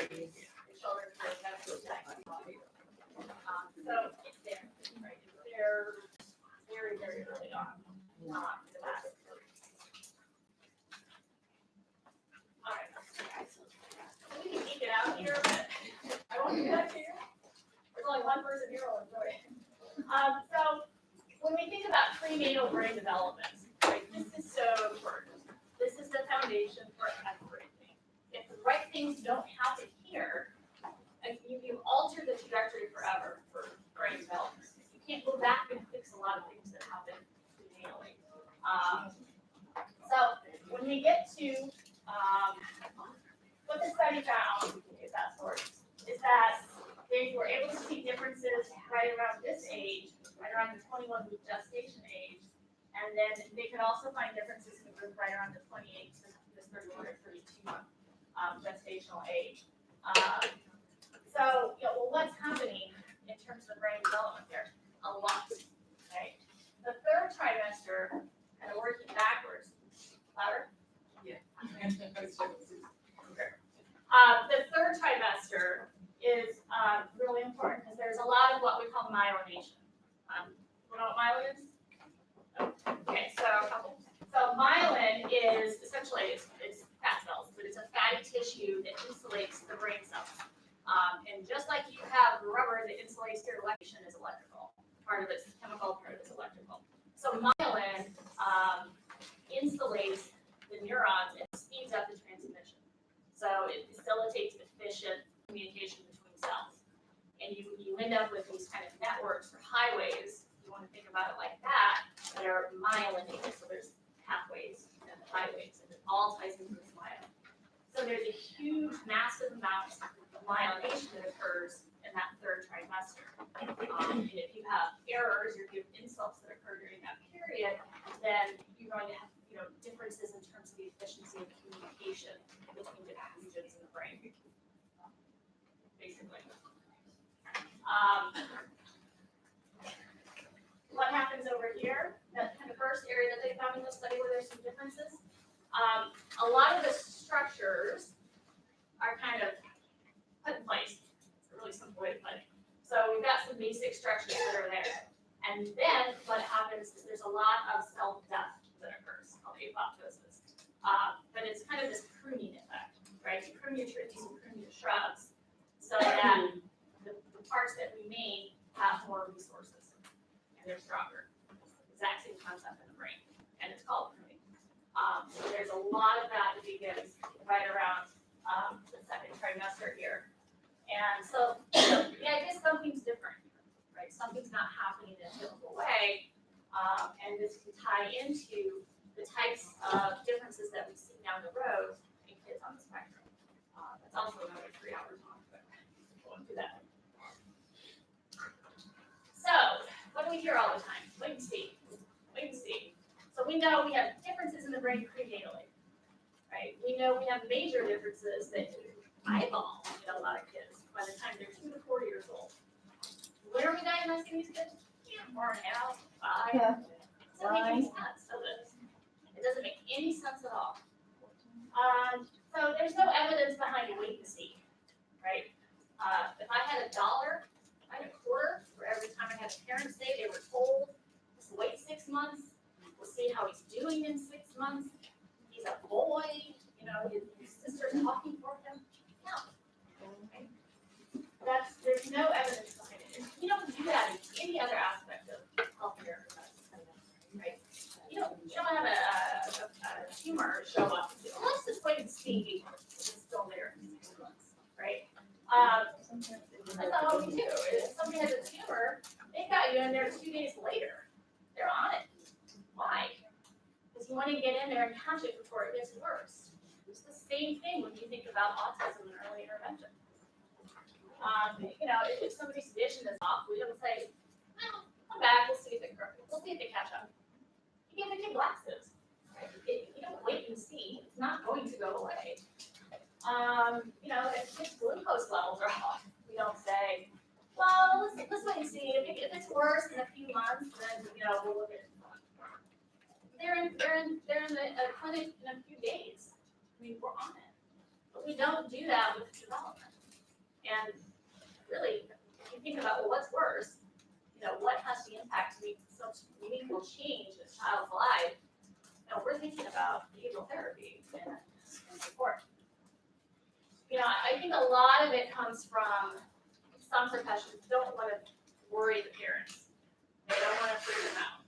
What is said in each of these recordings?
brains, and children's brains have to attack. So it's there, right? It's there very, very early on. In the math. All right. So we can eke it out here, but I won't do that to you. There's only one person here who will enjoy it. So when we think about prenatal brain development, right, this is so important. This is the foundation for everything. If the right things don't happen here, you alter the trajectory forever for brain development. You can't go back and fix a lot of things that happen prenatally. So when we get to what the study found, if that works, is that they were able to see differences right around this age, right around the 21-week gestation age, and then they could also find differences in the group right around the 28 to this 31 or 32-month gestational age. So, well, what's happening in terms of brain development there? A lot, right? The third trimester, kind of working backwards. Louder? Yeah. The third trimester is really important because there's a lot of what we call myelination. You know what myelin is? Okay, so myelin is essentially it's fat cells, but it's a fatty tissue that insulates the brain cells. And just like you have rubber that insulates your electrician is electrical. Part of it's chemical, part of it's electrical. So myelin insulates the neurons and speeds up the transmission. So it facilitates efficient communication between cells. And you end up with these kind of networks or highways, if you want to think about it like that are myelinated. So there's pathways and highways, and it all ties into this myelin. So there's a huge, massive amount of myelination that occurs in that third trimester. And if you have errors or if you have insults that occur during that period, then you're going to have differences in terms of the efficiency of communication between different regions in the brain, basically. What happens over here? That kind of first area that they found in the study where there's some differences. A lot of the structures are kind of put in place. It's a really simple way to put it. So we've got some basic structures that are there. And then what happens is there's a lot of self-death that occurs, called apoptosis. But it's kind of this pruning effect, right? You prune your trees, you prune your shrubs, so that the parts that remain have more resources and they're stronger. It's the exact same concept in the brain, and it's called pruning. So there's a lot of that that begins right around the second trimester here. And so the idea is something's different, right? Something's not happening in a typical way. And this can tie into the types of differences that we see down the road in kids on the spectrum. That's also another 3 hours long, but we won't do that. So, what do we hear all the time? Wait and see. Wait and see. So we know we have differences in the brain prenatally, right? We know we have major differences that eyeball in a lot of kids by the time they're 2 to 4 years old. When are we diagnosing these kids? 4 and a half, 5. Yeah. Doesn't make any sense, does it? It doesn't make any sense at all. So there's no evidence behind wait and see, right? If I had $1, I had a quarter for every time I had a parent say they were told, just wait 6 months. We'll see how he's doing in 6 months. He's a boy, his sister's talking for him. No. Okay. There's no evidence behind it. And you don't do that in any other aspect of healthcare, right? You don't have a tumor show up and say, well, let's just wait and see if it's still there in 6 months, right? That's not what we do. If somebody has a tumor, they got you in there 2 days later. They're on it. Why? Because you want to get in there and catch it before it gets worse. It's the same thing when you think about autism and early intervention. If somebody's vision is off, we don't say, well, come back, we'll see if they catch up. You give the kid glasses. Right? You don't wait and see. It's not going to go away. If kids' glucose levels are off, we don't say, well, let's wait and see. If it's worse in a few months, then we'll look at it. They're in the clinic in a few days. I mean, we're on it. But we don't do that with development. And really, if you think about, well, what's worse? What has the impact to make such meaningful change in a child's life? We're thinking about behavioral therapy and support. I think a lot of it comes from some professions don't want to worry the parents. They don't want to freak them out.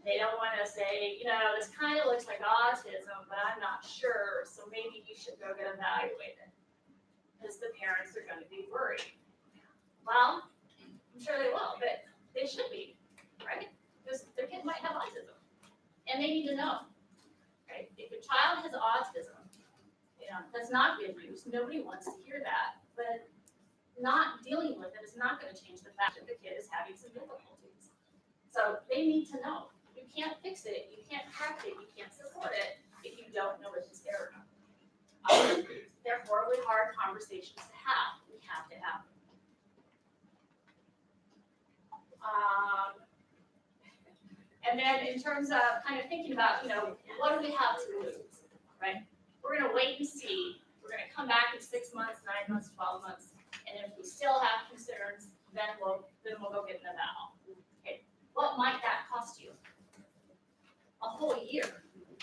They don't want to say, this kind of looks like autism, but I'm not sure, so maybe you should go get evaluated. Because the parents are going to be worried. Well, I'm sure they will, but they should be, right? Because their kid might have autism. And they need to know, right? If a child has autism, that's not good news. Nobody wants to hear that. But not dealing with it is not going to change the fact that the kid is having some difficulties. So they need to know. You can't fix it. You can't correct it. You can't support it if you don't know if it's there or not. They're horribly hard conversations to have. We have to have them. And then in terms of kind of thinking about, what do we have to lose, right? We're going to wait and see. We're going to come back in 6 months, 9 months, 12 months. And if we still have concerns, then we'll go get an eval. Okay. What might that cost you? A whole year,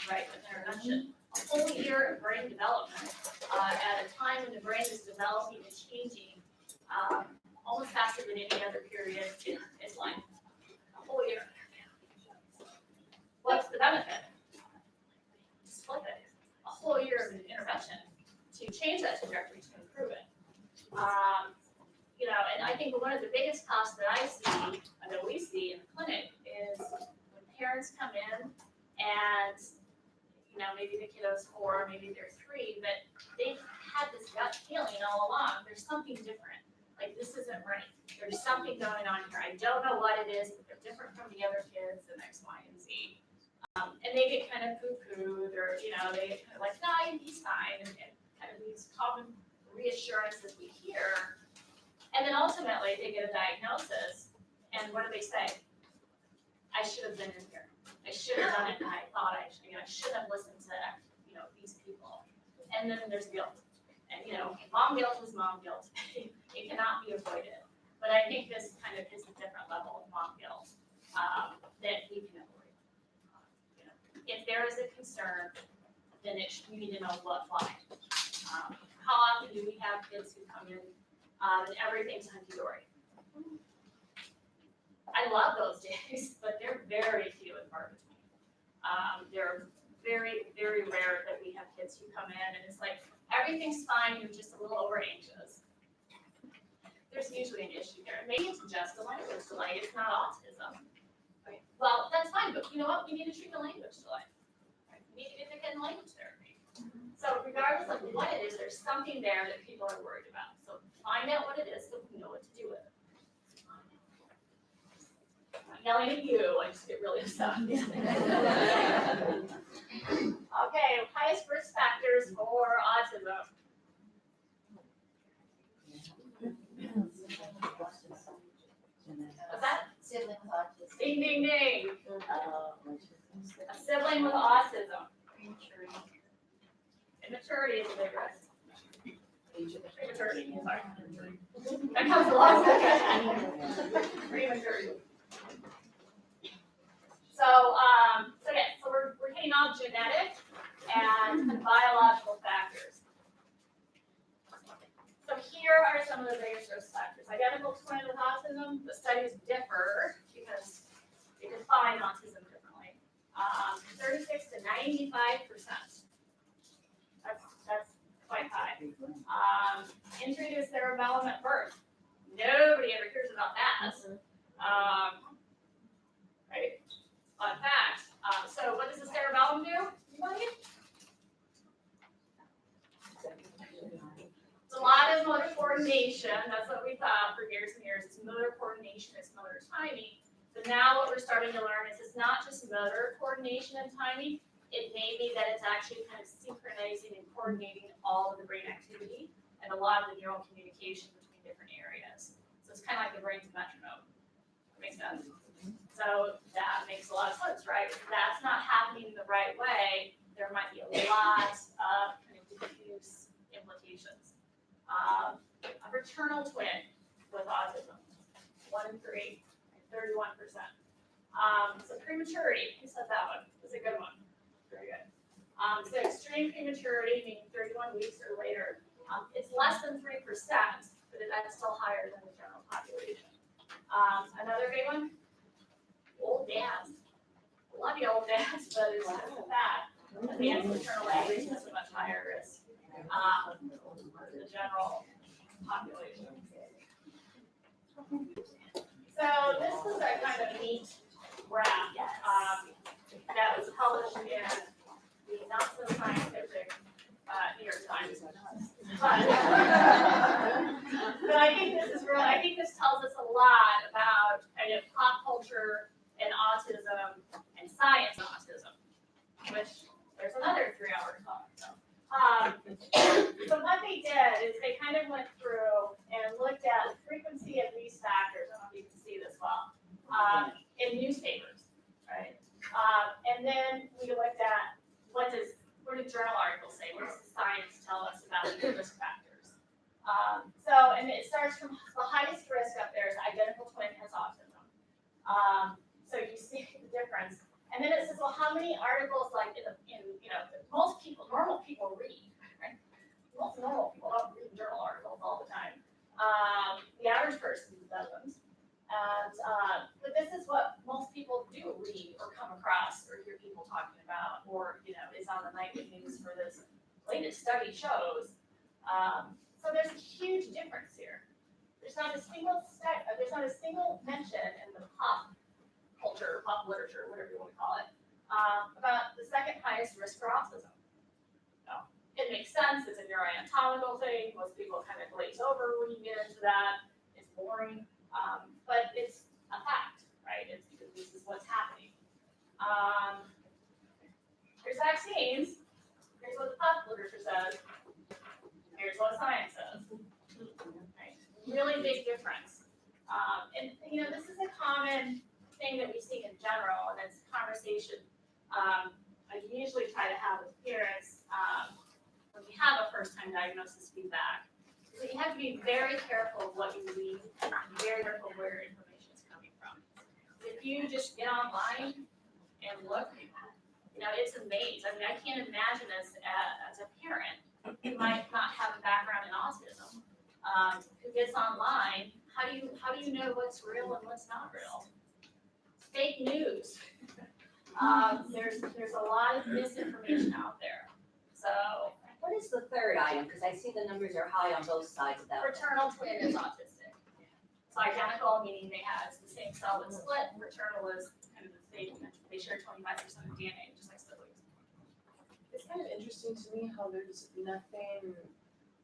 right, of intervention. A whole year of brain development at a time when the brain is developing and changing almost faster than any other period in its life. A whole year. What's the benefit? Just flip it. A whole year of intervention to change that trajectory, to improve it. And I think one of the biggest costs that I see, and that we see in the clinic, is when parents come in and, maybe the kiddo's 4, maybe they're 3, but they've had this gut feeling all along. There's something different. Like, this isn't right. There's something going on here. I don't know what it is, but they're different from the other kids and X, Y, and Z. And they get kind of poo-pooed, or, they get kind of like, no, he's fine, and kind of these common reassurances we hear. And then ultimately, they get a diagnosis, and what do they say? I should have been in here. I should have done it, and I thought I should have listened to, these people. And then there's guilt. And, mom guilt is mom guilt. It cannot be avoided. But I think this kind of is a different level of mom guilt that we can avoid. If there is a concern, then we need to know why. How often do we have kids who come in and everything's hunky-dory? I love those days, but they're very few and far between. They're very, very rare that we have kids who come in and it's like, everything's fine, you're just a little over anxious. There's usually an issue there. Maybe it's just a language delay, it's not autism. Okay. Well, that's fine, but you know what? We need to treat the language delay. Right? We need to get the kid in language therapy. So regardless of what it is, there's something there that people are worried about. So find out what it is so we know what to do with it. I'm not yelling at you, I just get really upset. Okay, highest risk factors for autism. What's that? Sibling with autism. Ding, ding, ding. A sibling with autism. Immaturity is a big risk. Prematurity, sorry. That comes along with it. Prematurity. So we're hitting on genetic and biological factors. So here are some of the biggest risk factors. Identical twin with autism, the studies differ because they define autism differently. 36 to 95%. That's quite high. Injury to cerebellum at birth. Nobody ever hears about that. Right? Fun fact. So what does the cerebellum do? Anybody? It's a lot of motor coordination. That's what we thought for years and years. It's motor coordination, it's motor timing. But now what we're starting to learn is it's not just motor coordination and timing. It may be that it's actually kind of synchronizing and coordinating all of the brain activity and a lot of the neural communication between different areas. So it's kind of like the brain's metronome. That makes sense? So that makes a lot of sense, right? If that's not happening the right way, there might be a lot of kind of diffuse implications. A fraternal twin with autism, 1 in 3, 31%. So prematurity, who said that one? That's a good one. Very good. So extreme prematurity, meaning 31 weeks or later, it's less than 3%, but that's still higher than the general population. Another big one, old dads. I love you, old dads, but it's just that. Advanced maternal age is a much higher risk than the general population. So this was a kind of neat graph that was published in the not so scientific New York Times. But I think this is really, I think this tells us a lot about kind of pop culture and autism and science autism, which there's another 3-hour talk. So what they did is they kind of went through and looked at the frequency of these factors. I don't know if you can see this well, in newspapers, right? And then we looked at what do journal articles say? What does the science tell us about the risk factors? And it starts from the highest risk up there is identical twin has autism. So you see the difference. And then it says, well, how many articles, like most people, normal people read, right? Most normal people don't read journal articles all the time. The average person doesn't. And, but this is what most people do read or come across or hear people talking about, or, is on the nightly news for this latest study shows. So there's a huge difference here. There's not a single mention in the pop culture, pop literature, whatever you want to call it, about the second highest risk for autism. So it makes sense. It's a neuroanatomical thing. Most people kind of glaze over when you get into that. It's boring, but it's a fact, right? It's because this is what's happening. Here's vaccines. Here's what the pop literature says. Here's what science says. Right? Really big difference. And this is a common thing that we see in general, and it's a conversation I usually try to have with parents when we have a first-time diagnosis feedback. So you have to be very careful of what you read and very careful where your information is coming from. If you just get online and look, it's a maze. I mean, I can't imagine as a parent who might not have a background in autism, who gets online, how do you know what's real and what's not real? Fake news. There's a lot of misinformation out there. So what is the third item? Because I see the numbers are high on both sides of that. Fraternal twin is autistic. So identical, meaning they have the same cell but split. Fraternal is kind of the same. They share 25% of DNA, just like siblings. It's kind of interesting to me how there's nothing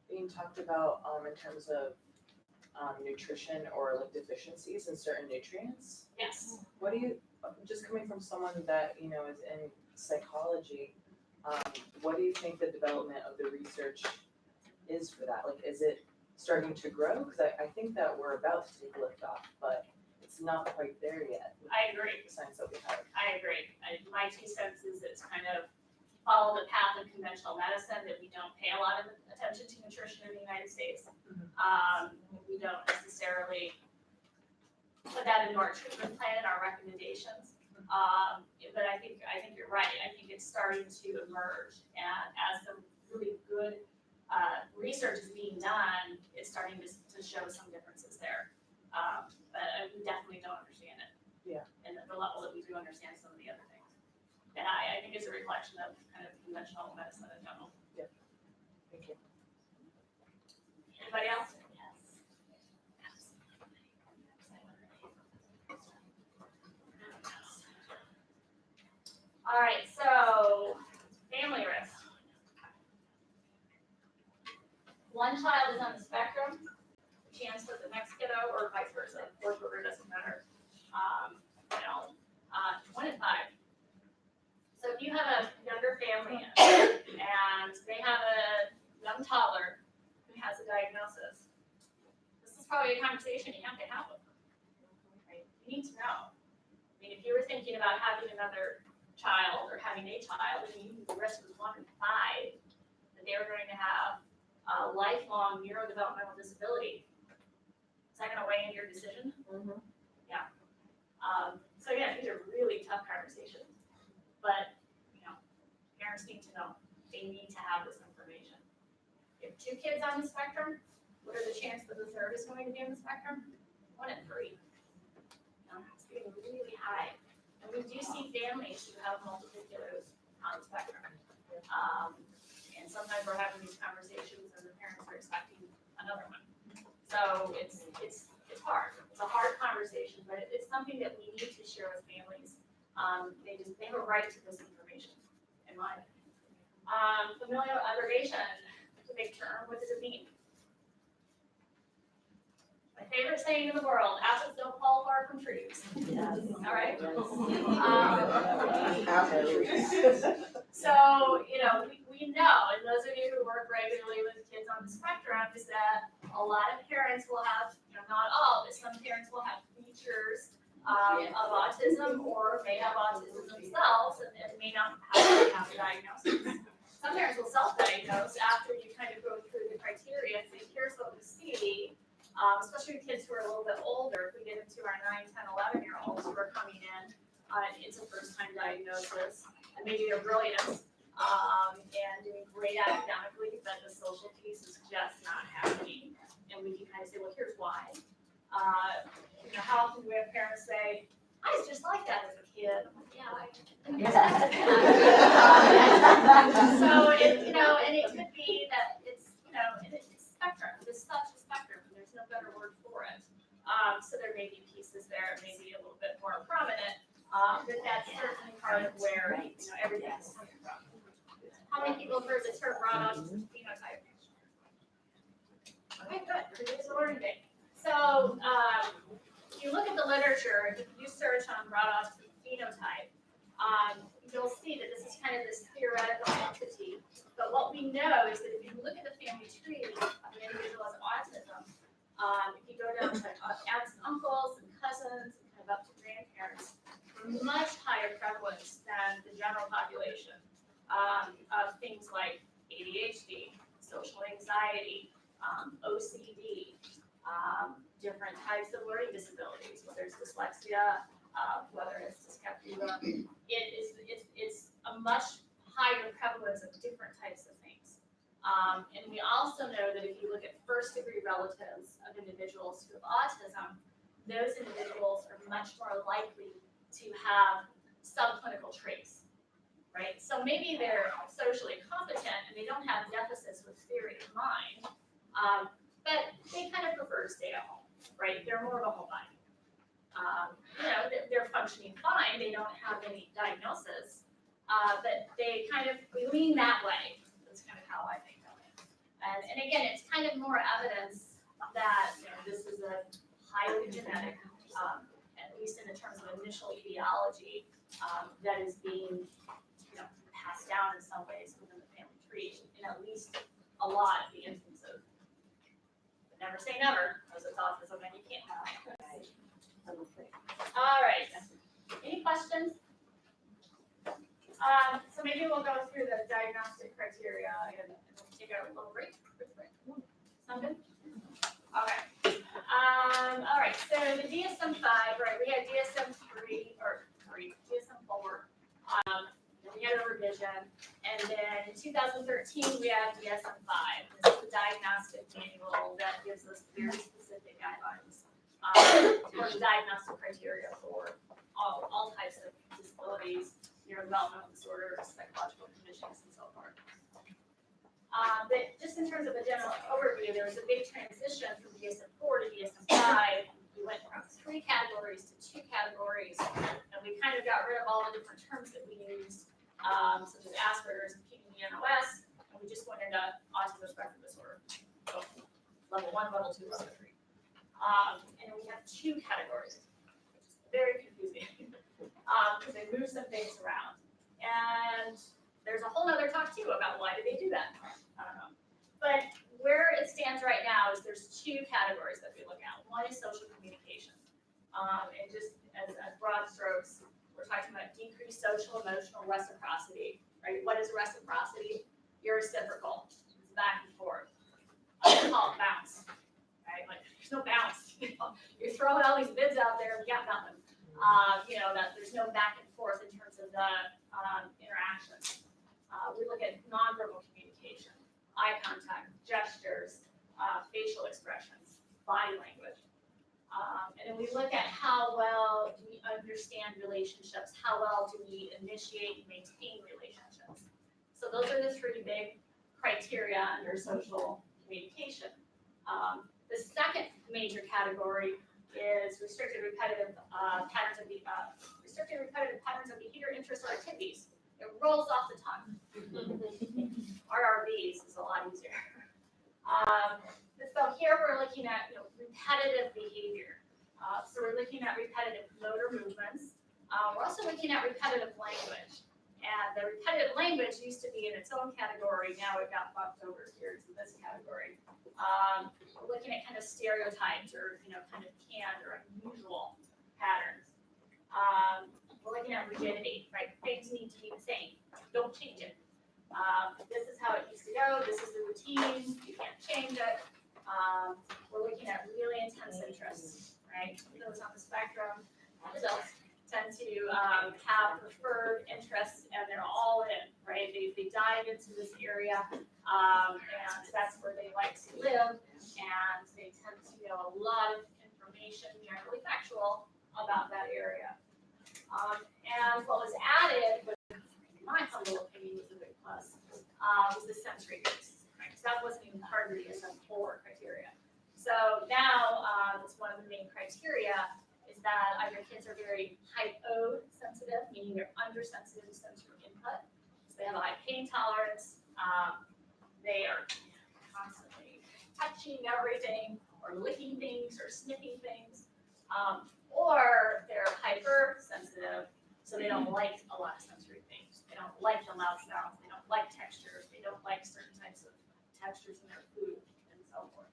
being talked about in terms of nutrition or like deficiencies in certain nutrients. Yes. What do you, just coming from someone that is in psychology, what do you think the development of the research is for that? Like, is it starting to grow? Because I think that we're about to take a lift off, but it's not quite there yet. I agree. The science that we have. I agree. My 2 cents is it's kind of follow the path of conventional medicine, that we don't pay a lot of attention to nutrition in the United States. We don't necessarily put that into our treatment plan and our recommendations. But I think you're right. I think it's starting to emerge, and as some really good research is being done, it's starting to show some differences there. But we definitely don't understand it. Yeah. And the level that we do understand some of the other things. And I think it's a reflection of kind of conventional medicine in general. Yeah. Thank you. Anybody else? All right, so family risk. One child is on the spectrum, chance that the next kiddo, or vice versa, or doesn't matter. 1 in 5. So if you have a younger family and they have a young toddler who has a diagnosis, this is probably a conversation you have to have with them. Right? You need to know. I mean, if you were thinking about having another child or having a child, and the risk was 1 in 5 that they were going to have a life lifelong neurodevelopmental disability. Is that gonna weigh in your decision? So again, these are really tough conversations, but, parents need to know, they need to have this information. You have 2 kids on the spectrum, what are the chances that the third is going to be on the spectrum? 1 in 3. It's getting really high. And we do see families who have multiple kiddos on the spectrum. And sometimes we're having these conversations and the parents are expecting another one. So it's hard. It's a hard conversation, but it's something that we need to share with families. They have a right to this information, in my opinion. Familial aggregation, it's a big term. What does it mean? My favorite saying in the world: apples don't fall far from trees. All right. So we know, and those of you who work regularly with kids on the spectrum, is that a lot of parents will have, not all, but some parents will have features of autism or may have autism themselves and may not have a diagnosis. Some parents will self-diagnose after you kind of go through the criteria and say, here's what we see, especially with kids who are a little bit older. If we get into our 9, 10, 11-year-olds who are coming in, it's a first-time diagnosis, and maybe they're brilliant and doing great academically, but the social piece is just not happening. And we can kind of say, well, here's why. How often do we have parents say, I was just like that as a kid? I'm like, yeah, so and it could be that it's spectrum. It's such a spectrum. There's no better word for it. So there may be pieces there, maybe a little bit more prominent. But that's certainly part of where everything's coming from. How many people have heard the term broad autism phenotype? Okay, good. Today's a learning day. So if you look at the literature, if you search on broad autism phenotype, you'll see that this is kind of this theoretical entity. But what we know is that if you look at the family tree of an individual with autism, if you go down to aunts and uncles and cousins and kind of up to grandparents, much higher prevalence than the general population of things like ADHD, social anxiety, OCD, different types of learning disabilities, whether it's dyslexia, whether it's dyslexia. It's a much higher prevalence of different types of things. And we also know that if you look at first-degree relatives of individuals who have autism, those individuals are much more likely to have subclinical traits, right? So maybe they're socially competent and they don't have deficits with theory of mind, but they kind of prefer to stay at home, right? They're more of a homebody. They're functioning fine. They don't have any diagnosis, but we lean that way. That's kind of how I think of it. And again, it's kind of more evidence that this is a highly genetic, at least in the terms of initial etiology, that is being passed down in some ways within the family tree in at least a lot of the instances. But never say never, because it's autism and you can't have it. All right. Any questions? So maybe we'll go through the diagnostic criteria and we'll take a little break. Sound good? Okay. All right. So the DSM-5, right? We had DSM-3 or DSM-4. We had a revision, and then in 2013 we have DSM-5. This is the diagnostic manual that gives us very specific guidelines for the diagnostic criteria for all types of disabilities, neurodevelopmental disorders, psychological conditions, and so forth. But just in terms of a general overview, there was a big transition from DSM-4 to DSM-5. We went from 3 categories to 2 categories, and we kind of got rid of all the different terms that we used, such as Asperger's and PDD-NOS, and we just went into autism spectrum disorder. So level 1, level 2, level 3. And we have 2 categories, which is very confusing because they move some things around. And there's a whole other talk too about why did they do that. I don't know. But where it stands right now is there's 2 categories that we look at. One is social communication. And just as broad strokes, we're talking about decreased social emotional reciprocity, right? What is reciprocity? You're reciprocal. It's back and forth. throw all these bids out there, we got nothing. That there's no back and forth in terms of the interactions. We look at nonverbal communication, eye contact, gestures, facial expressions, body language. And then we look at how well do we understand relationships, how well do we initiate and maintain relationships. So those are the three big criteria under social communication. The second major category is restricted repetitive patterns of behavior, interests, or activities. It rolls off the tongue. RRBs is a lot easier. So here we're looking at repetitive behavior. So we're looking at repetitive motor movements. We're also looking at repetitive language. And the repetitive language used to be in its own category. Now it got bumped over here to this category. We're looking at kind of stereotypes or kind of canned or unusual patterns. We're looking at rigidity, right? Things need to be the same. Don't change it. This is how it used to go. This is the routine. You can't change it. We're looking at really intense interests, right? Those on the spectrum, adults tend to have preferred interests, and they're all in, right? They dive into this area, and that's where they like to live, and they tend to know a lot of information, generally factual, about that area. And what was added, which in my humble opinion was a big plus, was the sensory base, right? So that wasn't even part of the DSM-4 criteria. So now, it's one of the main criteria is that either kids are very hyposensitive, meaning they're undersensitive to sensory input. So they have a high pain tolerance. They are constantly touching everything or licking things or sniffing things. Or they're hypersensitive, so they don't like a lot of sensory things. They don't like the loud sounds. They don't like textures. They don't like certain types of textures in their food and so forth.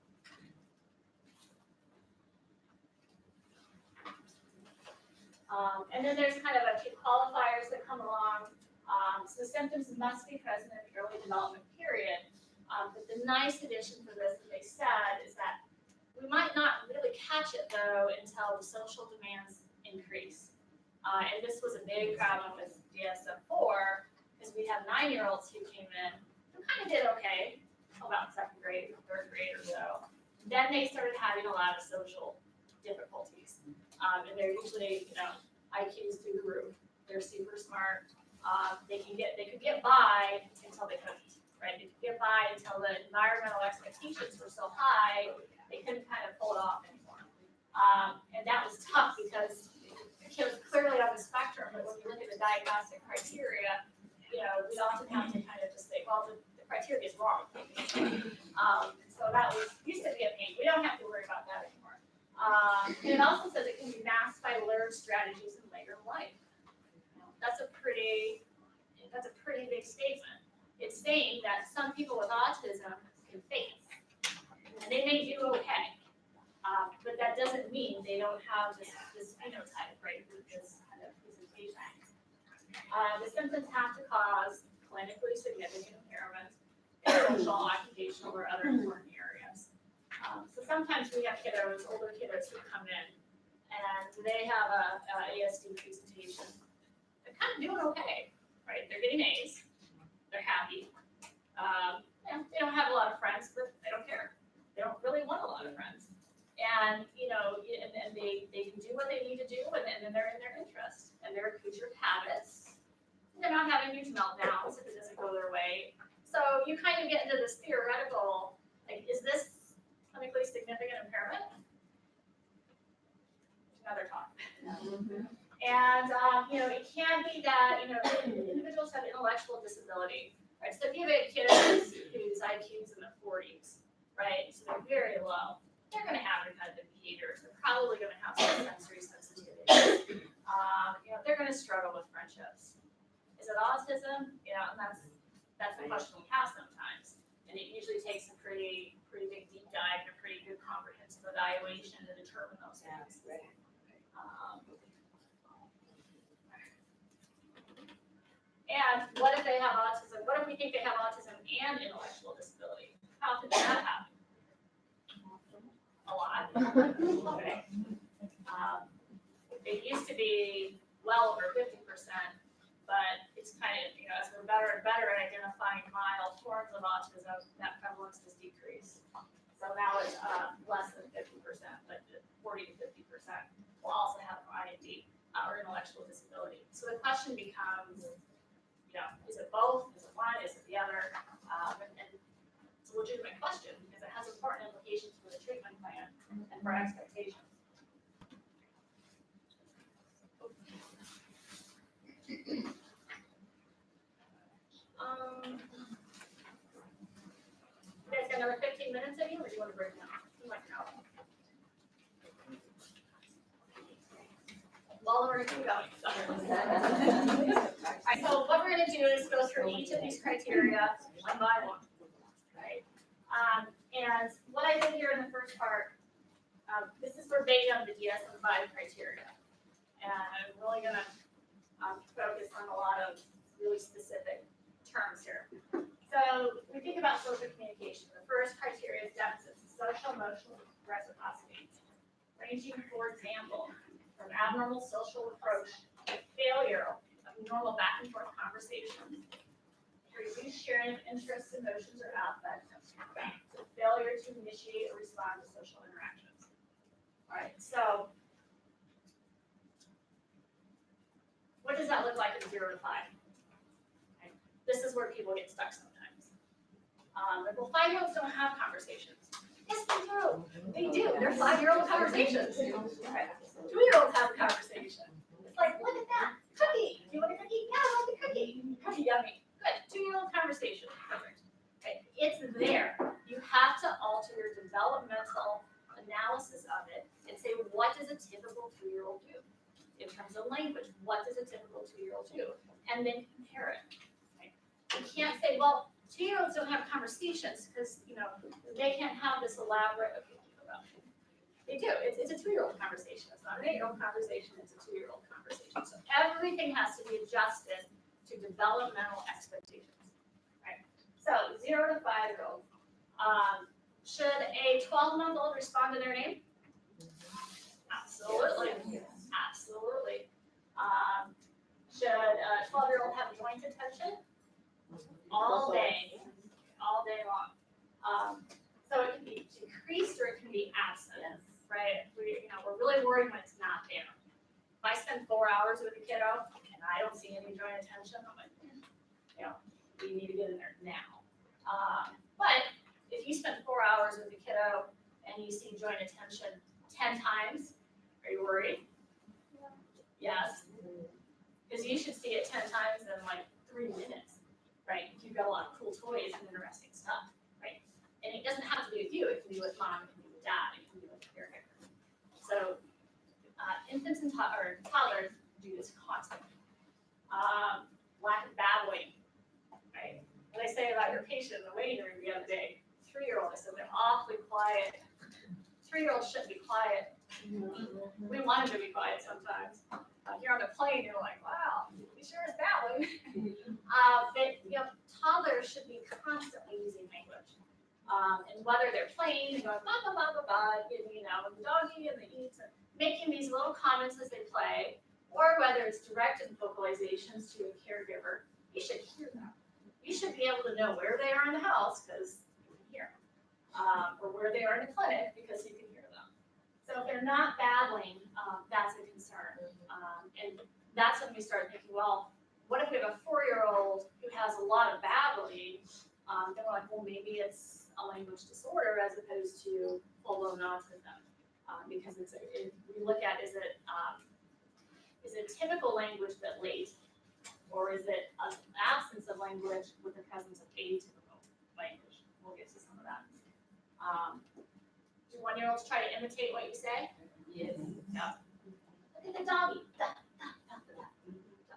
And then there's kind of a few qualifiers that come along. So symptoms must be present in the early development period. But the nice addition for this, as they said, is that we might not really catch it though until the social demands increase. And this was a big problem with DSM-4 because we have 9-year-olds who came in who kind of did okay about 2nd grade or 3rd grade or so. Then they started having a lot of social difficulties. And they're usually, IQs through the roof. They're super smart. They could get by until they couldn't, right? They could get by until the environmental expectations were so high, they couldn't kind of pull it off anymore. And that was tough because the kid was clearly on the spectrum, but when you look at the diagnostic criteria, we often have to kind of just say, well, the criteria is wrong. So that used to be a pain. We don't have to worry about that anymore. And it also says it can be masked by learned strategies in later life. That's a pretty big statement. It's saying that some people with autism can fake it, and they may do okay, but that doesn't mean they don't have this phenotype, right? This kind of presentation. The symptoms have to cause clinically significant impairment in social, occupational, or other important areas. So sometimes we have kiddos, older kiddos who come in and they have a ASD presentation. They're kind of doing okay, right? They're getting A's. They're happy. And they don't have a lot of friends, but they don't care. They don't really want a lot of friends. And, and they can do what they need to do, and then they're in their interest. And they're creature of habits. They're not having huge meltdowns if it doesn't go their way. So you kind of get into this theoretical, like, is this clinically significant impairment? Another talk. And, it can be that, individuals have intellectual disability, right? So if you have a kid whose IQ's in the 40s, right? So they're very low. They're going to have repetitive behaviors. They're probably going to have some sensory sensitivity. They're going to struggle with friendships. Is it autism? And that's the question we have sometimes. And it usually takes a pretty big deep dive and a pretty good comprehensive evaluation to determine those things. And what if they have autism? What if we think they have autism and intellectual disability? How could that happen? A lot. Okay. It used to be well over 50%, but it's kind of, as we're better and better at identifying mild forms of autism, that prevalence has decreased. So now it's less than 50%, but 40 to 50% will also have IND or intellectual disability. So the question becomes, is it both? Is it one? Is it the other? And it's a legitimate question because it has important implications for the treatment plan and for expectations. You guys got another 15 minutes in you, or do you want to break down? You like to know. Well, we're gonna keep going. Alright, so what we're gonna do is go through each of these criteria one by one, right? And what I did here in the first part, this is verbatim the DSM-5 criteria. And I'm really gonna focus on a lot of really specific terms here. So we think about social communication. The first criteria is deficits, social emotional reciprocity, ranging, for example, from abnormal social approach to failure of normal back and forth conversations, to reduced sharing of interests, emotions, or affect, to failure to initiate or respond to social interactions. All right, so what does that look like in 0 to 5? Okay. This is where people get stuck sometimes. Like, well, 5-year-olds don't have conversations. Yes, they do. They do. They're 5-year-old conversations. Right. 2-year-olds have a conversation. It's like, look at that. Cookie. Do you want a cookie? Yeah, I want a cookie. Cookie, yummy. Good. 2-year-old conversation. Perfect. Okay. It's there. You have to alter your developmental analysis of it and say, what does a typical 2-year-old do? In terms of language, what does a typical 2-year-old do? And then compare it. Okay. You can't say, well, 2-year-olds don't have conversations because, they can't have this elaborate, they do. It's a 2-year-old conversation. It's not an 8-year-old conversation. It's a 2-year-old conversation. So everything has to be adjusted to developmental expectations. Right? So 0 to 5-year-old. Should a 12-month-old respond to their name? Absolutely. Absolutely. Should a 12-year-old have joint attention? All day long. So it can be decreased or it can be absent, right? We're really worried when it's not there. If I spend 4 hours with a kiddo and I don't see any joint attention, I'm like, we need to get in there now. But if you spend 4 hours with a kiddo and you see joint attention 10 times, are you worried? Yes. Because you should see it 10 times in like 3 minutes, right? You've got a lot of cool toys and interesting stuff, right? And it doesn't have to be with you. It can be with mom, it can be with dad, it can be with your caregiver. So infants and toddlers do this constantly. Lack of babbling, right? What I say about your patient in the waiting room the other day, 3-year-old, I said they're awfully quiet. 3-year-olds shouldn't be quiet. We want them to be quiet sometimes. You're on a plane, you're like, wow, he sure is babbling. But toddlers should be constantly using language. And whether they're playing and going, blah, blah, blah, blah, blah, the doggy and the eats, and making these little comments as they play, or whether it's directed vocalizations to a caregiver, you should hear them. You should be able to know where they are in the house because you can hear them, or where they are in the clinic because you can hear them. So if they're not babbling, that's a concern. And that's when we start thinking, well, what if we have a 4-year-old who has a lot of babbling? Then we're like, well, maybe it's a language disorder as opposed to full-blown autism. Because we look at, is it typical language but late? Or is it an absence of language with the presence of atypical language? We'll get to some of that. Do 1-year-olds try to imitate what you say? Yes. Yeah. Look at the doggy.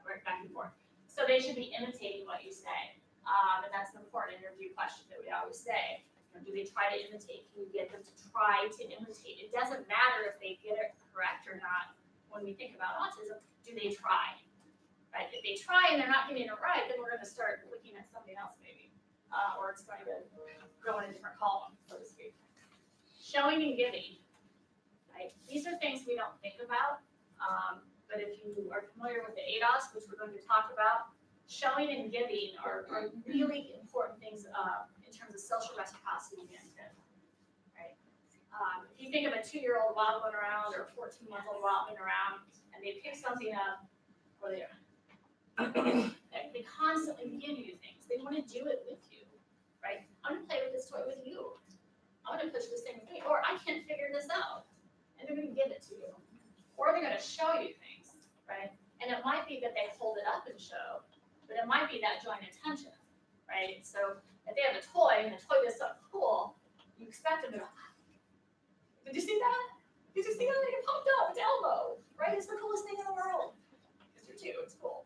Right, back and forth. So they should be imitating what you say. And that's an important interview question that we always say. Do they try to imitate? Can you get them to try to imitate? It doesn't matter if they get it correct or not. When we think about autism, do they try? Right? If they try and they're not getting it right, then we're going to start looking at something else maybe. Or it's going to go in a different column, so to speak. Showing and giving. Right? These are things we don't think about, But if you are familiar with the ADOS, which we're going to talk about, showing and giving are really important things in terms of social reciprocity and kids, right? If you think of a 2-year-old wobbling around or a 14-month-old wobbling around, and they pick something up, or they constantly give you things. They want to do it with you, right? I'm gonna play with this toy with you. I'm gonna push this thing with me, or I can't figure this out, and they're gonna give it to you, or they're gonna show you things, right? And it might be that they hold it up and show, but it might be that joint attention, right? So if they have a toy and the toy is so cool, you expect them to go, did you see that? Did you see that? It popped up, its elbow, right? It's the coolest thing in the world. Because you're two, it's cool.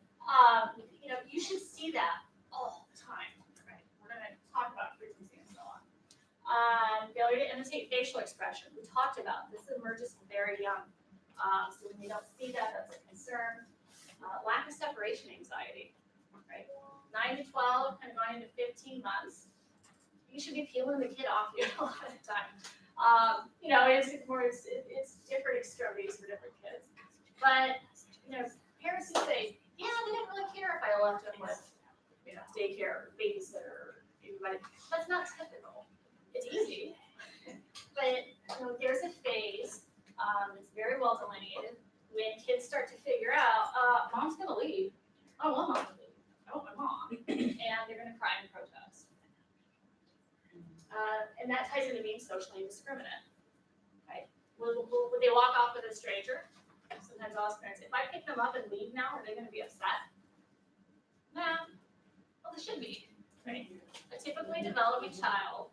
You should see that all the time, right? We're gonna talk about frequency and so on. Failure to imitate facial expression. We talked about this emerges very young. So when you don't see that, that's a concern. Lack of separation anxiety, right? 9 to 12, kind of going into 15 months. You should be peeling the kid off you a lot of the time. It's different extremities for different kids. But, parents who say, yeah, they didn't really care if I left them with, daycare, babysitter, anybody. That's not typical. It's easy. But, there's a phase, it's very well delineated, when kids start to figure out, mom's gonna leave. I don't want mom to leave. I want my mom. And they're gonna cry and protest. And that ties into being socially indiscriminate, right? Would they walk off with a stranger? Sometimes I'll ask parents, if I pick them up and leave now, are they gonna be upset? No. Well, they should be, right? A typically developing child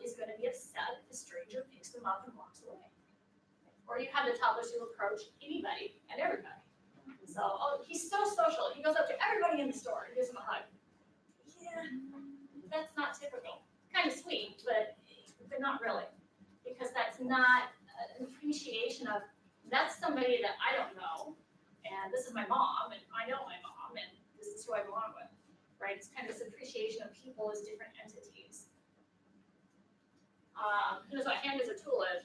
is gonna be upset if a stranger picks them up and walks away. Or you have the toddlers who approach anybody and everybody. So, he's so social, he goes up to everybody in the store and gives them a hug. Yeah, that's not typical. Kind of sweet, but not really, because that's not an appreciation of, that's somebody that I don't know, and this is my mom, and I know my mom, and this is who I belong with, right? It's kind of this appreciation of people as different entities. Who knows what hand as a tool is?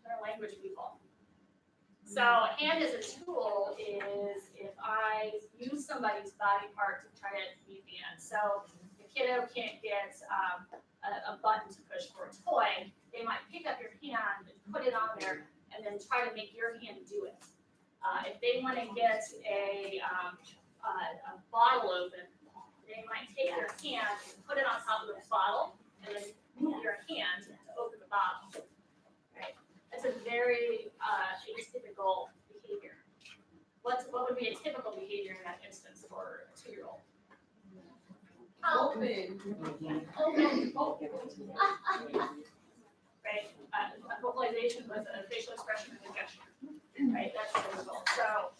They're language people. So a hand as a tool is if I use somebody's body part to try to meet the end. So the kiddo can't get a button to push for a toy, they might pick up your hand and put it on there and then try to make your hand do it. If they want to get a bottle open, they might take your hand and put it on top of the bottle and then move your hand to open the bottle. Right? That's a very atypical behavior. What would be a typical behavior in that instance for a 2-year-old? Open. Right? A vocalization with a facial expression and a gesture. Right? That's typical. So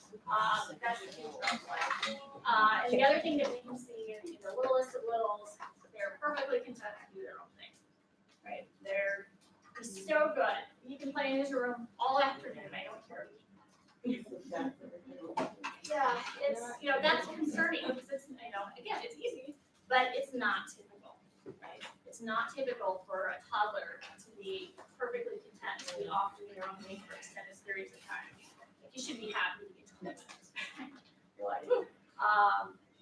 that's a huge red flag. And the other thing that we can see in the littlest of littles, they're perfectly content to do their own thing. Right? They're so good. You can play in his room all afternoon. I don't care. Yeah, it's that's concerning because it's again it's easy, but it's not typical, right? It's not typical for a toddler to be perfectly content to be off doing their own thing for extended periods of time. Like you should be happy to get 20 minutes.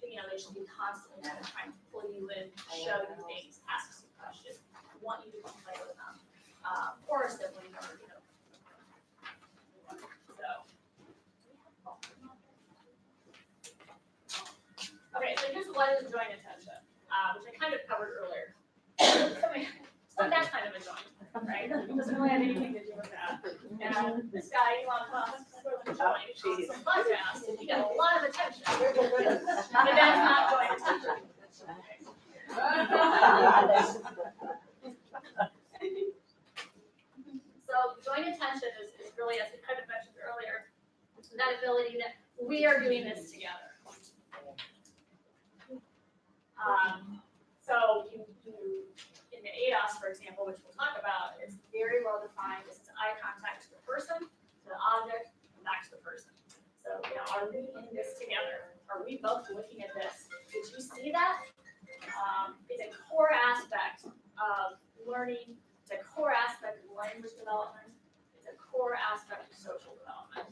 They should be constantly trying to pull you in, show you things, ask some questions, want you to come play with them, or a sibling, or So. Okay, so here's what is joint attention, which I kind of covered earlier. So that's kind of a joint, right? It doesn't really have anything to do with that. And this guy, you want to sort of a joint, some podcast, you get a lot of attention. But that's not joint attention. So joint attention is really, as we kind of mentioned earlier, that ability that we are doing this together. So you in the ADOS, for example, which we'll talk about, it's very well defined. This is eye contact to the person, to the object, and back to the person. So are we in this together? Are we both looking at this? Did you see that? It's a core aspect of learning. It's a core aspect of language development. It's a core aspect of social development.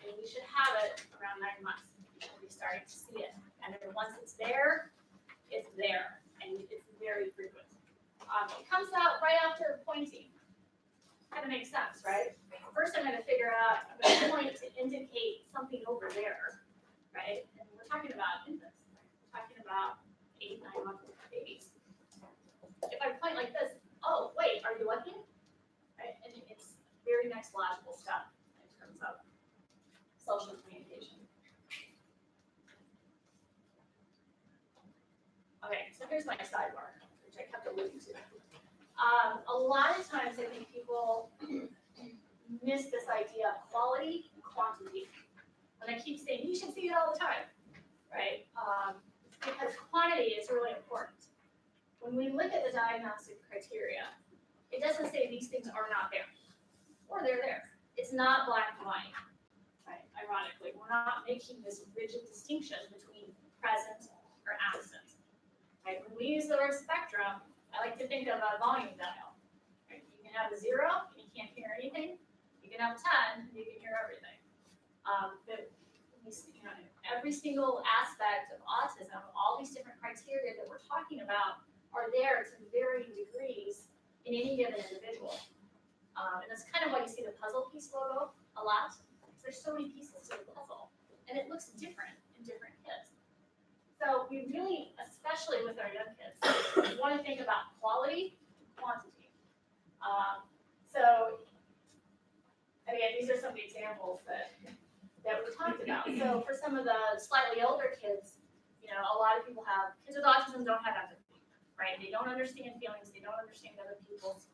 And we should have it around 9 months. We should be starting to see it. And then once it's there, and it's very frequent. It comes out right after pointing. Kind of makes sense, right? First, I'm going to figure out, I'm going to point to indicate something over there, right? And we're talking about infants. We're talking about 8, 9-month-old babies. If I point like this, oh, wait, are you looking? Right? And it's very next logical step in terms of social communication. Okay, so here's my sidebar, which I kept alluding to. A lot of times I think people miss this idea of quality and quantity. And I keep saying, you should see it all the time, right? Because quantity is really important. When we look at the diagnostic criteria, it doesn't say these things are not there, or they're there. It's not black and white, right? Ironically, we're not making this rigid distinction between present or absent. Right? When we use the word spectrum, I like to think of a volume dial. Right? You can have a 0 and you can't hear anything. You can have a 10 and you can hear everything. But every single aspect of autism, all these different criteria that we're talking about are there to varying degrees in any given individual. And that's kind of why you see the puzzle piece logo a lot. Because there's so many pieces to the puzzle. And it looks different in different kids. So we really, especially with our young kids, we want to think about quality and quantity. So again, these are some of the examples that we talked about. So for some of the slightly older kids, a lot of people kids with autism don't have empathy, right? They don't understand feelings. They don't understand other people's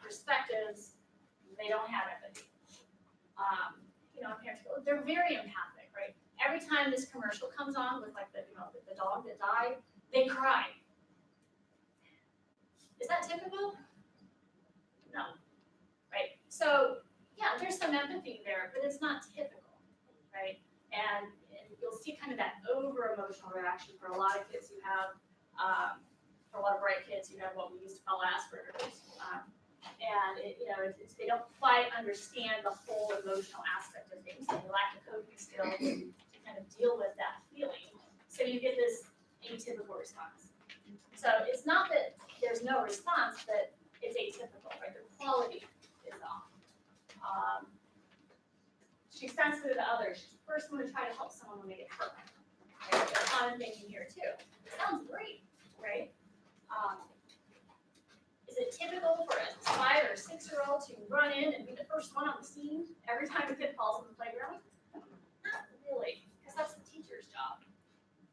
perspectives. They don't have empathy. Parents go, they're very empathic, right? Every time this commercial comes on with like the dog that died, they cry. Is that typical? No, right? So yeah, there's some empathy there, but it's not typical, right? And you'll see kind of that over emotional reaction for a lot of kids who have, for a lot of bright kids who have what we used to call Asperger's. And they don't quite understand the whole emotional aspect of things. They lack the coping skills to kind of deal with that feeling. So you get this atypical response. So it's not that there's no response, but it's atypical, right? The quality is off. She's sensitive to others. She's the first one to try to help someone when they get hurt. Right? There's a common thinking here too. It sounds great, right? Is it typical for a 5 or 6-year-old to run in and be the first one on the scene every time a kid falls on the playground? Not really, because that's the teacher's job.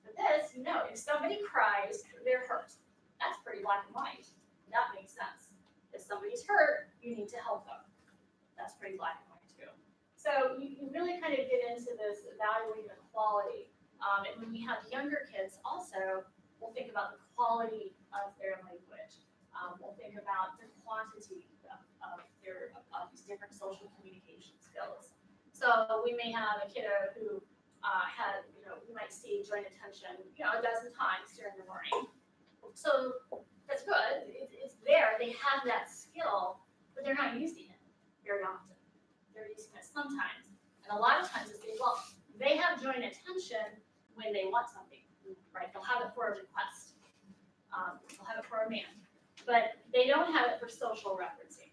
But this, if somebody cries, they're hurt. That's pretty black and white. That makes sense. If somebody's hurt, you need to help them. That's pretty black and white too. So you really kind of get into this evaluating the quality. And when we have younger kids also, we'll think about the quality of their language. We'll think about the quantity of these different social communication skills. So we may have a kiddo who had, we might see joint attention, a dozen times during the morning. So that's good. It's there. They have that skill, but they're not using it very often. They're using it sometimes. And a lot of times they have joint attention when they want something, right? They'll have it for a request. They'll have it for a man. But they don't have it for social referencing.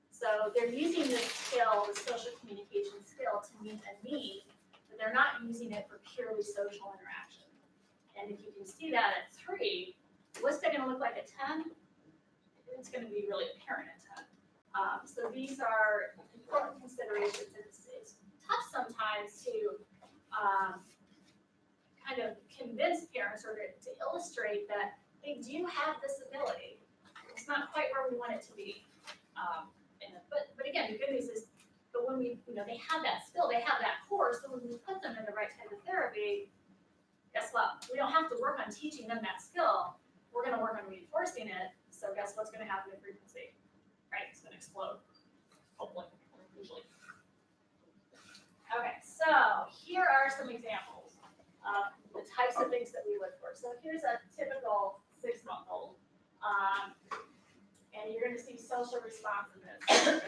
So they're using this skill, the social communication skill, to meet a need, but they're not using it for purely social interaction. And if you can see that at 3, what's that going to look like at 10? It's going to be really apparent at 10. So these are important considerations. It's tough sometimes to kind of convince parents or to illustrate that they do have this ability. It's not quite where we want it to be. But again, the good news is, but when they have that skill, they have that core, so when we put them in the right type of therapy, guess what? We don't have to work on teaching them that skill. We're going to work on reinforcing it. So guess what's going to happen in frequency? Right? It's going to explode. Hopefully, usually. Okay, so here are some examples of the types of things that we look for. So here's a typical 6-month-old. And you're going to see social responsiveness.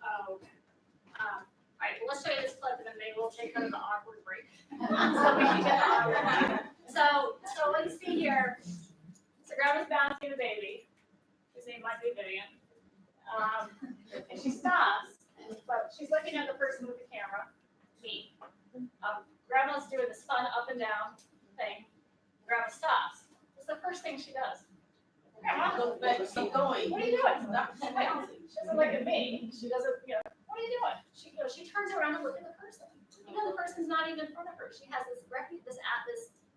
Oh, okay. All right, well, let's show you this clip and then maybe we'll take kind of the awkward break. So we can get the so let's see here. So grandma's bouncing the baby. His name might be Vivian. And she stops, but she's looking at the person with the camera, me. Grandma's doing this fun up and down thing. Grandma stops. It's the first thing she does. Grandma, Keep going. what are you doing? She doesn't look at me. She doesn't, what are you doing? She turns around and looks at the person. The person's not even in front of her. She has this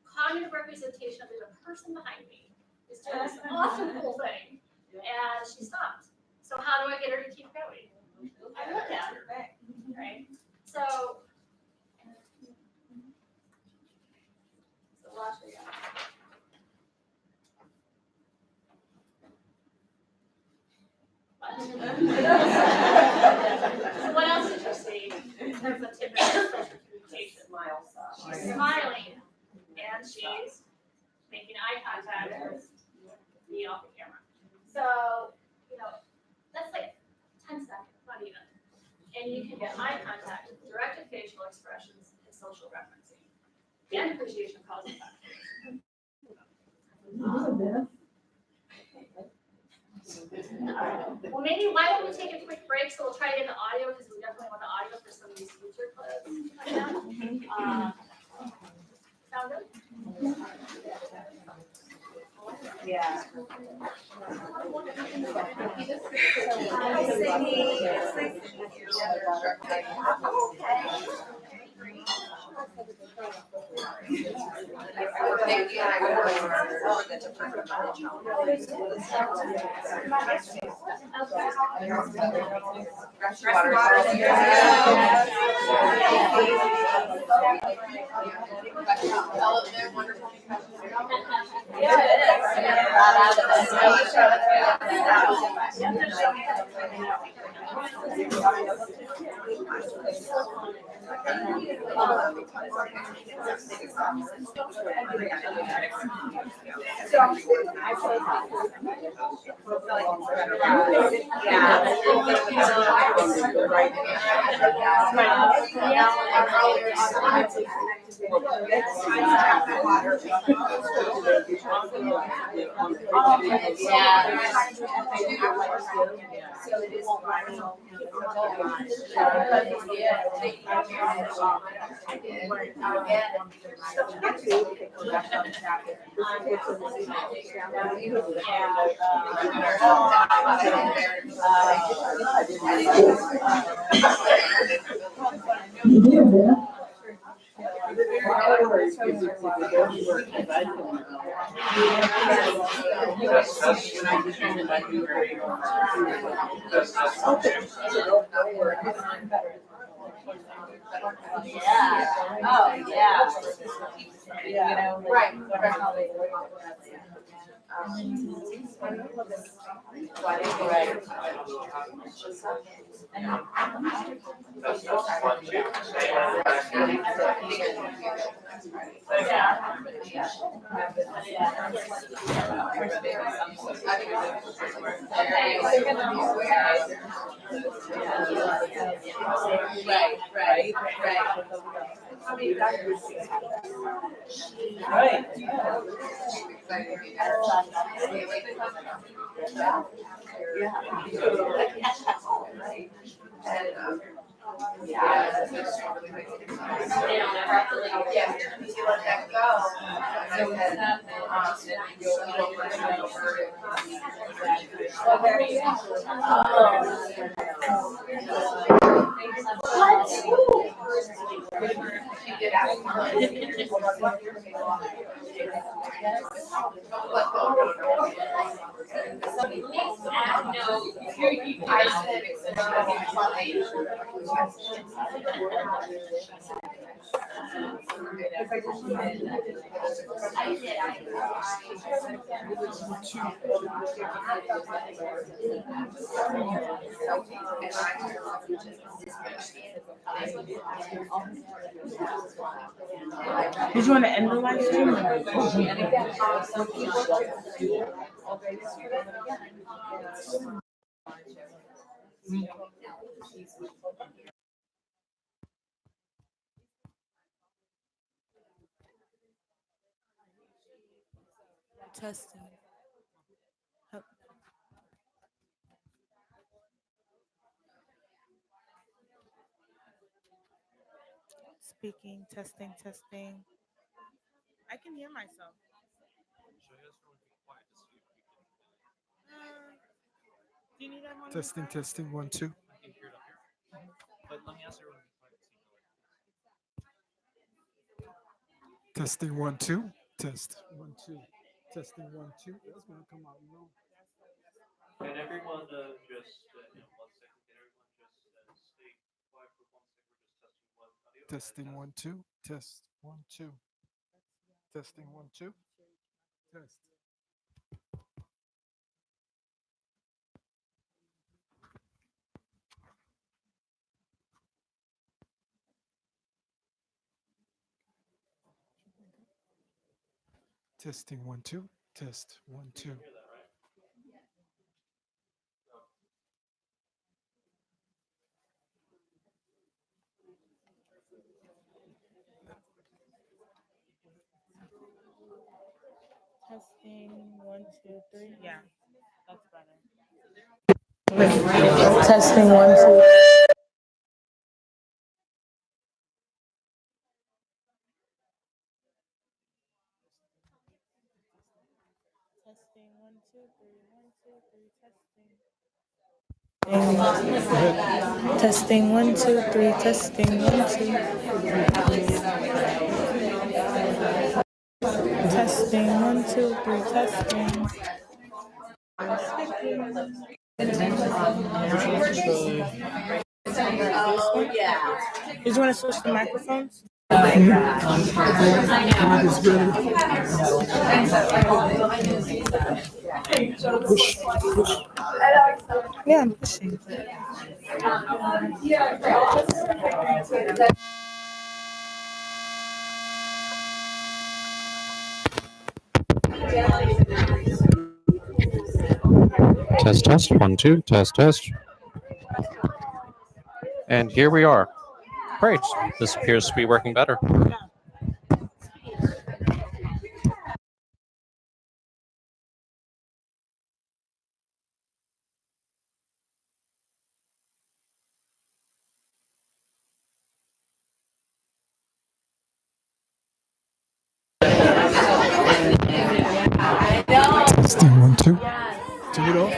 cognitive representation of there's a person behind me. Is doing this awesome cool thing. And she stops. So how do I get her to keep going? I look at her, right? So watch it. So what else did you see in terms of typical social communication? She's smiling and she's making eye contact with me off the camera. So, that's like 10 seconds, not even. And you can get eye contact with directed facial expressions and social referencing. And appreciation cause and effect. Well, maybe why don't we take a quick break? So we'll try to get the audio because we definitely want the audio for some of these future clips. Sound good? Yeah. Did you want to end the live stream? Testing. Speaking, testing, testing. I can hear myself. Do you need that one? Testing, testing, 1, 2. Testing, 1, 2. Test, 1, 2. Testing, 1, 2. That's gonna come out wrong. Can everyone just, 1 second, can everyone just stay quiet for 1 second? We're just testing one audio. Testing, 1, 2. Test, 1, 2. Testing, 1, 2. Test. Testing, 1, 2. Test, 1, 2. Hear that, right? Testing, 1, 2, 3. Yeah, that's better. Testing, 1, 2. Testing, 1, 2, 3. 1, 2, 3. Testing. Testing, 1, 2, 3. Testing, 1, 2. Testing, 1, 2, 3. Testing. Oh, yeah. Did you want to switch the microphones? Push, push. Yeah, I'm pushing. Test, test, 1, 2, test, test. And here we are. Great. This appears to be working better. Testing, 1, 2. Turn it off.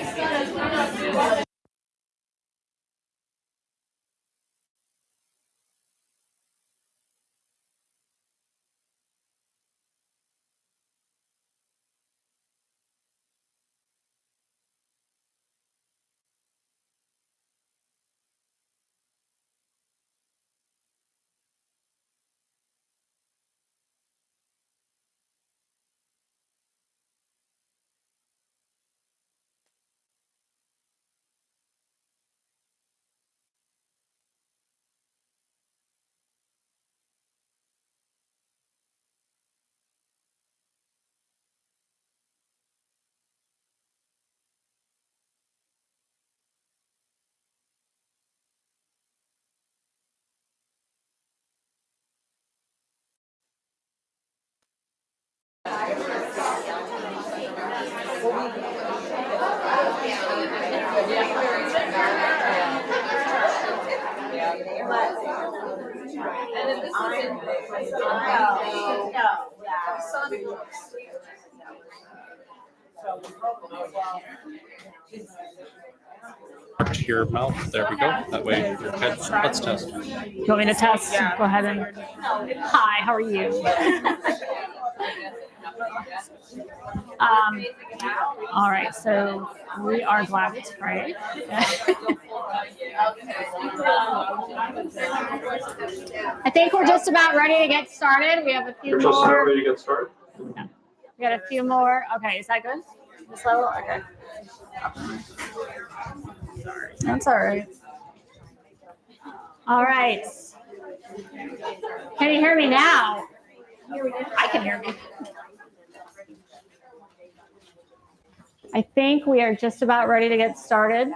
To your mouth. There we go. That way you're good. Let's test. You want me to test? Yeah. Go ahead and. Hi, how are you? All right, so we are glad it's Friday. I think we're just about ready to get started. We have a few You're just more. ready to get started? We got a few more. Okay, is that good? This level? Okay. That's all right. All right. Can you hear me now? I can hear me. I think we are just about ready to get started.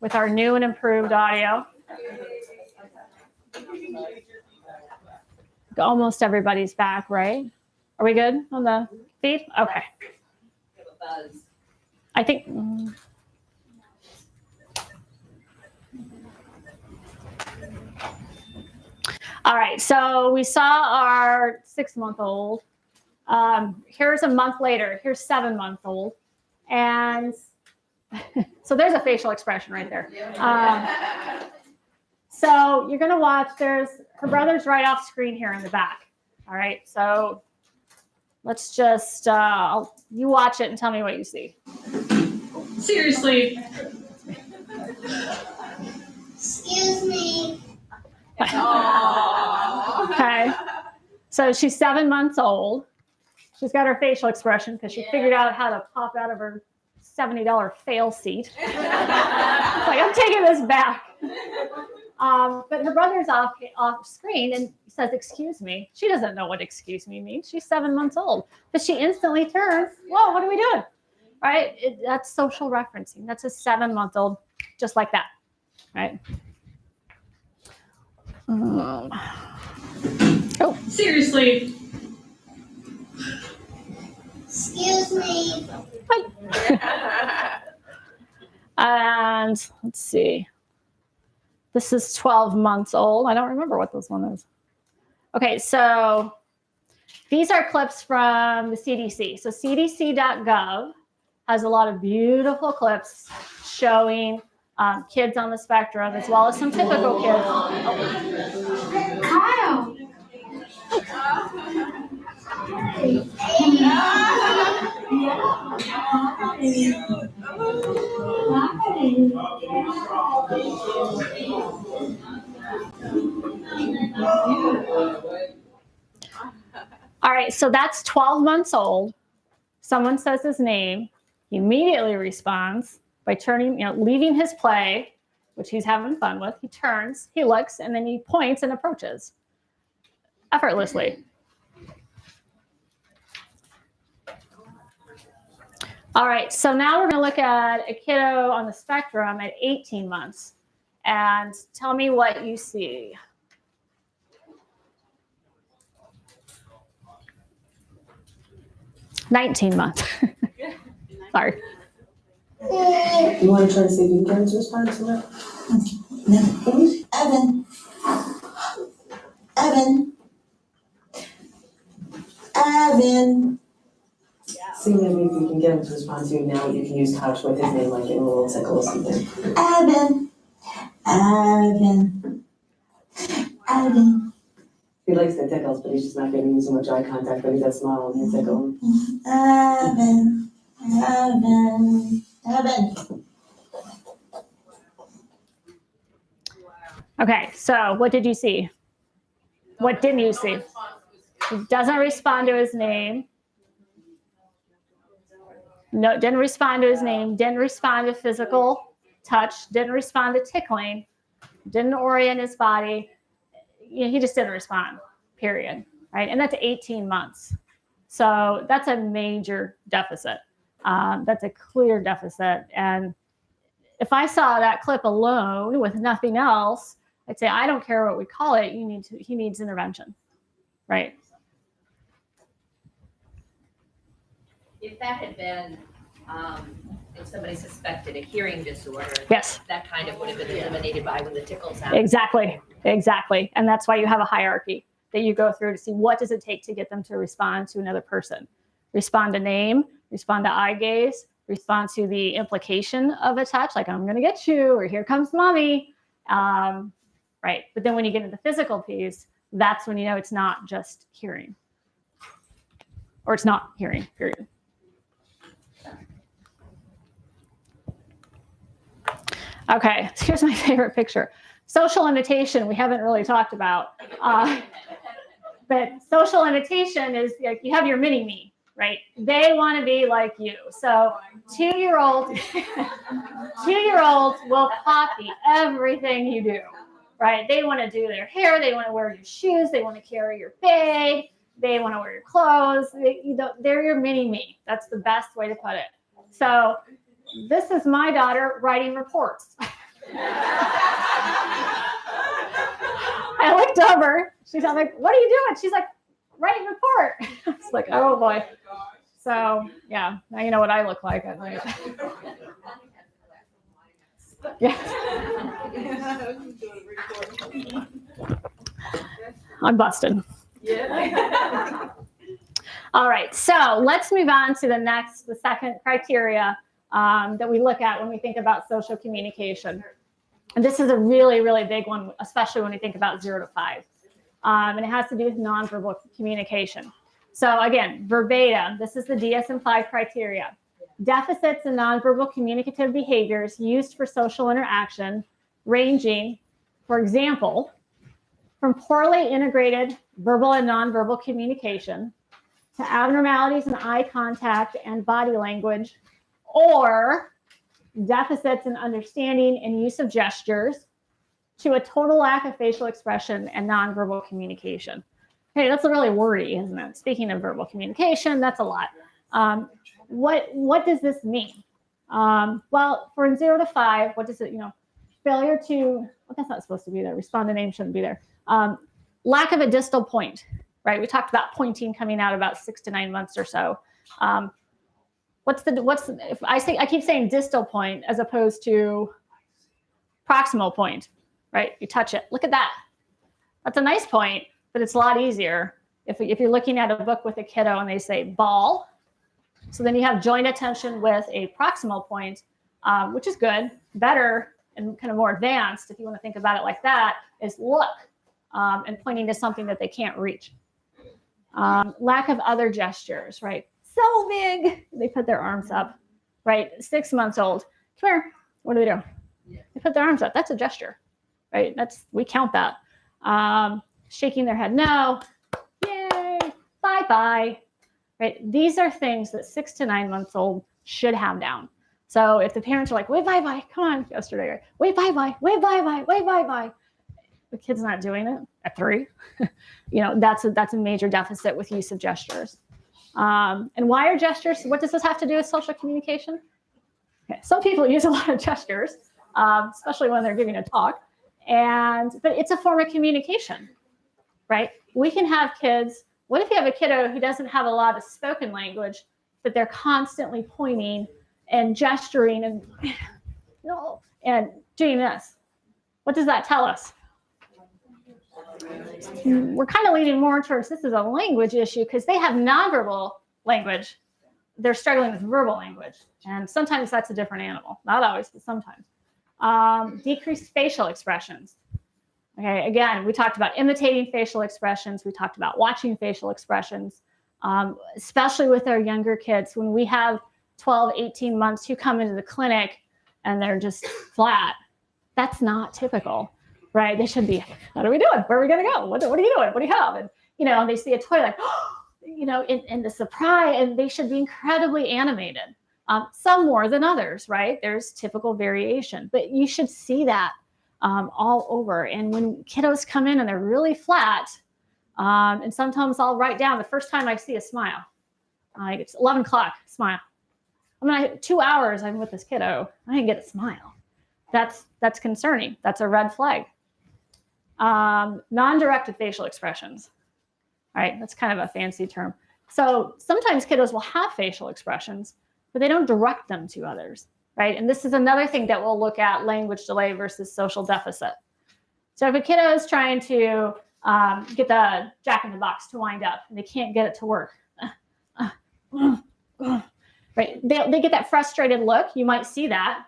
with our new and improved audio. Almost everybody's back, right? Are we good on the feed? Okay. Give a buzz. I think. All right, so we saw our 6-month-old. Here's a month later. Here's 7-month-old. And so there's a facial expression right there. So you're going to watch. There's her brother's right off screen here in the back. All right, so let's just, you watch it and tell me what you see. Seriously. Excuse me. Okay, so she's 7 months old. She's got her facial expression because she figured out how to pop out of her $70 fail seat. Like, I'm taking this back. But her brother's off screen and says, "Excuse me." She doesn't know what "excuse me" means. She's 7 months old. But she instantly turns, "Whoa, what are we doing?" Right? That's social referencing. That's a 7-month-old, just like that. Right? Oh. Seriously. Excuse me. And let's see. This is 12 months old. I don't remember what this one is. Okay, so these are clips from the CDC. So cdc.gov has a lot of beautiful clips showing kids on the spectrum, as well as some typical kids. Kyle. All right, so that's 12 months old. Someone says his name. He immediately responds by turning, leaving his play, which he's having fun with. He turns, he looks, and then he points and approaches effortlessly. All right, so now we're going to look at a kiddo on the spectrum at 18 months. And tell me what you see. "19 months." Sorry. You want to try to see if you can get him to respond to it? No. Evan. Evan. Evan. See maybe if you can get him to respond to you now, you can use touch with his name, like in a little tickle or something. Evan. Evan. Evan. He likes the tickles, but he's just not giving you so much eye contact, but he does smile and you tickle him. Evan. Evan. Evan. Okay, so what did you see? What didn't you see? He doesn't respond to his name. No, didn't respond to his name. Didn't respond to physical touch. Didn't respond to tickling. Didn't orient his body. He just didn't respond, period. Right? And that's 18 months. So that's a major deficit. That's a clear deficit. And if I saw that clip alone with nothing else, I'd say, I don't care what we call it. He needs intervention, right? If that had been, if somebody suspected a hearing disorder, Yes, that kind of would have been eliminated by when the tickles happen. exactly. And that's why you have a hierarchy that you go through to see what does it take to get them to respond to another person. Respond to name, respond to eye gaze, respond to the implication of a touch, like I'm going to get you, or here comes mommy. Right. But then when you get into the physical piece, that's when you know it's not just hearing. Or it's not hearing, period. Okay, so here's my favorite picture. Social imitation, we haven't really talked about. But social imitation is like you have your mini-me, right? They want to be like you. So 2-year-olds will copy everything you do, right? They want to do their hair. They want to wear your shoes. They want to carry your bag. They want to wear your clothes. They're your mini-me. That's the best way to put it. So this is my daughter writing reports. I looked over. I'm like, what are you doing? She's like, writing a report. It's like, oh boy. So yeah, now you know what I look like at night. Yeah. I'm busted. Yeah. All right, so let's move on to the second criteria that we look at when we think about social communication. And this is a really, really big one, especially when we think about 0 to 5. And it has to do with nonverbal communication. So again, verbatim, this is the DSM-5 criteria. Deficits in nonverbal communicative behaviors used for social interaction, ranging, for example, from poorly integrated verbal and nonverbal communication to abnormalities in eye contact and body language, or deficits in understanding and use of gestures, to a total lack of facial expression and nonverbal communication. Hey, that's really wordy, isn't it? Speaking of verbal communication, that's a lot. What does this mean? Well, for 0 to 5, what does it, failure to, well, that's not supposed to be there. Respond to name shouldn't be there. Lack of a distal point, right? We talked about pointing coming out about 6 to 9 months or so. If I keep saying distal point as opposed to proximal point, right? You touch it. Look at that. That's a nice point, but it's a lot easier if you're looking at a book with a kiddo and they say ball. So then you have joint attention with a proximal point, which is good. Better and kind of more advanced, if you want to think about it like that, is look and pointing to something that they can't reach. Lack of other gestures, right? So big, they put their arms up, right? 6 months old. Come here. What do? They put their arms up. That's a gesture, right? We count that. Shaking their head, no. Yay, bye-bye, right? These are things that 6 to 9 months old should have down. So if the parents are like, wave bye-bye, come on, yesterday, right? Wave bye-bye, wave bye-bye, wave bye-bye. The kid's not doing it at 3. That's a major deficit with use of gestures. And why are gestures? What does this have to do with social communication? Okay, some people use a lot of gestures, especially when they're giving a talk, but it's a form of communication, right? We can have kids. What if you have a kiddo who doesn't have a lot of spoken language, but they're constantly pointing and gesturing and doing this? What does that tell us? We're kind of leaning more towards this is a language issue because they have nonverbal language. They're struggling with verbal language. And sometimes that's a different animal. Not always, but sometimes. Decreased facial expressions. Okay, again, we talked about imitating facial expressions. We talked about watching facial expressions, especially with our younger kids. When we have 12, 18 months who come into the clinic and they're just flat, that's not typical. Right? They should be, what are we doing? Where are we going to go? What are you doing? What do you have? And, they see a toy like, in the surprise, and they should be incredibly animated. Some more than others, right? There's typical variation, but you should see that all over. And when kiddos come in and they're really flat, and sometimes I'll write down the first time I see a smile, it's 11 o'clock, smile. 2 hours I'm with this kiddo, I didn't get a smile. That's concerning. That's a red flag. Non-directed facial expressions. All right, that's kind of a fancy term. So sometimes kiddos will have facial expressions, but they don't direct them to others, right? And this is another thing that we'll look at, language delay versus social deficit. So if a kiddo is trying to get the jack-in-the-box to wind up and they can't get it to work, right? They get that frustrated look. You might see that,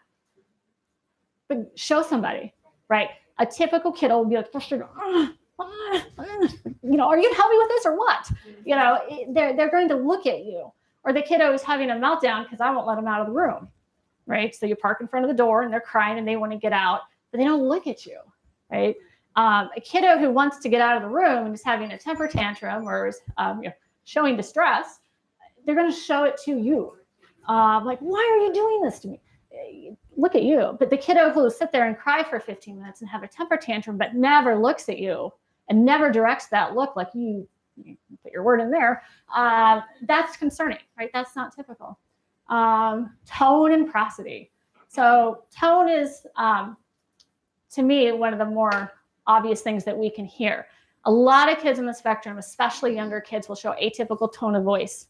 but show somebody, right? A typical kiddo will be like frustrated. Are you going to help me with this or what? They're going to look at you. Or the kiddo is having a meltdown because I won't let them out of the room, right? So you park in front of the door and they're crying and they want to get out, but they don't look at you, right? A kiddo who wants to get out of the room and is having a temper tantrum or is showing distress, they're going to show it to you. Like, why are you doing this to me? Look at you. But the kiddo who will sit there and cry for 15 minutes and have a temper tantrum but never looks at you and never directs that look like you put your word in there, that's concerning, right? That's not typical. Tone and prosody. So tone is to me, one of the more obvious things that we can hear. A lot of kids on the spectrum, especially younger kids, will show atypical tone of voice.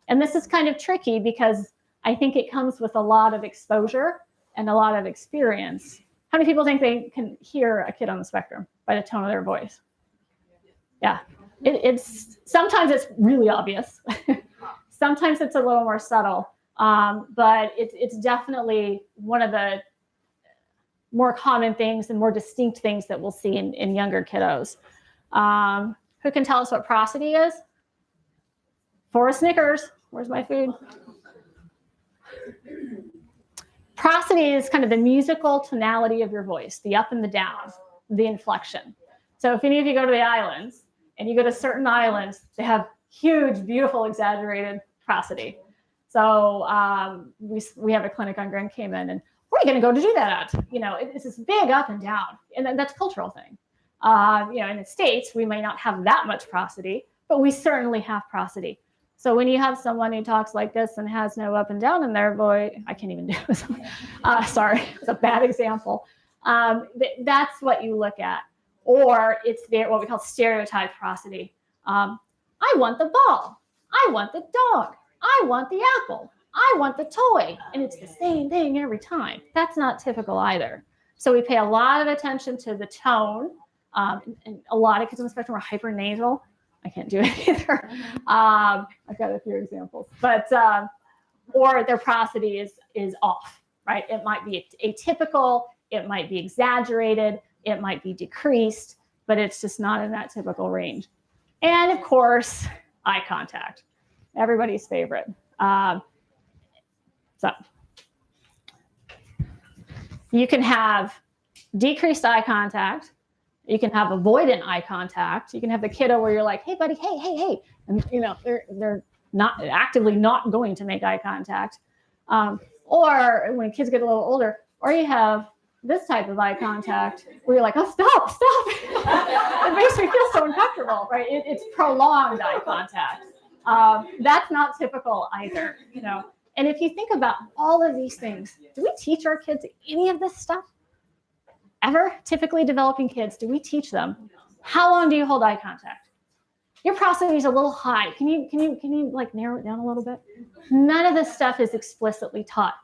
And this is kind of tricky because I think it comes with a lot of exposure and a lot of experience. How many people think they can hear a kid on the spectrum by the tone of their voice? Yeah, it's sometimes it's really obvious. Sometimes it's a little more subtle, but it's definitely one of the more common things and more distinct things that we'll see in younger kiddos. Who can tell us what prosody is? 4 Snickers. Where's my food? Prosody is kind of the musical tonality of your voice, the up and the down, the inflection. So if any of you go to the islands and you go to certain islands, they have huge, beautiful, exaggerated prosody. So we have a clinic on Grand Cayman, and where are you going to go to do that at? You know, it's this big up and down, and that's a cultural thing. You know, in the States, we may not have that much prosody, but we certainly have prosody. So when you have someone who talks like this and has no up and down in their voice, I can't even do it. Sorry, it's a bad example. That's what you look at. Or it's what we call stereotyped prosody. I want the ball. I want the dog. I want the apple. I want the toy. And it's the same thing every time. That's not typical either. So we pay a lot of attention to the tone. And a lot of kids on the spectrum are hypernasal. I can't do it either. I've got a few examples, but or their prosody is off, right? It might be atypical, it might be exaggerated, it might be decreased, but it's just not in that typical range. And of course, eye contact, everybody's favorite. So you can have decreased eye contact. You can have avoidant eye contact. You can have the kiddo where you're like, hey, buddy, hey. And, you know, they're not actively not going to make eye contact. Or when kids get a little older, or you have this type of eye contact where you're like, oh, stop. It makes me feel so uncomfortable, right? It's prolonged eye contact. That's not typical either, you know. And if you think about all of these things, do we teach our kids any of this stuff? Ever? Typically developing kids, do we teach them? How long do you hold eye contact? Your prosody is a little high. Can you like narrow it down a little bit? None of this stuff is explicitly taught.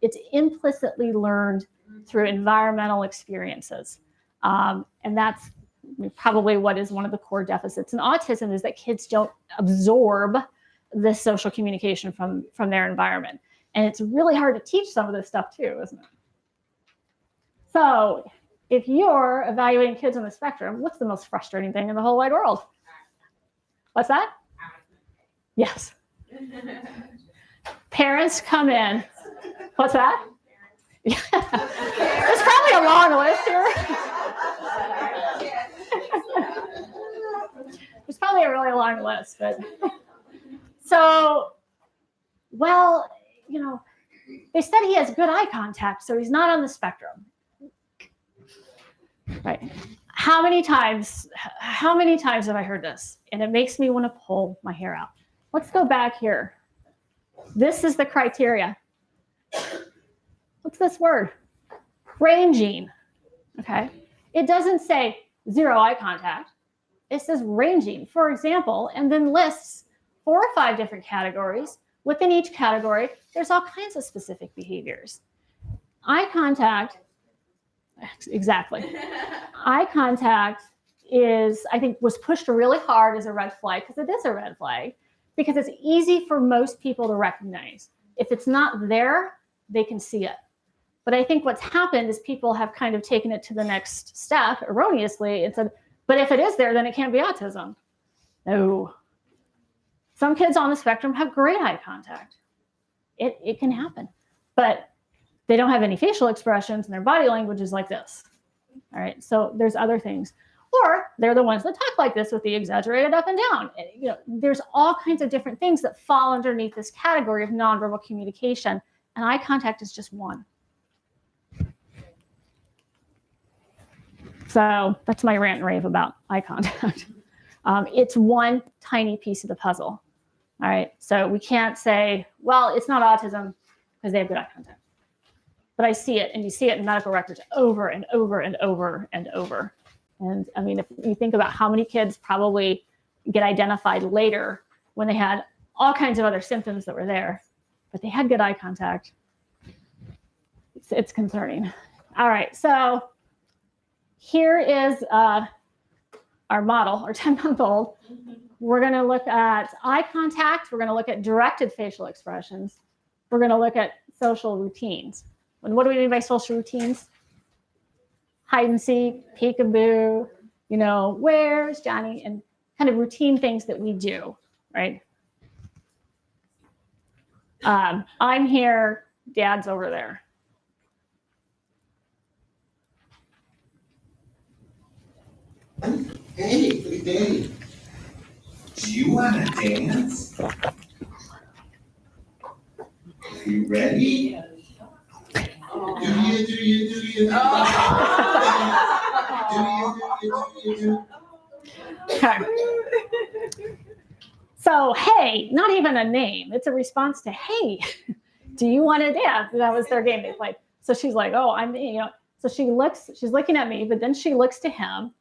It's implicitly learned through environmental experiences. And that's probably what is one of the core deficits in autism, is that kids don't absorb this social communication from their environment. And it's really hard to teach some of this stuff too, isn't it? So if you're evaluating kids on the spectrum, what's the most frustrating thing in the whole wide world? What's that? Yes. Parents come in. What's that? There's probably a long list here. There's probably a really long list, but so, well, you know, they said he has good eye contact, so he's not on the spectrum. Right. How many times have I heard this? And it makes me want to pull my hair out. Let's go back here. This is the criteria. What's this word? Ranging. Okay. It doesn't say 0 eye contact. It says ranging, for example, and then lists 4 or 5 different categories. Within each category, there's all kinds of specific behaviors. Eye contact. Exactly. Eye contact I think, was pushed really hard as a red flag, because it is a red flag, because it's easy for most people to recognize. If it's not there, they can see it. But I think what's happened is people have kind of taken it to the next step erroneously and said, but if it is there, then it can't be autism. No. Some kids on the spectrum have great eye contact. It can happen. But they don't have any facial expressions, and their body language is like this. All right, so there's other things. Or they're the ones that talk like this with the exaggerated up and down. You know, there's all kinds of different things that fall underneath this category of nonverbal communication, and eye contact is just one. So that's my rant and rave about eye contact. It's one tiny piece of the puzzle. All right, so we can't say, well, it's not autism because they have good eye contact. but I see it, and you see it in medical records over and over and over and over. And I mean, if you think about how many kids probably get identified later when they had all kinds of other symptoms that were there, but they had good eye contact, it's concerning. All right, so here is our model, our 10-month-old. We're going to look at eye contact. We're going to look at directed facial expressions. We're going to look at social routines. And what do we mean by social routines? Hide and seek, peekaboo, you know, where's Johnny, and kind of routine things that we do, right? I'm here, Dad's over there. Hey, pretty Daddy. Do you want to dance? Are you ready? Do you? Do you? Okay. So, hey, not even a name. It's a response to, hey, do you want to dance? That was their game they played. So she's like, oh, so she's looking at me, but then she looks to him,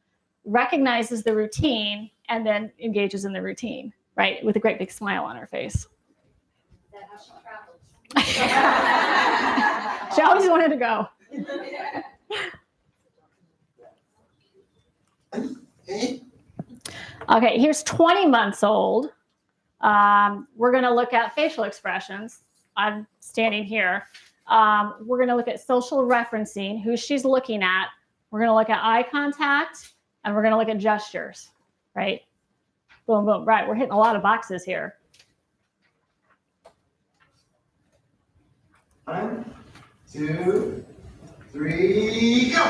recognizes the routine, and then engages in the routine, right? With a great big smile on her face. Is that how she travels? She always wanted to go. Okay, here's 20 months old. We're going to look at facial expressions. I'm standing here. We're going to look at social referencing, who she's looking at. We're going to look at eye contact, and we're going to look at gestures, right? Boom, boom, right. We're hitting a lot of boxes here. 1, 2, 3, go!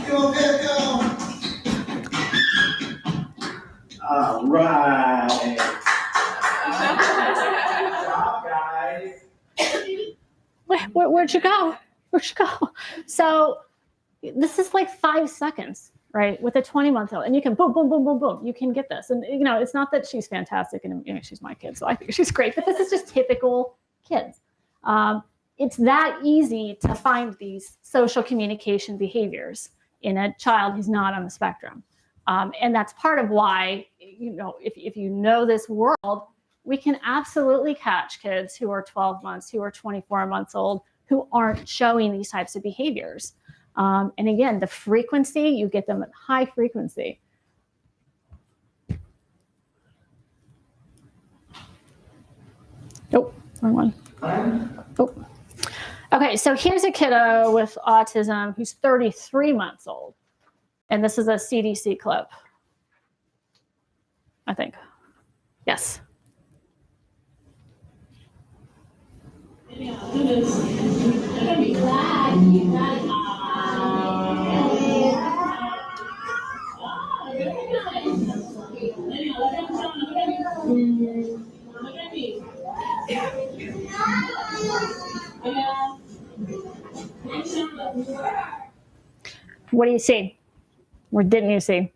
Go, go, go! All right. Good job, guys. Where'd you go? Where'd you go? So this is like 5 seconds, right? With a 20-month-old, and you can boom, boom, boom, boom, boom. You can get this, and you know it's not that she's fantastic, and you know, she's my kid, so I think she's great. But this is just typical kids. It's that easy to find these social communication behaviors in a child who's not on the spectrum. And that's part of why, you know, if you know this world, we can absolutely catch kids who are 12 months, who are 24 months old, who aren't showing these types of behaviors. And again, the frequency, you get them at high frequency. Nope, wrong one. Oh. Okay, so here's a kiddo with autism who's 33 months old. And this is a CDC clip, I think. Yes. What do you see? Or didn't you see?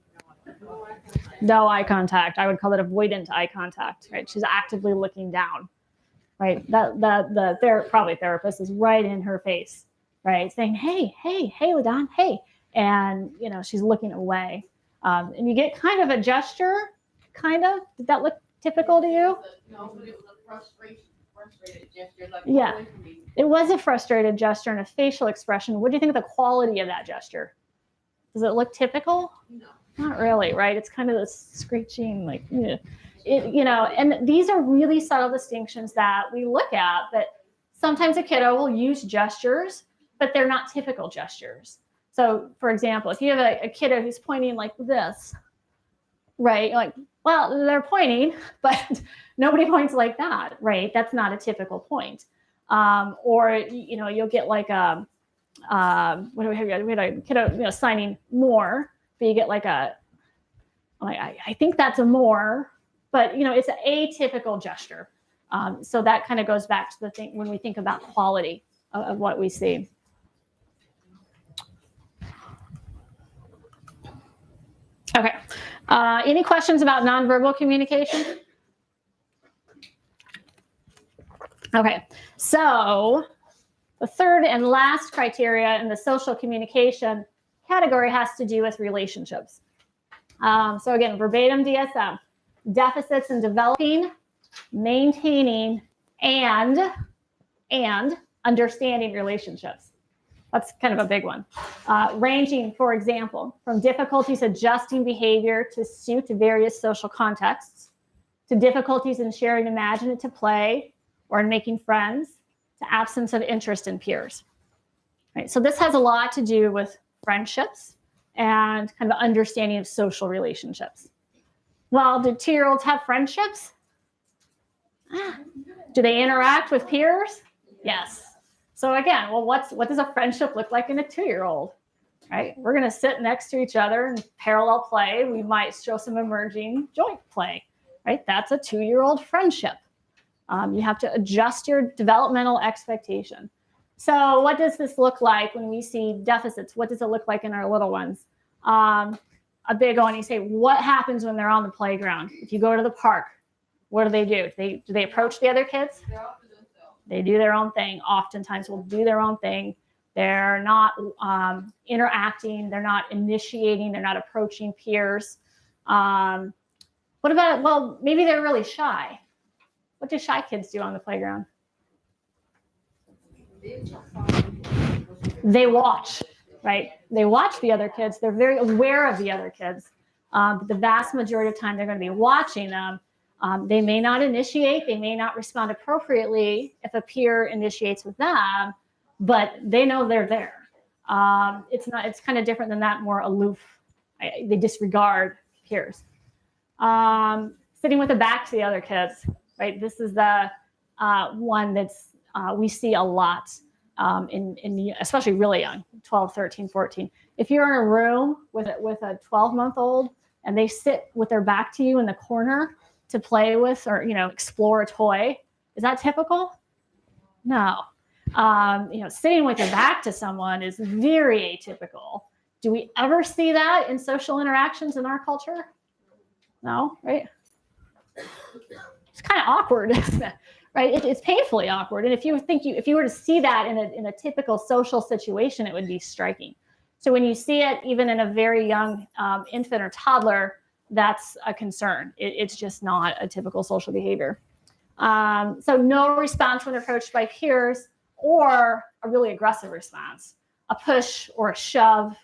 No eye contact. I would call it avoidant eye contact, right? She's actively looking down, right? The probably therapist is right in her face, right? Saying, hey, LaDon, hey. And, you know, she's looking away. And you get kind of a gesture, kind of. Did that look typical to you? No, but it was a frustrated gesture. Like, Yeah. It was a frustrated gesture and a facial expression. What do you think of the quality of that gesture? Does it look typical? No. Not really, right? It's kind of this screeching, like, you know, and these are really subtle distinctions that we look at, that sometimes a kiddo will use gestures, but they're not typical gestures. So, for example, if you have a kiddo who's pointing like this, right? Like, well, they're pointing, but nobody points like that, right? That's not a typical point. Or, you know, you'll get like what do we have? We had a kiddo, you know, signing more, but you get like I think that's a more, but, you know, it's an atypical gesture. So that kind of goes back to the thing when we think about quality of what we see. Okay. Any questions about nonverbal communication? Okay. So The third and last criteria in the social communication category has to do with relationships. So again, verbatim DSM, deficits in developing, maintaining, and understanding relationships. That's kind of a big one. Ranging, for example, from difficulties adjusting behavior to suit various social contexts, to difficulties in sharing imaginative play or in making friends, to absence of interest in peers. Right, so this has a lot to do with friendships and kind of understanding of social relationships. Well, do 2-year-olds have friendships? Do they interact with peers? Yes. So again, well, what does a friendship look like in a 2-year-old? Right? We're going to sit next to each other and parallel play. We might show some emerging joint play. Right? That's a 2-year-old friendship. You have to adjust your developmental expectation. So what does this look like when we see deficits? What does it look like in our little ones? A big one, you say, what happens when they're on the playground? If you go to the park, what do? Do they approach the other kids? They do their own thing. Oftentimes will do their own thing. They're not interacting. They're not initiating. They're not approaching peers. What about, well, maybe they're really shy. What do shy kids do on the playground? They watch, right? They watch the other kids. They're very aware of the other kids. But the vast majority of the time, they're going to be watching them. They may not initiate. They may not respond appropriately if a peer initiates with them, but they know they're there. It's kind of different than that, more aloof. They disregard peers. Sitting with the back to the other kids, right? This is the one that's we see a lot especially really young, 12, 13, 14. If you're in a room with a 12-month-old and they sit with their back to you in the corner to play with or, explore a toy, is that typical? No. Sitting with your back to someone is very atypical. Do we ever see that in social interactions in our culture? No, right? It's kind of awkward, right? It's painfully awkward. And if you were to see that in a typical social situation, it would be striking. So when you see it even in a very young infant or toddler, that's a concern. It's just not a typical social behavior. So no response when approached by peers, or a really aggressive response, a push or a shove,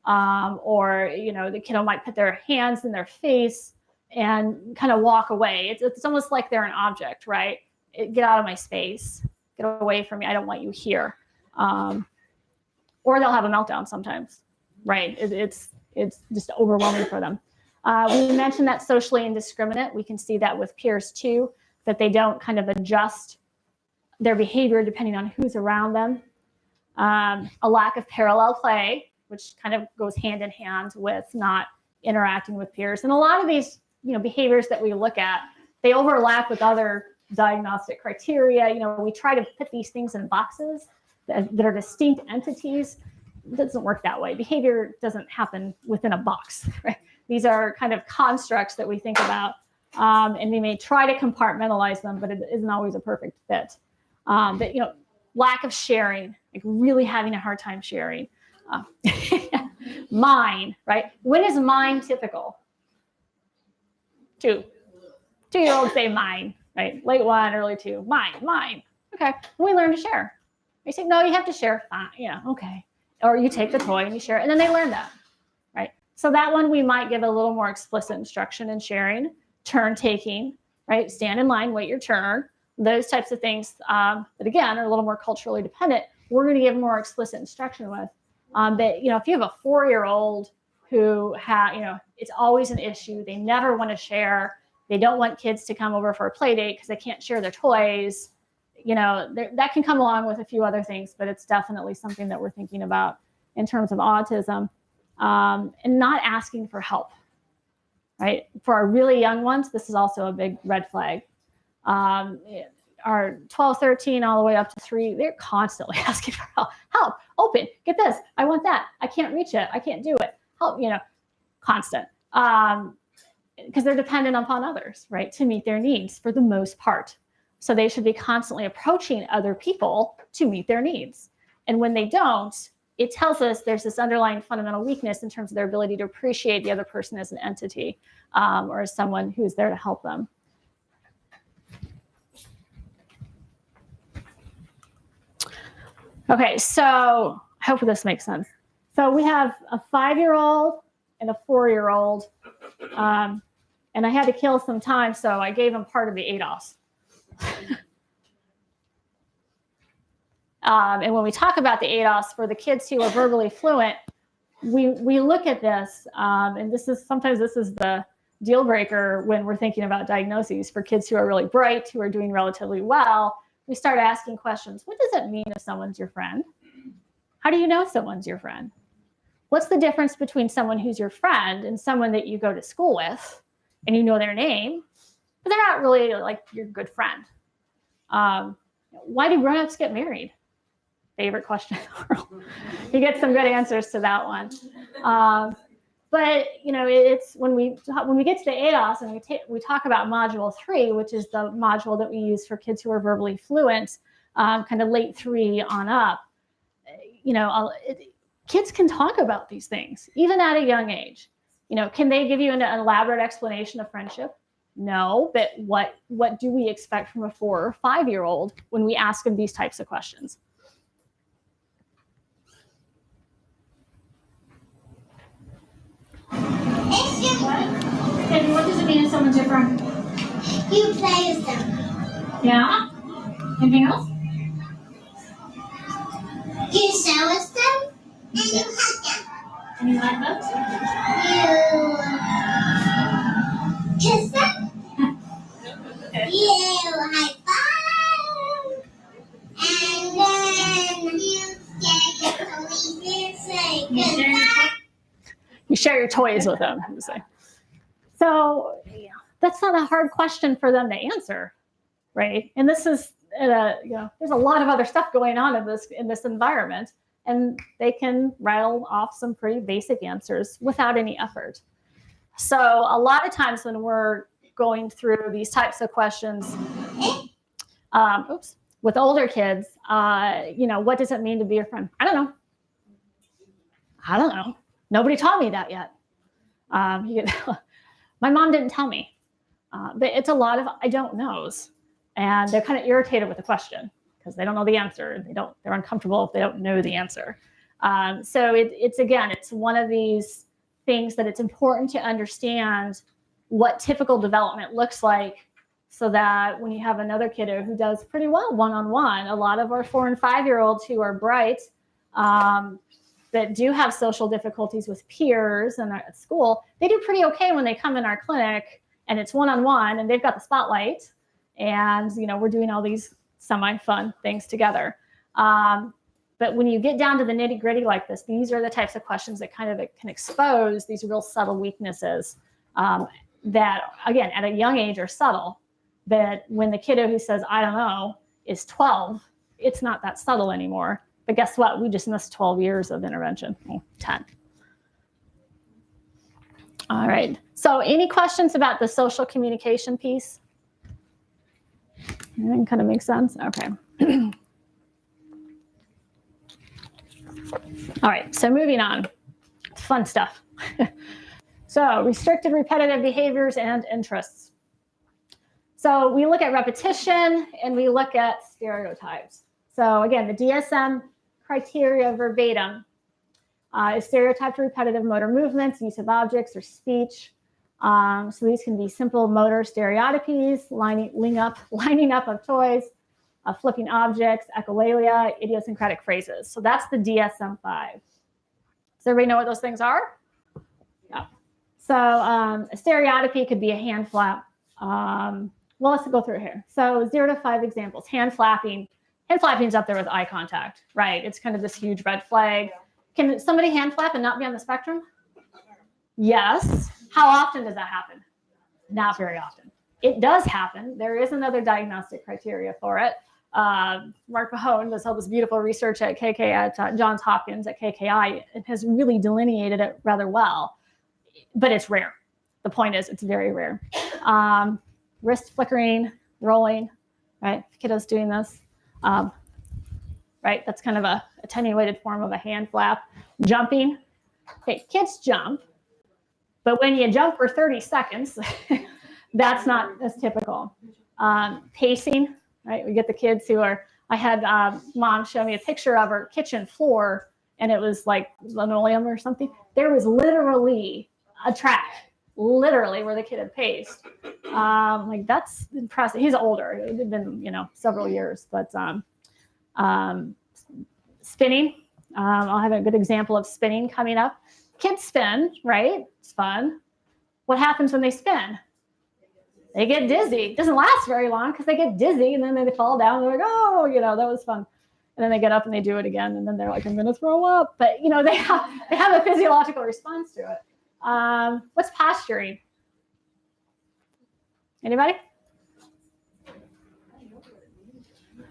or the kiddo might put their hands in their face and kind of walk away. It's almost like they're an object, right? Get out of my space. Get away from me. I don't want you here. Or they'll have a meltdown sometimes, right? It's just overwhelming for them. We mentioned that socially indiscriminate. We can see that with peers too, that they don't kind of adjust their behavior depending on who's around them. A lack of parallel play, which kind of goes hand in hand with not interacting with peers. And a lot of these behaviors that we look at, they overlap with other diagnostic criteria. We try to put these things in boxes that are distinct entities. It doesn't work that way. Behavior doesn't happen within a box, right? These are kind of constructs that we think about, and we may try to compartmentalize them, but it isn't always a perfect fit. But lack of sharing, like really having a hard time sharing. Mine, right? When is mine typical? 2-year-olds say mine, right? Late 1, early 2. Mine. Okay. We learn to share. You say, no, you have to share. Fine. Okay. Or you take the toy and you share it, and then they learn that, right? So that one we might give a little more explicit instruction in sharing, turn taking, right? Stand in line, wait your turn. Those types of things that again are a little more culturally dependent. We're going to give more explicit instruction with. But if you have a 4-year-old who it's always an issue. They never want to share. They don't want kids to come over for a play date because they can't share their toys. That can come along with a few other things, but it's definitely something that we're thinking about in terms of autism, and not asking for help, right? For our really young ones, this is also a big red flag. Our 12, 13, all the way up to 3, they're constantly asking for help, open, get this, I want that, I can't reach it, I can't do it, help, constant. Because they're dependent upon others, right, to meet their needs for the most part. So they should be constantly approaching other people to meet their needs. And when they don't, it tells us there's this underlying fundamental weakness in terms of their ability to appreciate the other person as an entity or as someone who's there to help them. Okay, so I hope this makes sense. So we have a 5-year-old and a 4-year-old, and I had to kill some time, so I gave them part of the ADOS. And when we talk about the ADOS for the kids who are verbally fluent, we look at this, and sometimes this is the deal breaker when we're thinking about diagnoses for kids who are really bright, who are doing relatively well. We start asking questions. What does it mean if someone's your friend? How do you know someone's your friend? What's the difference between someone who's your friend and someone that you go to school with and you know their name, but they're not really like your good friend? Why do grown-ups get married? Favorite question in the world. You get some good answers to that one. But it's when we get to the ADOS and we talk about module 3, which is the module that we use for kids who are verbally fluent, kind of late 3 on up. Kids can talk about these things even at a young age. Can they give you an elaborate explanation of friendship? No, but what do we expect from a 4 or 5-year-old when we ask them these types of questions? And what does it mean if someone's your friend? You play with them. Yeah? Anything else? You share with them, and you hug them. And you like those? You kiss them. You high five. And then you share your toys and say goodbye. You share your toys with them. So that's not a hard question for them to answer, right? And this is, there's a lot of other stuff going on in this environment, and they can rattle off some pretty basic answers without any effort. So a lot of times when we're going through these types of questions, with older kids, what does it mean to be a friend? I don't know. Nobody taught me that yet. My mom didn't tell me. But it's a lot of I don't knows. And they're kind of irritated with the question because they don't know the answer. And they're uncomfortable if they don't know the answer. So it's one of these things that it's important to understand what typical development looks like, so that when you have another kiddo who does pretty well one-on-one, a lot of our 4 and 5-year-olds who are bright, that do have social difficulties with peers and at school, they do pretty okay when they come in our clinic and it's one-on-one and they've got the spotlight and we're doing all these semi-fun things together. But when you get down to the nitty-gritty like this, these are the types of questions that kind of can expose these real subtle weaknesses that, again, at a young age are subtle. But when the kiddo who says, I don't know, is 12, it's not that subtle anymore. But guess what? We just missed 12 years of intervention, 10. All right. So any questions about the social communication piece? That kind of makes sense? Okay. All right. So moving on. Fun stuff. So restricted repetitive behaviors and interests. So we look at repetition and we look at stereotypes. So again, the DSM criteria verbatim is stereotyped repetitive motor movements, use of objects or speech. So these can be simple motor stereotypies, lining up of toys, flipping objects, echolalia, idiosyncratic phrases. So that's the DSM-5. Does everybody know what those things are? Yeah. So a stereotypy could be a hand flap. Well, let's go through here. So 0 to 5 examples. Hand flapping. Hand flapping is up there with eye contact, right? It's kind of this huge red flag. Can somebody hand flap and not be on the spectrum? Yes. How often does that happen? Not very often. It does happen. There is another diagnostic criteria for it. Mark Mahone does all this beautiful research at Johns Hopkins at KKI and has really delineated it rather well, but it's rare. The point is it's very rare. Wrist flickering, rolling, right? Kiddos doing this, right? That's kind of a attenuated form of a hand flap. Jumping, okay, kids jump, but when you jump for 30 seconds, that's not as typical. Pacing, right? We get the kids who are, I had mom show me a picture of her kitchen floor, and it was like linoleum or something. There was literally a track, literally, where the kid had paced. Like, that's impressive. He's older. It had been, several years, but spinning. I'll have a good example of spinning coming up. Kids spin, right? It's fun. What happens when they spin? They get dizzy. It doesn't last very long because they get dizzy and then they fall down. And they're like, oh, that was fun. And then they get up and they do it again. And then they're like, I'm going to throw up. But, they have a physiological response to it. What's posturing? Anybody?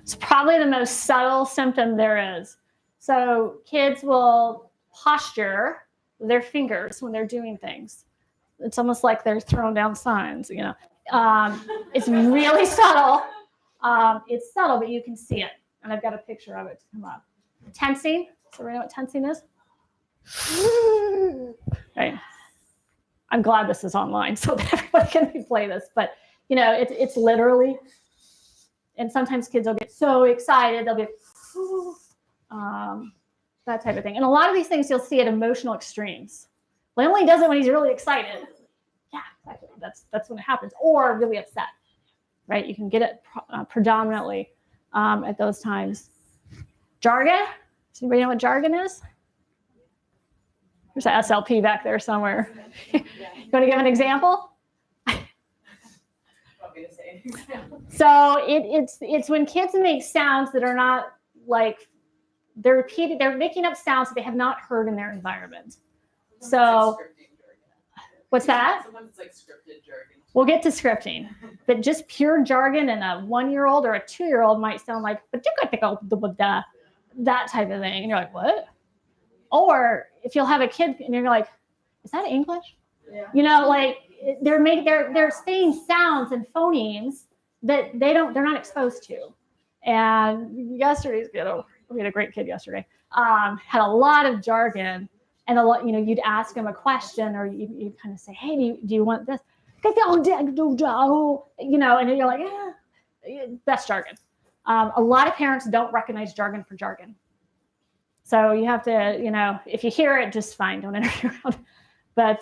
It's probably the most subtle symptom there is. So kids will posture their fingers when they're doing things. It's almost like they're throwing down signs, It's really subtle. It's subtle, but you can see it. And I've got a picture of it to come up. Tensing. So everybody know what tensing is? Right. I'm glad this is online so that everybody can replay this. But, it's literally, and sometimes kids will get so excited, they'll be, that type of thing. And a lot of these things you'll see at emotional extremes. Well, he only does it when he's really excited. Yeah, exactly. That's when it happens. Or really upset, right? You can get it predominantly at those times. Jargon. Does anybody know what jargon is? There's an SLP back there somewhere. You want to give an example? So it's when kids make sounds that are not like they're making up sounds that they have not heard in their environment. So what's that? Sometimes it's like scripted jargon. We'll get to scripting, but just pure jargon in a 1-year-old or a 2-year-old might sound like that type of thing. And you're like, what? Or if you'll have a kid and you're like, is that English? Yeah. Like they're saying sounds and phonemes that they're not exposed to. And yesterday's kid, we had a great kid yesterday, had a lot of jargon, and a lot, you'd ask him a question, or you'd kind of say, hey, do you want this? And you're like, yeah, that's jargon. A lot of parents don't recognize jargon for jargon. So you have to, if you hear it, just fine, don't interfere. But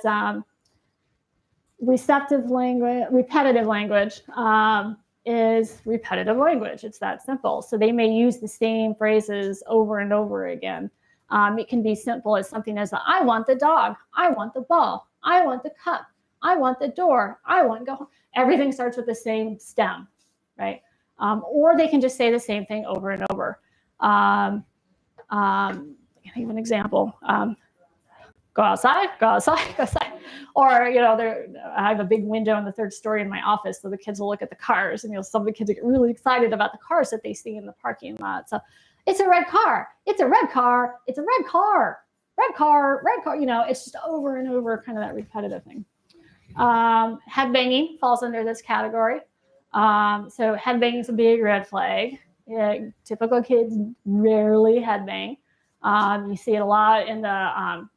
repetitive language is repetitive language. It's that simple. So they may use the same phrases over and over again. It can be simple as something as I want the dog, I want the ball, I want the cup, I want the door, I want to go home. Everything starts with the same stem, right? Or they can just say the same thing over and over. I can give an example. Go outside, go outside, go outside. Or, I have a big window in the 3rd story in my office, so the kids will look at the cars, and some of the kids get really excited about the cars that they see in the parking lot. So it's a red car, it's a red car, it's a red car, red car, red car. It's just over and over, kind of that repetitive thing. Head banging falls under this category. So head banging is a big red flag. Typical kids rarely head bang. You see it a lot in the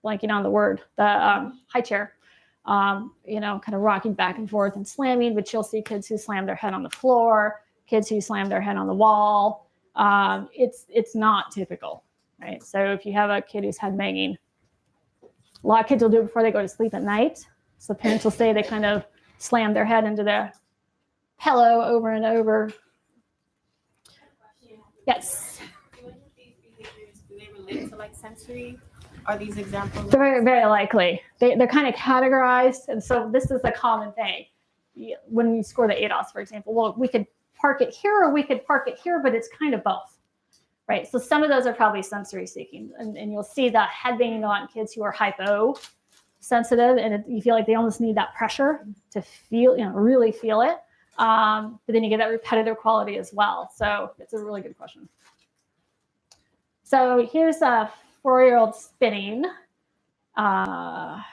blanking on the word, the high chair, kind of rocking back and forth and slamming, but you'll see kids who slam their head on the floor, kids who slam their head on the wall. It's not typical, right? So if you have a kid who's head banging, a lot of kids will do it before they go to sleep at night. So parents will say they kind of slam their head into their pillow over and over. Yes. Do these behaviors, do they relate to like sensory? Are these examples? Very, very likely. They're kind of categorized. And so this is a common thing. When you score the ADOS, for example, well, we could park it here or we could park it here, but it's kind of both, right? So some of those are probably sensory seeking. And you'll see that head banging a lot in kids who are hypo-sensitive, and you feel like they almost need that pressure to feel, really feel it. But then you get that repetitive quality as well. So it's a really good question. So here's a 4-year-old spinning. Uh-oh.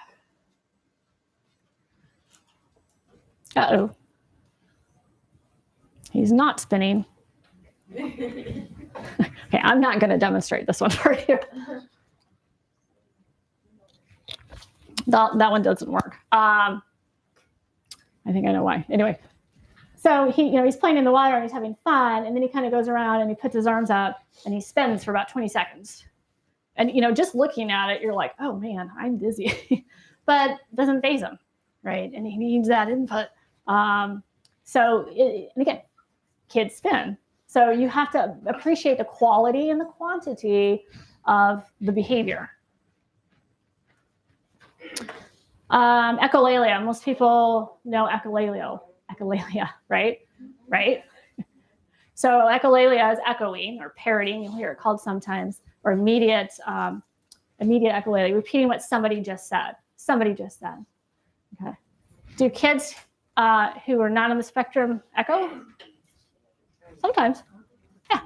He's not spinning. Okay, I'm not going to demonstrate this one for you. That one doesn't work. I think I know why. Anyway, so he's playing in the water and he's having fun, and then he kind of goes around and he puts his arms up and he spins for about 20 seconds. And just looking at it, you're like, oh man, I'm dizzy, but it doesn't faze him, right? And he needs that input. And again, kids spin. So you have to appreciate the quality and the quantity of the behavior. Echolalia. Most people know echolalia, right? Right? So echolalia is echoing or parroting. You'll hear it called sometimes, or immediate echolalia, repeating what somebody just said. Somebody just said. Okay. Do kids who are not on the spectrum echo? Sometimes. Yeah.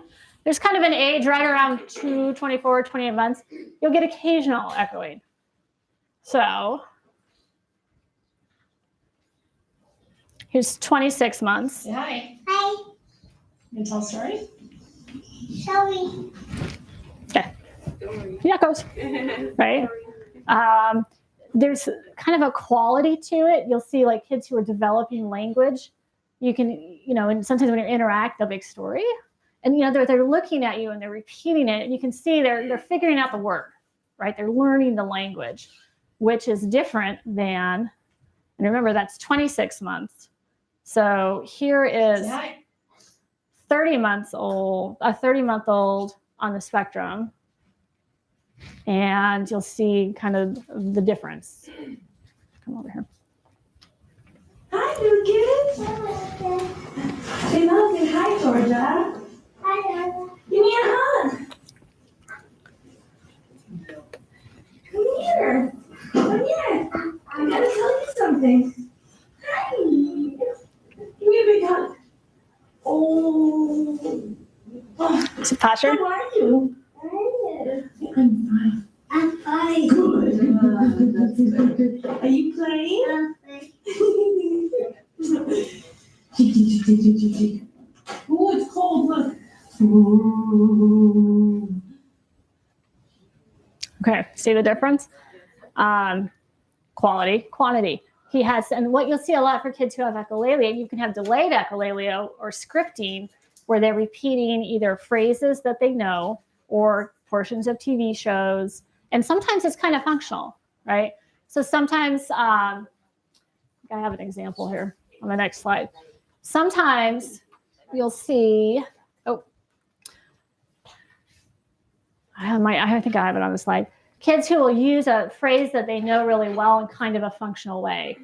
There's kind of an age right around 24, 28 months. You'll get occasional echoing. So here's 26 months. Hi. Hi. You can tell a story? Shall we? Okay. Yeah, it goes. Right? There's kind of a quality to it. You'll see like kids who are developing language. You can, and sometimes when you interact, they'll make story. And, they're looking at you and they're repeating it. And you can see they're figuring out the word, right? They're learning the language, which is different than, and remember, that's 26 months. So here is 30 months old, a 30-month-old on the spectrum. And you'll see kind of the difference. Come over here. Hi, little kids. Say hello, say hi, Georgia. Hi. Give me a hug. Come here. Come here. I gotta tell you something. Hi. Give me a big hug. Oh. Is it Pasher? How are you? I'm fine. I'm fine. Good. That's good. Are you playing? Oh, it's cold. Look. Ooh. Okay, see the difference? Quality, quantity. He has, and what you'll see a lot for kids who have echolalia, you can have delayed echolalia or scripting, where they're repeating either phrases that they know or portions of TV shows. And sometimes it's kind of functional, right? So sometimes, I have an example here on the next slide. Sometimes you'll see, I think I have it on the slide. Kids who will use a phrase that they know really well in kind of a functional way.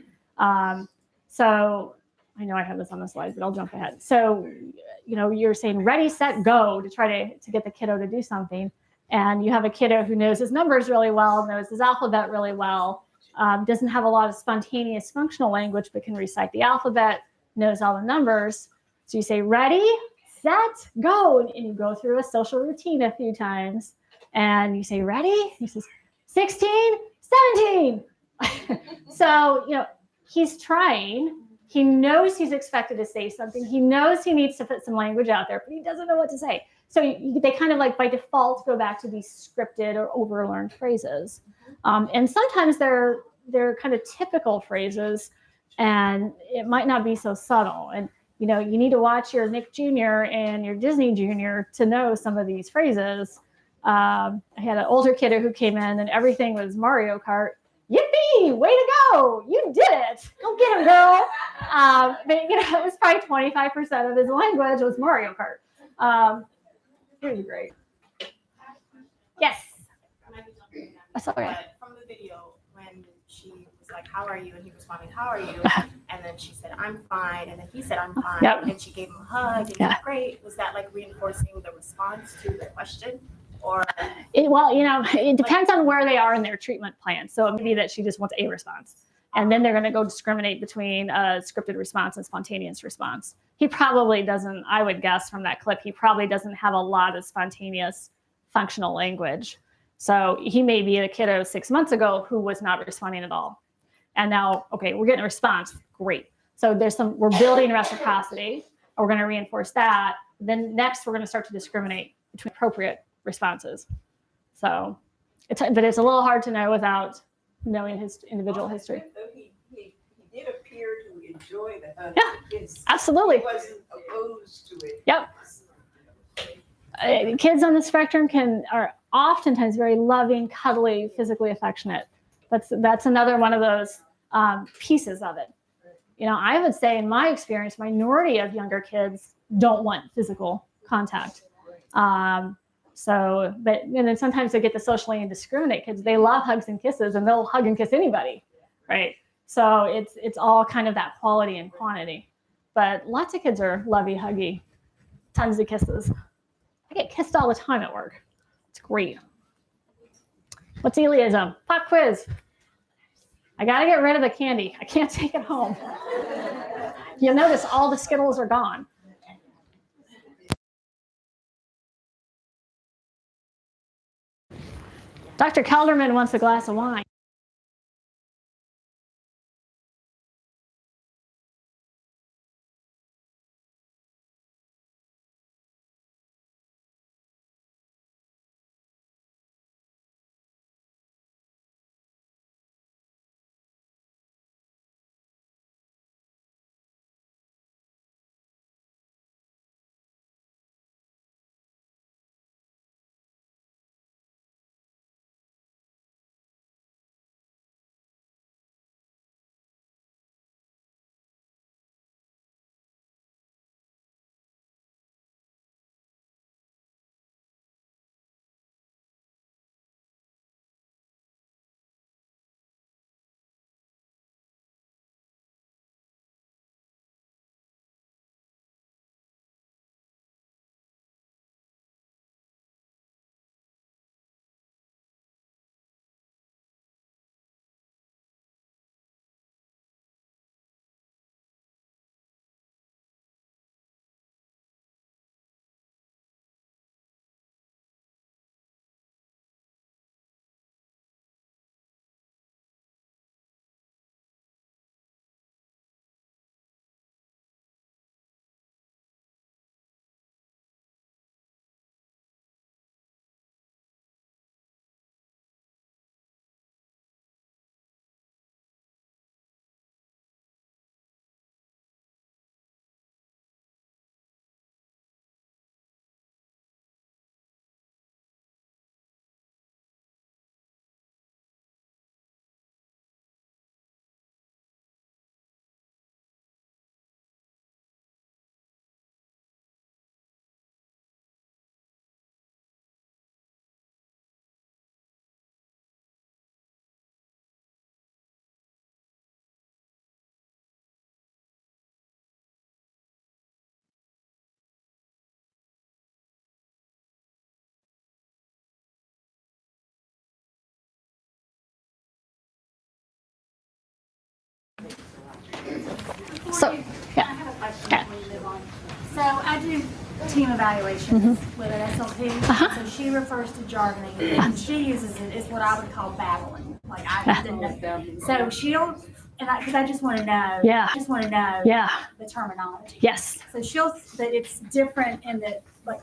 So I know I have this on the slide, but I'll jump ahead. So, you're saying ready, set, go to try to get the kiddo to do something. And you have a kiddo who knows his numbers really well, knows his alphabet really well, doesn't have a lot of spontaneous functional language, but can recite the alphabet, knows all the numbers. So you say, ready, set, go. And you go through a social routine a few times. And you say, ready? He says, 16, 17. So, he's trying. He knows he's expected to say something. He knows he needs to put some language out there, but he doesn't know what to say. So they kind of like by default go back to these scripted or overlearned phrases. And sometimes they're kind of typical phrases, and it might not be so subtle. And, you need to watch your Nick Jr. and your Disney Jr. to know some of these phrases. I had an older kiddo who came in and everything was Mario Kart. Yippee! Way to go! You did it! Go get him, girl! But it was probably 25% of his language was Mario Kart. It was great. Yes. That's all right. But from the video, when she was like, "How are you?" and he responded, "How are you?" and then she said, "I'm fine," and then he said, "I'm fine," and she gave him a hug. And he was great. Was that like reinforcing the response to the question? Or it depends on where they are in their treatment plan. So it may be that she just wants a response, and then they're going to go discriminate between a scripted response and spontaneous response. He probably doesn't, I would guess from that clip, he probably doesn't have a lot of spontaneous functional language. So he may be a kiddo 6 months ago who was not responding at all. And now, okay, we're getting a response. Great. So we're building reciprocity. we're going to reinforce that. Then next, we're going to start to discriminate between appropriate responses. So, it's a little hard to know without knowing his individual history. He did appear to enjoy the hunt. Yeah, absolutely. He wasn't opposed to it. Yep. Kids on the spectrum are oftentimes very loving, cuddly, physically affectionate. That's another one of those pieces of it. I would say in my experience, minority of younger kids don't want physical contact. And then sometimes they get the socially indiscriminate kids. They love hugs and kisses, and they'll hug and kiss anybody, right? So it's all kind of that quality and quantity. But lots of kids are lovey, huggy, tons of kisses. I get kissed all the time at work. It's great. What's eliism? Pop quiz. I got to get rid of the candy. I can't take it home. You'll notice all the Skittles are gone. Dr. Kelderman wants a glass of wine. So, yeah. Okay. So I do team evaluations with an SLP. So she refers to jargoning, and she uses it as what I would call babbling. Like I didn't know. So she don't, because I just want to know. Yeah. I just want to know. Yeah. The terminology. Yes. So that it's different in that like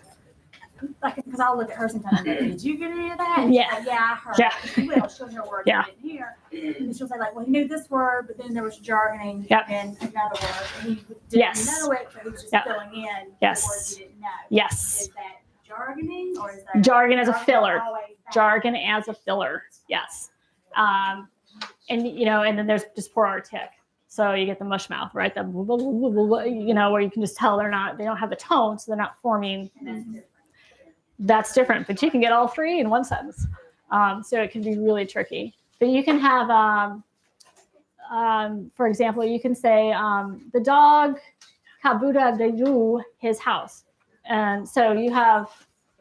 because I'll look at her sometimes and go, did you get any of that? And Yeah. like, yeah, I heard. Yeah. She will. She'll hear words I didn't hear. And she'll say like, well, he knew this word, but then there was jargoning and another word. And he didn't know it, but he was just filling in the words he didn't know. Yes. Is that jargoning or is that jargon as a filler? always that? Jargon as a filler. Yes. And and then there's just poor artic. So you get the mush mouth, right? The where you can just tell they don't have the tone, so they're not forming. That's different, but you can get all three in one sentence. So it can be really tricky. But you can have, for example, you can say, the dog kabuda deju his house. And so you have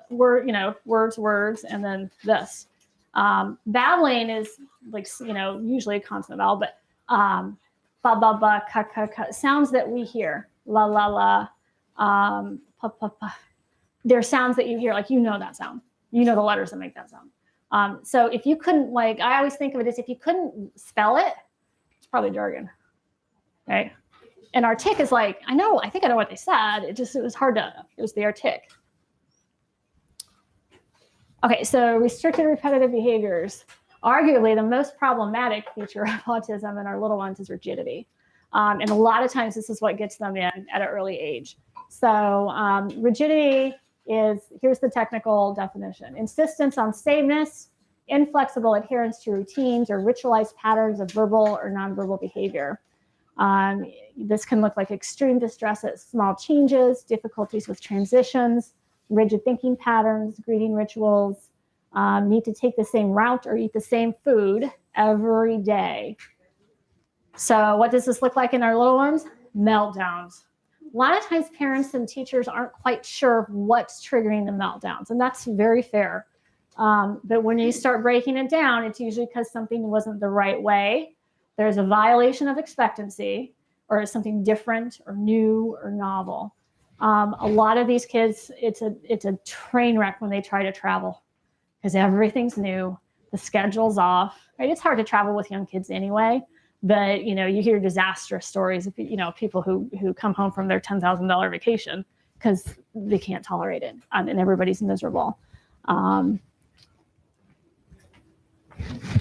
words, and then this. Babbling is like, usually a consonant vowel, but ba ba ba ka ka ka sounds that we hear. La la la, pa pa pa. There are sounds that you hear, like that sound. The letters that make that sound. So if you couldn't, I always think of it as if you couldn't spell it, it's probably jargon, right? And our tick is like, I think I know what they said. It was hard to, it was the artic. Okay, so restricted repetitive behaviors. Arguably, the most problematic feature of autism in our little ones is rigidity. And a lot of times this is what gets them in at an early age. So rigidity is, here's the technical definition: insistence on sameness, inflexible adherence to routines or ritualized patterns of verbal or nonverbal behavior. This can look like extreme distress at small changes, difficulties with transitions, rigid thinking patterns, greeting rituals, need to take the same route or eat the same food every day. So what does this look like in our little ones? Meltdowns. A lot of times parents and teachers aren't quite sure what's triggering the meltdowns, and that's very fair. But when you start breaking it down, it's usually because something wasn't the right way. There's a violation of expectancy, or something different or new or novel. A lot of these kids, it's a train wreck when they try to travel because everything's new, the schedule's off, right? It's hard to travel with young kids anyway, but you hear disastrous stories of people who come home from their $10,000 vacation because they can't tolerate it, and everybody's miserable. And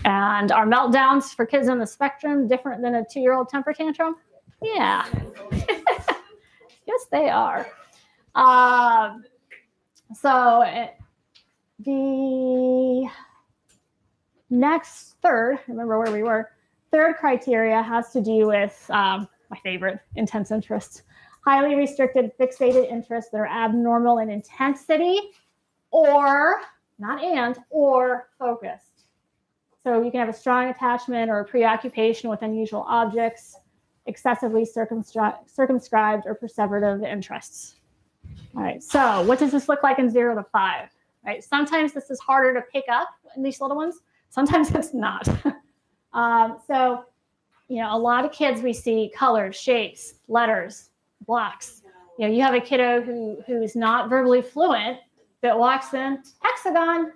are meltdowns for kids on the spectrum different than a 2-year-old temper tantrum? Yeah. Yes, they are. So the next remember where we were, third criteria has to do with my favorite, intense interests. Highly restricted, fixated interests that are abnormal in intensity or, not and, or focused. So you can have a strong attachment or a preoccupation with unusual objects, excessively circumscribed or perseverative interests. All right, so what does this look like in 0 to 5? Right, sometimes this is harder to pick up in these little ones. Sometimes it's not. So, a lot of kids we see colors, shapes, letters, blocks. You have a kiddo who's not verbally fluent that walks in, hexagon,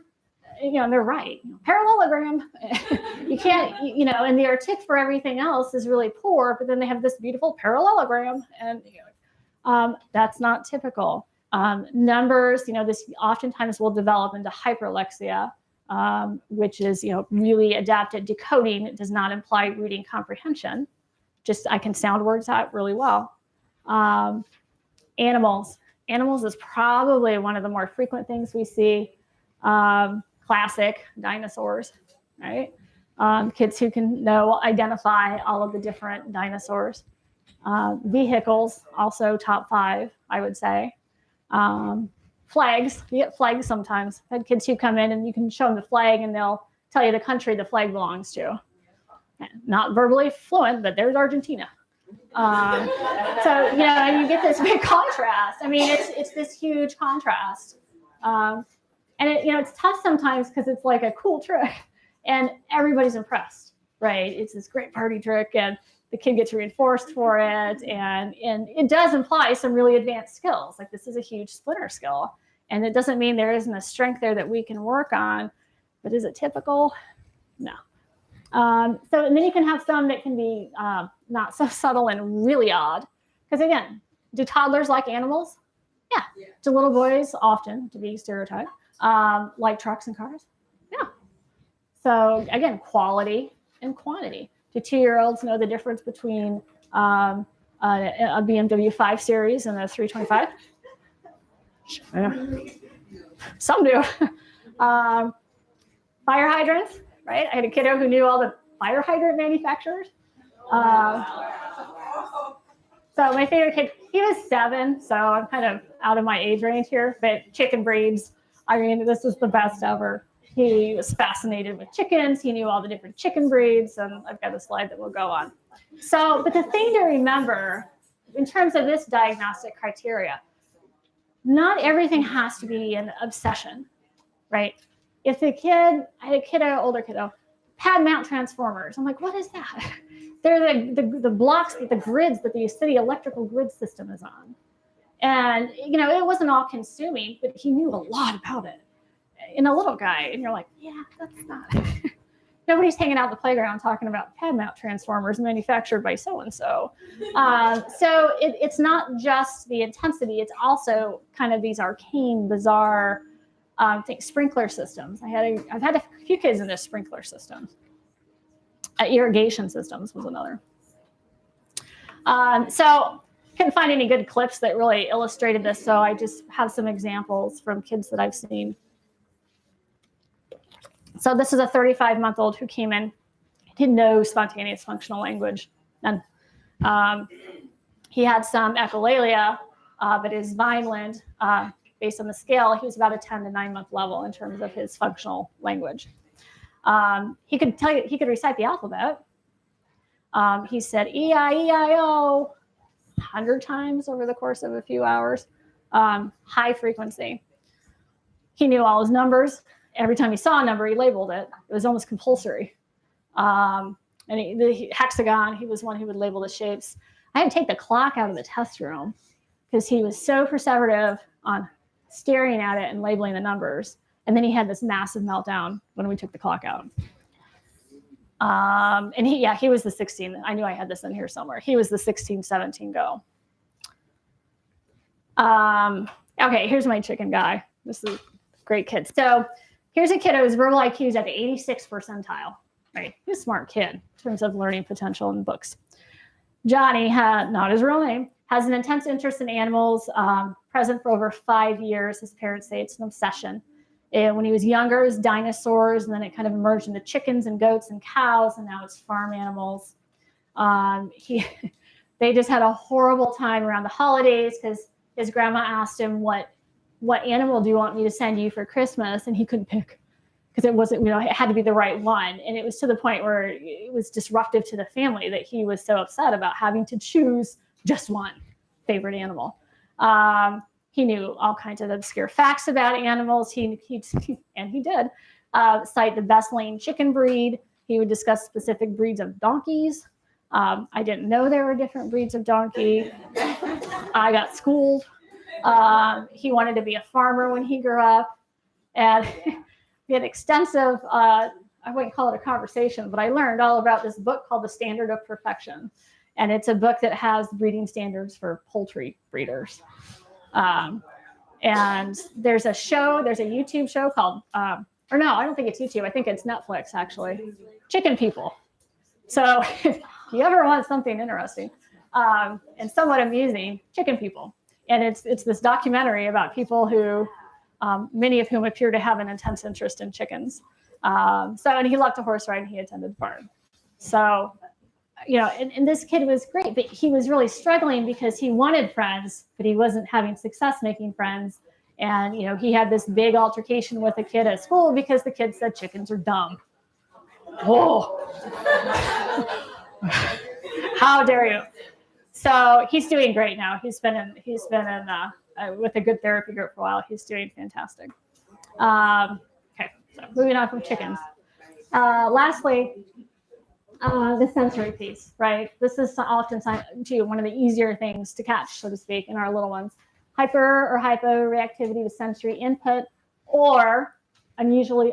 and they're right. Parallelogram. You can't, and the artic for everything else is really poor, but then they have this beautiful parallelogram, and that's not typical. Numbers, this oftentimes will develop into hyperlexia, which is, really adapted decoding. It does not imply reading comprehension. Just I can sound words out really well. Animals is probably one of the more frequent things we see. Classic dinosaurs, right? Kids who can identify all of the different dinosaurs. Vehicles, also top 5, I would say. Flags, you get flags sometimes. I've had kids who come in and you can show them the flag and they'll tell you the country the flag belongs to. Not verbally fluent, but there's Argentina. So, and you get this big contrast. I mean, it's this huge contrast. And it's tough sometimes because it's like a cool trick and everybody's impressed, right? It's this great party trick and the kid gets reinforced for it. And it does imply some really advanced skills. Like this is a huge splinter skill. And it doesn't mean there isn't a strength there that we can work on, but is it typical? No. And then you can have some that can be not so subtle and really odd. Because again, do toddlers like animals? Yeah. Do little boys often, to be stereotyped, like trucks and cars? Yeah. So again, quality and quantity. Do 2-year-olds know the difference between a BMW 5 Series and a 325? Some do. Fire hydrants, right? I had a kiddo who knew all the fire hydrant manufacturers. So my favorite kid, he was 7, so I'm kind of out of my age range here, but chicken breeds. I mean, this is the best ever. He was fascinated with chickens. He knew all the different chicken breeds, and I've got a slide that will go on. So, but the thing to remember in terms of this diagnostic criteria, not everything has to be an obsession, right? If the kid, I had a kiddo, older kiddo, pad mount transformers. I'm like, what is that? They're the blocks, the grids that the city electrical grid system is on. And, it wasn't all consuming, but he knew a lot about it. In a little guy, and you're like, yeah, that's not, nobody's hanging out in the playground talking about pad mount transformers manufactured by so-and-so. So it's not just the intensity, it's also kind of these arcane, bizarre things. Sprinkler systems. I've had a few kids in this sprinkler system. Irrigation systems was another. So couldn't find any good clips that really illustrated this, so I just have some examples from kids that I've seen. So this is a 35-month-old who came in. He had no spontaneous functional language, none. He had some echolalia, but his Vineland, based on the scale, he was about a 10 to 9-month level in terms of his functional language. He could recite the alphabet. He said E-I-E-I-O 100 times over the course of a few hours. High frequency. He knew all his numbers. Every time he saw a number, he labeled it. It was almost compulsory. And the hexagon, he was one who would label the shapes. I had to take the clock out of the test room because he was so perseverative on staring at it and labeling the numbers. And then he had this massive meltdown when we took the clock out. And he was the 16. I knew I had this in here somewhere. He was the 16, 17 go. Okay, here's my chicken guy. This is a great kid. So here's a kid whose verbal IQ is at the 86th percentile. Right, he's a smart kid in terms of learning potential in books. Johnny, not his real name, has an intense interest in animals, present for over 5 years. His parents say it's an obsession. And when he was younger, it was dinosaurs, and then it kind of emerged into chickens and goats and cows, and now it's farm animals. They just had a horrible time around the holidays because his grandma asked him, what animal do you want me to send you for Christmas? And he couldn't pick because it wasn't, it had to be the right one. And it was to the point where it was disruptive to the family that he was so upset about having to choose just one favorite animal. He knew all kinds of obscure facts about animals. He did cite the best lane chicken breed. He would discuss specific breeds of donkeys. I didn't know there were different breeds of donkey. I got schooled. He wanted to be a farmer when he grew up. And we had extensive, I wouldn't call it a conversation, but I learned all about this book called The Standard of Perfection. And it's a book that has breeding standards for poultry breeders. And there's a YouTube show called, or no, I don't think it's YouTube. I think it's Netflix, actually. Chicken People. So if you ever want something interesting and somewhat amusing, Chicken People. And it's this documentary about people who, many of whom appear to have an intense interest in chickens. And he loved to horse ride and he attended the farm. So, and this kid was great, but he was really struggling because he wanted friends, but he wasn't having success making friends. And, he had this big altercation with a kid at school because the kid said chickens are dumb. Whoa. How dare you? So he's doing great now. He's been in with a good therapy group for a while. He's doing fantastic. Okay, so moving on from chickens. Lastly, the sensory piece, right? This is often one of the easier things to catch, so to speak, in our little ones. Hyper or hyporeactivity to sensory input, or unusual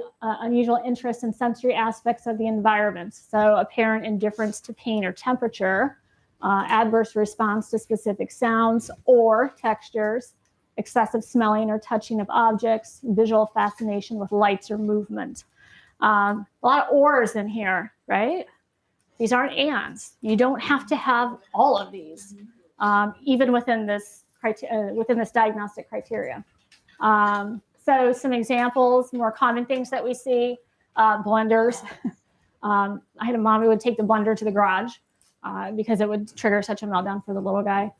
interest in sensory aspects of the environment. So apparent indifference to pain or temperature, adverse response to specific sounds or textures, excessive smelling or touching of objects, visual fascination with lights or movement. A lot of ors in here, right? These aren't ands. You don't have to have all of these, even within this diagnostic criteria. So some examples, more common things that we see, blenders. I had a mom who would take the blender to the garage because it would trigger such a meltdown for the little guy.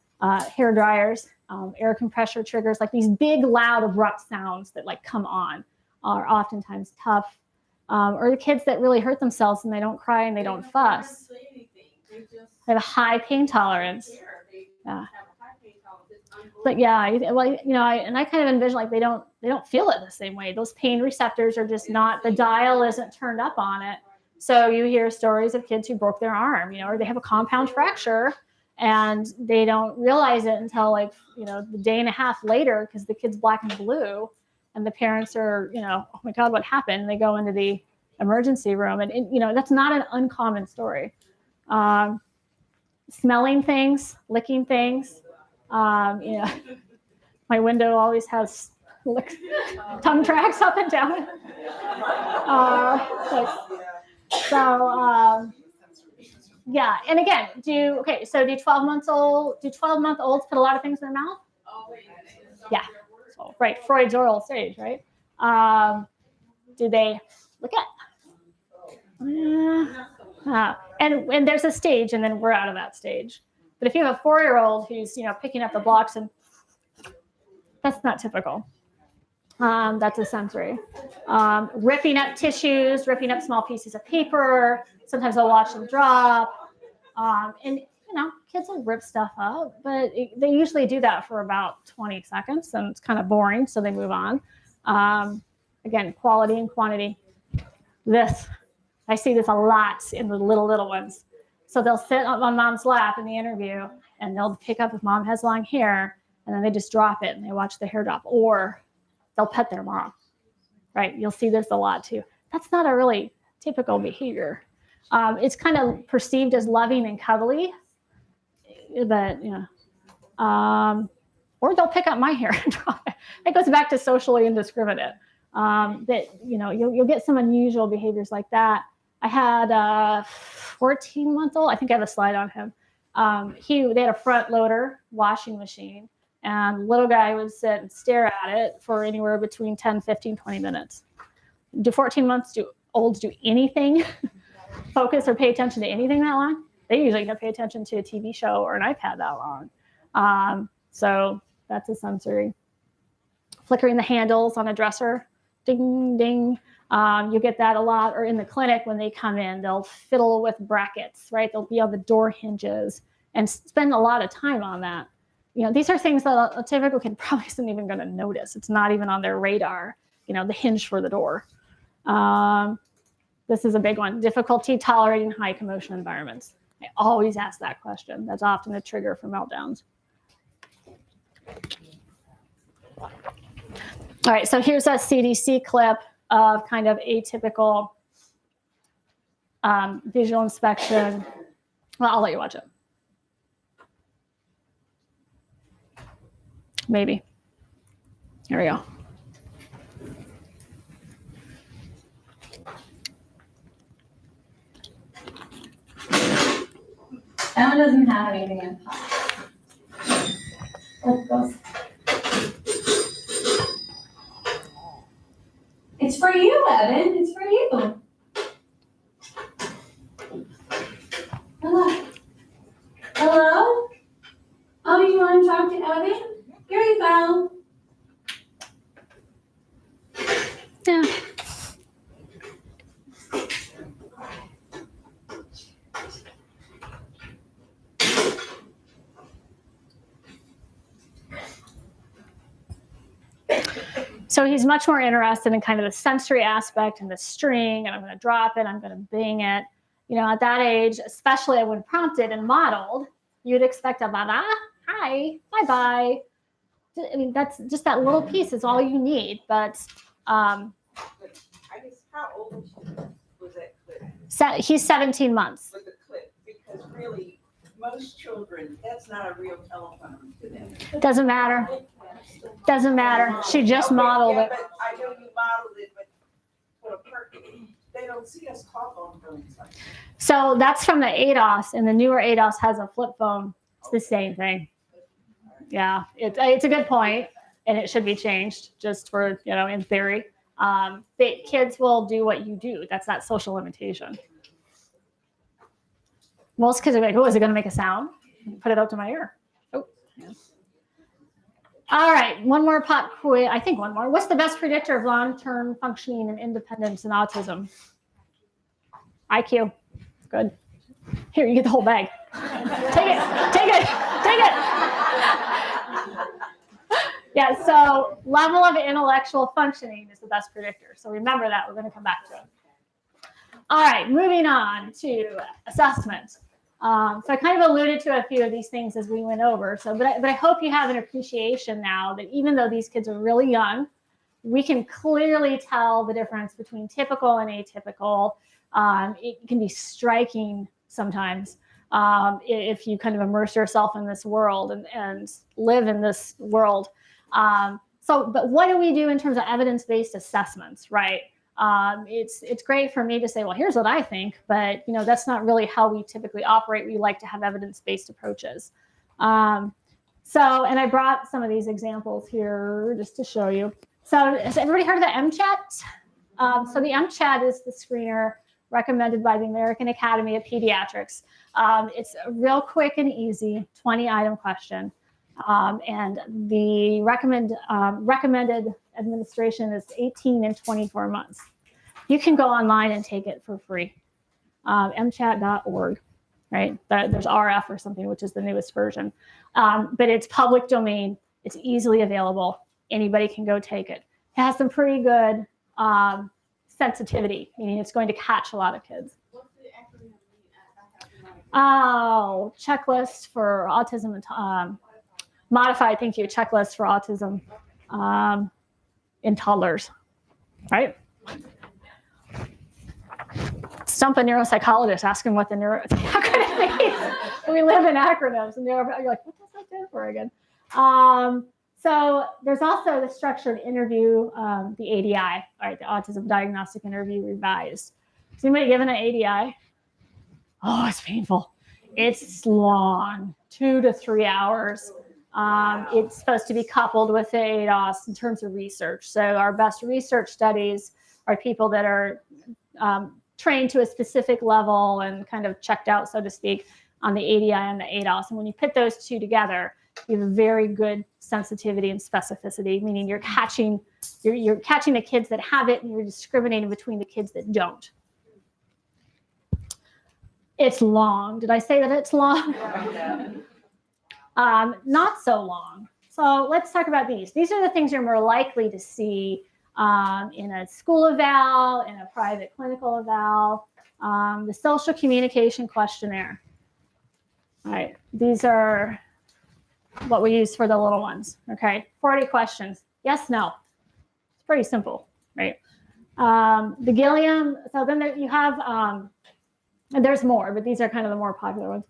Hair dryers, air compressor triggers, like these big, loud, abrupt sounds that come on are oftentimes tough. Or the kids that really hurt themselves and they don't cry and they don't fuss. They have a high pain tolerance. Yeah. But yeah, I kind of envision they don't feel it the same way. Those pain receptors are just not, the dial isn't turned up on it. So you hear stories of kids who broke their arm, or they have a compound fracture and they don't realize it until the day and a half later because the kid's black and blue and the parents are, oh my God, what happened? And they go into the emergency room. And you know, that's not an uncommon story. Smelling things, licking things. You know, my window always has tongue tracks up and down. Yeah, and again, do 12-month-olds put a lot of things in their mouth? Yeah, so, right, Freud's oral stage, right? Do they lick it? And there's a stage, and then we're out of that stage. But if you have a 4-year-old who's, you know, picking up the blocks, and that's not typical. That's a sensory. Ripping up tissues, ripping up small pieces of paper. Sometimes I'll watch them drop. And, you know, kids will rip stuff up, but they usually do that for about 20 seconds, and it's kind of boring, so they move on. Again, quality and quantity. I see this a lot in the little ones. So they'll sit on mom's lap in the interview, and they'll pick up if mom has long hair, and then they just drop it, and they watch the hair drop, or they'll pet their mom, right? You'll see this a lot too. That's not a really typical behavior. It's kind of perceived as loving and cuddly, but, you know, or they'll pick up my hair and drop it. It goes back to socially indiscriminate. That, you know, you'll get some unusual behaviors like that. I had a 14-month-old, I think I have a slide on him. They had a front loader washing machine, and little guy would sit and stare at it for anywhere between 10, 15, 20 minutes. Do 14-month-olds do anything, focus or pay attention to anything that long? They usually don't pay attention to a TV show or an iPad that long. So that's a sensory. Flickering the handles on a dresser, ding, ding. You get that a lot, or in the clinic when they come in, they'll fiddle with brackets, right? They'll be on the door hinges and spend a lot of time on that. You know, these are things that a typical kid probably isn't even going to notice. It's not even on their radar, you know, the hinge for the door. This is a big one. Difficulty tolerating high commotion environments. I always ask that question. That's often a trigger for meltdowns. All right, so here's a CDC clip of kind of atypical visual inspection. Well, I'll let you watch it. Maybe. Here we go. That one doesn't have anything in top. Let's go. It's for you, Evan. It's for you. Hello. Hello? Oh, you want to talk to Evan? Here you go. Yeah. So he's much more interested in kind of the sensory aspect and the string, and I'm going to drop it, I'm going to bing it. You know, at that age, especially when prompted and modeled, you'd expect a bye-bye, hi, bye-bye. I mean, that's just that little piece is all you need. But I guess, how old was that clip? He's 17 months. With the clip, because really, most children, that's not a real telephone to them. Doesn't matter. Doesn't matter. She just modeled it. But I know you modeled it, but for a purpose, they don't see us talk on phones like that. So that's from the ADOS, and the newer ADOS has a flip phone. It's the same thing. Yeah, it's a good point, and it should be changed just for, you know, in theory. Kids will do what you do. That's not social limitation. Most kids are like, oh, is it going to make a sound? Put it up to my ear. Oh, yeah. All right, one more pop quiz. I think one more. What's the best predictor of long-term functioning and independence in autism? IQ. Good. Here, you get the whole bag. Take it. Take it. Take it. Yeah, so level of intellectual functioning is the best predictor. So remember that. We're going to come back to it. All right, moving on to assessment. So I kind of alluded to a few of these things as we went over. But I hope you have an appreciation now that even though these kids are really young, we can clearly tell the difference between typical and atypical. It can be striking sometimes if you kind of immerse yourself in this world and live in this world. But what do we do in terms of evidence-based assessments, right? It's great for me to say, well, here's what I think, but that's not really how we typically operate. We like to have evidence-based approaches. And I brought some of these examples here just to show you. So has everybody heard of the MCHAT? So the MCHAT is the screener recommended by the American Academy of Pediatrics. It's a real quick and easy 20-item question. And the recommended administration is 18 and 24 months. You can go online and take it for free. mchat.org, right? There's RF or something, which is the newest version. But it's public domain. It's easily available. Anybody can go take it. It has some pretty good sensitivity, meaning it's going to catch a lot of kids. What's the acronym mean? Oh, checklist for autism and modified, thank you, checklist for autism in toddlers, right? Stump a neuropsychologist, ask him what the acronym means. We live in acronyms, and you're like, what does that stand for again? So there's also the structured interview, the ADI, right? The Autism Diagnostic Interview Revised. Has anybody given an ADI? Oh, it's painful. It's long, 2 to 3 hours. It's supposed to be coupled with the ADOS in terms of research. So our best research studies are people that are trained to a specific level and kind of checked out, so to speak, on the ADI and the ADOS. And when you put those two together, you have a very good sensitivity and specificity, meaning you're catching the kids that have it and you're discriminating between the kids that don't. It's long. Did I say that it's long? Not so long. So let's talk about these. These are the things you're more likely to see in a school eval, in a private clinical eval, the social communication questionnaire. All right, these are what we use for the little ones, okay? 40 questions, yes, no. It's pretty simple, right? The Gilliam, so then you have, and there's more, but these are kind of the more popular ones.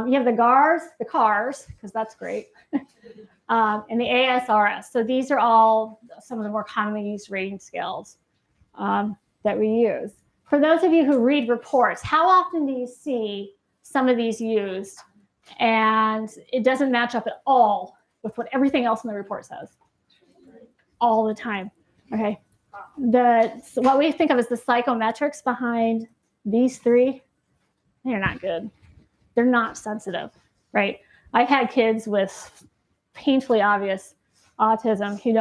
You have the GARS, the CARS, because that's great, and the ASRS. So these are all some of the more commonly used rating scales that we use. For those of you who read reports, how often do you see some of these used and it doesn't match up at all with what everything else in the report says? All the time, okay? So what we think of as the psychometrics behind these three, they're not good. They're not sensitive, right? I've had kids with painfully obvious autism who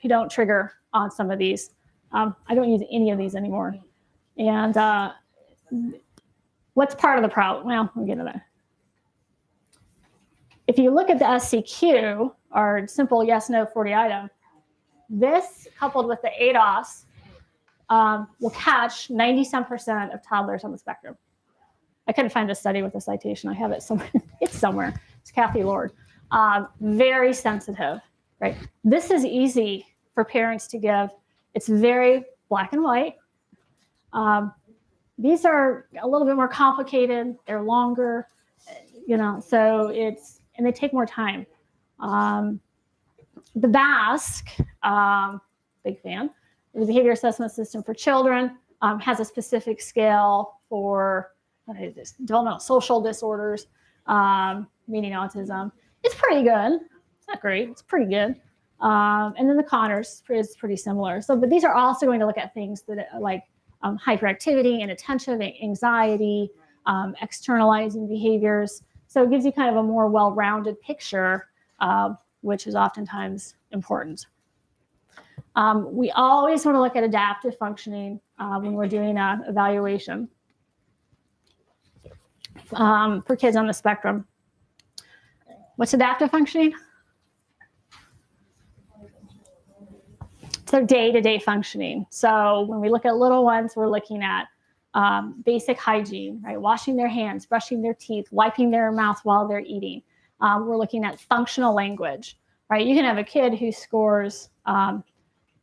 don't trigger on some of these. I don't use any of these anymore. And what's part of the problem? Well, we'll get to that. If you look at the SCQ, or simple yes/no 40-item, this coupled with the ADOS will catch 97% of toddlers on the spectrum. I couldn't find a study with a citation. I have it somewhere. It's somewhere. It's Kathy Lord. Very sensitive, right? This is easy for parents to give. It's very black and white. These are a little bit more complicated. They're longer, so and they take more time. The BASC, big fan, the Behavior Assessment System for Children, has a specific scale for developmental social disorders, meaning autism. It's pretty good. It's not great. It's pretty good. And then the Connors is pretty similar. But these are also going to look at things that like hyperactivity, inattention, anxiety, externalizing behaviors. So it gives you kind of a more well-rounded picture, which is oftentimes important. We always want to look at adaptive functioning when we're doing an evaluation for kids on the spectrum. What's adaptive functioning? So day-to-day functioning. So when we look at little ones, we're looking at basic hygiene, right? Washing their hands, brushing their teeth, wiping their mouth while they're eating. We're looking at functional language, right? You can have a kid who scores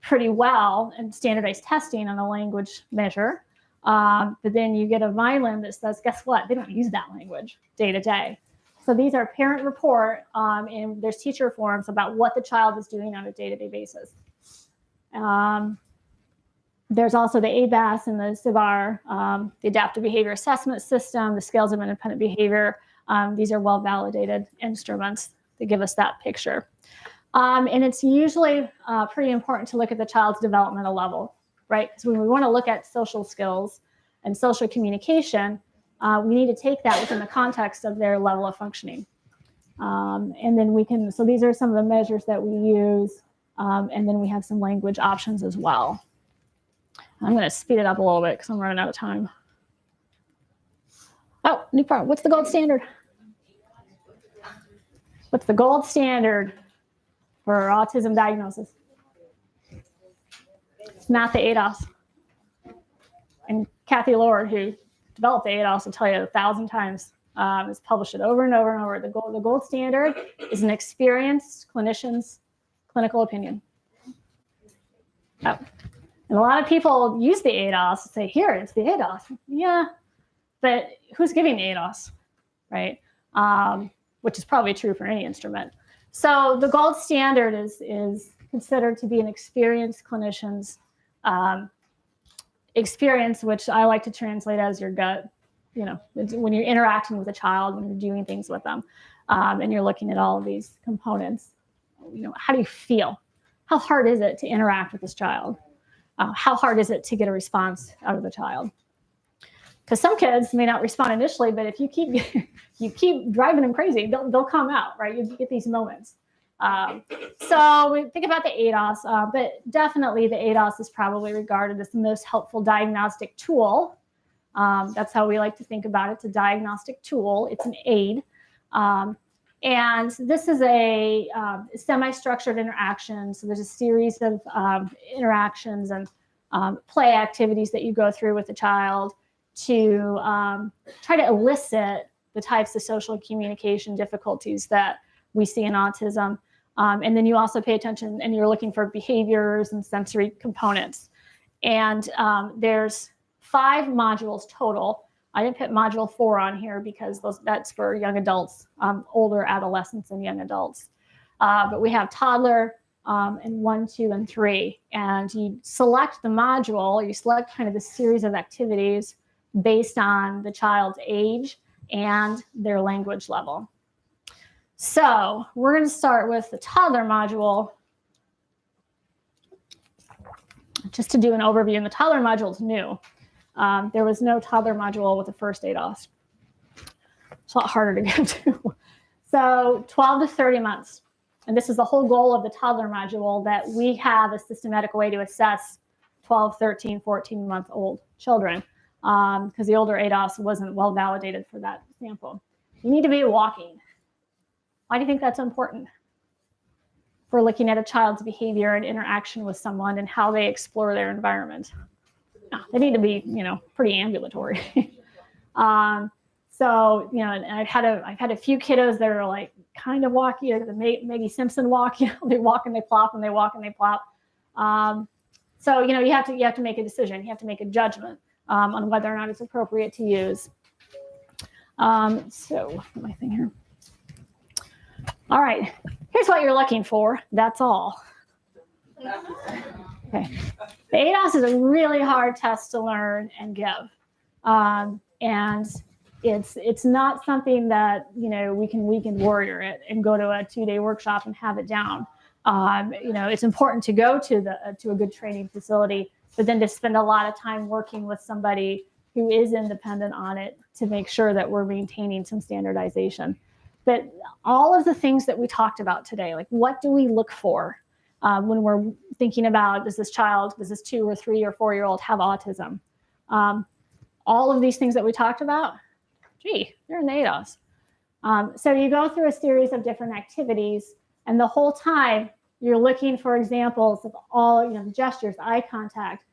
pretty well in standardized testing on a language measure. But then you get a Vineland that says, guess what? They don't use that language day to day. So these are parent report, and there's teacher forums about what the child is doing on a day-to-day basis. There's also the ABAS and the SIVAR, the Adaptive Behavior Assessment System, the Scales of Independent Behavior. These are well-validated instruments that give us that picture. And it's usually pretty important to look at the child's developmental level, right? Because when we want to look at social skills and social communication, we need to take that within the context of their level of functioning. And then we can, so these are some of the measures that we use. And then we have some language options as well. I'm going to speed it up a little bit because I'm running out of time. Oh, new part. What's the gold standard? What's the gold standard for autism diagnosis? It's not the ADOS. And Kathy Lord, who developed the ADOS, will tell you 1,000 times. Has published it over and over and over. The gold standard is an experienced clinician's clinical opinion. Oh. And a lot of people use the ADOS and say, here, it's the ADOS. Yeah, but who's giving the ADOS, right? Which is probably true for any instrument. So the gold standard is considered to be an experienced clinician's experience, which I like to translate as your gut. You know, when you're interacting with a child, when you're doing things with them, and you're looking at all of these components. You know, how do you feel? How hard is it to interact with this child? How hard is it to get a response out of the child? Because some kids may not respond initially, but if you keep driving them crazy, they'll come out, right? You get these moments. So we think about the ADOS, but definitely the ADOS is probably regarded as the most helpful diagnostic tool. That's how we like to think about it. It's a diagnostic tool. It's an aid. And this is a semi-structured interaction. So there's a series of interactions and play activities that you go through with the child to try to elicit the types of social communication difficulties that we see in autism. And then you also pay attention and you're looking for behaviors and sensory components. And there's 5 modules total. I didn't put module 4 on here because that's for young adults, older adolescents and young adults. But we have toddler and 1, 2, and 3. And you select the module, you select kind of the series of activities based on the child's age and their language level. So we're going to start with the toddler module. Just to do an overview, and the toddler module is new. There was no toddler module with the first ADOS. It's a lot harder to get to. So 12 to 30 months. And this is the whole goal of the toddler module, that we have a systematic way to assess 12, 13, 14-month-old children, because the older ADOS wasn't well validated for that sample. You need to be walking. Why do you think that's important? For looking at a child's behavior and interaction with someone and how they explore their environment. They need to be, pretty ambulatory. So, and I've had a few kiddos that are like kind of walking, the Maggie Simpson walk. They walk and they plop, and they walk and they plop. So, you have to make a decision. You have to make a judgment on whether or not it's appropriate to use. So, my thing here. All right, here's what you're looking for. That's all. Okay. The ADOS is a really hard test to learn and give. And it's not something that, we can weekend warrior it and go to a 2-day workshop and have it down. It's important to go to a good training facility, but then to spend a lot of time working with somebody who is independent on it to make sure that we're maintaining some standardization. But all of the things that we talked about today, like what do we look for when we're thinking about, does this 2 or 3 or 4-year-old have autism? All of these things that we talked about, they're in the ADOS. So you go through a series of different activities, and the whole time you're looking for examples of all, the gestures, eye contact,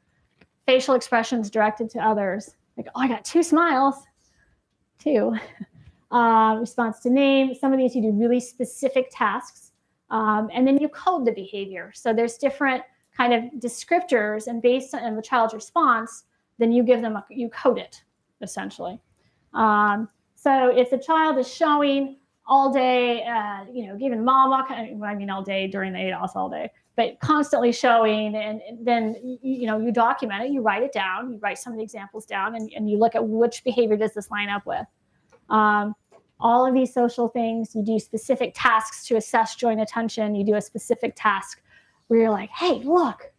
facial expressions directed to others. Like, I got 2 smiles, 2. Response to name. Some of these you do really specific tasks. And then you code the behavior. So there's different kind of descriptors, and based on the child's response, then you give them you code it essentially. So if the child is showing all day, giving mama, I mean all day during the ADOS all day, but constantly showing, and then you document it, you write it down, you write some of the examples down, and you look at which behavior does this line up with. All of these social things, you do specific tasks to assess joint attention. You do a specific task where you're like, hey, look,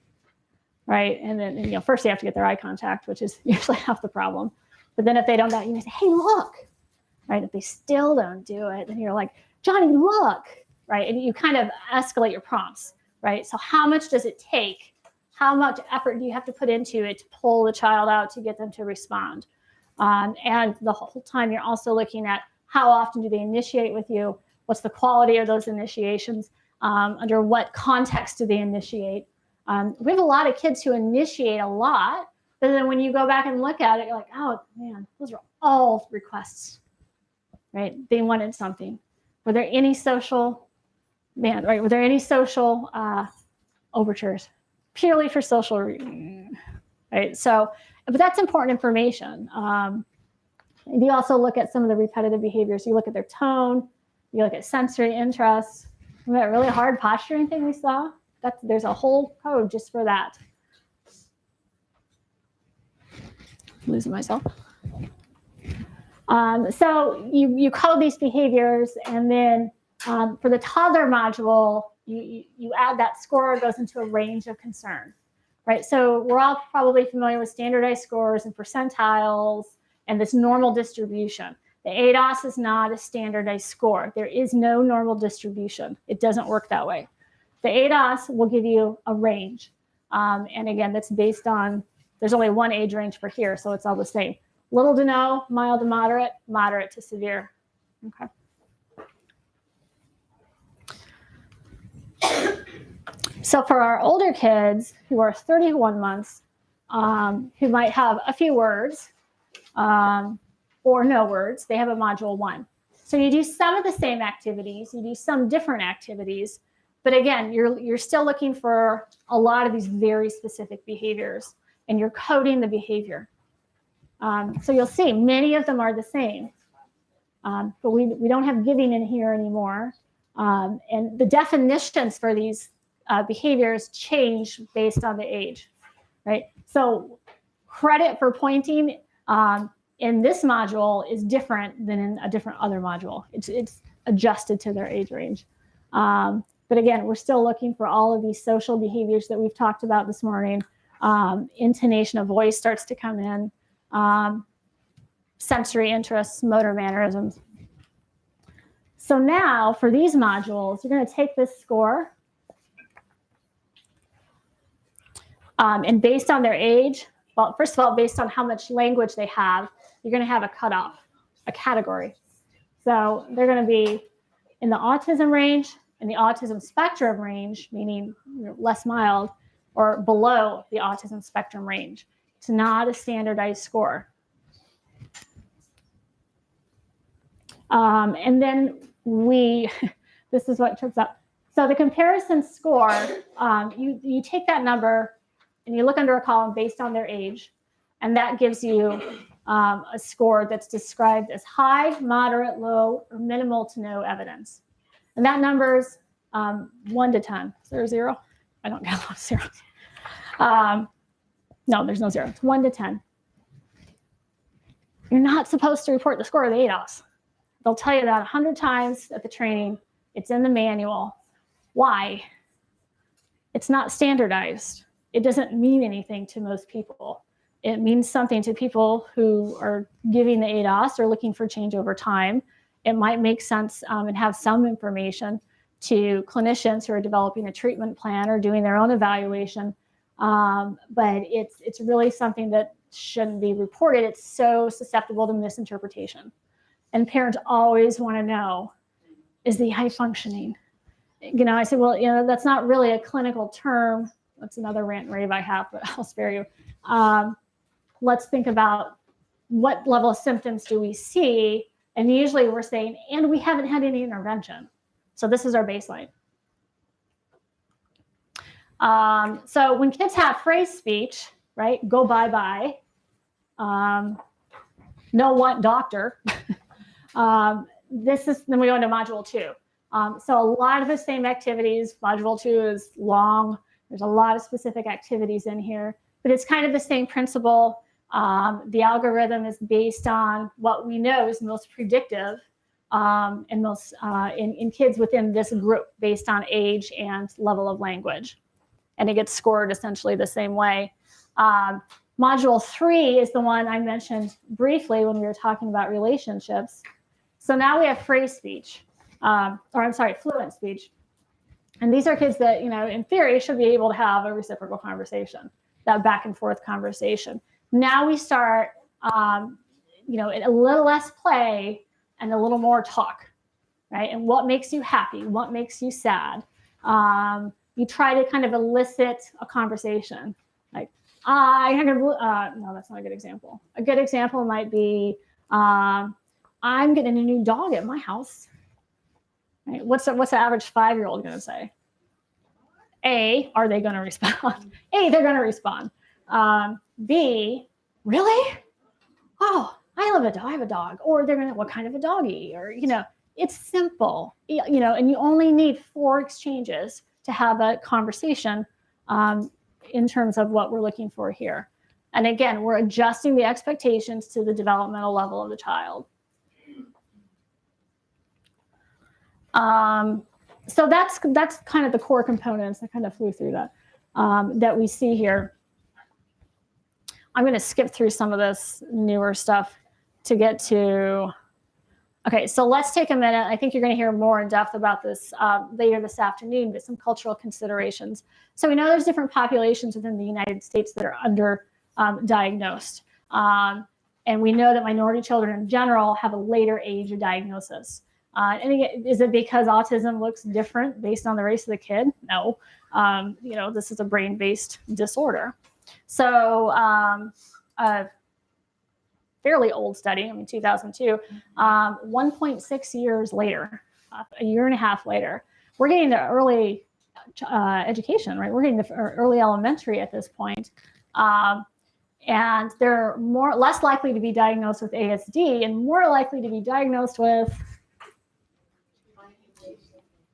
right? And then, first they have to get their eye contact, which is usually half the problem. But then if they don't, you say, hey, look, right? If they still don't do it, then you're like, Johnny, look, right? And you kind of escalate your prompts, right? So how much does it take? How much effort do you have to put into it to pull the child out to get them to respond? And the whole time you're also looking at how often do they initiate with you? What's the quality of those initiations? Under what context do they initiate? We have a lot of kids who initiate a lot, but then when you go back and look at it, you're like, oh man, those are all requests, right? They wanted something. Were there any social, were there any social overtures? Purely for social reasons, right? So, but that's important information. You also look at some of the repetitive behaviors. You look at their tone, you look at sensory interests. That really hard posturing thing we saw, there's a whole code just for that. Losing myself. So you code these behaviors, and then for the toddler module, you add that score goes into a range of concern, right? So we're all probably familiar with standardized scores and percentiles and this normal distribution. The ADOS is not a standardized score. There is no normal distribution. It doesn't work that way. The ADOS will give you a range. And again, that's based on, there's only one age range for here, so it's all the same. Little to no, mild to moderate, moderate to severe. Okay. So for our older kids who are 31 months, who might have a few words or no words, they have a module 1. So you do some of the same activities, you do some different activities, but again, you're still looking for a lot of these very specific behaviors, and you're coding the behavior. So you'll see many of them are the same, but we don't have giving in here anymore. And the definitions for these behaviors change based on the age, right? So credit for pointing in this module is different than in a different other module. It's adjusted to their age range. But again, we're still looking for all of these social behaviors that we've talked about this morning. Intonation of voice starts to come in, sensory interests, motor mannerisms. So now for these modules, you're going to take this score, and based on their age, well, first of all, based on how much language they have, you're going to have a cutoff, a category. So they're going to be in the autism range, in the autism spectrum range, meaning less mild, or below the autism spectrum range. It's not a standardized score. And then this is what trips up. So the comparison score, you take that number and you look under a column based on their age, and that gives you a score that's described as high, moderate, low, or minimal to no evidence. And that number's 1 to 10. Is there a 0? I don't get a lot of zeros. No, there's no 0. It's 1 to 10. You're not supposed to report the score of the ADOS. They'll tell you that 100 times at the training. It's in the manual. Why? It's not standardized. It doesn't mean anything to most people. It means something to people who are giving the ADOS or looking for change over time. It might make sense and have some information to clinicians who are developing a treatment plan or doing their own evaluation. But it's really something that shouldn't be reported. It's so susceptible to misinterpretation. And parents always want to know, is the eye functioning? I said, well, that's not really a clinical term. That's another rant and rave I have, but I'll spare you. Let's think about what level of symptoms do we see? And usually we're saying, and we haven't had any intervention. So this is our baseline. So when kids have phrase speech, right, go bye-bye, no want doctor, then we go into module 2. So a lot of the same activities. Module 2 is long. There's a lot of specific activities in here, but it's kind of the same principle. The algorithm is based on what we know is most predictive and most in kids within this group based on age and level of language. And it gets scored essentially the same way. Module 3 is the one I mentioned briefly when we were talking about relationships. So now we have phrase speech, fluent speech. And these are kids that, in theory, should be able to have a reciprocal conversation, that back and forth conversation. Now we start, a little less play and a little more talk, right? And what makes you happy? What makes you sad? You try to kind of elicit a conversation. Like, no, that's not a good example. A good example might be, I'm getting a new dog at my house. Right? What's the average 5-year-old going to say? A, are they going to respond? A, they're going to respond. B, really? Oh, I have a dog. Or they're going to, what kind of a doggy? Or, it's simple. And you only need 4 exchanges to have a conversation in terms of what we're looking for here. And again, we're adjusting the expectations to the developmental level of the child. So that's kind of the core components. I kind of flew through that, that we see here. I'm going to skip through some of this newer stuff to get to, okay, so let's take a minute. I think you're going to hear more in depth about this later this afternoon, but some cultural considerations. So we know there's different populations within the United States that are under-diagnosed. And we know that minority children in general have a later age of diagnosis. And again, is it because autism looks different based on the race of the kid? No. This is a brain-based disorder. So a fairly old study, 2002, 1.6 years later, a year and a half later, we're getting the early education, right? We're getting the early elementary at this point. And they're less likely to be diagnosed with ASD and more likely to be diagnosed with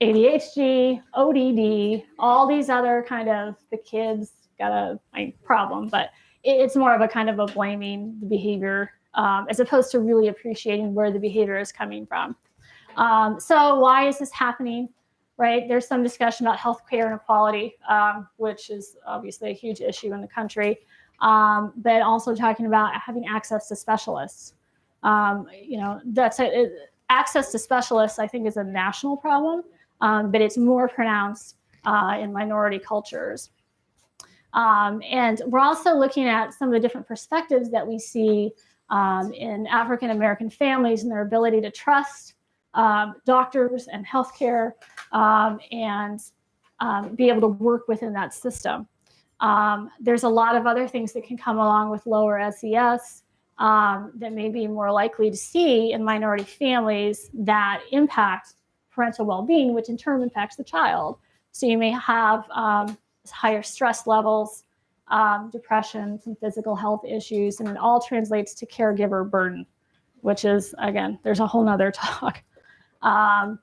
ADHD, ODD, all these other kind of, the kids got a problem, but it's more of a kind of a blaming the behavior as opposed to really appreciating where the behavior is coming from. So why is this happening, right? There's some discussion about healthcare inequality, which is obviously a huge issue in the country, but also talking about having access to specialists. That's access to specialists, I think, is a national problem. But it's more pronounced in minority cultures. And we're also looking at some of the different perspectives that we see in African-American families and their ability to trust doctors and healthcare and be able to work within that system. There's a lot of other things that can come along with lower SES that may be more likely to see in minority families that impact parental well-being, which in turn impacts the child. So you may have higher stress levels, depression, some physical health issues, and it all translates to caregiver burden, which is, again, there's a whole nother talk, and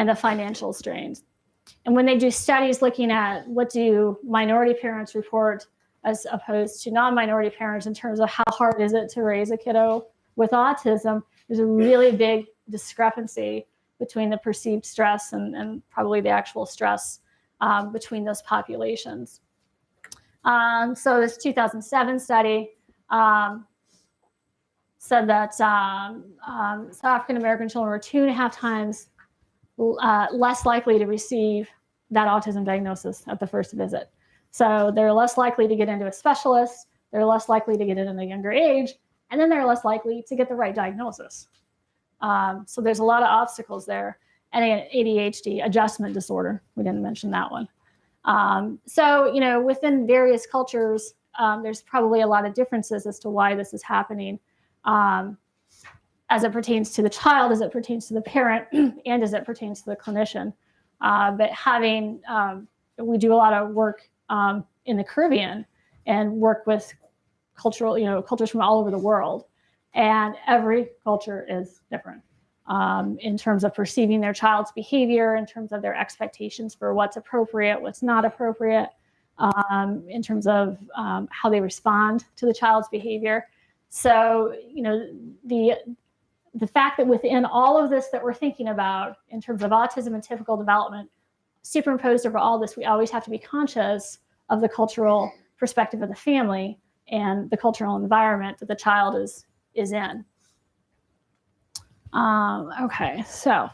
the financial strains. And when they do studies looking at what do minority parents report as opposed to non-minority parents in terms of how hard is it to raise a kiddo with autism, there's a really big discrepancy between the perceived stress and probably the actual stress between those populations. So this 2007 study said that South African American children were 2.5 times less likely to receive that autism diagnosis at the first visit. So they're less likely to get into a specialist, they're less likely to get it in a younger age, and then they're less likely to get the right diagnosis. So there's a lot of obstacles there. And ADHD, adjustment disorder, we didn't mention that one. So, within various cultures, there's probably a lot of differences as to why this is happening as it pertains to the child, as it pertains to the parent, and as it pertains to the clinician. But we do a lot of work in the Caribbean and work with cultures from all over the world. And every culture is different in terms of perceiving their child's behavior, in terms of their expectations for what's appropriate, what's not appropriate, in terms of how they respond to the child's behavior. So, the fact that within all of this that we're thinking about in terms of autism and typical development, superimposed over all this, we always have to be conscious of the cultural perspective of the family and the cultural environment that the child is in. Okay, so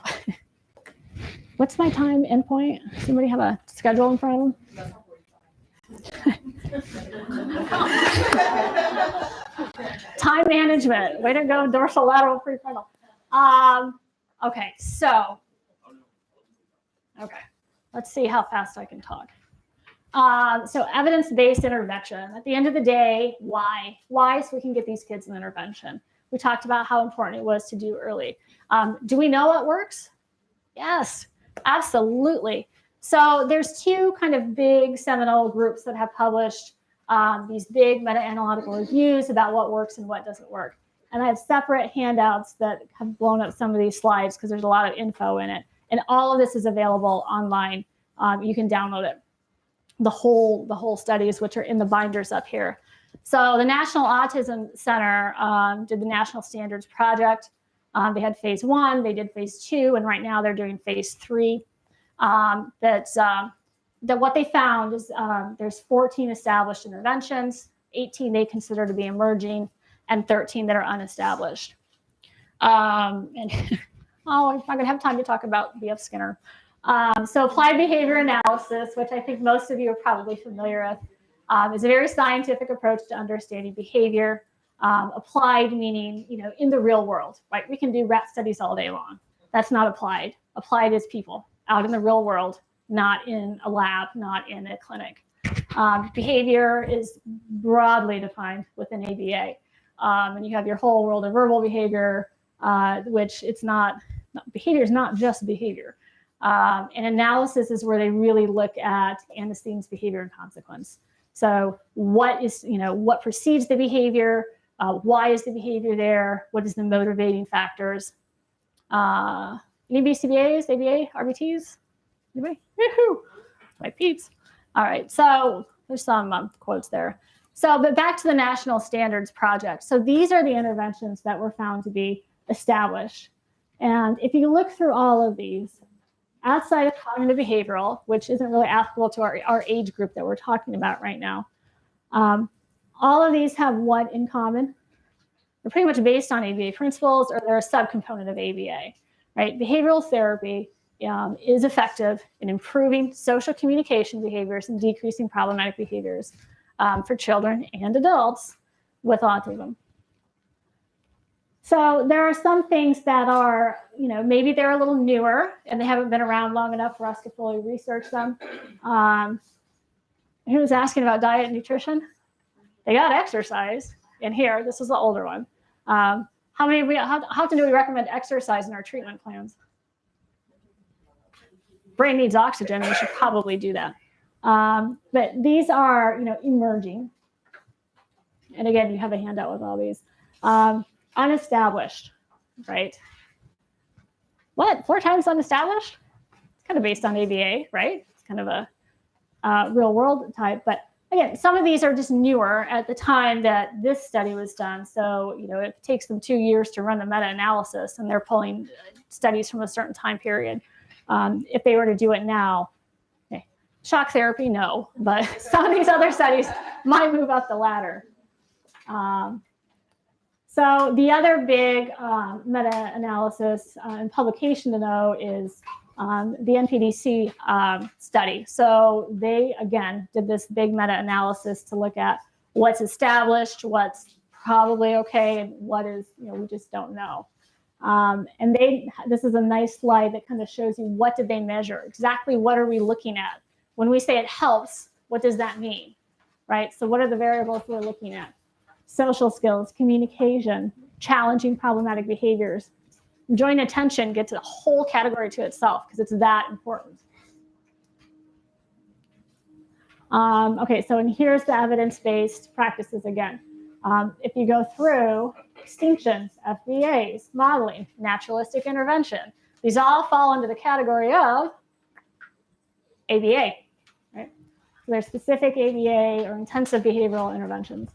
what's my time endpoint? Does anybody have a schedule in front of them? Time management. Way to go, dorsolateral prefrontal. Okay, so let's see how fast I can talk. So evidence-based intervention. At the end of the day, why? Why? So we can get these kids an intervention. We talked about how important it was to do early. Do we know what works? Yes, absolutely. So there's two kind of big seminal groups that have published these big meta-analytical reviews about what works and what doesn't work. And I have separate handouts that have blown up some of these slides because there's a lot of info in it. And all of this is available online. You can download it. The whole studies, which are in the binders up here. So the National Autism Center did the National Standards Project. They had phase 1, they did phase 2, and right now they're doing phase 3. That what they found is there's 14 established interventions, 18 they consider to be emerging, and 13 that are unestablished. I'm not gonna have time to talk about B.F. Skinner. So applied behavior analysis, which I think most of you are probably familiar with, is a very scientific approach to understanding behavior. Applied meaning, in the real world, right? We can do rat studies all day long. That's not applied. Applied is people out in the real world, not in a lab, not in a clinic. Behavior is broadly defined within ABA. And you have your whole world of verbal behavior, which behavior is not just behavior. And analysis is where they really look at antecedents, behavior, and consequence. So what precedes the behavior? Why is the behavior there? What is the motivating factors? Any BCBAs, ABA, RBTs? Anybody? Woohoo! My peeps. All right, so there's some quotes there. But back to the National Standards Project. So these are the interventions that were found to be established. And if you look through all of these, outside of cognitive behavioral, which isn't really applicable to our age group that we're talking about right now, all of these have what in common? They're pretty much based on ABA principles, or they're a subcomponent of ABA, right? Behavioral therapy is effective in improving social communication behaviors and decreasing problematic behaviors for children and adults with autism. So there are some things that are, maybe they're a little newer and they haven't been around long enough for us to fully research them. Who was asking about diet and nutrition? They got exercise in here. This is the older one. How often do we recommend exercise in our treatment plans? Brain needs oxygen. We should probably do that. But these are, emerging. And again, you have a handout with all these. Unestablished, right? What? 4 times unestablished? It's kind of based on ABA, right? It's kind of a real world type. But again, some of these are just newer at the time that this study was done. So, it takes them 2 years to run the meta-analysis, and they're pulling studies from a certain time period. If they were to do it now, okay. Shock therapy, no. But some of these other studies might move up the ladder. So the other big meta-analysis and publication to know is the NPDC study. So they, again, did this big meta-analysis to look at what's established, what's probably okay, and what is, we just don't know. And this is a nice slide that kind of shows you what did they measure? Exactly what are we looking at? When we say it helps, what does that mean, right? So what are the variables we're looking at? Social skills, communication, challenging problematic behaviors. Joint attention gets a whole category to itself because it's that important. Okay, so and here's the evidence-based practices again. If you go through extinctions, FVAs, modeling, naturalistic intervention, these all fall under the category of ABA, right? So they're specific ABA or intensive behavioral interventions.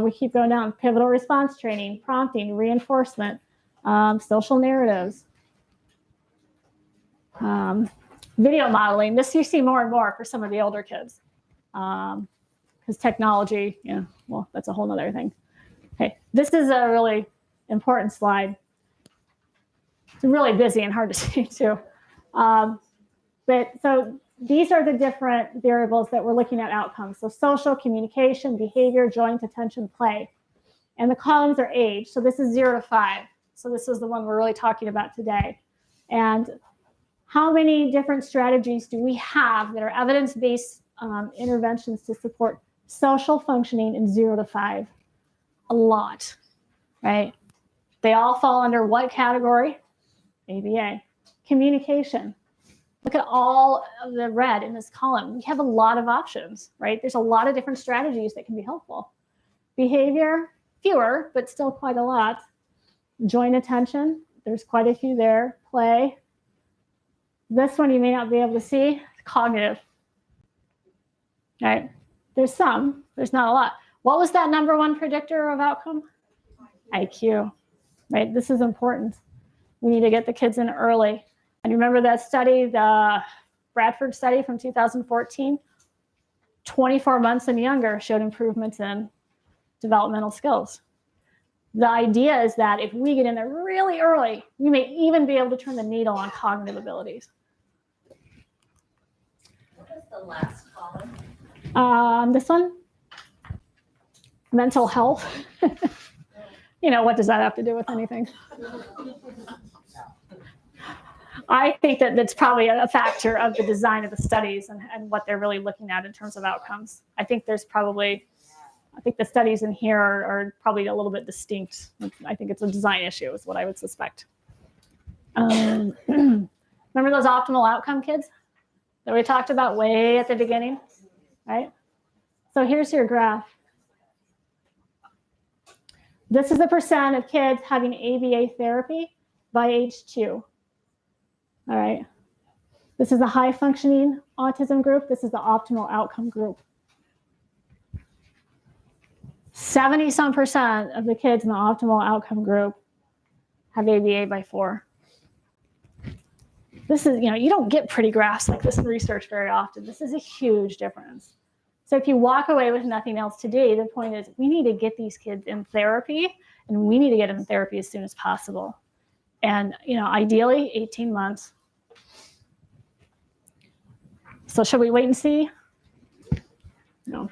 We keep going down, pivotal response training, prompting, reinforcement, social narratives, video modeling. This you see more and more for some of the older kids. Because technology, yeah, well, that's a whole nother thing. Okay, this is a really important slide. It's really busy and hard to see too. But so these are the different variables that we're looking at outcomes. So social, communication, behavior, joint, attention, play. And the columns are age. So this is 0 to 5. So this is the one we're really talking about today. And how many different strategies do we have that are evidence-based interventions to support social functioning in 0 to 5? A lot, right? They all fall under what category? ABA. Communication. Look at all of the red in this column. We have a lot of options, right? There's a lot of different strategies that can be helpful. Behavior, fewer, but still quite a lot. Joint attention, there's quite a few there. Play. This one you may not be able to see. Cognitive. Right? There's some, there's not a lot. What was that number one predictor of outcome? IQ, right? This is important. We need to get the kids in early. And remember that study, the Bradford study from 2014? 24 months and younger showed improvements in developmental skills. The idea is that if we get in there really early, we may even be able to turn the needle on cognitive abilities. What is the last column? This one, mental health. You know, what does that have to do with anything? I think that that's probably a factor of the design of the studies and what they're really looking at in terms of outcomes. I think there's probably, I think the studies in here are probably a little bit distinct. I think it's a design issue is what I would suspect. Remember those optimal outcome kids that we talked about way at the beginning, right? So here's your graph. This is the percent of kids having ABA therapy by age 2. All right. This is the high functioning autism group. This is the optimal outcome group. 70-some% of the kids in the optimal outcome group have ABA by 4. This is, you know, you don't get pretty graphs like this in research very often. This is a huge difference. So if you walk away with nothing else today, the point is we need to get these kids in therapy, and we need to get them in therapy as soon as possible. And, you know, ideally 18 months. So should we wait and see? No.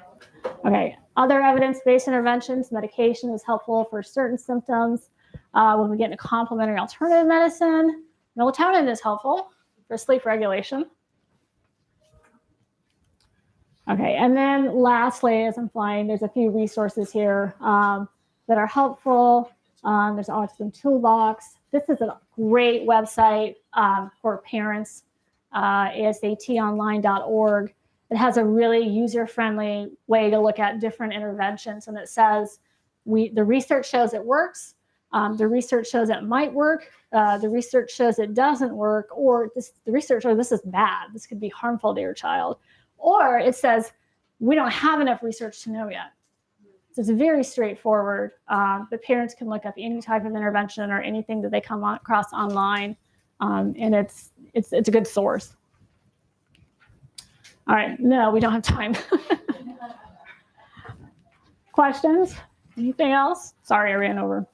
Okay. Other evidence-based interventions, medication is helpful for certain symptoms. When we get into complementary alternative medicine, melatonin is helpful for sleep regulation. Okay, and then lastly, as I'm flying, there's a few resources here that are helpful. There's Autism Toolbox. This is a great website for parents, asatonline.org. It has a really user-friendly way to look at different interventions, and it says the research shows it works, the research shows it might work, the research shows it doesn't work, or the research shows this is bad, this could be harmful to your child. Or it says, we don't have enough research to know yet. So it's very straightforward. The parents can look up any type of intervention or anything that they come across online, and it's a good source. All right, no, we don't have time. Questions? Anything else? Sorry, I ran over.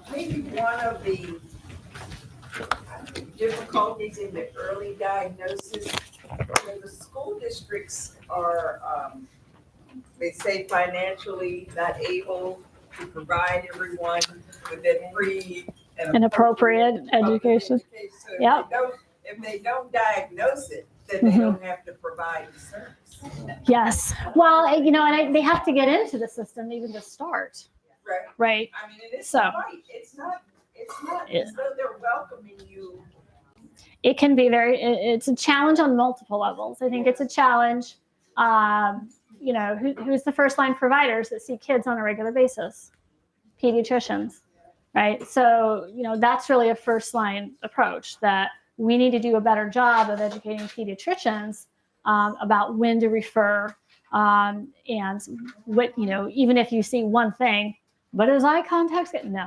Maybe one of the difficulties in the early diagnosis, the school districts are, they say financially not able to provide everyone with that free and appropriate education. So Yep. if they don't diagnose it, then they don't have to provide the service. Yes. Well, you know, and they have to get into the system even to start. Right. Right. I mean, it is so. right. It's not as though they're welcoming you. it can be it's a challenge on multiple levels. I think it's a challenge. Who's the first line providers that see kids on a regular basis? Pediatricians, right? So, that's really a first line approach, that we need to do a better job of educating pediatricians about when to refer, and what, even if you see one thing, but is eye contact? No,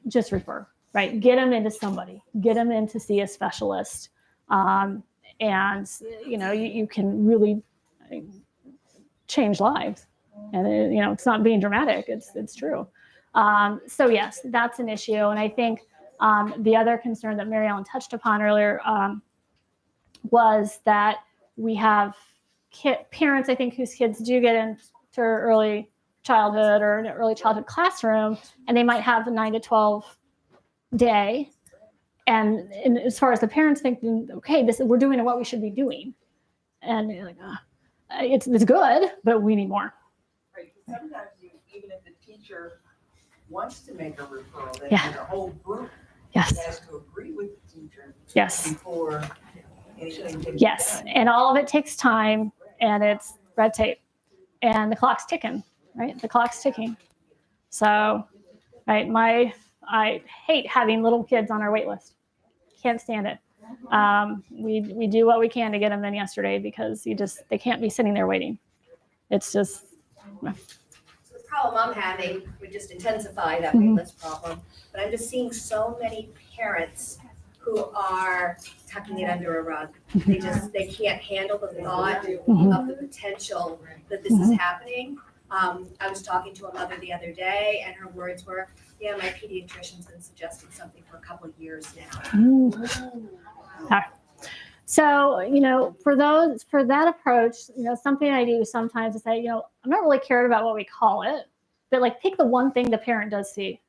just refer, right? Get them into somebody, get them in to see a specialist. And you can really change lives. And it's not being dramatic, it's true. So yes, that's an issue. And I think the other concern that Mary Ellen touched upon earlier was that we have parents, I think, whose kids do get into early childhood or an early childhood classroom, and they might have a 9 to 12 day. And as far as the parents thinking, okay, we're doing what we should be doing. And you're like, it's good, but we need more. Right, because sometimes even if the teacher wants to make a referral, then Yeah. the whole group Yes. has to agree with the teacher Yes. before anything can be Yes, done. and all of it takes time, and it's red tape, and the clock's ticking, right? The clock's ticking. So, right, I hate having little kids on our wait list. Can't stand it. We do what we can to get them in yesterday because they can't be sitting there waiting. It's just. So the problem I'm having would just intensify that Mhm. waitlist problem, but I'm just seeing so many parents who are tucking it under a rug. They can't handle the thought Mhm. of the potential that this is happening. I was talking to a mother the other day, and her words were, "Yeah, my pediatrician's been suggesting something for a couple of years now." So, for that approach, something I do sometimes is say, I'm not really cared about what we call it, but like pick the one thing the parent does see.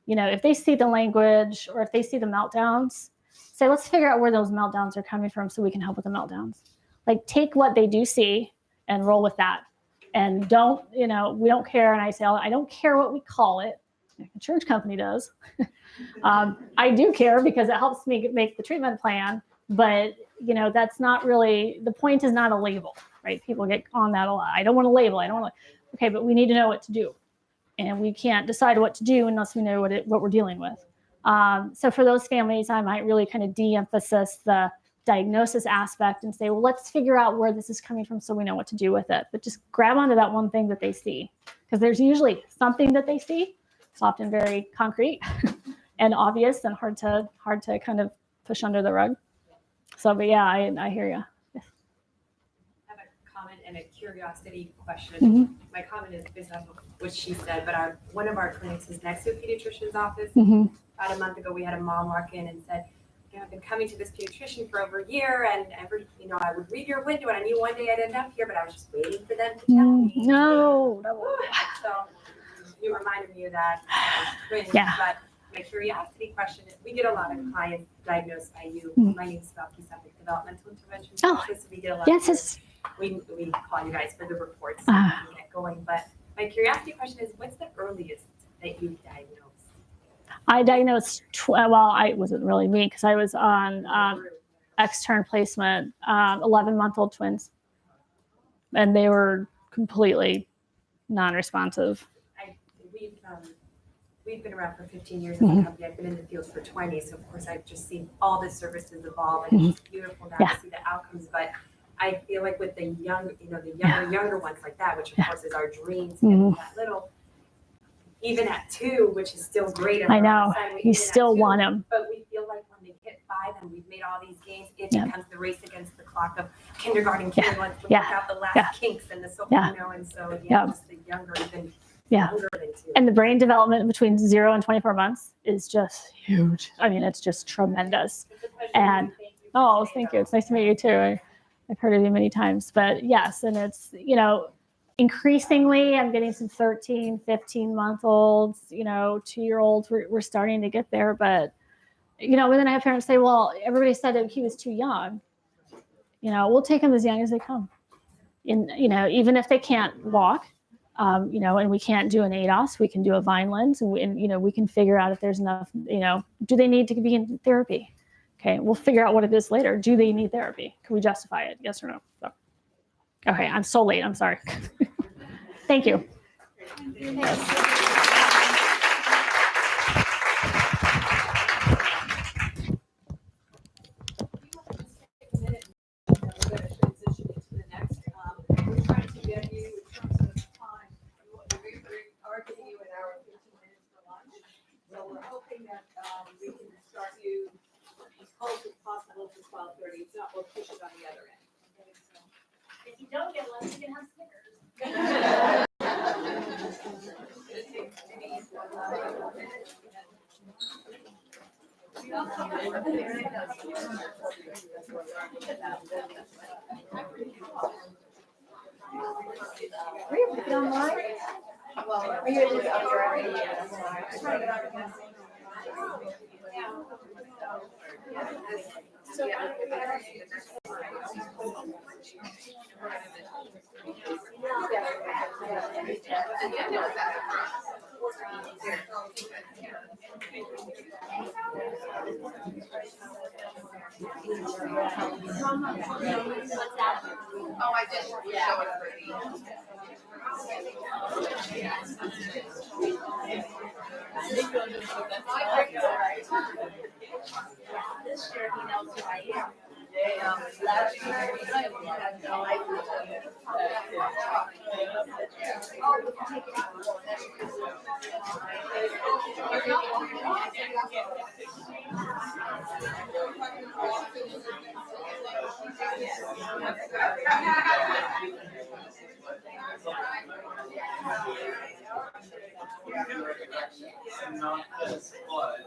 If they see the language or if they see the meltdowns, say, let's figure out where those meltdowns are coming from so we can help with the meltdowns. Like take what they do see and roll with that. And we don't care. And I say, I don't care what we call it. The insurance company does. I do care because it helps me make the treatment plan. But, that's not really, the point is not a label, right? People get on that a lot. I don't want to label. Okay, but we need to know what to do. And we can't decide what to do unless we know what we're dealing with. So for those families, I might really kind of de-emphasize the diagnosis aspect and say, well, let's figure out where this is coming from so we know what to do with it. But just grab onto that one thing that they see, because there's usually something that they see. It's often very concrete and obvious and hard to kind of push under the rug. So, but yeah, I hear you. I have a comment and a curiosity question. Mhm. My comment is based on what she said, but one of our clinics is next to a pediatrician's office. Mhm. About a month ago, we had a mom walk in and said, I've been coming to this pediatrician for over a year, and I would read your window, and I knew one day I'd end up here, but I was just waiting for them to tell me. No. So you reminded me of that. Yeah. But my curiosity question is, we get a lot of clients diagnosed by you. Mm. My name is Valky Suffolk, Developmental Intervention Oh, Specialist. We get a lot yes, of we call you guys for the reports Ah. and get going. But my curiosity question is, what's the earliest that you diagnosed? I diagnosed, I wasn't really me because I was on extern placement, 11-month-old twins. And they were completely non-responsive. We've been around for 15 years as a company. I've been in the field for 20. So of course I've just seen all the services evolve, and it's beautiful now to see the outcomes. But I feel like with the younger ones like that, which of course is our dreams, getting that little, even at 2, which is still great. I know, you still want them. But we feel like when they hit 5 and we've made all these gains, it becomes the race against the clock of kindergarten, kindergarten, to work out the last kinks and the and so just the younger, even younger than 2. And the brain development between 0 and 24 months is just huge. I mean, it's just tremendous. And thank you. It's nice to meet you too. I've heard of you many times, but yes, and it's, increasingly I'm getting some 13, 15-month-olds, 2-year-olds. We're starting to get there, but and then I have parents say, well, everybody said that he was too young. We'll take them as young as they come. And, even if they can't walk, and we can't do an ADOS, we can do a Vineland, and we can figure out if there's enough, do they need to be in therapy? Okay, we'll figure out what it is later. Do they need therapy? Can we justify it? Yes or no? So, okay, I'm so late. I'm sorry. Thank you. So we're hoping that we can start you as close as possible to 12:30. If not, we'll push it on the other end. If you don't get lunch, you can have Snickers. Are you able to get online? Well, are you able to get online? So, Oh, I did show it pretty. This year he knows who I am. Last year, we had no idea. Not this, but.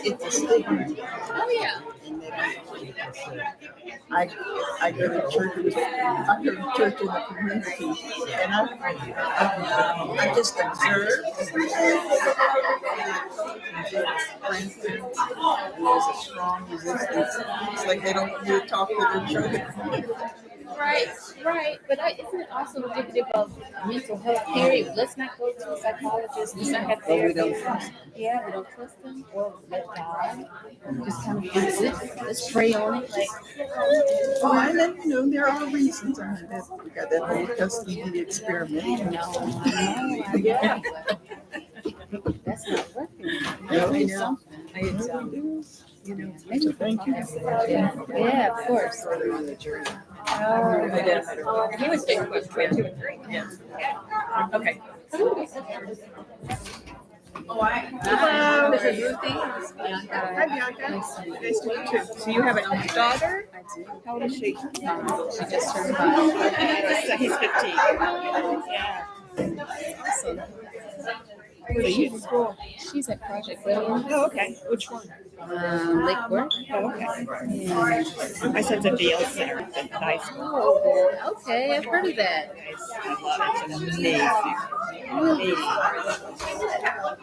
It's a stigma. Oh, yeah. I go to church. I go to church in the community, and I just observe. There's a strong resistance. It's like they don't want you to talk to their children. Right, right. But isn't it also indicative of mental health period? Let's not go to a psychologist. Let's not have therapy. Yeah, we don't trust them. Or let God just kind of fix it. Let's pray on it. Like, Well, and then, there are reasons. I mean, we got that whole custody experiment. yeah. That's not working. I know. So thank you. Yeah, of course. He was taking questions 2 and 3. Yeah. Okay. Hello. This is Ruthie. Hi, Bianca. Nice to meet you. So you have a daughter? I do. How old is she? She just turned 5. So he's 15. Yeah. Awesome. Where's she in school? She's at Project Brilliant. Oh, okay. Which one? Lake Worth. Oh, okay. Yeah. My son's at the Yale Center at the high school. Oh, okay. I've heard of that. I love it. It's amazing.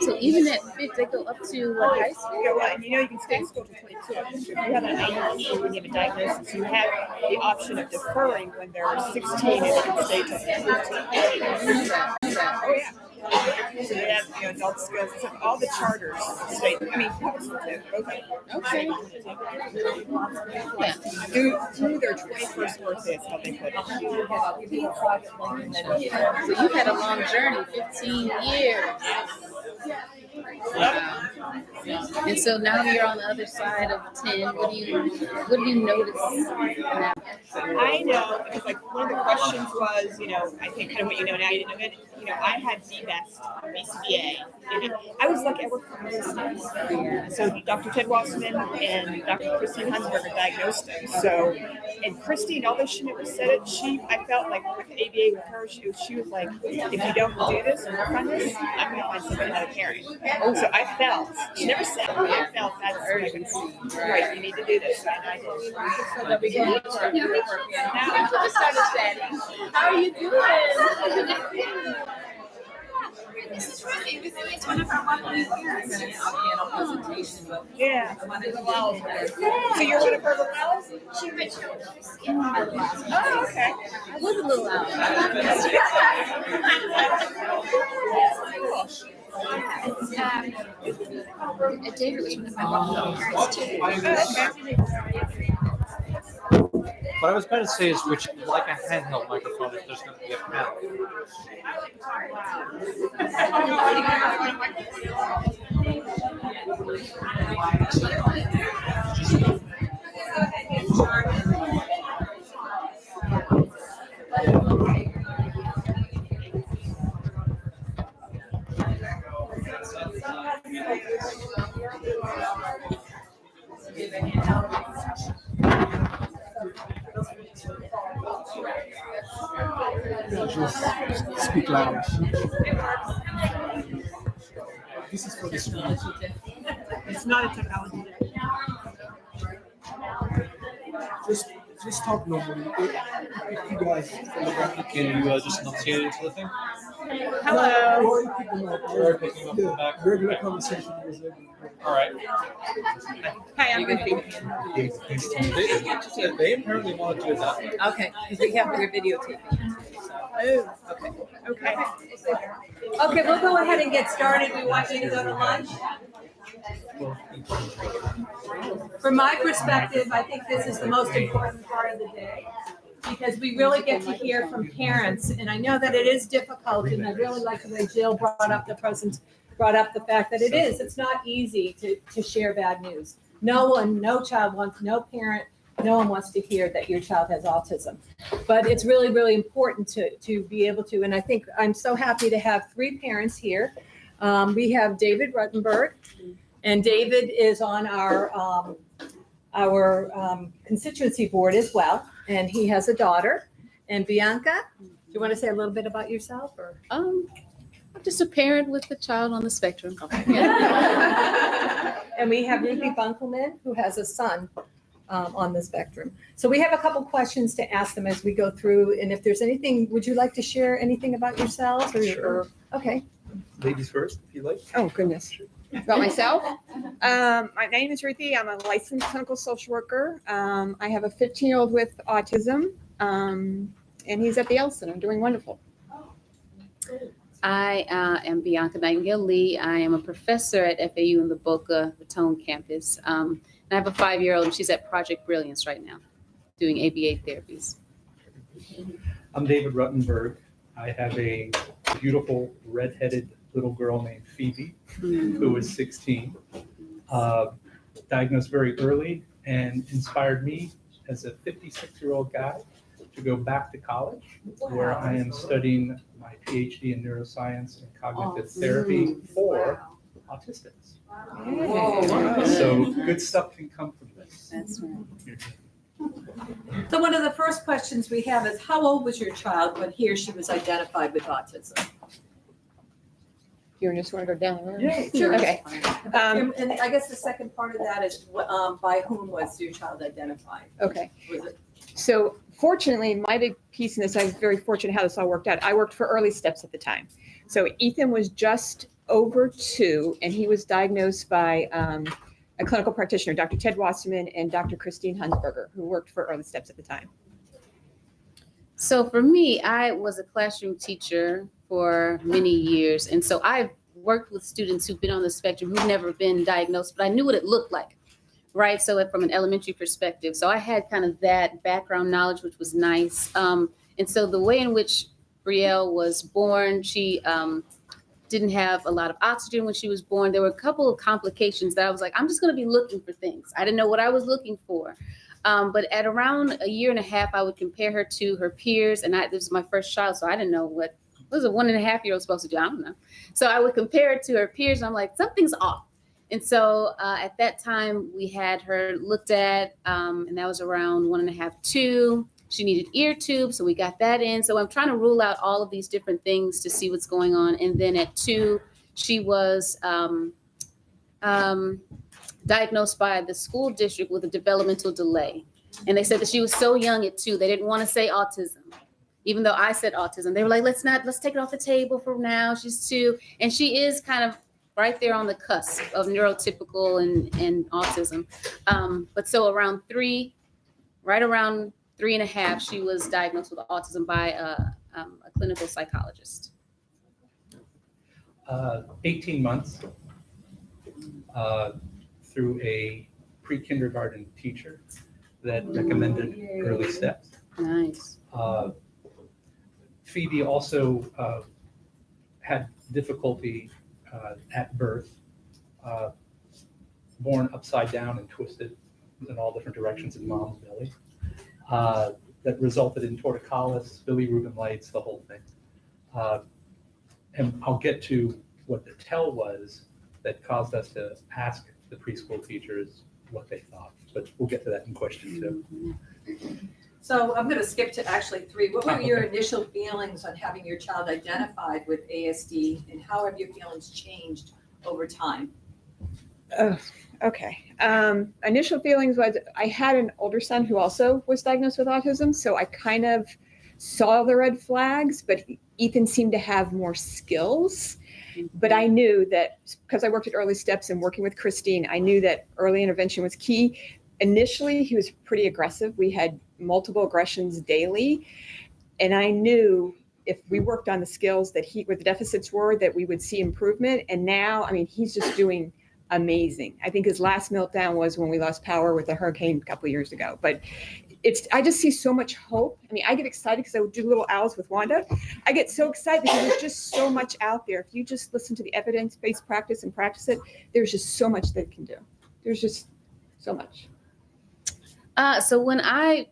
So even at 5th, they go up to high school? Yeah, well, and you can stay in school to 22. If you have an IEP, when you have a diagnosis, you have the option of deferring when they're 16 and you can stay till 18. Oh, yeah. So they have, adult skills, so all the charters, state, public schools have both. Okay. Yeah. Through their 21st birthday is how they put it. So you've had a long journey, 15 years. Wow. And so now you're on the other side of 10. What do you notice in that? I know, because like one of the questions was, I think kind of what you know now, you didn't know it. I had DBEST, BCBA. I was like, I worked for most. So Dr. Ted Wasserman and Dr. Christine Hunsberger diagnosed them. So, and Christine, although she never said it, I felt like with the ABA with her, she was like, if you don't do this and work on this, I'm going to find somebody not a parent. So I felt, she never said it, but I felt that urgency. Right, you need to do this. And I did. So that we can now we just started chatting. How are you doing? This is really, it's one of our welcoming parents. Piano presentation. Yeah. So you're one of her little owls? She reached out. Oh, okay. I was a little owl. David was one of my welcoming parents too. Okay. What I was going to say is, which like a handheld microphone, if there's going to be a panel. Just speak loud. This is for the students. It's not a technology day. Just talk normally. If you guys Can you just enunciate into the thing? Hello. Or you pick them up. Or picking up the back. Regular conversation is All right. Hi, I'm going They apparently want to do that. Okay, because we have your videotaping. Oh, okay. Okay. Okay, we'll go ahead and get started. We want you to go to lunch. From my perspective, I think this is the most important part of the day because we really get to hear from parents. And I know that it is difficult, and I really like the way Jill brought up the fact that it's not easy to share bad news. No parent, no one wants to hear that your child has autism. But it's really, really important to be able to, and I think I'm so happy to have 3 parents here. We have David Ruttenberg, and David is on our constituency board as well, and he has a daughter. And Bianca, do you want to say a little bit about yourself? Or I'm just a parent with a child on the spectrum. Okay. And we have Ruby Bunkelman, who has a son on the spectrum. So we have a couple questions to ask them as we go through. And if there's anything, would you like to share anything about yourselves? Sure. Okay. Ladies first, if you like. Oh, goodness. About myself? My name is Ruthie. I'm a licensed clinical social worker. I have a 15-year-old with autism, and he's at the L Center doing wonderful. I am Bianca Nightingale-Lee. I am a professor at FAU in the Boca Raton campus. And I have a 5-year-old, and she's at Project Brilliance right now, doing ABA therapies. I'm David Ruttenberg. I have a beautiful redheaded little girl named Phoebe, who is 16, diagnosed very early and inspired me as a 56-year-old guy to go back to college, where I am studying my PhD in neuroscience and cognitive therapy for autistics. So good stuff can come from this. That's right. So one of the first questions we have is, how old was your child when he or she was identified with autism? You just want to go down the road? Yeah, sure. Okay. And I guess the second part of that is, by whom was your child identified? Okay. Was it? So fortunately, my big piece in this, I was very fortunate how this all worked out. I worked for Early Steps at the time. So Ethan was just over 2, and he was diagnosed by a clinical practitioner, Dr. Ted Wasserman and Dr. Christine Hunsberger, who worked for Early Steps at the time. So for me, I was a classroom teacher for many years. And so I've worked with students who've been on the spectrum who've never been diagnosed, but I knew what it looked like, right? So from an elementary perspective. So I had kind of that background knowledge, which was nice. And so the way in which Brielle was born, she didn't have a lot of oxygen when she was born. There were a couple of complications that I was like, I'm just going to be looking for things. I didn't know what I was looking for. But at around a year and a half, I would compare her to her peers. And this was my first child, so I didn't know what was a 1.5-year-old supposed to do. I don't know. So I would compare it to her peers. And I'm like, something's off. And so at that time, we had her looked at, and that was around 1.5, 2. She needed ear tubes, so we got that in. So I'm trying to rule out all of these different things to see what's going on. And then at 2, she was diagnosed by the school district with a developmental delay. And they said that she was so young at 2, they didn't want to say autism, even though I said autism. They were like, let's take it off the table for now. She's 2. And she is kind of right there on the cusp of neurotypical and autism. But so around 3, right around 3.5, she was diagnosed with autism by a clinical psychologist. 18 months through a pre-kindergarten teacher that recommended early steps. Nice. Phoebe also had difficulty at birth, born upside down and twisted in all different directions in mom's belly. That resulted in torticollis, bilirubin lights, the whole thing. And I'll get to what the tell was that caused us to ask the preschool teachers what they thought, but we'll get to that in question 2. So I'm going to skip to actually 3. What were your initial feelings on having your child identified with ASD, and how have your feelings changed over time? Okay. Initial feelings was I had an older son who also was diagnosed with autism, so I kind of saw the red flags, but Ethan seemed to have more skills. But I knew that because I worked at Early Steps and working with Christine, I knew that early intervention was key. Initially, he was pretty aggressive. We had multiple aggressions daily, and I knew if we worked on the skills that where the deficits were, that we would see improvement. And now, I mean, he's just doing amazing. I think his last meltdown was when we lost power with the hurricane a couple of years ago. But I just see so much hope. I mean, I get excited because I would do little owls with Wanda. I get so excited because there's just so much out there. If you just listen to the evidence-based practice and practice it, there's just so much they can do. There's just so much. So when I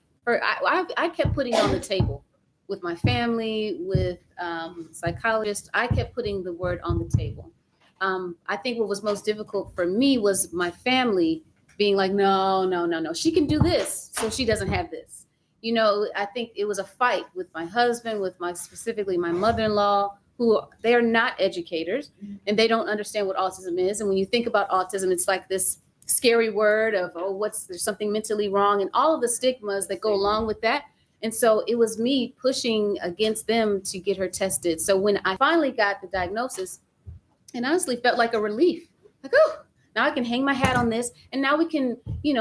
kept putting it on the table with my family, with psychologists, I kept putting the word on the table. I think what was most difficult for me was my family being like, no, she can do this, so she doesn't have this. You know, I think it was a fight with my husband, with specifically my mother-in-law, who they are not educators and they don't understand what autism is. And when you think about autism, it's like this scary word of, there's something mentally wrong and all of the stigmas that go along with that. And so it was me pushing against them to get her tested. So when I finally got the diagnosis, it honestly felt like a relief. Like, now I can hang my hat on this, and now we can,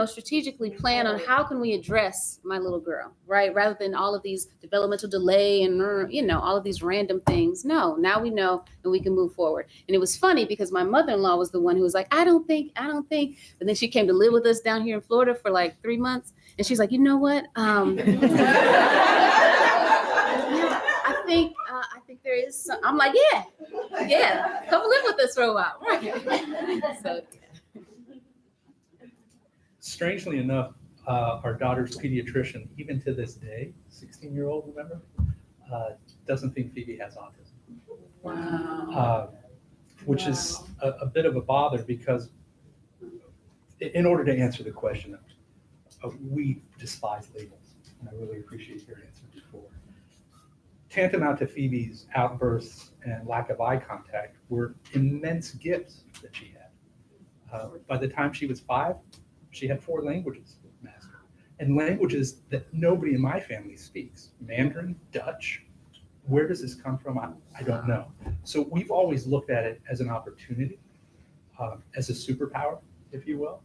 strategically plan on how can we address my little girl, right? Rather than all of these developmental delay and, all of these random things. No, now we know, and we can move forward. And it was funny because my mother-in-law was the one who was like, I don't think. But then she came to live with us down here in Florida for like 3 months. And she's like, you know what? I think there is some. I'm like, yeah, come live with us for a while. Right. So, strangely enough, our daughter's pediatrician, even to this day, 16-year-old, remember, doesn't think Phoebe has autism. Wow. Which is a bit of a bother because in order to answer the question, we despise labels, and I really appreciate your answer before. Tantamount to Phoebe's outbursts and lack of eye contact were immense gifts that she had. By the time she was 5, she had 4 languages mastered, and languages that nobody in my family speaks. Mandarin, Dutch. Where does this come from? I don't know. So we've always looked at it as an opportunity, as a superpower, if you will.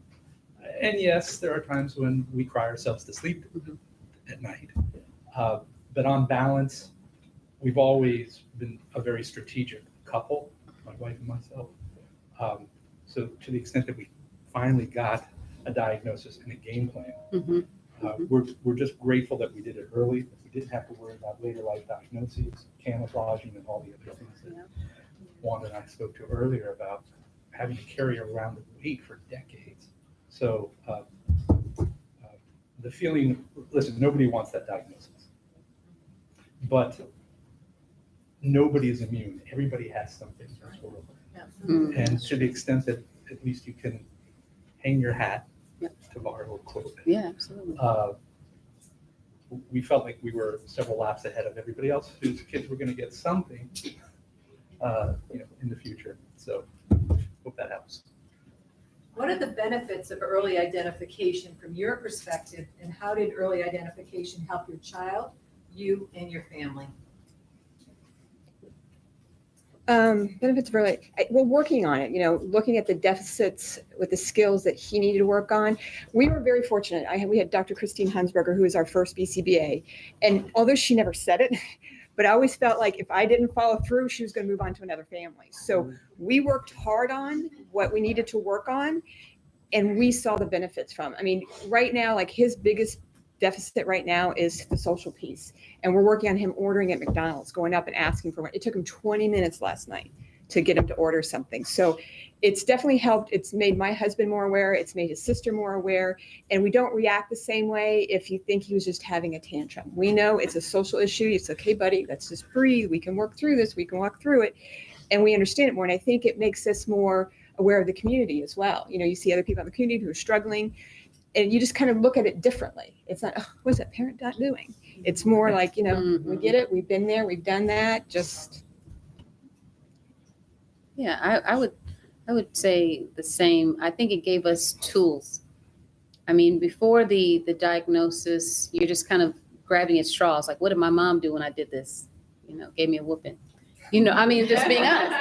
And yes, there are times when we cry ourselves to sleep at night. But on balance, we've always been a very strategic couple, my wife and myself. So to the extent that we finally got a diagnosis and a game plan, we're just grateful that we did it early, that we didn't have to worry about later life diagnoses, camouflaging, and all the other things that Wanda and I spoke to earlier about having to carry around the weight for decades. So the feeling, listen, nobody wants that diagnosis, but nobody is immune. Everybody has something in this world. And to the extent that at least you can hang your hat, to borrow a quote. Yeah, absolutely. We felt like we were several laps ahead of everybody else whose kids were going to get something, in the future. So hope that helps. What are the benefits of early identification from your perspective, and how did early identification help your child, you, and your family? Benefits of early, we're working on it, looking at the deficits with the skills that he needed to work on. We were very fortunate. We had Dr. Christine Hunsberger, who is our first BCBA. And although she never said it, but I always felt like if I didn't follow through, she was going to move on to another family. So we worked hard on what we needed to work on, and we saw the benefits from it. I mean, right now, like his biggest deficit right now is the social piece. And we're working on him ordering at McDonald's, going up and asking for one. It took him 20 minutes last night to get him to order something. So it's definitely helped. It's made my husband more aware. It's made his sister more aware. And we don't react the same way if you think he was just having a tantrum. We know it's a social issue. It's okay, buddy, let's just breathe. We can work through this. We can walk through it. And we understand it more. And I think it makes us more aware of the community as well. You see other people in the community who are struggling, and you just kind of look at it differently. It's not, oh, what's that parent not doing? It's more like, we get it. We've been there. We've done that. Just. Yeah, I would say the same. I think it gave us tools. I mean, before the diagnosis, you're just kind of grabbing at straws. Like, what did my mom do when I did this? Gave me a whooping. Just being honest.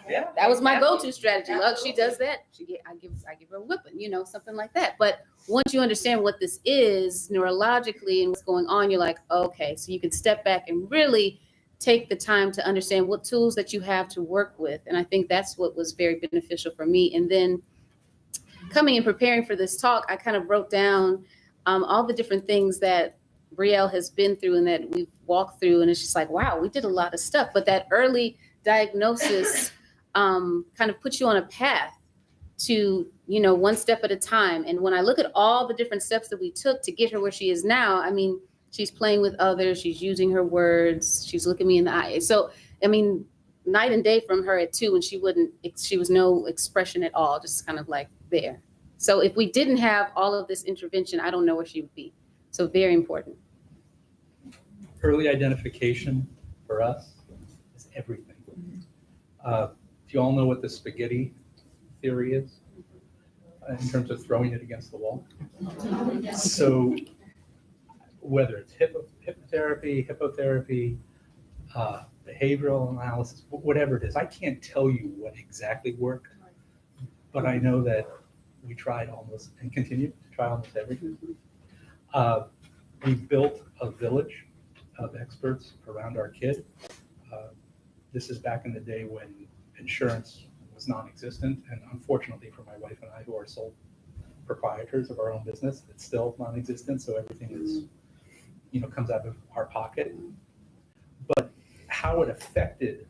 Yeah. That was my go-to strategy. Look, she does that. I give her a whipping, something like that. But once you understand what this is neurologically and what's going on, you're like, okay, so you can step back and really take the time to understand what tools that you have to work with. And I think that's what was very beneficial for me. And then coming and preparing for this talk, I kind of wrote down all the different things that Brielle has been through and that we've walked through. And it's just like, wow, we did a lot of stuff. But that early diagnosis kind of puts you on a path to, one step at a time. And when I look at all the different steps that we took to get her where she is now, I mean, she's playing with others, she's using her words, she's looking me in the eye. So, I mean, night and day from her at 2 when she was no expression at all, just kind of like there. So if we didn't have all of this intervention, I don't know where she would be. So very important. Early identification for us is everything. Do you all know what the spaghetti theory is in terms of throwing it against the wall? So whether it's hippotherapy, behavioral analysis, whatever it is, I can't tell you what exactly worked, but I know that we tried almost and continue to try almost everything. We built a village of experts around our kid. This is back in the day when insurance was non-existent, and unfortunately for my wife and I, who are sole proprietors of our own business, it's still non-existent, so everything is, comes out of our pocket. But how it affected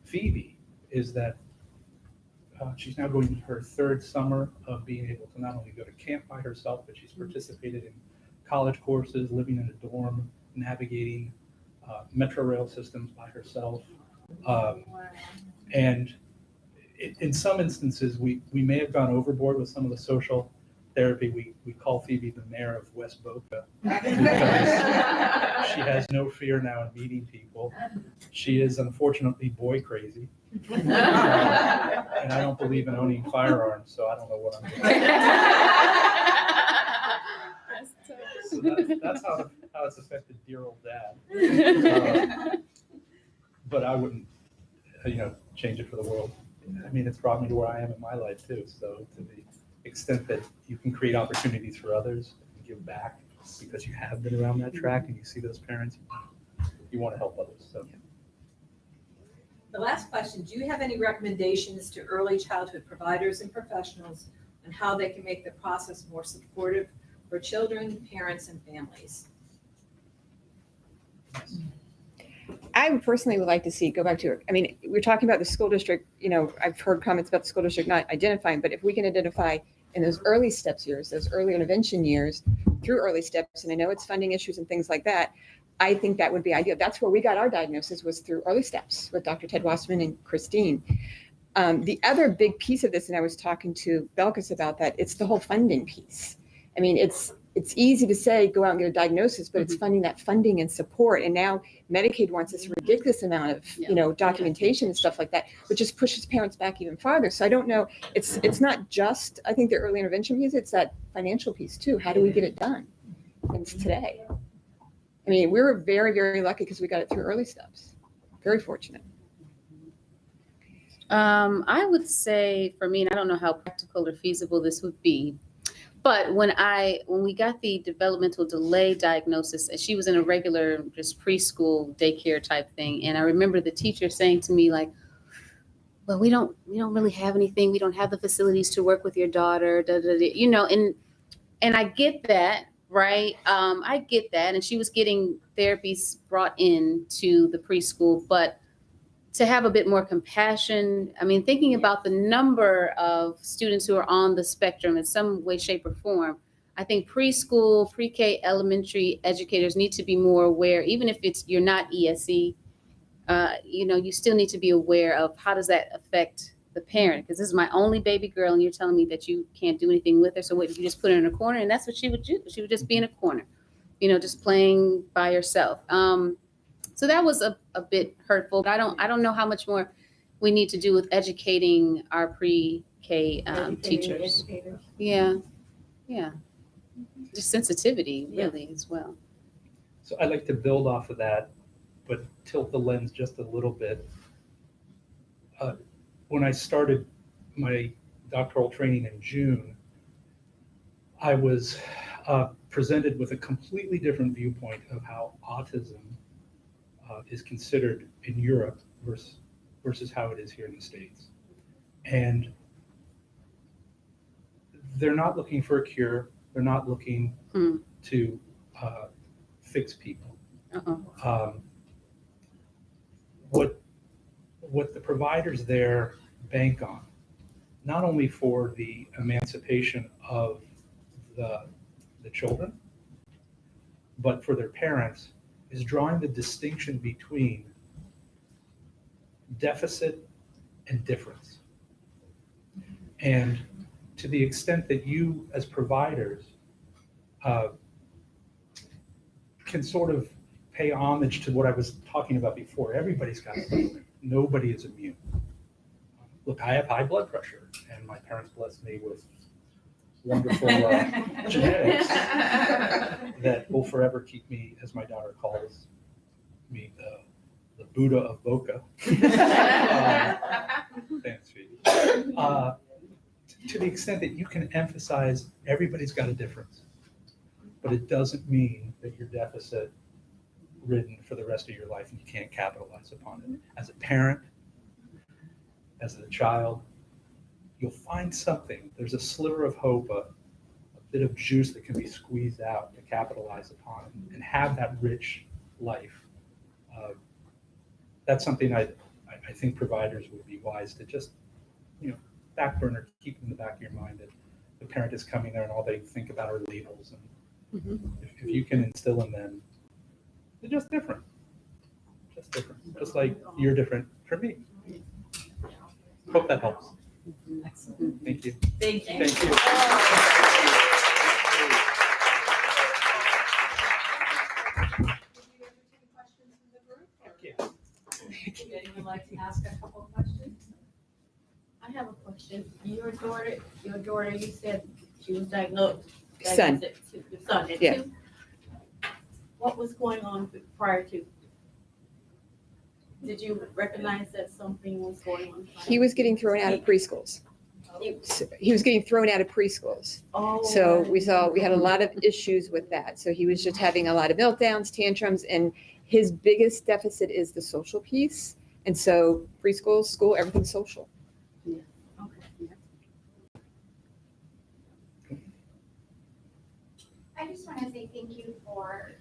Phoebe is that she's now going to her 3rd summer of being able to not only go to camp by herself, but she's participated in college courses, living in a dorm, navigating metro rail systems by herself. And in some instances, we may have gone overboard with some of the social therapy. We call Phoebe the mayor of West Boca because she has no fear now in meeting people. She is unfortunately boy crazy. And I don't believe in owning firearms, so I don't know what I'm doing. So that's how it's affected dear old dad. But I wouldn't, change it for the world. I mean, it's brought me to where I am in my life too. So to the extent that you can create opportunities for others and give back because you have been around that track and you see those parents, you want to help others. So. The last question, do you have any recommendations to early childhood providers and professionals on how they can make the process more supportive for children, parents, and families? I would personally would like to see, go back to it. I mean, we're talking about the school district, I've heard comments about the school district not identifying, but if we can identify in those early steps years, those early intervention years through early steps, and I know it's funding issues and things like that, I think that would be ideal. That's where we got our diagnosis, was through early steps with Dr. Ted Wasserman and Christine. The other big piece of this, and I was talking to Belkis about that, it's the whole funding piece. I mean, it's easy to say, go out and get a diagnosis, but it's finding that funding and support. And now Medicaid wants this ridiculous amount of, documentation and stuff like that, which just pushes parents back even farther. So I don't know, it's not just, I think, the early intervention piece, it's that financial piece too. How do we get it done? And it's today. I mean, we were very, very lucky because we got it through early steps. Very fortunate. I would say for me, and I don't know how practical or feasible this would be, but when we got the developmental delay diagnosis, she was in a regular just preschool daycare type thing, and I remember the teacher saying to me like, "Well, we don't really have anything. We don't have the facilities to work with your daughter." And I get that. Right. I get that. And she was getting therapies brought in to the preschool, but to have a bit more compassion, I mean, thinking about the number of students who are on the spectrum in some way, shape, or form, I think preschool, pre-K, elementary educators need to be more aware, even if you're not ESE, you still need to be aware of how does that affect the parent, because this is my only baby girl and you're telling me that you can't do anything with her. So what, you just put her in a corner? And that's what she would do. She would just be in a corner, just playing by herself. So that was a bit hurtful, but I don't know how much more we need to do with educating our pre-K teachers. Yeah. Just sensitivity really as well. So I'd like to build off of that, but tilt the lens just a little bit. When I started my doctoral training in June, I was presented with a completely different viewpoint of how autism is considered in Europe versus how it is here in the States. And they're not looking for a cure. They're not looking to fix people. What the providers there bank on, not only for the emancipation of the children, but for their parents, is drawing the distinction between deficit and difference. And to the extent that you as providers can sort of pay homage to what I was talking about before, everybody's got something. Nobody is immune. Look, I have high blood pressure, and my parents blessed me with wonderful genetics that will forever keep me, as my daughter calls me, the Buddha of Boca. Thanks, Phoebe. To the extent that you can emphasize everybody's got a difference, but it doesn't mean that you're deficit ridden for the rest of your life and you can't capitalize upon it. As a parent, as a child, you'll find something. There's a sliver of hope, a bit of juice that can be squeezed out to capitalize upon and have that rich life. That's something I think providers would be wise to just, back burner, keep in the back of your mind that the parent is coming there and all they think about are labels. And if you can instill in them, they're just different. Just like you're different from me. Hope that helps. Excellent. Thank you. Thank you. Thank you. Would anyone like to ask a couple of questions? I have a question. Your daughter, you said she was diagnosed. Son. Your son at 2. What was going on prior to? Did you recognize that something was going on? He was getting thrown out of preschools. He was getting thrown out of preschools. So we had a lot of issues with that. So he was just having a lot of meltdowns, tantrums, and His biggest deficit is the social piece. And so preschool, school, everything's social. I just want to say thank you for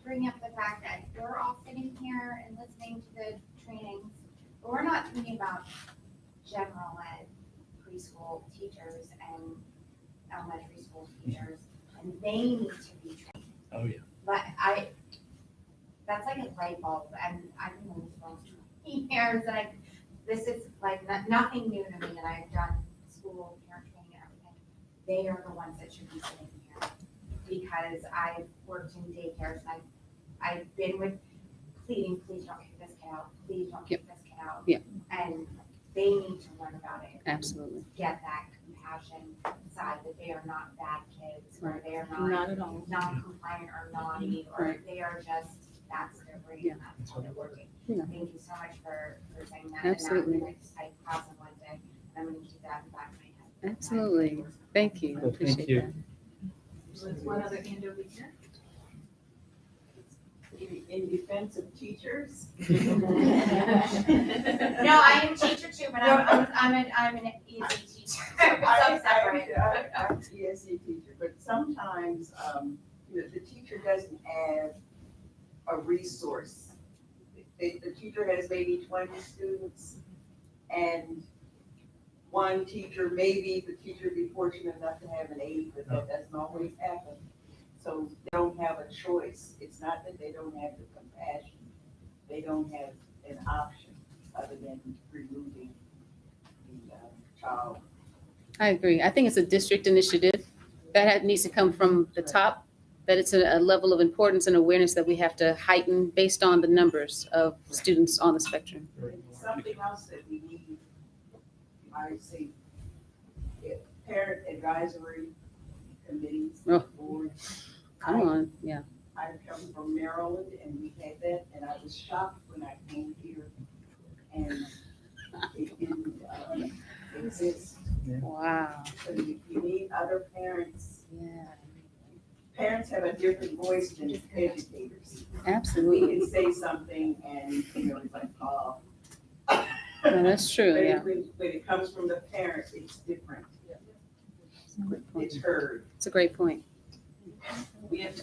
bringing up the fact that we're all sitting here and listening to the trainings, but we're not thinking about general ed preschool teachers and elementary school teachers, and they need to be trained. Oh, yeah. But that's like a light bulb, and I've been in this for 20 years, and this is like nothing new to me, and I've done school, parent training and everything. They are the ones that should be sitting here, because I've worked in daycares, and I've been with pleading, please don't kick this kid out, please don't kick this kid out. Yeah. And they need to learn about it. Absolutely. Get that compassion side, that they are not bad kids, or Right. they are not Not at all. non-compliant or naughty, or Right. they are just, that's their brain, Yeah. and that's how they're working. Yeah. Thank you so much for saying that. Absolutely. And I crossed it one day, and I'm gonna keep that in the back of my head. Absolutely. Thank you. I Well, appreciate thank you. that. There's one other hand over here. In defense of teachers. No, I am a teacher too, but I'm an easy teacher. I'm separate. I'm an ESC teacher, but sometimes, the teacher doesn't have a resource. The teacher has maybe 20 students, and one teacher, maybe the teacher be fortunate enough to have an aide, but that doesn't always happen. So they don't have a choice. It's not that they don't have the compassion. They don't have an option other than removing the child. I agree. I think it's a district initiative that needs to come from the top, that it's a level of importance and awareness that we have to heighten based on the numbers of students on the spectrum. Something else that we need, I say, parent advisory committees, Oh. boards. Come on, yeah. I come from Maryland and we had that, and I was shocked when I came here and it didn't exist. Wow. So you need other parents. Yeah. Parents have a different voice than educators. Absolutely. We can say something and, it's like, oh. No, that's true, But yeah. when it comes from the parent, it's different. It's heard. It's a great point. Yes.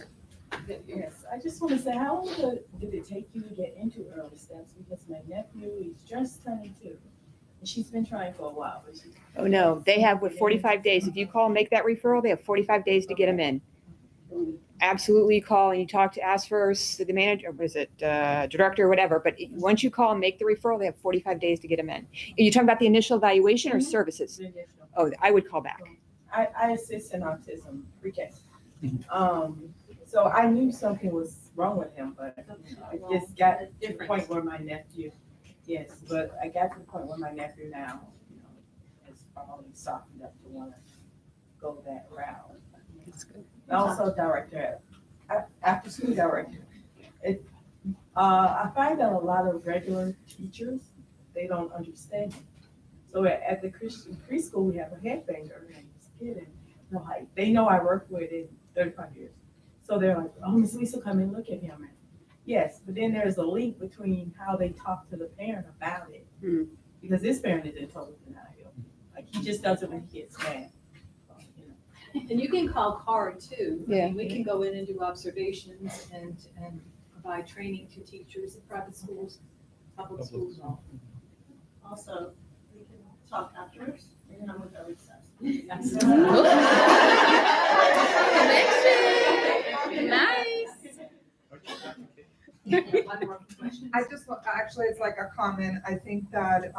Yes, I just want to say, how long did it take you to get into early steps? Because my nephew, he's just turning 2, and she's been trying for a while, but she. Oh, no, they have 45 days. If you call and make that referral, they have 45 days to get them in. Absolutely call and you ask first the manager, was it director or whatever, but once you call and make the referral, they have 45 days to get them in. Are you talking about the initial evaluation or services? Oh, I would call back. I assist in autism pre-K. So I knew something was wrong with him, but I just got to the point where my nephew, yes, but I got to the point where my nephew now, is probably softened up to want to go that route. That's good. Also director, after school director. I find that a lot of regular teachers, they don't understand it. So at the Christian preschool, we have a headbanger and this kid, and they know I worked with it 35 years. So they're like, oh, Miss Lisa, come and look at him. And yes, but then there's a link between how they talk to the parent about it. Mm. Because this parent is in total denial. Like he just does it when he gets mad. And you can call CARD too. I Yeah. mean, we can go in and do observations and provide training to teachers in private schools, public schools. Also, we can talk afterwards, and then I'm with early steps. Nice. I just, actually, it's like a comment. I think that,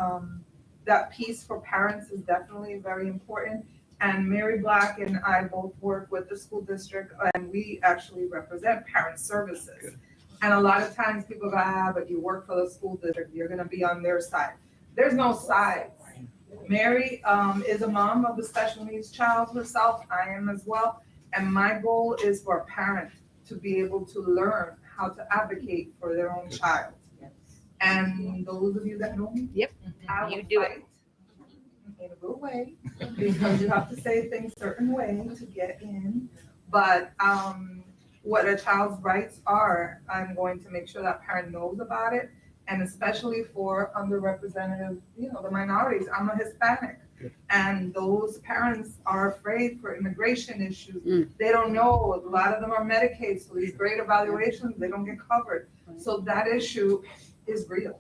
that piece for parents is definitely very important. And Mary Black and I both work with the school district, and we actually represent parent services. And a lot of times people go, but you work for the school district, you're gonna be on their side. There's no sides. Mary is a mom of a special needs child herself. I am as well. And my goal is for a parent to be able to learn how to advocate for their own child. And those of you that know me, yep, I will you do it. fight in a good way, because you have to say things certain way to get in. But what a child's rights are, I'm going to make sure that parent knows about it. And especially for underrepresented, the minorities. I'm a Hispanic. And those parents are afraid for immigration issues. They don't know. A lot of them are Medicaid, so these great evaluations, they don't get covered. So that issue is real.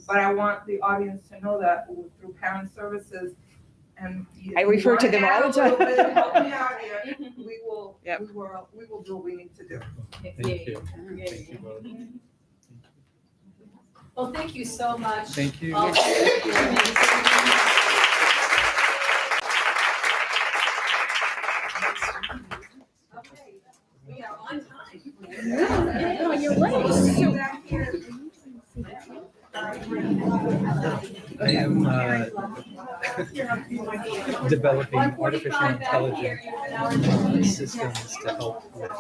But I want the audience to know that through parent services, and I refer to them all the time. Help me out here. We will do what we need to do. Thank you. Thank you both. Well, thank you so much. Thank you. All Okay, we are on time. Oh, you're late. I am developing artificial intelligence systems to help with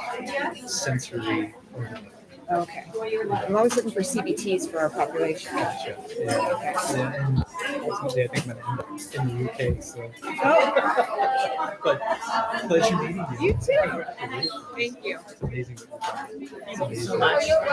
sensory learning. Okay. I'm always looking for CBTs for our population. Gotcha. Yeah. Yeah, and ultimately, I think I'm going to end up in the UK. So, but pleasure meeting you. You too. Thank you. It's amazing. It's Thank you so amazing. much. You're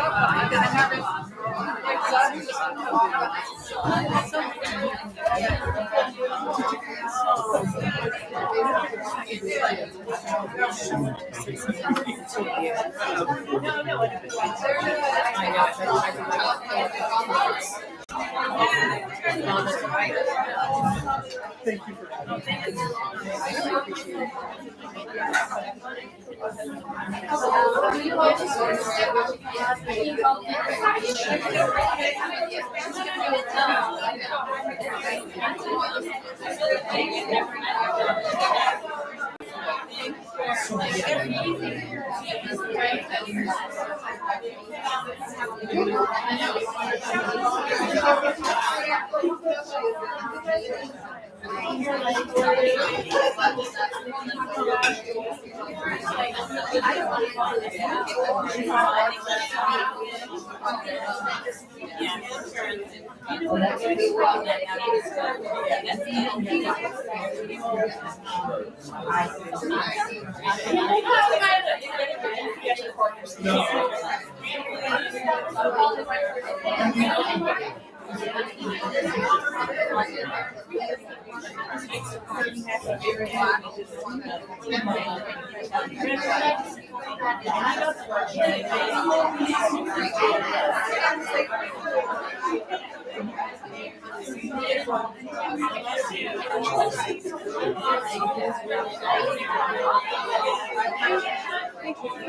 Thank you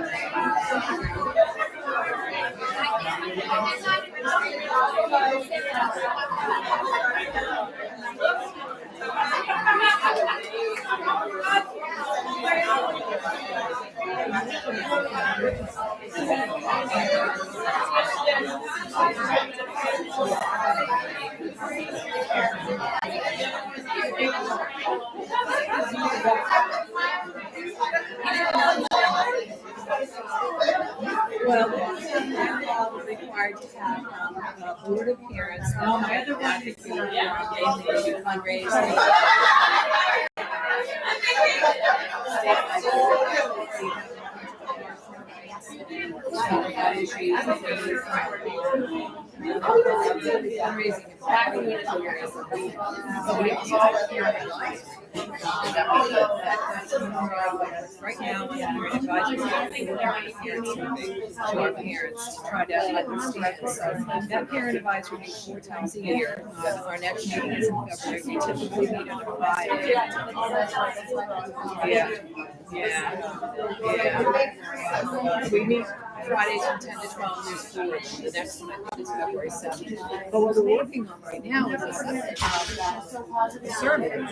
Well, we're required to have a board of parents, advocate, fundraising. Right now, we're advising to our parents to try to understand. So that parent advisory meets 4 times a year. Our next meeting is in February. We typically meet on a Friday. Yeah. We meet Fridays from 10 to 12 years school. The next one is February 7th. But what we're working on right now is a survey.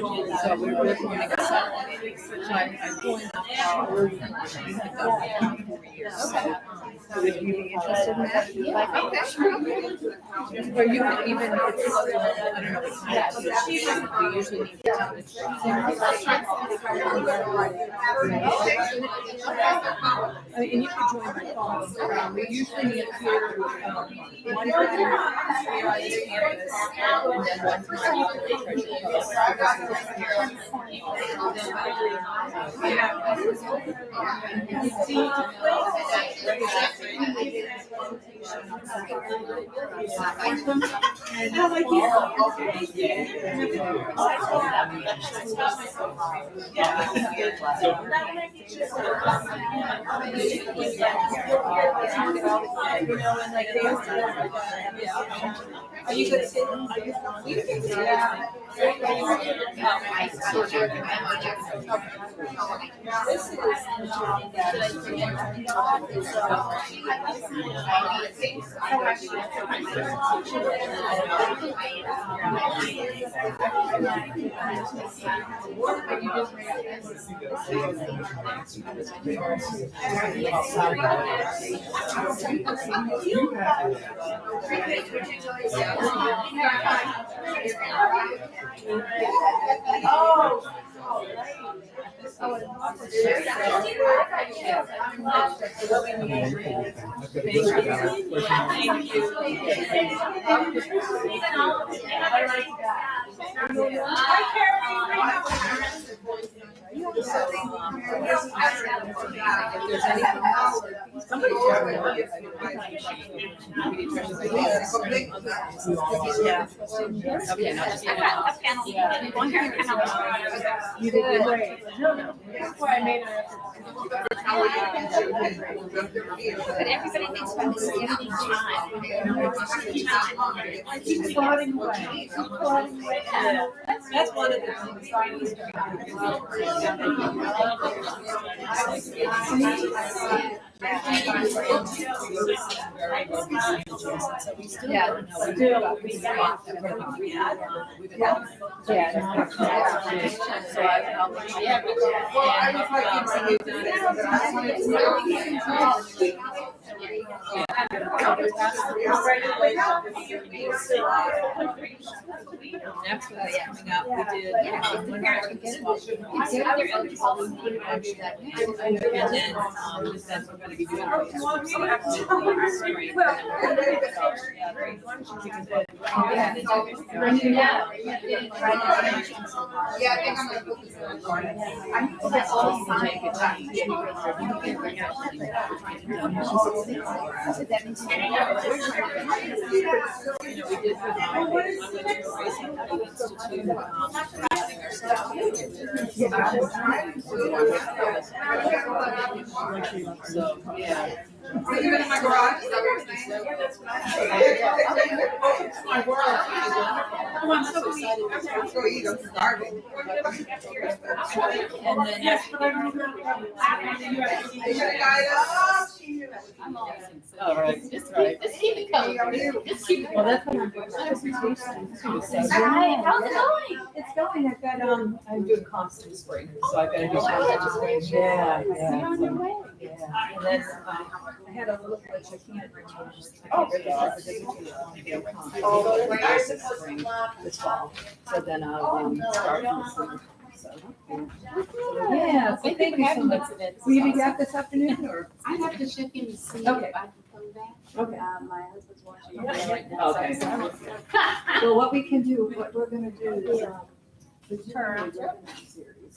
So we're working on a survey. So I'm going up, we're done 4 years. So would you be interested in that? Yeah. Okay. Or you can even, I don't know what's next. We usually need to tell the and you can join my call. We usually need here one time here on this campus, and then one time for the treasure post. Are you good? You did great. That's why I made her. But everybody thinks about this every time. Keep plodding away. Keep plodding away. That's one of the things. Next one's coming up, we did. And then, that's what we're gonna be doing. Yeah, I think I'm gonna put this in recording. Are you in my garage? Is that what you're saying? Oh, I'm so excited. I'm so eat, I'm starving. And then, yes, but I don't know. All right, just keep it coming. Just keep it Well, coming. that's what I'm doing. Presentation too. So Hi, how's it going? It's going. I've got I'm doing constant spring, so I've got to do constant spring. Yeah, yeah. You're on your way. Yeah, and then I had a little glitch. I can't spring this fall. So then I'll start in the summer. So, yeah. So thank you so much. Will you be back this afternoon or? I have to check in to see Okay. if I can come back. Okay. My husband's watching right now. Okay. Well, what we can do, what we're gonna do is, Turn. series.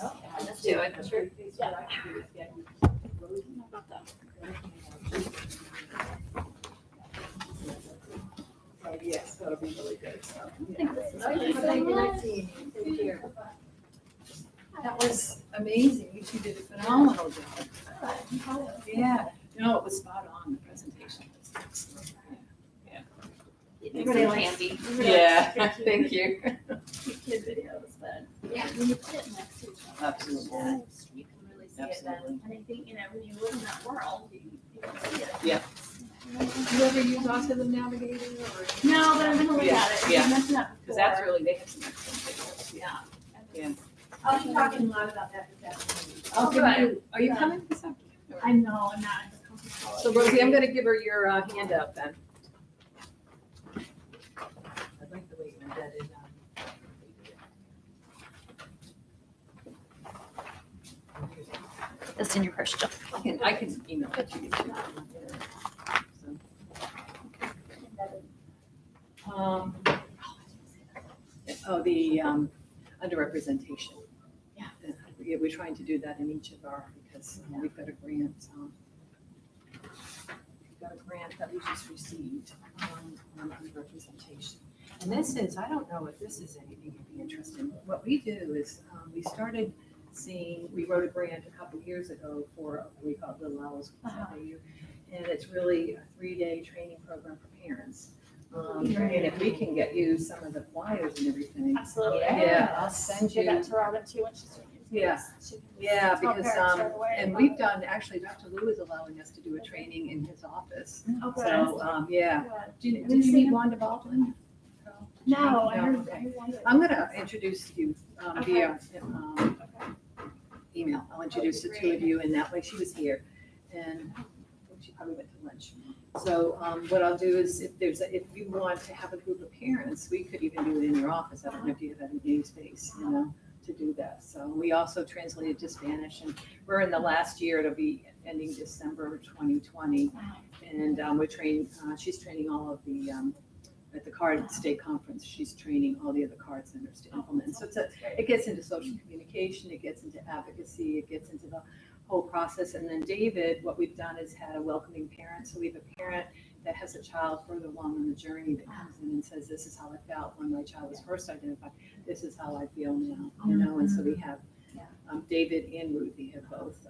Let's do it. Sure. Yes, that'll be really good. So, Thank you. Thank you. Nice seeing you. Take care. That was amazing. You two did a phenomenal job. Yeah, no, it was spot on. The presentation was excellent. Everybody likes candy. Yeah, thank you. Kid videos, but Yeah. when you put it next to each other. Absolutely. You can really see it then. And I think, when you live in that world, you can see it. Yeah. Do you ever use Autism Navigator or? No, but I'm gonna look at it. You Yeah, mentioned that because that's before. really, they have some excellent videos. Yeah. Yeah. I'll be talking a lot about that this afternoon. I'll give you, are you coming this afternoon? I know, I'm not. So Rosie, I'm gonna give her your hand up then. I'd like the way you embedded. It's in your purse, Jill. I can email it to you. The underrepresentation. Yeah, we're trying to do that in each of our, because we've got a grant. got a grant that we just received on representation. And this is, I don't know if this is anything you'd be interested in. What we do is we started seeing, we wrote a grant a couple years ago for what we call Little Owls with FAU. And it's really a 3-day training program for parents. And if we can get you some of the flyers and everything. Absolutely. Yeah, I'll send Give you. that to Robin too when she's doing it. Yeah. She can Yeah, tell because, parents right away. and we've done, actually, Dr. Lou is allowing us to do a training in his office. Okay. So, yeah. Good. Did you meet Wanda Baldwin? No, I No, heard. okay. I'm gonna introduce you via email. I'll introduce the two of you, and that way she was here, and she probably went to lunch. So what I'll do is, if you want to have a group of parents, we could even do it in your office. I don't know if you have any space, to do that. So we also translated to Spanish, and we're in the last year. It'll be ending December 2020, and we're training. She's training all of the. At the card state conference, she's training all the other card centers to implement. So it gets into social communication, it gets into advocacy, it gets into the whole process. And then David, what we've done is had a welcoming parent. So we have a parent that has a child further along on the journey that comes in and says, this is how I felt when my child was first identified. This is how I feel now, And so we have David and Ruthie have both.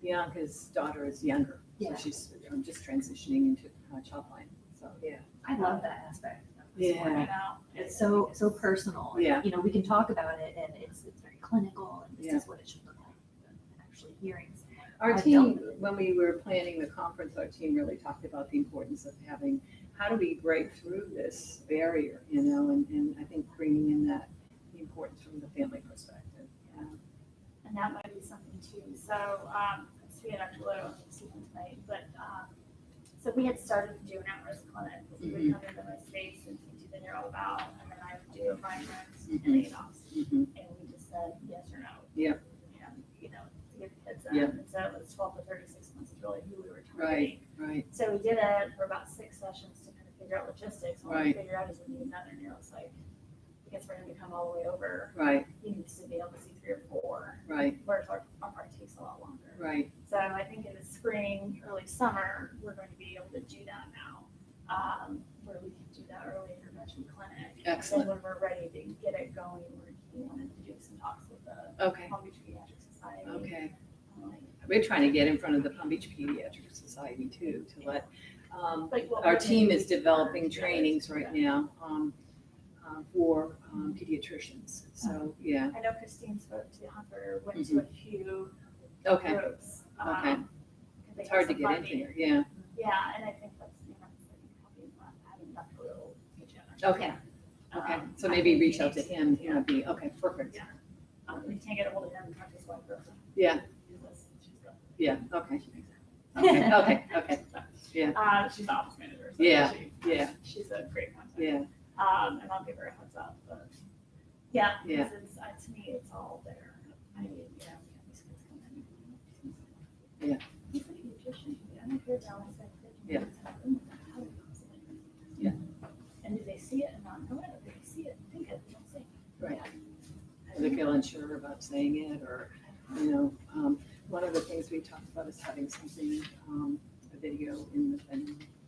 Bianca's daughter is younger, so she's just transitioning into childline. So, yeah. I love that aspect. Yeah. It's so personal. Yeah. We can talk about it and it's very clinical and this Yeah. is what it should look like. Actually hearings. Our I've team, dealt with it. when we were planning the conference, our team really talked about the importance of having, how do we break through this barrier, and I think bringing in that, the importance from the family perspective. Yeah. And that might be something too. So, we had Dr. Lowe speaking tonight, but, so we had started to do an at-risk clinic. We would come into my space and teach you the neuro about, and then I would do a migrants and ADOS. And we just said yes or no. Yep. To get the kids in. Yep. And so it was 12 to 36 months is really who we were targeting. Right. So we did it for about 6 sessions to kind of figure out logistics. What we Right. figured out is we need another neuropsych. Because for him to come all the way over, Right. he needs to be able to see 3 or 4. Right. Whereas our part takes a lot longer. Right. So I think in the spring, early summer, we're going to be able to do that now, where we can do that early intervention clinic. Excellent. And then when we're ready to get it going, we wanted to do some talks with the Okay. Palm Beach Pediatric Society. Okay. We're trying to get in front of the Palm Beach Pediatric Society too, to let, Like what our we're team doing is developing trainings right now, for pediatricians. So, yeah. I know Christine spoke to Hunter, went to a few Okay. groups. Okay. 'Cause they It's had hard to some get into funding. there, yeah. Yeah, and I think that's, helping having Dr. Little get you Okay. Okay, so maybe reach out to him, be, okay, perfect. Yeah. We can't get a hold of him, talk to his wife first. Yeah. She's got. Yeah, okay. Okay. Yeah. She's the office manager. So Yeah, she- yeah. She's a great contact. Yeah. And I'll give her a heads up, but yeah, Yeah. because it's, to me, it's all there. I mean, we have these kids come in. Yeah. He's a pediatrician. I don't care about what I said. Yeah. Yeah. And do they see it and not know it, or do they see it and think it, and don't say it? Right. Do they feel unsure about saying it, or, one of the things we talked about is having something, a video in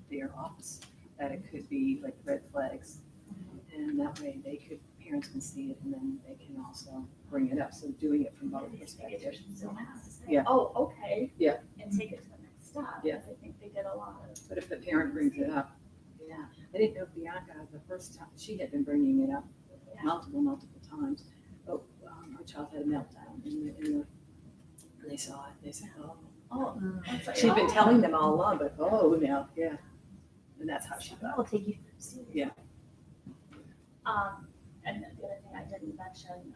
their office, that it could be like red flags. And that way parents can see it, and then they can also bring it up. So doing it from both perspectives. Pediatricians don't have to say, Yeah. oh, okay. Yeah. And take it to the next step. Yeah. I think they did a lot of. But if the parent brings it up, yeah. I didn't know Bianca, the first time, she had been bringing it up multiple times. But our child had a meltdown and they saw it. They said, oh. Oh. It's like, She'd been oh. telling them all along, but now, yeah. And that's how she I'll felt. take you through. Yeah. And the other thing I didn't mention,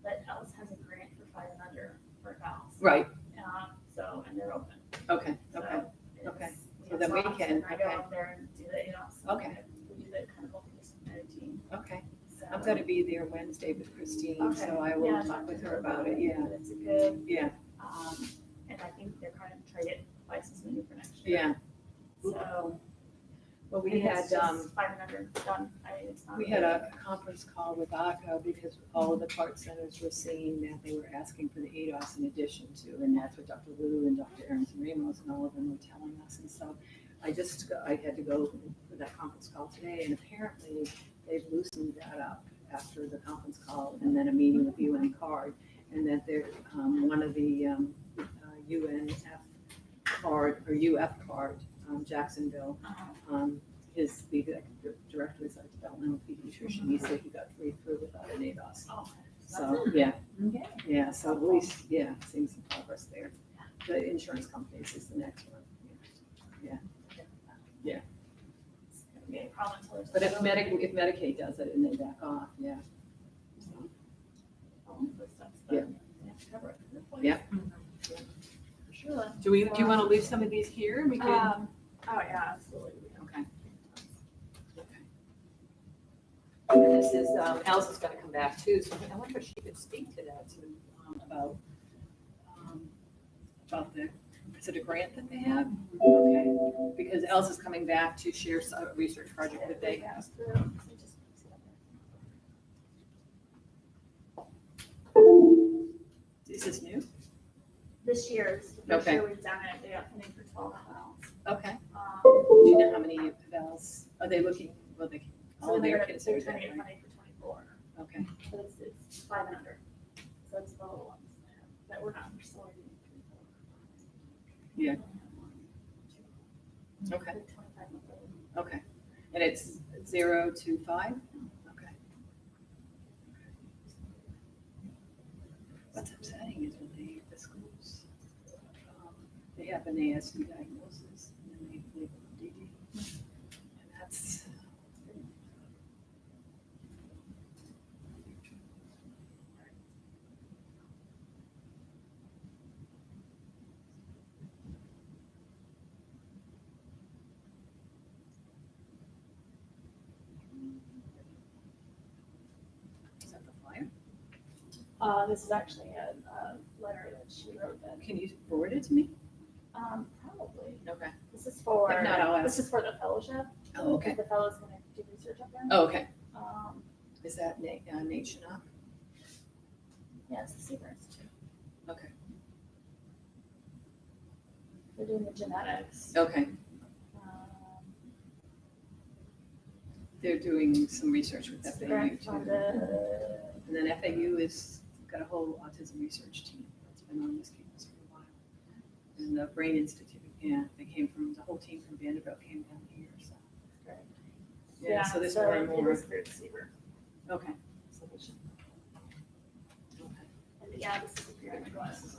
that Alice has a grant for 5 and under for gals. Right. So, and they're open. Okay. So Okay. it's- So then we slots, can, and I go okay. up there and do the, Okay. we do the clinical disciplinary team. Okay. So- I'm gonna be there Wednesday with Christine, Okay. so I will Yeah, talk with her about it, yeah. It's a good. Yeah. And I think they're trying to try to get license maybe for next year. Yeah. So. Well, we and had, it's just 5 and under done. It's not. we had a conference call with ACO because all of the CART centers were saying that they were asking for the ADOS in addition to, and that's what Dr. Lou and Dr. Aaron Ramos and all of them were telling us. And so I had to go to that conference call today, and apparently they've loosened that up after the conference call and then a meeting with UN CARD, and that they're, one of the UNF card or UF card, Jacksonville, is the director is a developmental pediatrician. He said he got through without any of us. So, yeah, yeah, so at least, yeah, seeing some progress there. The insurance companies is the next one. Yeah, yeah. But if Medicaid does it and they back off, yeah. Yeah. Yeah. Sure. Do you want to leave some of these here? We can. Oh, yeah, absolutely. Okay. And this is, Alice is gonna come back too, so I wonder if she could speak to that too, about the, is it a grant that they have? Okay, because Alice is coming back to share a research project that they have. Is this new? This year's, this Okay. year we've done it, they got funding for 12 hours. Okay. Do you know how many evals are they looking, well, they, all of their kids They're are trying to there, get right? funding for 24. Okay. But it's 5 and under. So it's the little ones that we're not pursuing. Yeah. Okay. Okay. And it's 0 to 5? Okay. What's upsetting is when the schools, they have an ASD diagnosis and then they label DD. And that's. Is that the flyer? This is actually a letter that she wrote that. Can you forward it to me? Probably. Okay. This is for, If not, I'll ask. this is for the fellowship. Oh, okay. The fellow's gonna do research up there. Oh, okay. Um, Is that Nate Chanok? yeah, it's the Seaver Institute. Okay. They're doing the genetics. Okay. They're doing some research with FAU grant too. funded. And then FAU has got a whole autism research team that's been on this campus for a while. And the Brain Institute, yeah, they came from, the whole team from Vanderbilt came down here, so. Yeah, so there's more and It more. is through the Seaver. Okay. So they should. And yeah, this is a pyramid glasses.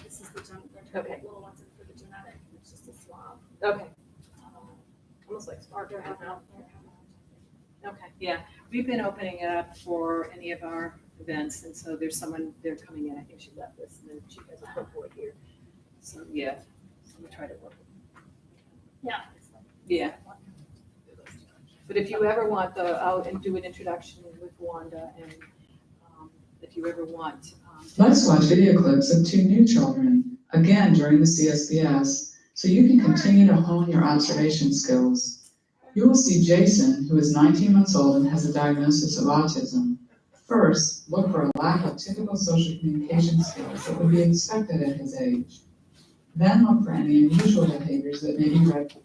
This is the Okay. little ones in for the genetic, it's just a swab. Okay. Almost like smart. They're having Okay, yeah, we've been opening it up for any of our events, and so there's someone, they're coming in, I think she left this, and then she has a clipboard here. So, yeah, so we try to work. Yeah. Yeah. But if you ever want I'll do an introduction with Wanda, and if you ever want. Let's watch video clips of 2 new children, again during the CSBS, so you can continue to hone your observation skills. You will see Jason, who is 19 months old and has a diagnosis of autism. First, look for a lack of typical social communication skills that would be expected at his age. Then look for any unusual behaviors that may be red.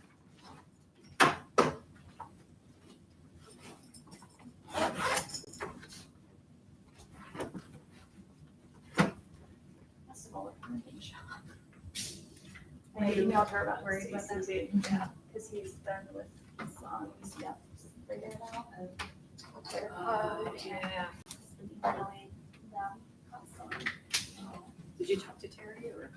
I emailed her about where he's busy, yeah, because he's done with his son, he's figured it out and. Yeah. Emailing them constantly. Did you talk to Terry or?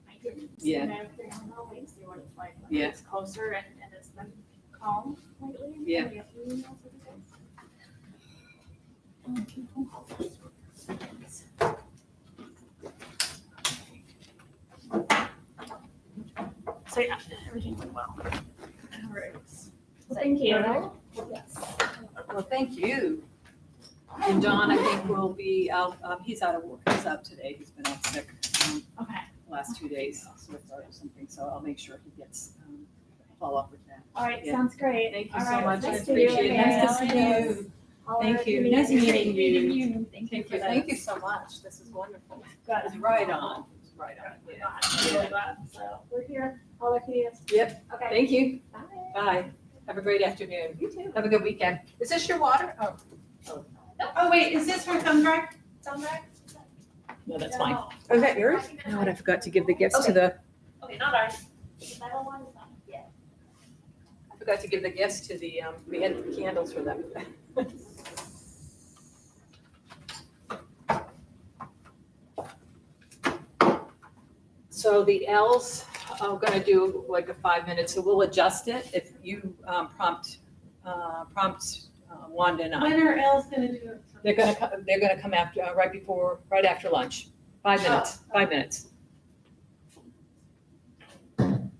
I didn't. Yeah. And everything, I don't know, wait and see what it's like. When Yeah. It's closer and it's been calm lately. Yeah. Maybe a few emails every day. So yeah, everything went well. All right. Well, thank you. Yes. Well, thank you. And Don, I think will be out, he's out of work, he's out today, he's been out sick. Okay. Last 2 days, so or something, so I'll make sure he gets, follow up with that. All right, Yeah. sounds great. Thank you All so right, much, I nice to meet you appreciate it. Nice to again. see you. Thank you. Nice meeting you. Thank you. Thank you so much. This is wonderful. Good. It's right on. It's right on. Yeah. So we're here. All the kids. Yep. Okay. Thank you. Bye. Have a great afternoon. You too. Have a good weekend. Is this your water? Oh, wait, is this for thumb drive? No, that's fine. Oh, is that yours? Oh, and I forgot to give the gifts to the, Okay, not ours. That one is not, yeah. I forgot to give the gifts to the, we had the candles for them. So the L's, I'm gonna do like a 5 minutes, so we'll adjust it if you prompt Wanda and I. When are L's gonna do it? They're gonna come after, right after lunch. 5 minutes, 5 minutes. And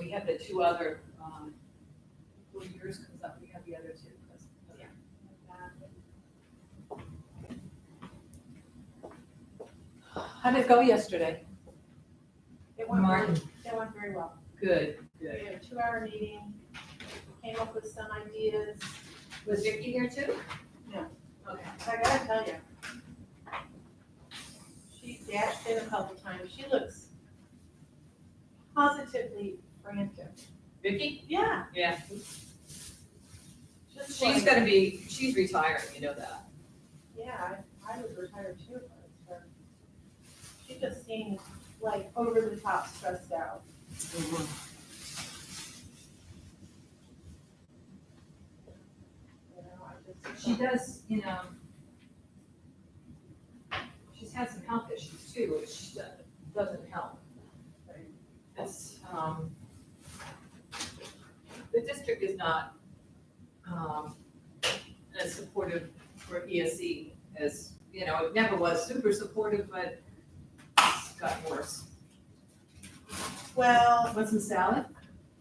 we have the two other, well, yours comes up, we have the other two. How did it go yesterday? It went, Martin. it went very well. Good, We good. had a 2-hour meeting, came up with some ideas. Was Vicky here too? No. Okay. So I gotta tell you, she dashed in a couple times. She looks positively frantic. Vicky? Yeah. Yeah. Just She's like- gonna be, she's retiring, you know that. Yeah, I was retired too, but she just seemed like over the top stressed out. You know, I just. She does, you know, she's had some health issues too, which doesn't help. It's, the district is not, as supportive for ESE as, you know, it never was super supportive, but it's gotten worse. Well. Want some salad?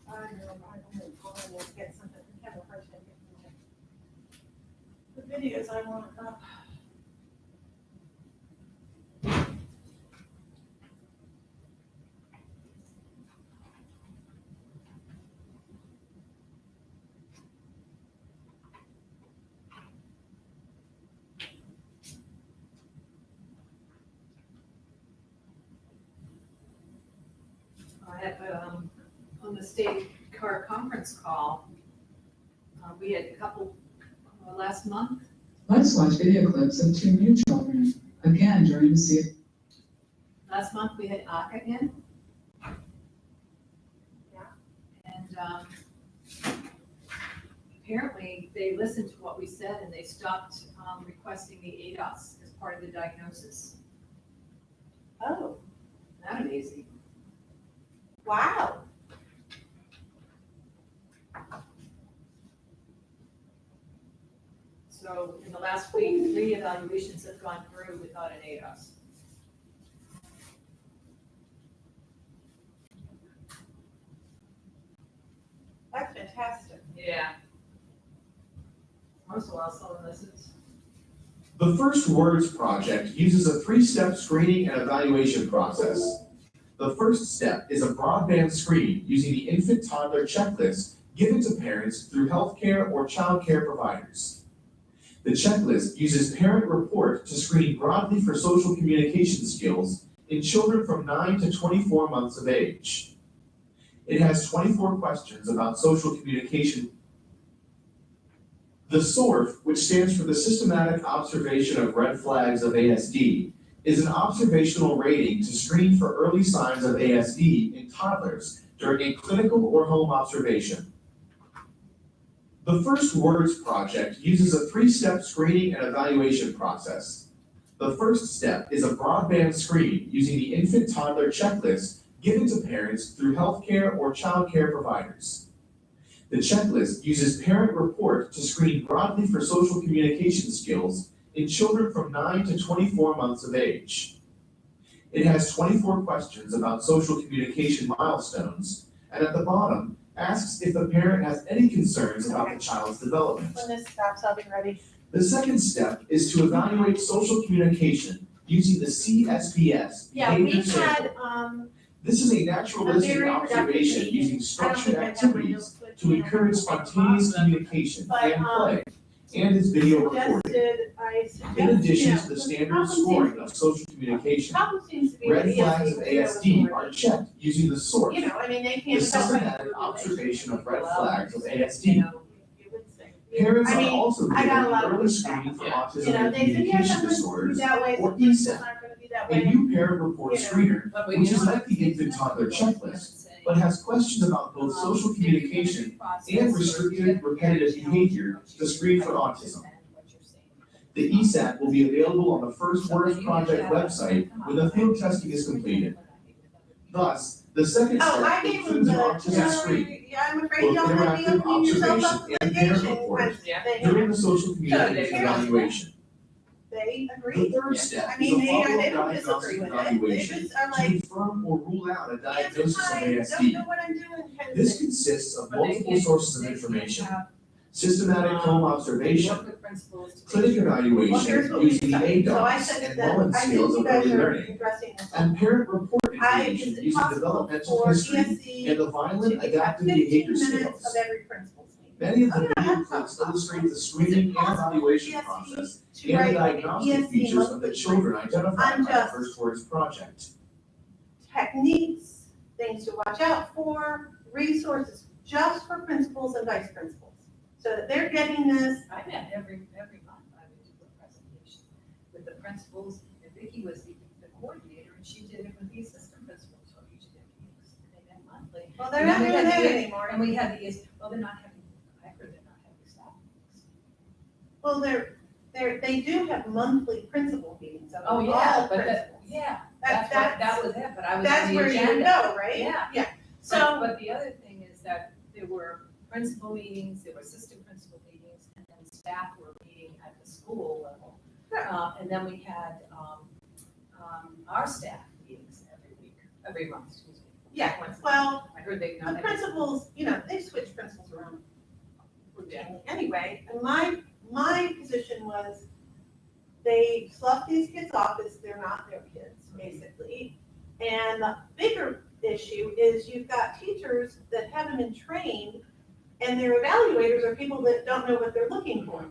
I don't know, I'm gonna go in and get something, I'm having a hard time getting the videos I want up. I have, on the state car conference call, we had a couple last month. Let's watch video clips of two new children, again during the CSPS. Last month, we had Aka in. Yeah. And apparently, they listened to what we said and they stopped requesting the ADOS as part of the diagnosis. Oh. Isn't that amazing? Wow. So in the last week, 3 evaluations have gone through without an ADOS. That's fantastic. Yeah. Once in a while, someone listens. The First Words Project uses a 3-step screening and evaluation process. The first step is a broadband screen using the infant-toddler checklist given to parents through healthcare or childcare providers. The checklist uses parent report to screen broadly for social communication skills in children from 9 to 24 months of age. It has 24 questions about social communication. The SORF, which stands for the Systematic Observation of Red Flags of ASD, is an observational rating to screen for early signs of ASD in toddlers during a clinical or home observation. The First Words Project uses a 3-step screening and evaluation process. The first step is a broadband screen using the infant-toddler checklist given to parents through healthcare or childcare providers. The checklist uses parent report to screen broadly for social communication skills in children from 9 to 24 months of age. It has 24 questions about social communication milestones, and at the bottom, asks if the parent has any concerns about the child's development. When this stops, I'll be ready. The second step is to evaluate social communication using the CSPS Yeah, behavior we've sample. had, This is a naturalistic very productive observation meeting. using I don't structured think I have my activities notes with to me. encourage spontaneous communication But, and play and is video recorded. I In addition you to the know, standard problem seems- scoring of social communication, problem seems to be red that flags of ESD ASD are checked using the source. You know, I mean, they The can't tell. systematic observation of red flags of ASD. I Parents are mean, also I got a given lot of early pushback. screening for You autism know, and they said, yes, communication I'm going to disorders, be that way, or but it's ESAT. not going to be that A way. new parent report You know. screener, which is like the infant toddler checklist, but has questions about both social communication and restricted repetitive behavior to screen for autism. The ESAT will be available on the First Words Project website when the field testing is completed. Thus, the second Oh, I step gave them includes an the, autism screen, yeah, I'm afraid both y'all might be interactive opening yourself up observation to and parent litigation reports when during the social communication evaluation. they agree. The third step I is mean, a they follow-up don't disagree diagnostic with it, they evaluation just are to like, confirm or rule out a diagnosis of I don't ASD. know what I'm doing, kind of This thing. consists of multiple sources of information, systematic home observation, clinic Well, evaluation here's what we using the decided. So I ADOS said and that, Mullen I think scales you of guys early are learning, addressing this. and parent report Is information it using possible developmental for history ESC and the to violent have adaptive 15 behavior minutes scales. of every principal's meeting? Many of the video clips illustrate the screening and evaluation process and the diagnostic features of the children identified by the First Words Project. Techniques, things to watch out for, resources just for principals and vice principals. So that they're getting this. I met every month, I would do a presentation with the principals, and Vicki was the coordinator, and she did it with the assistant principals for each of their meetings. They met monthly. Well, they're And then not we doing had that the- anymore. And we had these, well, they're not having, I heard they're not having staff meetings. Well, they do have monthly principal meetings of Oh, all yeah, but principals. yeah, That- that was it, but I was on the That's where you would agenda. go, right? Yeah. Yeah. So, But the other thing is that there were principal meetings, there were assistant principal meetings, and then staff were meeting at the school level. And then we had, our staff meetings every month, excuse me. yeah, well, I heard they. the principals, you know, they switch principals around routinely anyway. And my position was they slough these kids off as they're not their kids, basically. And the bigger issue is you've got teachers that haven't been trained and their evaluators are people that don't know what they're looking for.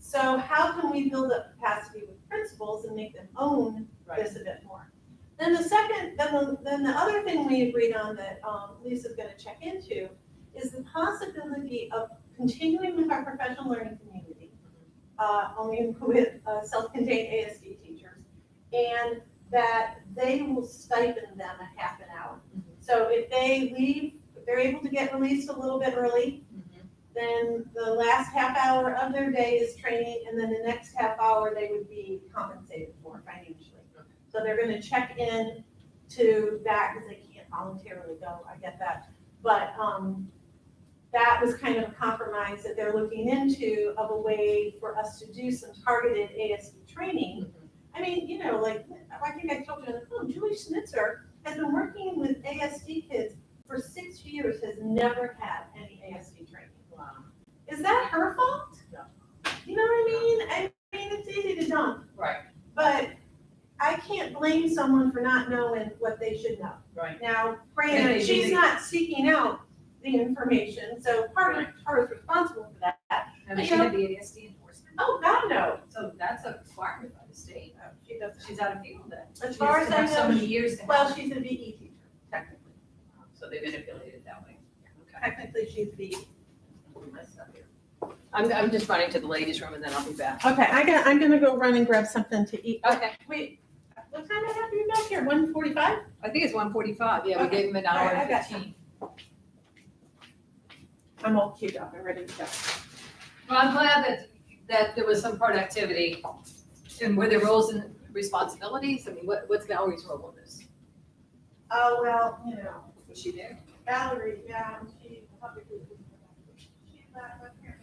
So how can we build up capacity with principals and make them own this a bit more? Then the other thing we agreed on that Lisa's gonna check into is the possibility of continuing with our professional learning community, only with self-contained ASD teachers, and that they will stipend them a half an hour. So if they leave, if they're able to get released a little bit early, then the last half hour of their day is training, and then the next half hour they would be compensated for financially. So they're gonna check in to that because they can't voluntarily go, I get that. But that was kind of a compromise that they're looking into of a way for us to do some targeted ASD training. I mean, you know, like, I think I told you on the phone, Julie Schnitzer has been working with ASD kids for 6 years, has never had any ASD training. Wow. Is that her fault? No. You know what I mean? I mean, it's easy to dump, Right, but I can't blame someone for not knowing what they should know. right. Now, And granted, they- she's they- not seeking out the information, so part of her is responsible for that. And they You should know- have the ASD enforcement. Oh, God, no. So that's a requirement by the state. She doesn't. She's out of field then. As She far has as to I have so know, many years to well, have it. she's a VE teacher, technically. So they manipulate it that way. Okay. Technically, she's VE. I'm just running to the ladies' room and then I'll be back. Okay, I'm gonna go run and grab something to eat. Okay. Wait, what time I have you back here, 1:45? I think it's 1:45. Yeah, we Okay. gave them an All hour right, I and got 15. I'm all queued up, I'm ready to go. Well, I'm glad that there was some productivity. And were there roles and responsibilities? I mean, what's Valerie's role in this? Oh, well, you know, Was she there? Valerie, yeah, she probably. She's back up here.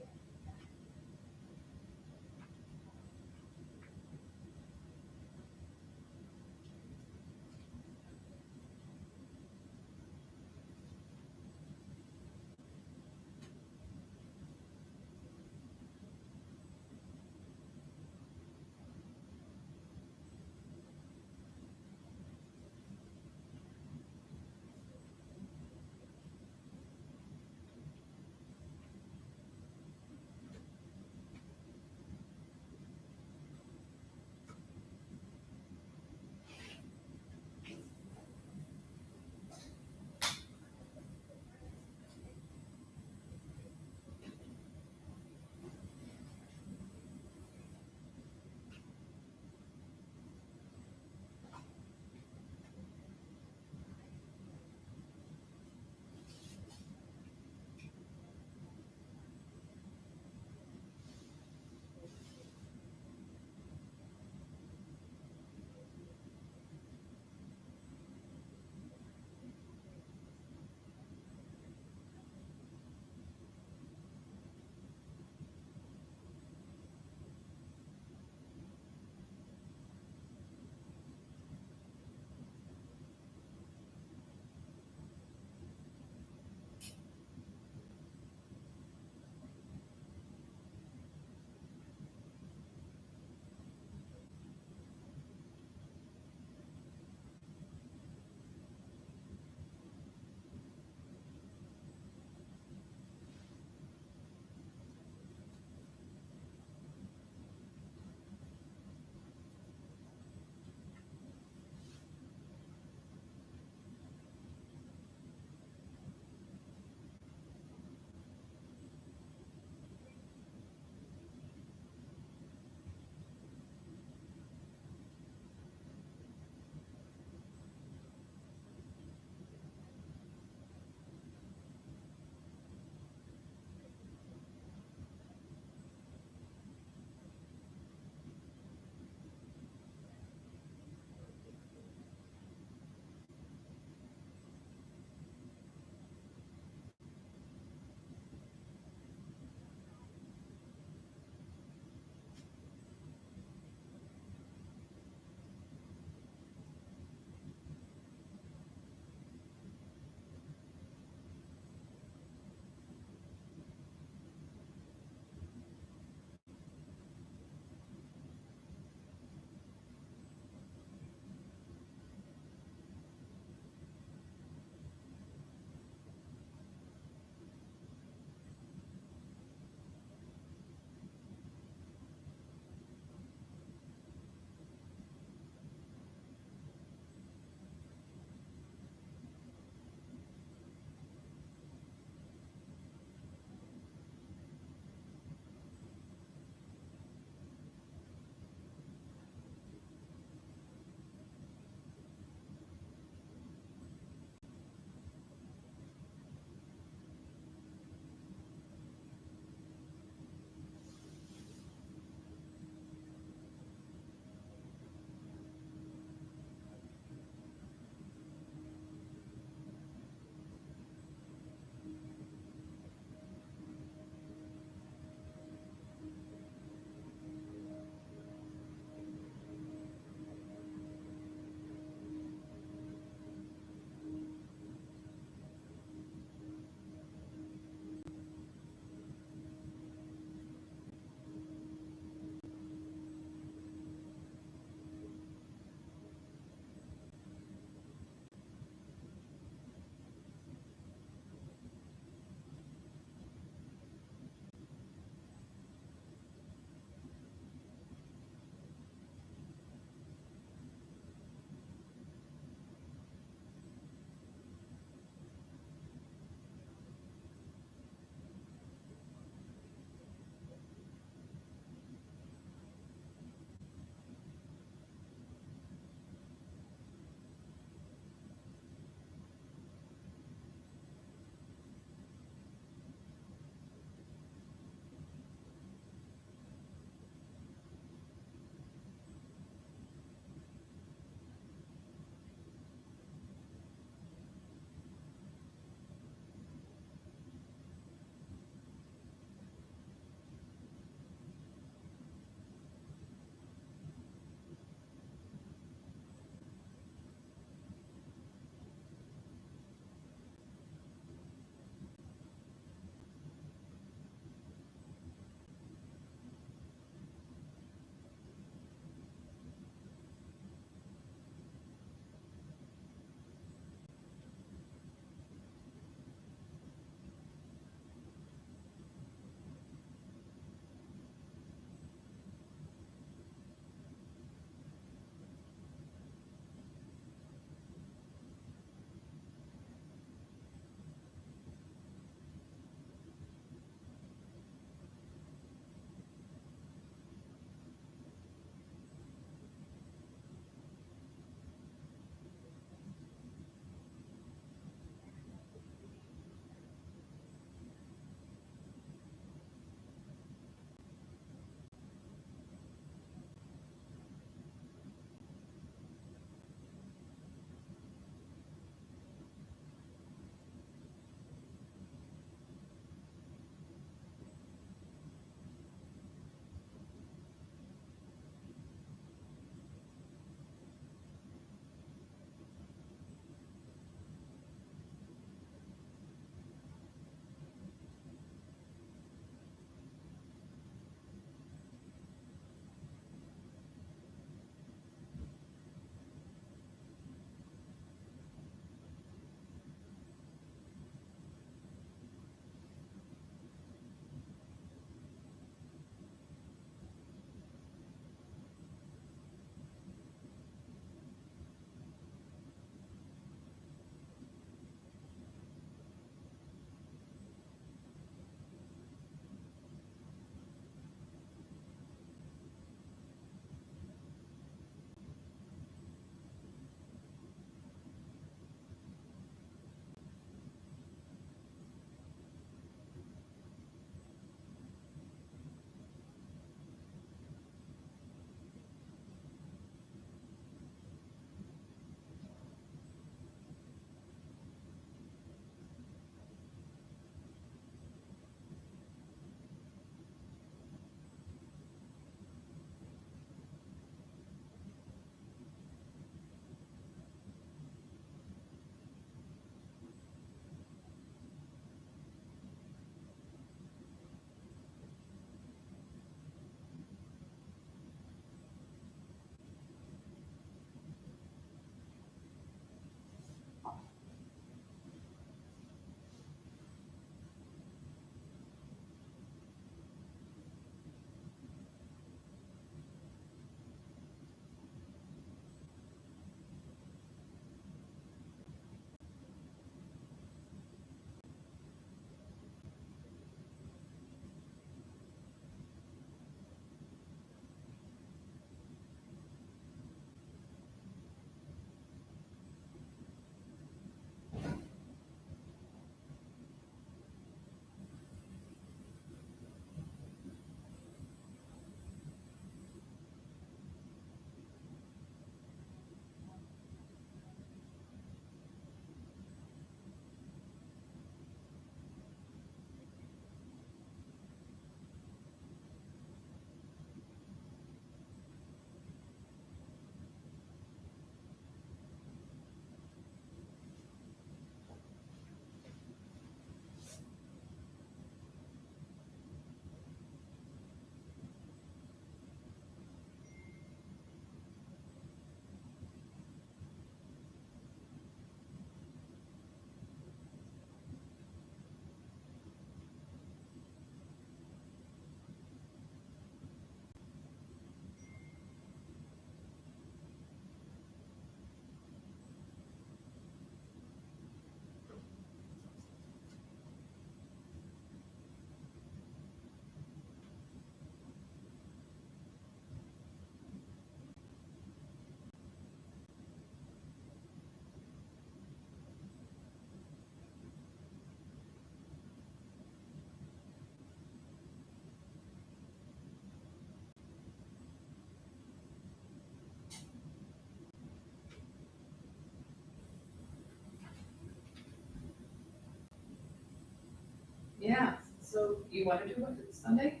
Yeah, so you want to do it Sunday?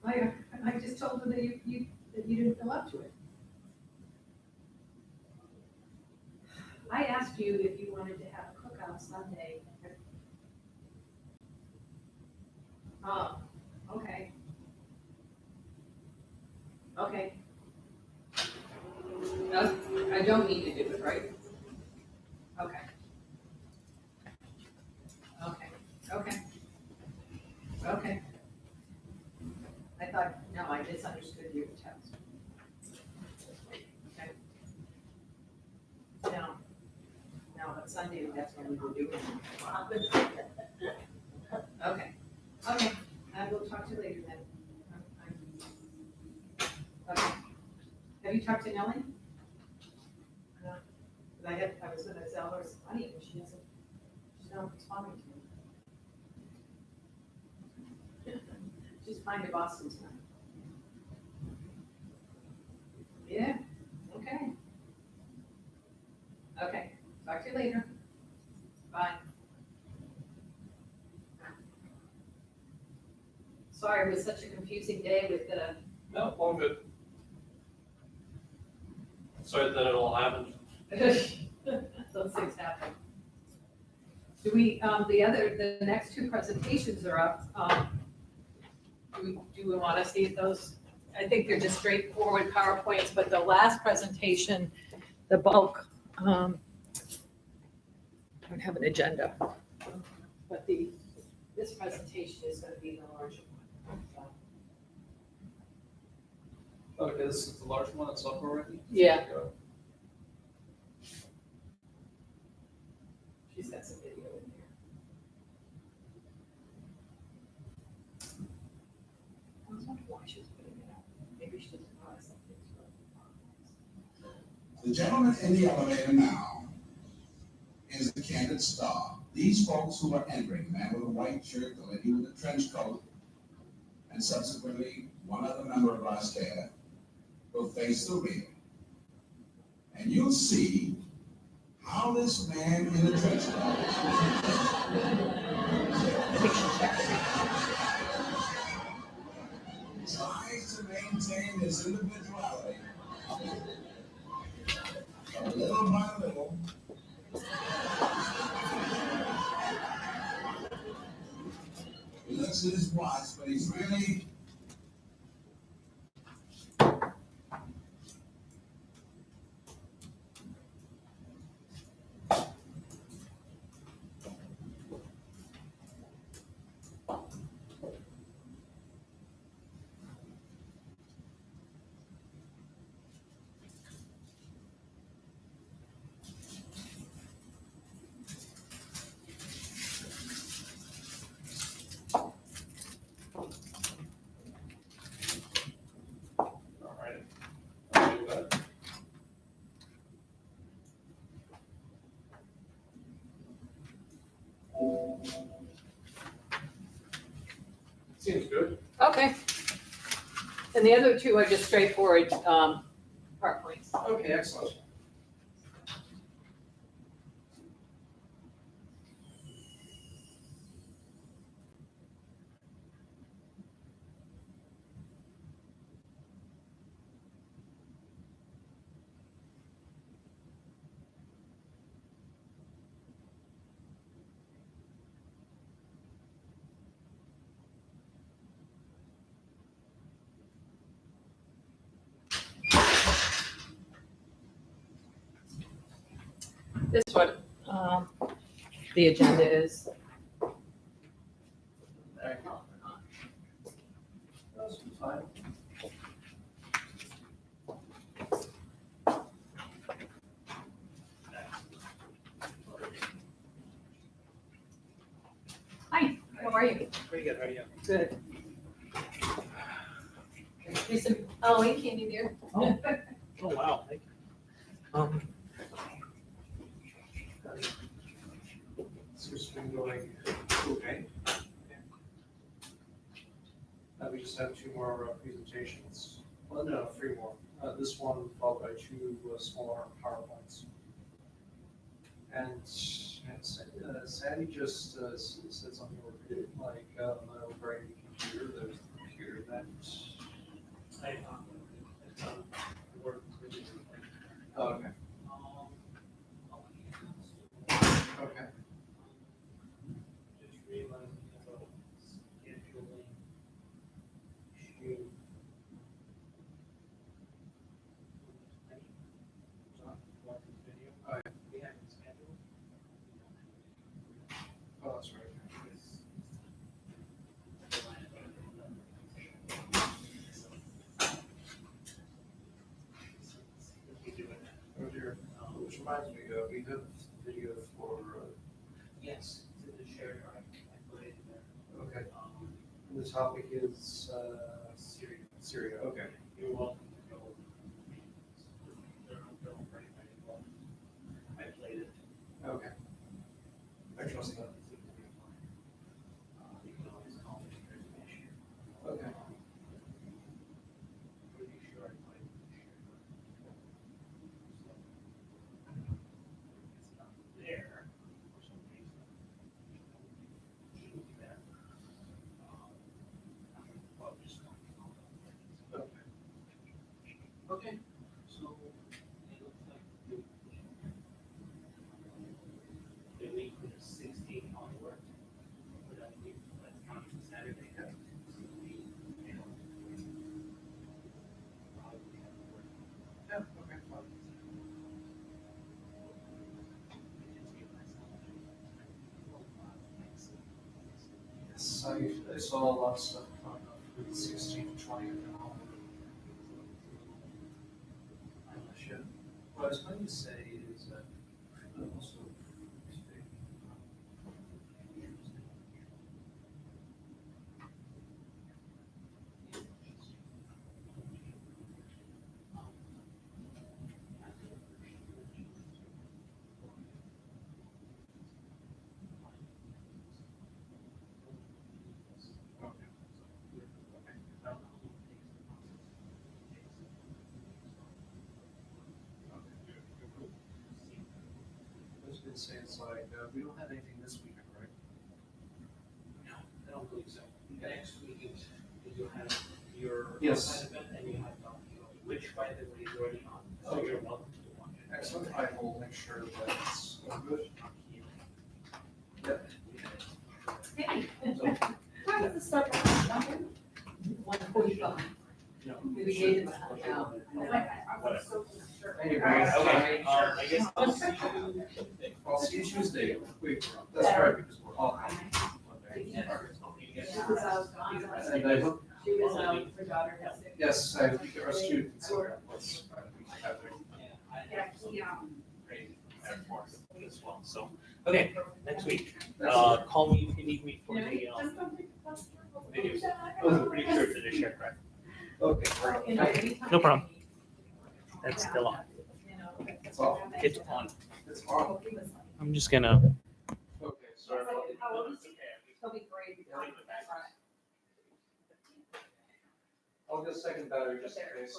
I just told them that you didn't feel up to it. I asked you if you wanted to have a cookout Sunday. Oh, okay. Okay. No, I don't need to do it, right? Okay. Okay, okay. Okay. I thought, no, I misunderstood your text. Okay. No, but Sunday, that's when we were doing it. Okay, okay, I will talk to you later then. Okay. Have you talked to Nellie? No. 'Cause I was gonna tell her some money, and she's not responding to me. She's flying to Boston tonight. Yeah, okay. Okay, talk to you later. Bye. Sorry, it was such a confusing day with the. No, all good. Sorry that it all happened. Those things happen. Do we, the next two presentations are up. Do we want to see those? I think they're just straightforward PowerPoints, but the last presentation, the bulk, I don't have an agenda. But this presentation is going to be the larger one. Okay, this is the large one that's up already? Yeah. She's got some video in there. I was wondering why she was putting it up. Maybe she doesn't know something. The gentleman in the elevator now is the candid star. These folks who are entering, the man with a white shirt, the lady with a trench coat, and subsequently one other member of our staff, will face the real. And you'll see how this man in the trench coat tries to maintain his individuality. But little by little, he looks at his watch, but he's really Seems good. Okay. And the other two are just straightforward PowerPoints. Okay, excellent. This is what the agenda is. That's fine. Hi, how are you? Pretty good, how are you? Good. There's some Halloween candy there. Oh. Oh, wow, thank you. So it's been going okay. We just have two more presentations. Well, no, three more. This one followed by two smaller PowerPoints. And Sandy just said something like, no brain computer, there's the computer that. It's a work. Oh, okay. Okay. Just realizing about scheduling, shoot. Oh, yeah. We haven't scheduled. Oh, that's right. Oh dear. Which reminds me, we have video for. Yes, it's in the shared drive. I put it in there. Okay. The topic is Syria. Syria. Okay. You're welcome to go. Don't worry about it. I played it. Okay. I trust that. You can always call me if there's an issue. Okay. Pretty sure I played it. It's not there for some reason. Shouldn't be there. Well, just okay. Okay. So it looks like the week from the 16th onward. But that week, that's counting Saturday. Yeah, okay, fine. Yes, I saw a lot of stuff on the 16th, 20th, and all. What I was going to say is that also. I was going to say, it's like, we don't have anything this weekend, right? No, I don't believe so. Next week is you have your Yes. event and you have which, by the way, is already on. So you're welcome to watch it. Excellent. I will make sure that it's good. Yep. Hey. So, How does this start? 1:45. no. We gave them a Whatever. Anyway, Okay, I guess I'll see you Tuesday. I'll see you Tuesday. Wait, that's right, because we're all. And I hope. She was, her daughter has it. Yes, I think there are students. Let's have them. Great. As well. So, okay, next week, call me if you need me for the video. I'm pretty sure it's in the share drive. Okay. No problem. That's still on. It's off. It's on. It's on. I'm just gonna. Okay, sorry. He'll be great. I'll just second battery just in case.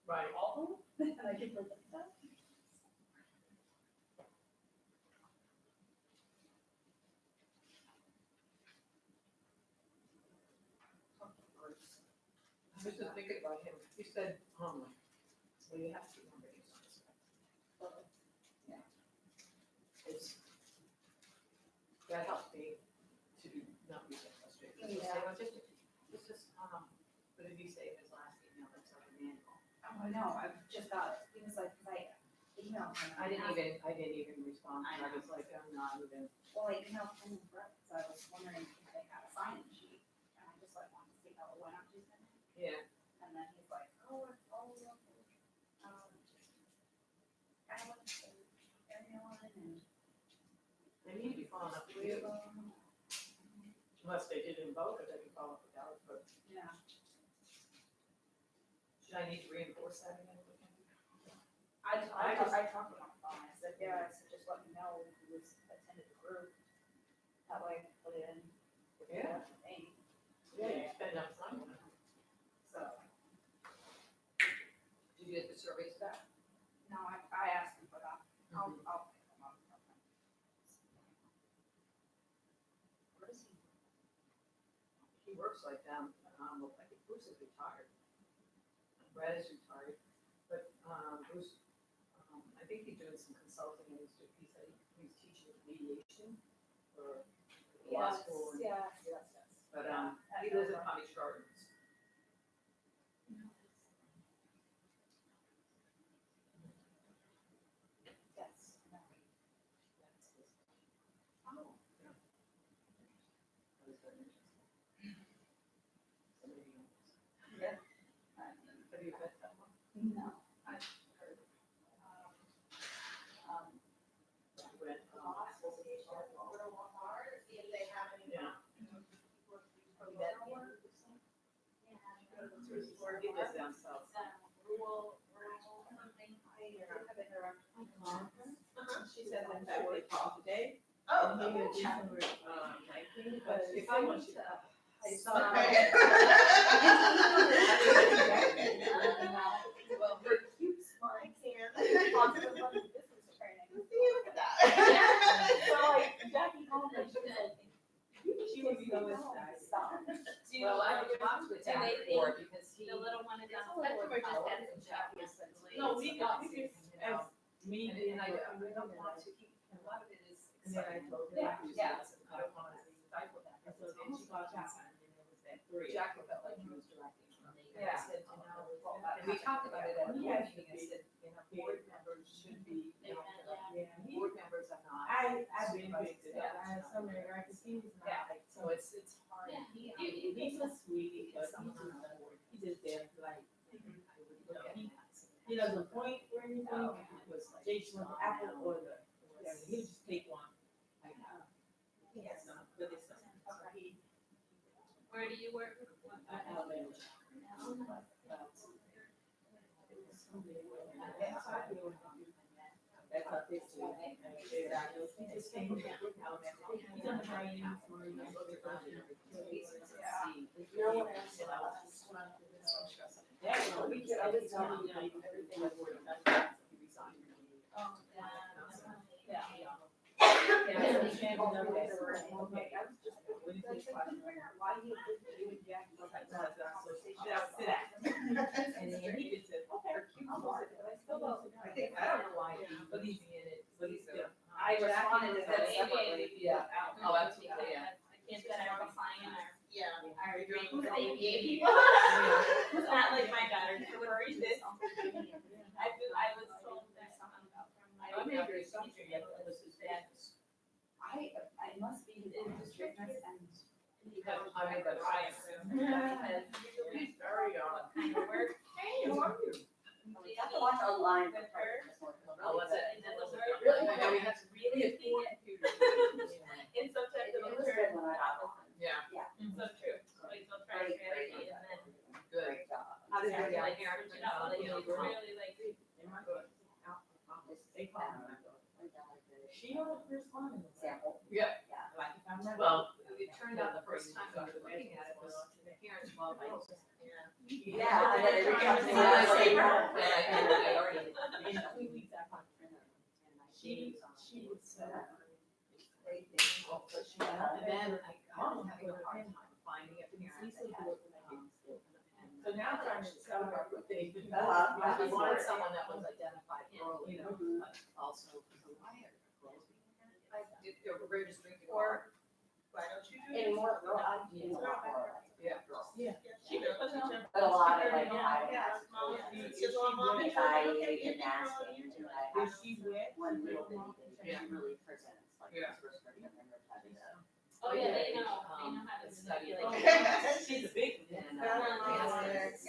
Right. And I can put that. I was just thinking about him, you said, well, you have to be on radio. Yeah. It's, that helps me to not be so frustrated. Yeah. What did he say in his last email, that's like a manual? Oh, I know, I've just got, he was like, I emailed him. I didn't even respond, I was like, I'm not even. Well, I emailed him, so I was wondering if they had a sign-in sheet, and I just like wanted to see how it went up to him. Yeah. And then he's like, oh, it's all up. Alan and everyone, and They need to be following up with you. Unless they did in bulk, or they can follow up without, but yeah. should I need to reinforce that again with him? I talked to him on the phone, I said, yeah, I said, just let me know who was attended the group. That way I can put it in. Yeah. Thing. Yeah, you spend enough time on it. So. Did you get the surveys back? No, I asked him for that. I'll pick them up. Where is he? He works like I think Bruce is retired. Brad is retired, but, Bruce, I think he's doing some consulting, and he's teaching mediation for law school. and- Yes. But, he lives in Palm Beach Gardens. Yes. Oh, yeah. That was very interesting. Somebody else. Yeah. Have you met that one? No. I heard. Went, See if they have any. yeah. He lives down south. She said that that would call today. Oh, And he was okay. hiking, but If I want to, I saw. Okay. well, her cute smile. I can. Positive business training. See, look at that. So like Jackie called me, She was so excited. well, I talked with Do they Jack before because he. The little one is It's on a little spectrum or just power, as and Jackie is mentally. No, we got, we just, you know. as me And being I like. don't want to keep, a lot of it is. And then I told her. Yeah, I yeah. I don't want to stifle that. And so then she got Jack, and then it was that three. Jackie felt like he was directing for me. And I Yeah. said, you know, and we talked about it at a board meeting. I said, you know, board members should be, you know, Yeah, board members are not. I've been with it. I have so many records. He was not like, So it's hard. Yeah. he's a sweetie, but he just there like, he doesn't point or anything. Jason was the apple or the, he would just take one. Like, yes, but it's not. So he, Where do you work? Alabama. That's how they do it. He just came from Alabama. He's on the brain. No one else. Yeah, no, we could, I was telling you, like, everything was working. He resigned. Oh, Yeah. Yeah, he can't remember that. Okay, I was just, when he was talking about why he was doing Jack, I was like, no, it's not so, sit down. And then he just said, okay, I'm all right, but I still don't. I don't know why he's believing in it, but he's still. I responded to that separately. Yeah. Oh, absolutely, yeah. I can't get out of flying or. Yeah. Are you doing with ABA people? It's not like my daughter worries this. I was told that I don't have your teacher yet, but this is bad. I must be in district and. Because I mean, but I assume. He's very on. kind of work. Hey, how are you? We have to watch online. With her. Oh, what's it? And then the Really? I know we have to really afford computers. In some type of It was good when I got her. one. Yeah. So true. Like they'll try to strategy and then. Good. Great job. How does Yeah. it like, you know, like it's really like. They call me. She don't respond in the Sample. Yeah. Like if I'm not. Well, it turned out the first time we were looking at it was parents well, like. Yeah, and then it becomes. I already. In 2 weeks, I found her. She was so. But she got, and then I'm having a hard time finding a parent that had. So now I'm trying to tell her what they do. We wanted someone that was identified early, you know, but also, why are girls being identified? We're just drinking. Or, why don't you do it? In more, I do a lot more. Yeah, girls. Yeah. She does put some. But a lot of like, Yeah, mom, it's just all mom and anxiety, okay, gymnastics, and Is she wet? one little thing, Yeah. she really presents like Yeah. this first grade, and then they're having to. Oh, yeah, they know how to Study. manipulate. She's a big one. And, Alex.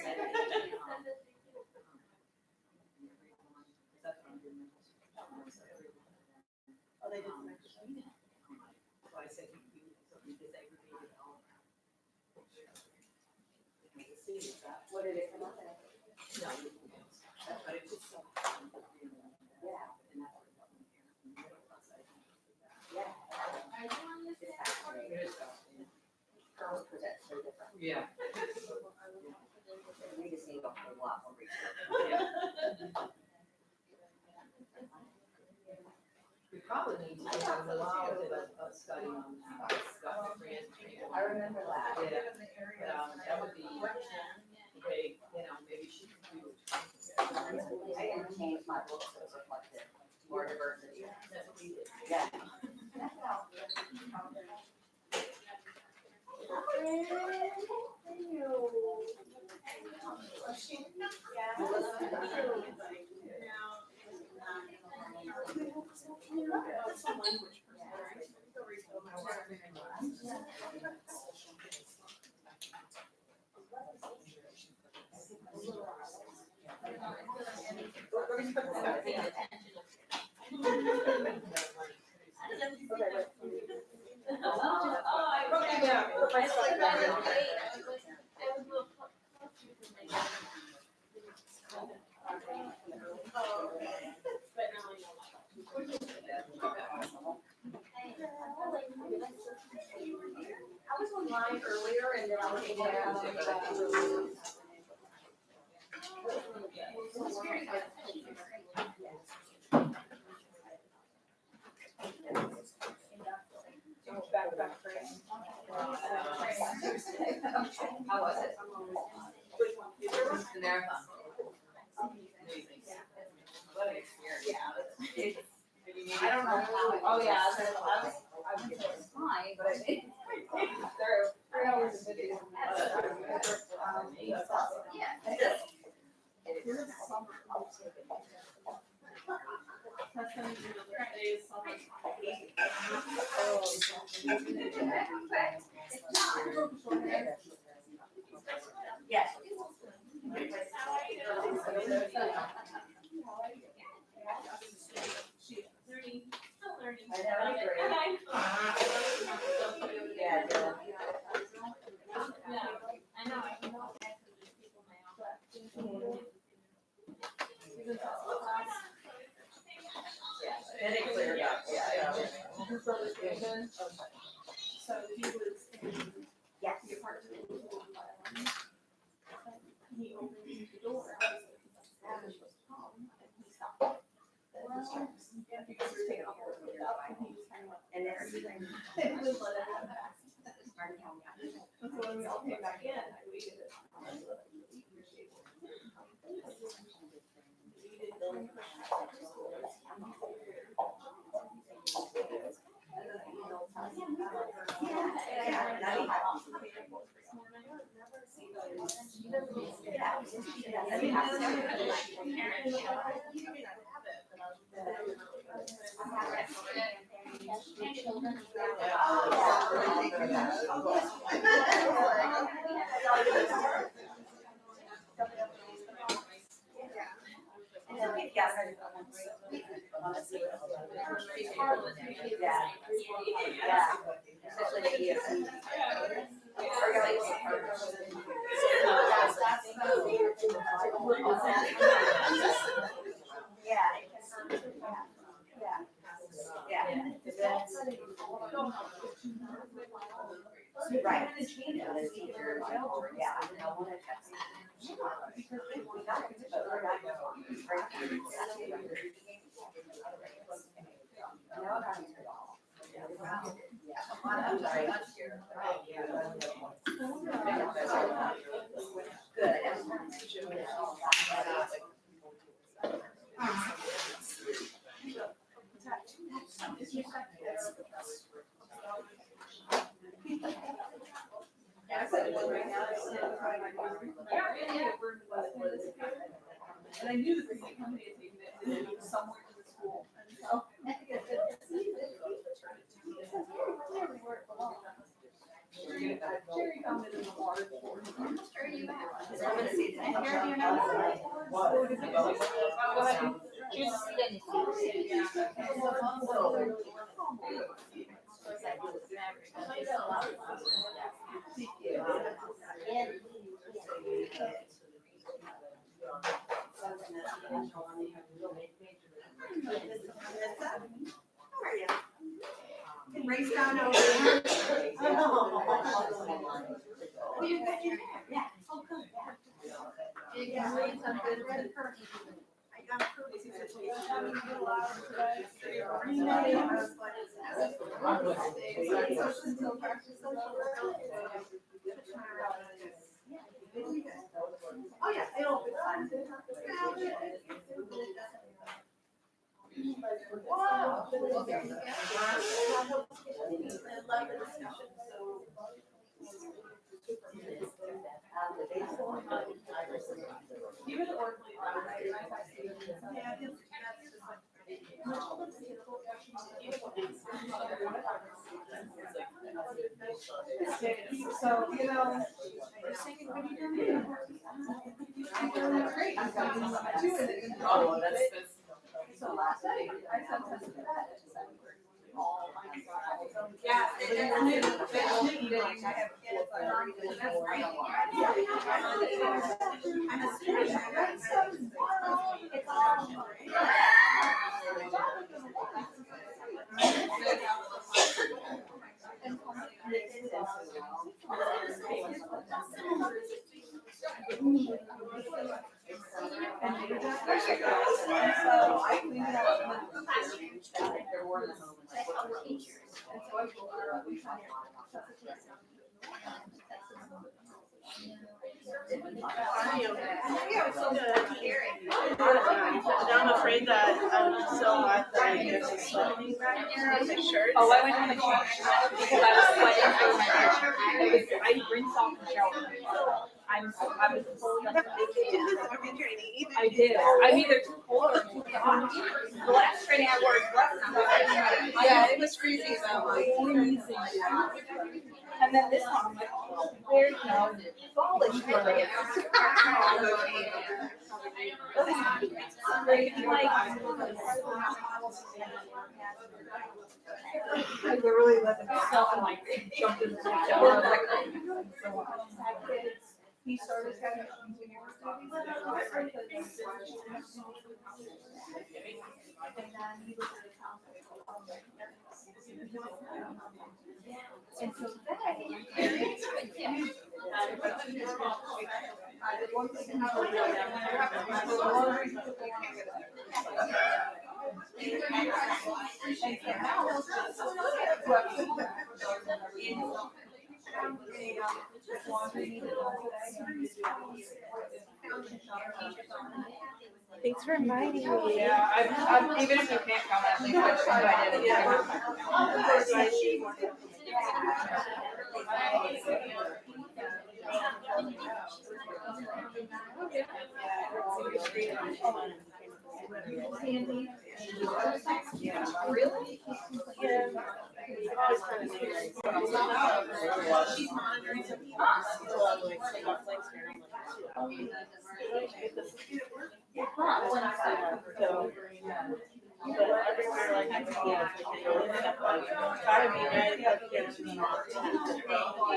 That's what I'm doing. Oh, they did some extra. So I said, so we disaggregated all of that. What did it come up as? No, but it's just so. Yeah. And that's what got me here. And the middle class, I think, Yeah. Are you on this? It is, Girls present so different. Yeah. We just need a whole lot more research. We probably need to have a lot of a study on that. I remember that. Yeah. That would be big, maybe she could do it. I didn't change my books to reflect it, more diversity. Yeah. I was online earlier and then I was able to. How was it? The marathon. What an experience. I don't know how. Oh, yeah, I was fine, but I made it through 3 hours and 50 minutes. Yes. Still learning. Yeah, I know, I can help people in my office. Then it cleared up, yeah. So he was in Yes. the apartment. He opened the door. I was home and he stopped. Because he was taking off work and he just kind of went. And then. It was let it happen. And so when we all came back in, I waited. Right. And I knew that the company had taken it and it was somewhere in the school. And so. Jerry found it in the water. Race down over there. Yeah. Oh, good. Yeah. I got a courtesy Oh, yeah, it'll be fun. Wow. I love the discussion, so. Even the work. So, you know, they're singing, what are you doing? I'm doing great. I'm doing oh, that's. So last night, I sent this to bed. Oh my God. Yeah, that's eating. I have kids. I'm assuming it's all. I'm afraid that so I thought there's a sweating back here on my shirt. Oh, I went to the change because I was sweating through my picture. I rinsed off the shower. I was fully. I think you do this every training. I did. I'm either too cold or too hot. The last training I wore was yeah, it was freezing though. And then this one, I'm like, oh, there you go. Fallish. I literally let myself and like jumped in the shower. He started having and so thanks for inviting me. Yeah, I'm even if you can't come, at least I'm invited. Really? Yeah. She's monitoring some people. Everywhere like I see it, gotta be ready.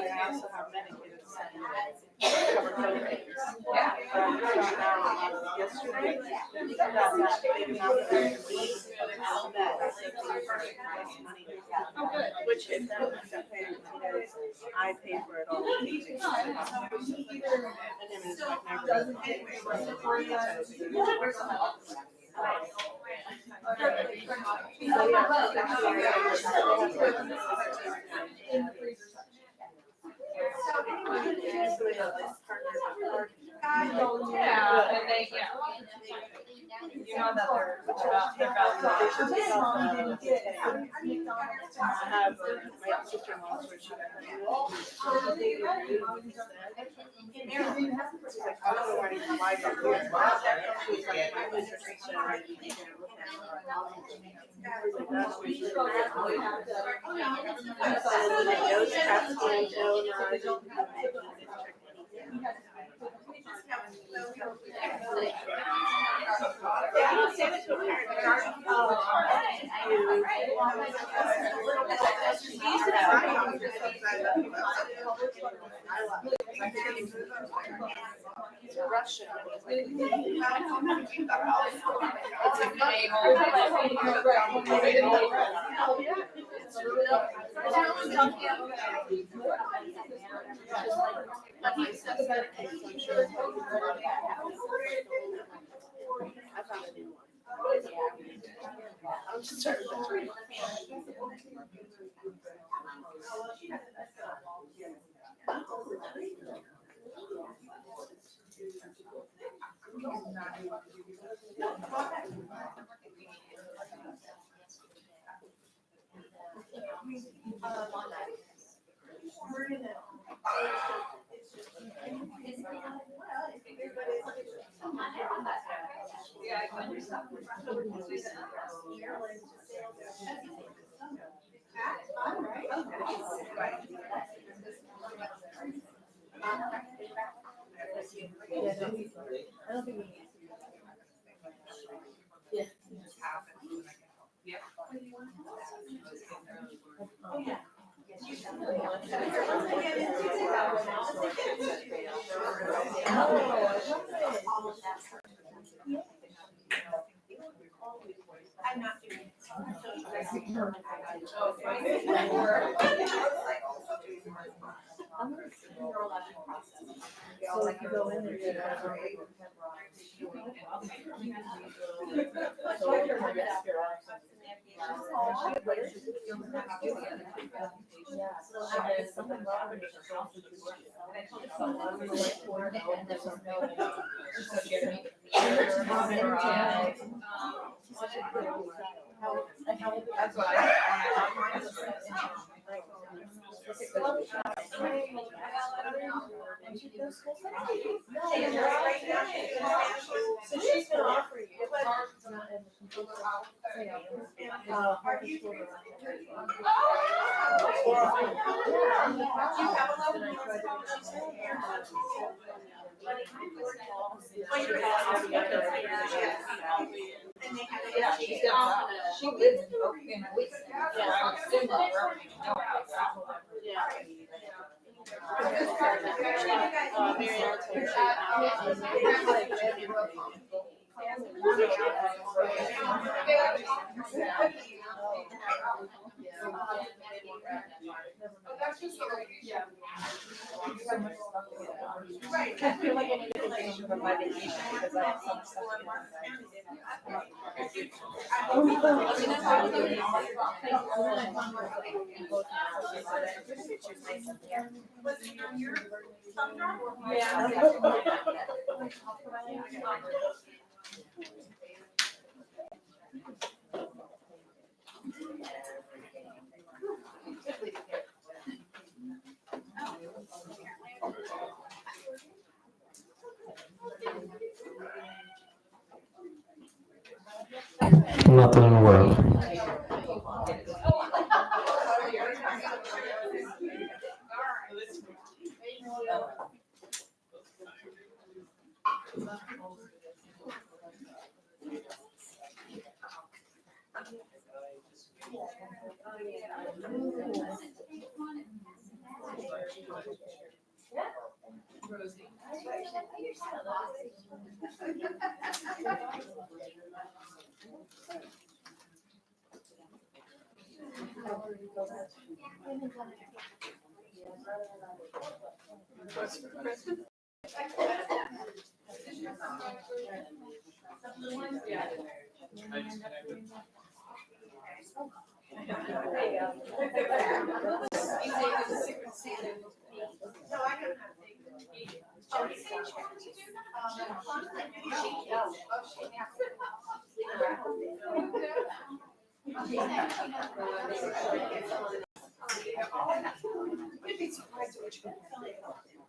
I also have Medicaid. Yeah. Yesterday. Oh, good. Which is I pay for it all. Yeah, and they, you know that they're valued. I have my sister-in-law where she got she's like, I don't know why you buy that here. She's like, my Russian. I'm not doing it. So if you go in there, you guys are able to That's what So she's gonna offer you. She lives in Right. I feel like I need a vacation from my vacation because I have so much stuff to Nothing in the world. You'd be surprised at what you can tell you.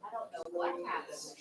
I don't know what happens.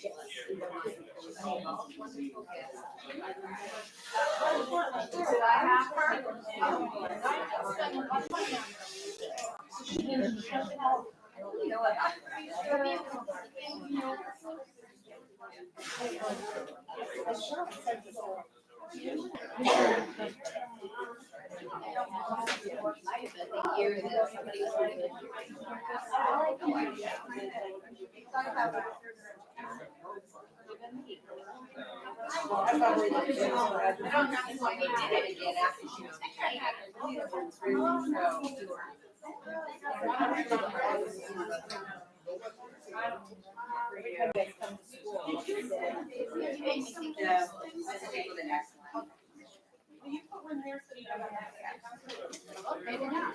You put one there so you don't have to. Maybe not.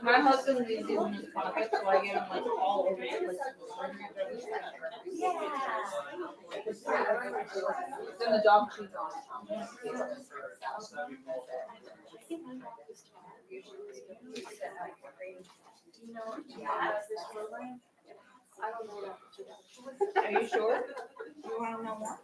My husband is in his pocket, so I get him like all over the place. It's in the dog food on. Are you sure? You want to know more?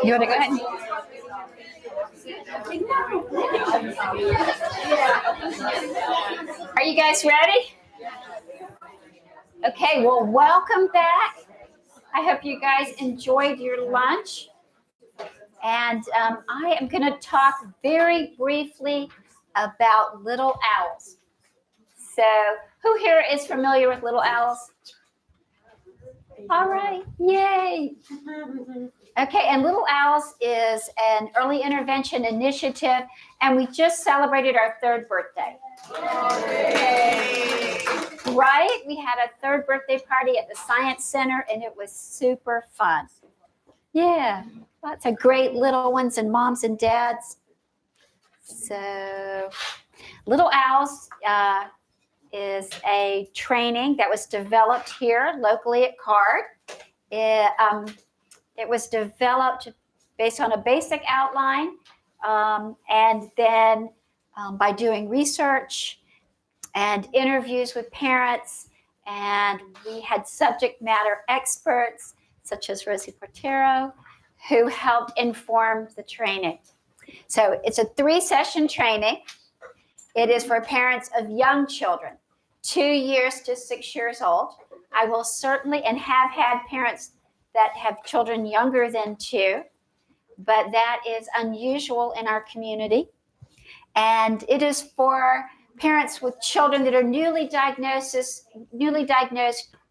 You want to go ahead? Are you guys ready? Okay, well, welcome back. I hope you guys enjoyed your lunch. And I am going to talk very briefly about little owls. So, who here is familiar with little owls? All right, yay. Okay, and Little Owls is an early intervention initiative, and we just celebrated our 3rd birthday. Right? We had a 3rd birthday party at the Science Center, and it was super fun. Yeah, lots of great little ones and moms and dads. So, Little Owls is a training that was developed here locally at CARD. It was developed based on a basic outline, and then by doing research and interviews with parents, and we had subject matter experts such as Rosie Portero, who helped inform the training. So it's a 3-session training. It is for parents of young children, 2 years to 6 years old. I will certainly, and have had parents that have children younger than 2, but that is unusual in our community. And it is for parents with children that are newly diagnosed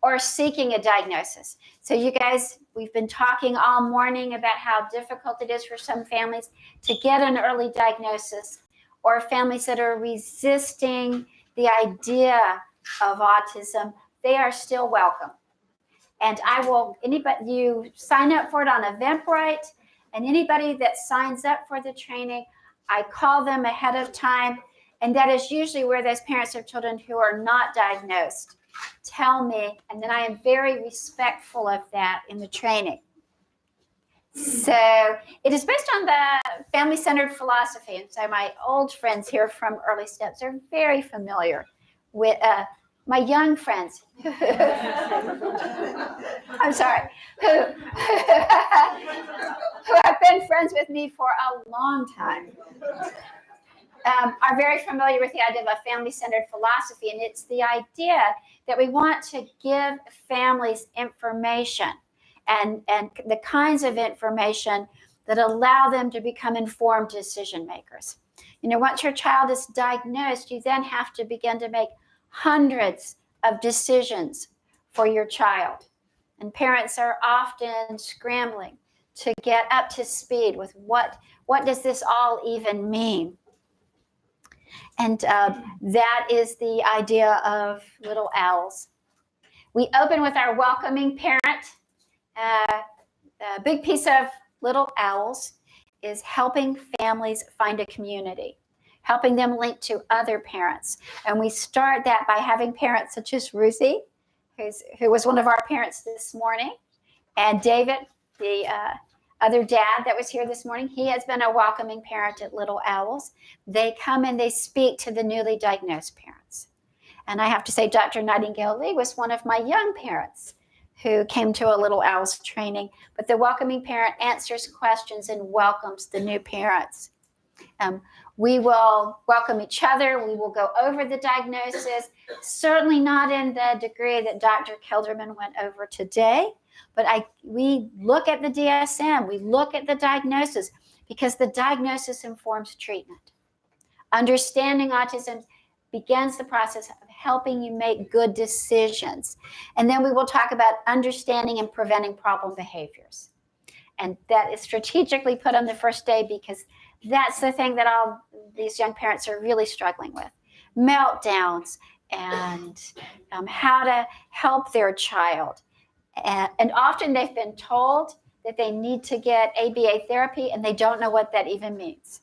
or seeking a diagnosis. So you guys, we've been talking all morning about how difficult it is for some families to get an early diagnosis, or families that are resisting the idea of autism. They are still welcome. And you sign up for it on Eventbrite, and anybody that signs up for the training, I call them ahead of time, and that is usually where those parents of children who are not diagnosed tell me, and then I am very respectful of that in the training. So it is based on the family-centered philosophy, and so my old friends here from Early Steps are very familiar with my young friends, I'm sorry, who have been friends with me for a long time, are very familiar with the idea of a family-centered philosophy, and it's the idea that we want to give families information and the kinds of information that allow them to become informed decision makers. You know, once your child is diagnosed, you then have to begin to make hundreds of decisions for your child. And parents are often scrambling to get up to speed with what does this all even mean. And that is the idea of Little Owls. We open with our welcoming parent. A big piece of Little Owls is helping families find a community, helping them link to other parents. And we start that by having parents such as Ruthie, who was one of our parents this morning, and David, the other dad that was here this morning. He has been a welcoming parent at Little Owls. They come and they speak to the newly diagnosed parents. And I have to say, Dr. Nightingale Lee was one of my young parents who came to a Little Owls training. But the welcoming parent answers questions and welcomes the new parents. We will welcome each other. We will go over the diagnosis, certainly not in the degree that Dr. Kelderman went over today, but we look at the DSM, we look at the diagnosis, because the diagnosis informs treatment. Understanding autism begins the process of helping you make good decisions. And then we will talk about understanding and preventing problem behaviors. And that is strategically put on the first day because that's the thing that all these young parents are really struggling with. Meltdowns and how to help their child. And often they've been told that they need to get ABA therapy and they don't know what that even means.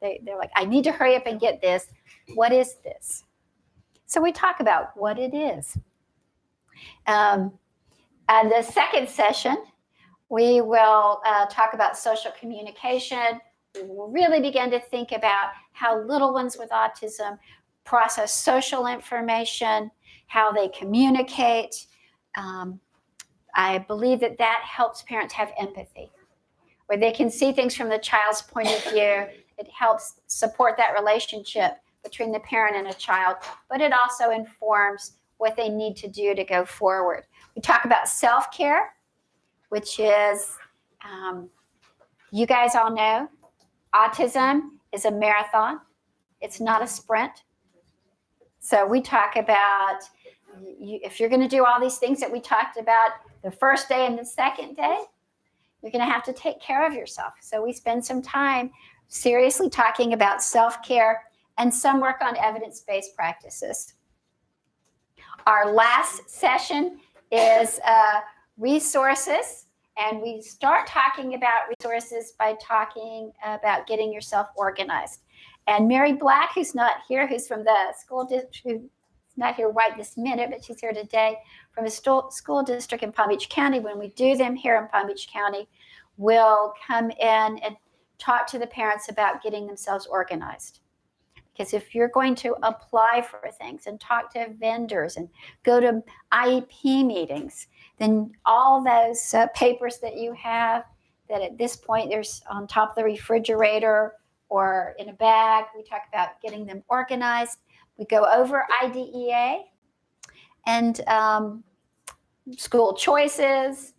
They're like, I need to hurry up and get this. What is this? So we talk about what it is. And the second session, we will talk about social communication. We will really begin to think about how little ones with autism process social information, how they communicate. I believe that helps parents have empathy, where they can see things from the child's point of view. It helps support that relationship between the parent and a child, but it also informs what they need to do to go forward. We talk about self-care, which is, you guys all know, autism is a marathon. It's not a sprint. So we talk about, if you're going to do all these things that we talked about the first day and the second day, you're going to have to take care of yourself. So we spend some time seriously talking about self-care and some work on evidence-based practices. Our last session is resources. And we start talking about resources by talking about getting yourself organized. And Mary Black, who's not here, who's from the school district, who's not here right this minute, but she's here today, from a school district in Palm Beach County. When we do them here in Palm Beach County, will come in and talk to the parents about getting themselves organized. Because if you're going to apply for things and talk to vendors and go to IEP meetings, then all those papers that you have that at this point there's on top of the refrigerator or in a bag, we talk about getting them organized. We go over IDEA and school choices,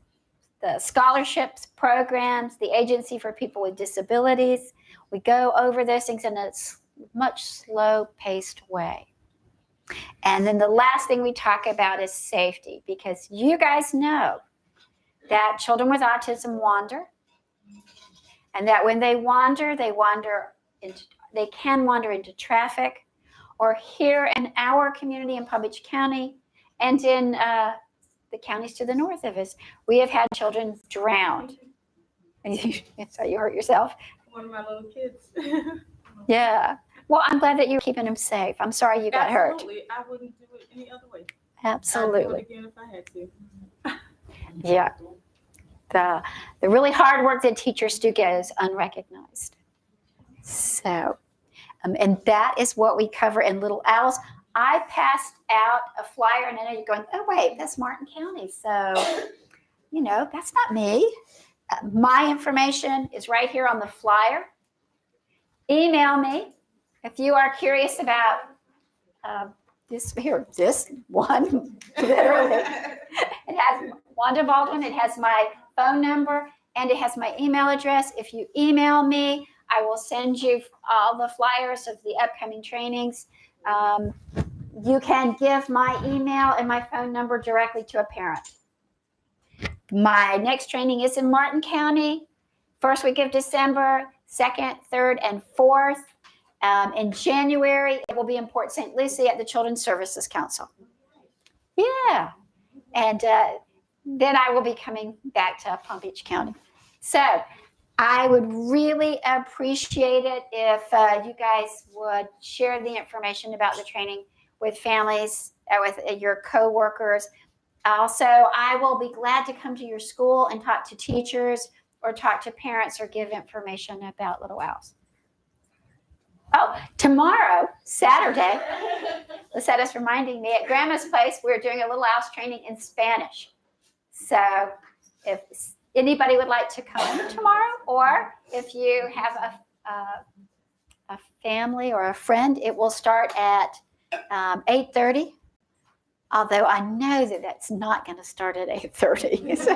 the scholarships programs, the Agency for People with Disabilities. We go over those things in a much slow-paced way. And then the last thing we talk about is safety, because you guys know that children with autism wander, and that when they wander, they can wander into traffic, or here in our community in Palm Beach County and in the counties to the north of us, we have had children drowned. So you hurt yourself? One of my little kids. Yeah. Well, I'm glad that you're keeping them safe. I'm sorry you got hurt. Absolutely. I wouldn't do it any other way. Absolutely. I'd do it again if I had to. Yeah. The really hard work that teachers do get is unrecognized. So, and that is what we cover in Little Owls. I passed out a flyer, and I know you're going, oh, wait, that's Martin County. So, that's not me. My information is right here on the flyer. Email me if you are curious about this one. Literally. It has Wanda Baldwin. It has my phone number, and it has my email address. If you email me, I will send you all the flyers of the upcoming trainings. You can give my email and my phone number directly to a parent. My next training is in Martin County, first week of December, 2nd, 3rd, and 4th. In January, it will be in Port St. Lucie at the Children's Services Council. Yeah. And then I will be coming back to Palm Beach County. So I would really appreciate it if you guys would share the information about the training with families, with your coworkers. Also, I will be glad to come to your school and talk to teachers or talk to parents or give information about Little Owls. Oh, tomorrow, Saturday, Lucetta's reminding me, at Grandma's place, we're doing a Little Owls training in Spanish. So if anybody would like to come tomorrow, or if you have a family or a friend, it will start at 8:30. Although I know that that's not going to start at 8:30. So.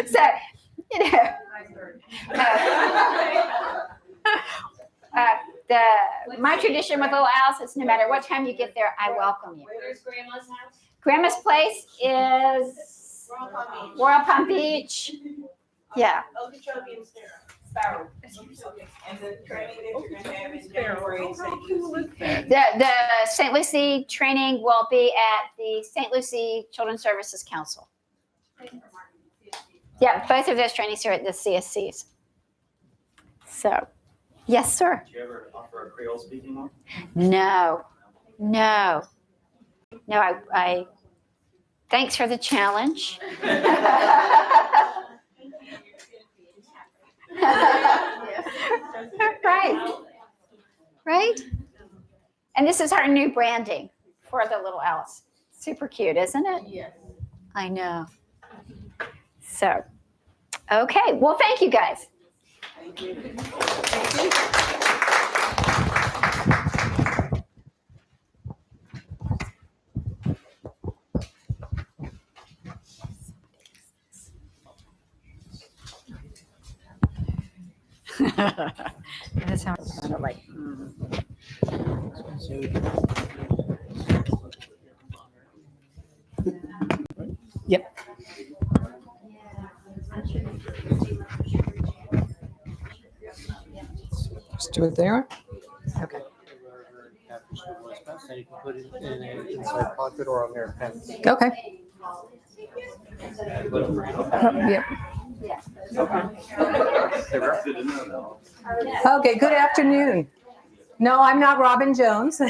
So, you know, my tradition with Little Owls is no matter what time you get there, I welcome you. Where's Grandma's house? Grandma's place is Royal Palm Beach. Yeah. Okeechobee and Sparrow. And the training that you're gonna have in January in St. Lucie. The St. Lucie training will be at the St. Lucie Children's Services Council. Yeah, both of those trainings are at the CSCs. So, yes, sir. Do you ever offer a Creole speaking one? No. I thanks for the challenge. Right. And this is our new branding for the Little Owls. Super cute, isn't it? Yes. I know. So, okay. Well, thank you guys. Thank you. That's how it's kind of like. Yep. Just do it there. Okay. And you can put it in an inside pocket or on their pen. Okay. Yep. Okay, good afternoon. No, I'm not Robin Jones.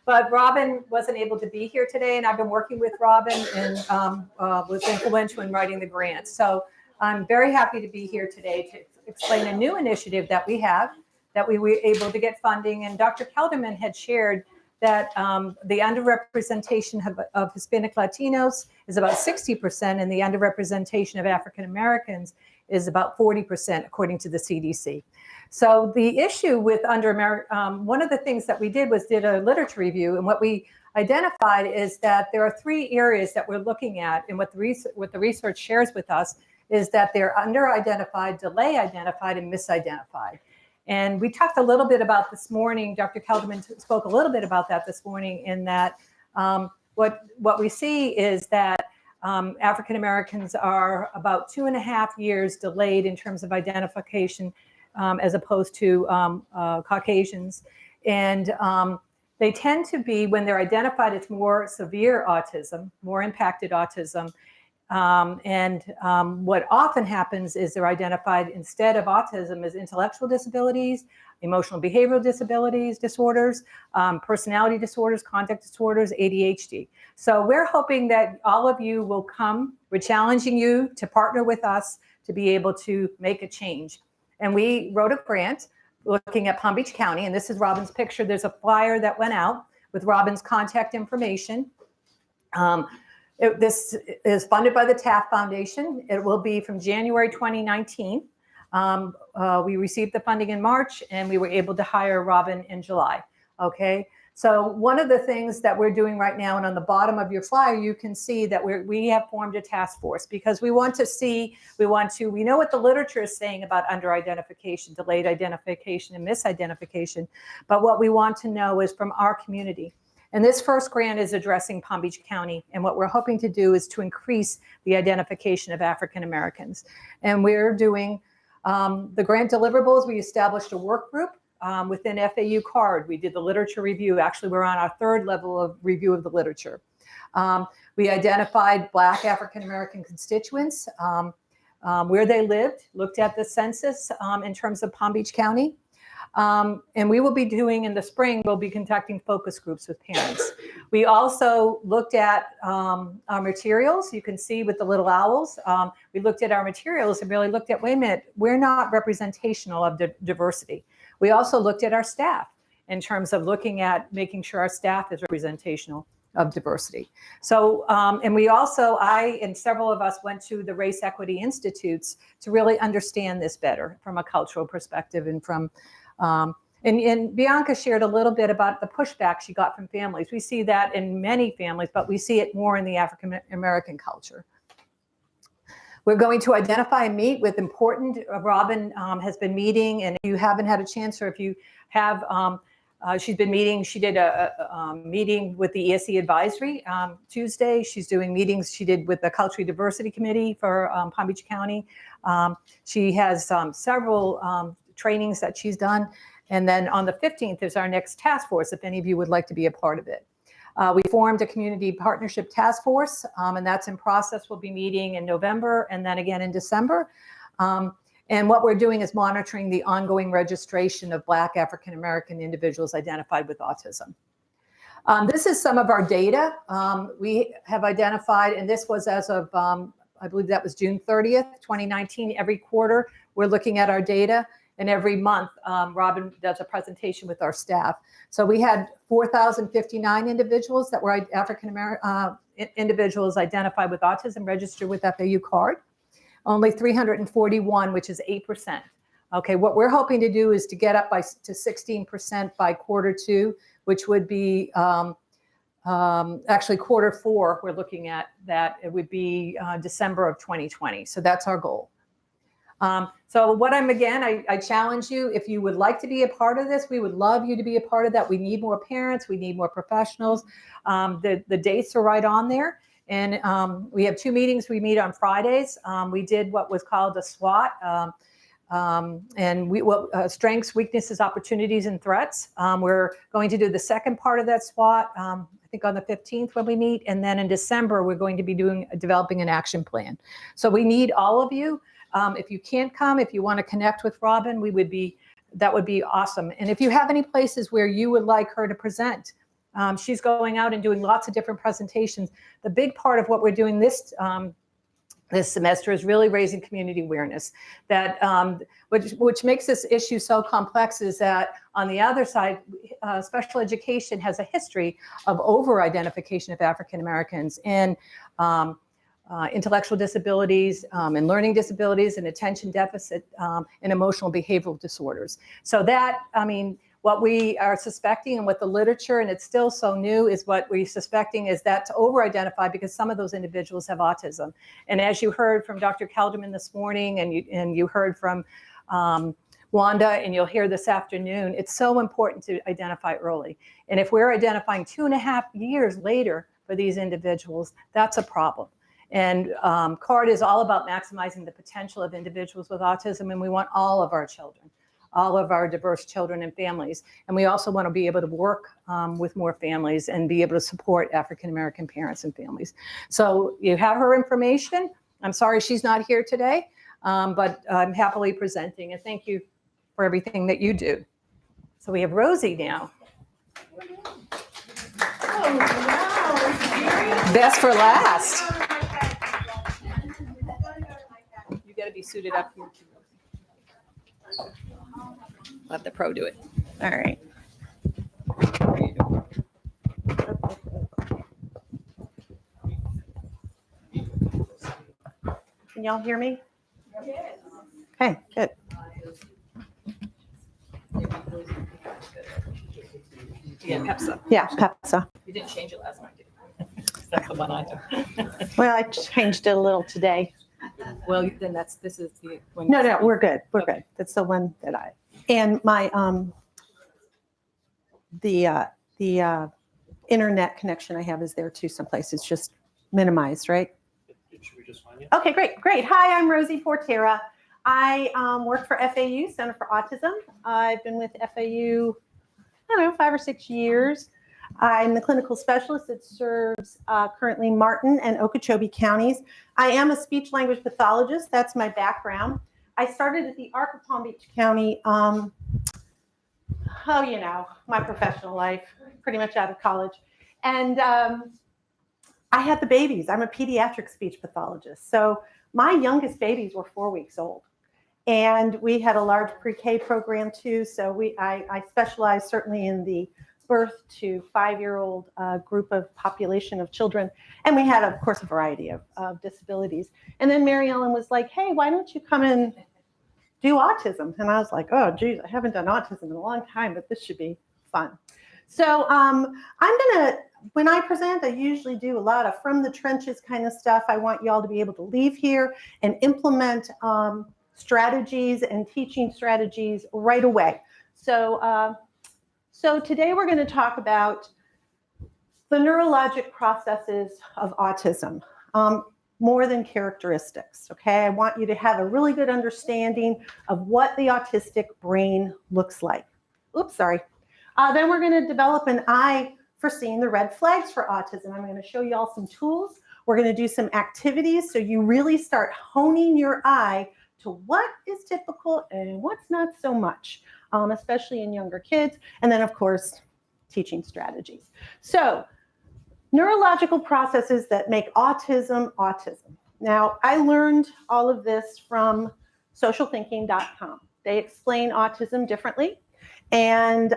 But Robin wasn't able to be here today, and I've been working with Robin and was influential in writing the grant. So I'm very happy to be here today to explain a new initiative that we have, that we were able to get funding. And Dr. Kelderman had shared that the underrepresentation of Hispanic Latinos is about 60%, and the underrepresentation of African Americans is about 40%, according to the CDC. So the issue with one of the things that we did was did a literature review, and what we identified is that there are 3 areas that we're looking at, and what the research shares with us is that they're under-identified, delay-identified, and misidentified. And we talked a little bit about this morning, Dr. Kelderman spoke a little bit about that this morning, in that what we see is that African Americans are about 2.5 years delayed in terms of identification as opposed to Caucasians. And they tend to be, when they're identified, it's more severe autism, more impacted autism. What often happens is they're identified instead of autism as intellectual disabilities, emotional behavioral disorders, personality disorders, conduct disorders, ADHD. So we're hoping that all of you will come. We're challenging you to partner with us to be able to make a change. And we wrote a grant looking at Palm Beach County, and this is Robin's picture. There's a flyer that went out with Robin's contact information. This is funded by the Taft Foundation. It will be from January 2019. We received the funding in March, and we were able to hire Robin in July. Okay, So one of the things that we're doing right now, and on the bottom of your flyer, you can see that we have formed a task force because we know what the literature is saying about under-identification, delayed identification, and misidentification. But what we want to know is from our community. And this first grant is addressing Palm Beach County. And what we're hoping to do is to increase the identification of African Americans. And we're doing the grant deliverables. We established a work group within FAU CARD. We did the literature review. Actually, we're on our third level of review of the literature. We identified Black African American constituents, where they lived, looked at the census in terms of Palm Beach County. And we will be doing in the spring, we'll be conducting focus groups with parents. We also looked at our materials. You can see with the little owls, we looked at our materials and really looked at, wait a minute, we're not representational of diversity. We also looked at our staff in terms of looking at making sure our staff is representational of diversity. So, and we also, I and several of us went to the Race Equity Institutes to really understand this better from a cultural perspective and from, and Bianca shared a little bit about the pushback she got from families. We see that in many families, but we see it more in the African American culture. We're going to identify and meet with important, Robin has been meeting, and if you haven't had a chance, or if you have, she's been meeting, she did a meeting with the ESE advisory Tuesday. She's doing meetings she did with the Cultural Diversity Committee for Palm Beach County. She has several trainings that she's done. And then on the 15th is our next task force, if any of you would like to be a part of it. We formed a community partnership task force, and that's in process. We'll be meeting in November and then again in December. And what we're doing is monitoring the ongoing registration of Black African American individuals identified with autism. This is some of our data we have identified, and this was as of, I believe that was June 30th, 2019. Every quarter, we're looking at our data. And every month, Robin does a presentation with our staff. So we had 4,059 individuals that were African American individuals identified with autism registered with FAU CARD. Only 341, which is 8%. Okay, what we're hoping to do is to get up to 16% by Q2, which would be actually Q4. We're looking at that. It would be December of 2020. So that's our goal. So what I challenge you, if you would like to be a part of this, we would love you to be a part of that. We need more parents, we need more professionals. The dates are right on there. And we have 2 meetings. We meet on Fridays. We did what was called a SWOT, and strengths, weaknesses, opportunities, and threats. We're going to do the second part of that SWOT, I think on the 15th when we meet. And then in December, we're going to be developing an action plan. So we need all of you. If you can't come, if you want to connect with Robin, that would be awesome. And if you have any places where you would like her to present, she's going out and doing lots of different presentations. The big part of what we're doing this semester is really raising community awareness. That which makes this issue so complex is that on the other side, special education has a history of over-identification of African Americans and intellectual disabilities and learning disabilities and attention deficit and emotional behavioral disorders. So that, what we are suspecting and what the literature, and it's still so new, is what we're suspecting is that to over-identify because some of those individuals have autism. And as you heard from Dr. Kelderman this morning and you heard from Wanda, and you'll hear this afternoon, it's so important to identify early. And if we're identifying 2.5 years later for these individuals, that's a problem. And CARD is all about maximizing the potential of individuals with autism, and we want all of our children, all of our diverse children and families. And we also want to be able to work with more families and be able to support African American parents and families. So you have her information. I'm sorry she's not here today, but I'm happily presenting, and thank you for everything that you do. So we have Rosie now. Oh, wow. Best for last. You got to be suited up here too. Let the pro do it. All right. Can y'all hear me? Okay, good. Yeah, PEPSA. Yeah, PEPSA. You didn't change it last night, did you? That's the one I took. Well, I changed it a little today. Well, then this is the one. No, we're good. We're good. That's the one that and my, the internet connection I have is there too someplace. It's just minimized, right? Should we just find you? Okay, great. Hi, I'm Rosie Portera. I work for FAU, Center for Autism. I've been with FAU, 5 or 6 years. I'm the clinical specialist that serves currently Martin and Okeechobee counties. I am a speech language pathologist. That's my background. I started at the Arc of Palm Beach County, my professional life, pretty much out of college. And I had the babies. I'm a pediatric speech pathologist. So my youngest babies were 4 weeks old. And we had a large pre-K program too. So I specialized certainly in the birth to 5-year-old group of population of children. And we had, of course, a variety of disabilities. And then Mary Ellen was like, hey, why don't you come and do autism? And I was like, oh, geez, I haven't done autism in a long time, but this should be fun. So when I present, I usually do a lot of from the trenches kind of stuff. I want y'all to be able to leave here and implement strategies and teaching strategies right away. So today we're going to talk about the neurologic processes of autism, more than characteristics, okay? I want you to have a really good understanding of what the autistic brain looks like. Oops, sorry. Then we're going to develop an eye for seeing the red flags for autism. I'm going to show you all some tools. We're going to do some activities so you really start honing your eye to what is typical and what's not so much, especially in younger kids. And then, of course, teaching strategies. So neurological processes that make autism autism. Now, I learned all of this from socialthinking.com. They explain autism differently, and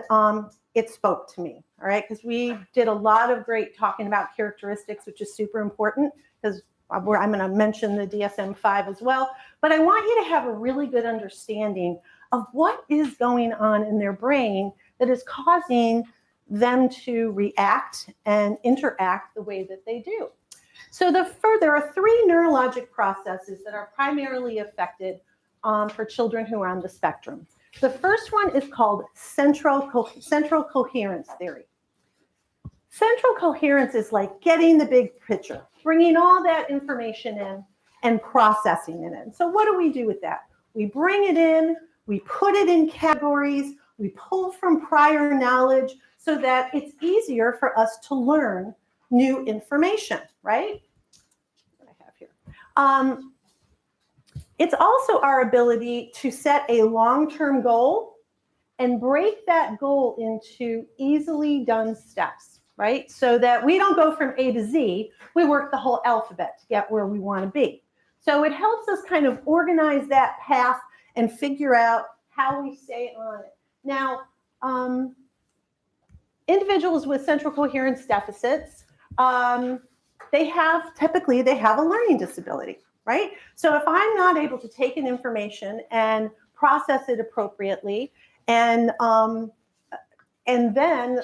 it spoke to me, all right? Because we did a lot of great talking about characteristics, which is super important, because I'm going to mention the DSM-5 as well. But I want you to have a really good understanding of what is going on in their brain that is causing them to react and interact the way that they do. So there are 3 neurologic processes that are primarily affected for children who are on the spectrum. The first one is called central coherence theory. Central coherence is like getting the big picture, bringing all that information in and processing it in. So what do we do with that? We bring it in, we put it in categories, we pull from prior knowledge so that it's easier for us to learn new information, right? What I have here. It's also our ability to set a long-term goal and break that goal into easily done steps, right? So that we don't go from A to Z, we work the whole alphabet to get where we want to be. So it helps us kind of organize that path and figure out how we stay on it. Now, individuals with central coherence deficits, typically they have a learning disability, right? So if I'm not able to take in information and process it appropriately and then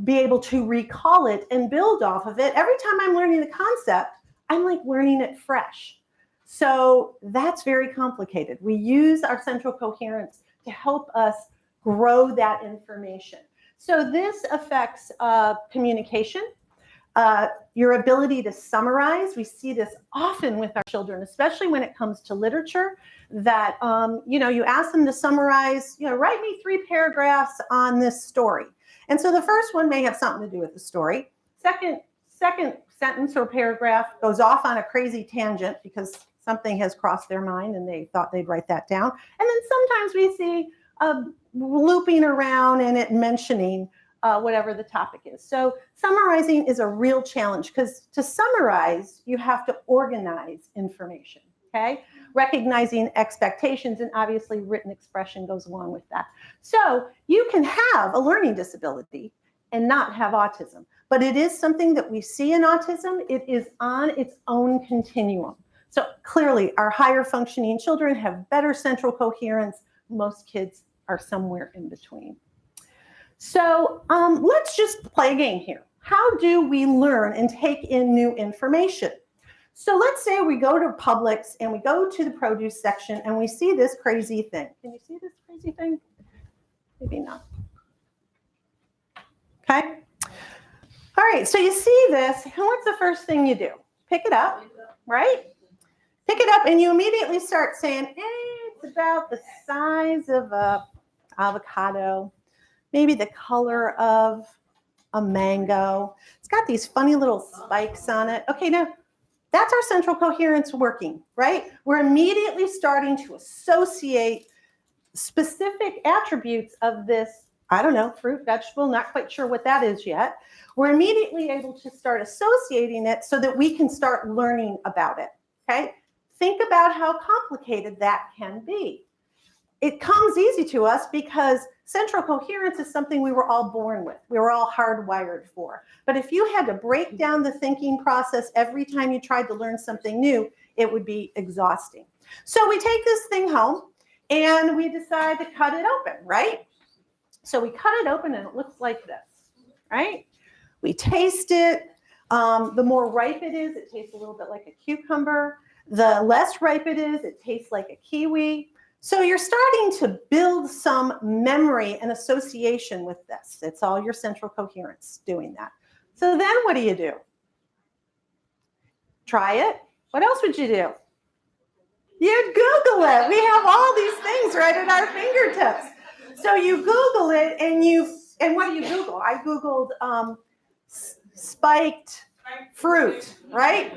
be able to recall it and build off of it, every time I'm learning the concept, I'm like learning it fresh. So that's very complicated. We use our central coherence to help us grow that information. So this affects communication, your ability to summarize. We see this often with our children, especially when it comes to literature, that you ask them to summarize, write me 3 paragraphs on this story. And so the first one may have something to do with the story. Second sentence or paragraph goes off on a crazy tangent because something has crossed their mind and they thought they'd write that down. And then sometimes we see looping around and it mentioning whatever the topic is. So summarizing is a real challenge because to summarize, you have to organize information, okay? Recognizing expectations, and obviously written expression goes along with that. So you can have a learning disability and not have autism, but it is something that we see in autism. It is on its own continuum. So clearly our higher functioning children have better central coherence. Most kids are somewhere in between. So let's just play a game here. How do we learn and take in new information? So let's say we go to Publix and we go to the produce section and we see this crazy thing. Can you see this crazy thing? Maybe not. Okay. All right, so you see this, and what's the first thing you do? Pick it up, right? Pick it up and you immediately start saying, it's about the size of an avocado, maybe the color of a mango. It's got these funny little spikes on it. Okay, now that's our central coherence working, right? We're immediately starting to associate specific attributes of this, I don't know, fruit, vegetable, not quite sure what that is yet. We're immediately able to start associating it so that we can start learning about it, okay? Think about how complicated that can be. It comes easy to us because central coherence is something we were all born with. We were all hardwired for. But if you had to break down the thinking process every time you tried to learn something new, it would be exhausting. So we take this thing home and we decide to cut it open, right? So we cut it open and it looks like this, right? We taste it. The more ripe it is, it tastes a little bit like a cucumber. The less ripe it is, it tastes like a kiwi. So you're starting to build some memory and association with this. It's all your central coherence doing that. So then what do? Try it. What else would you do? You Google it. We have all these things right at our fingertips. So you Google it and what do you Google? I Googled spiked fruit, right?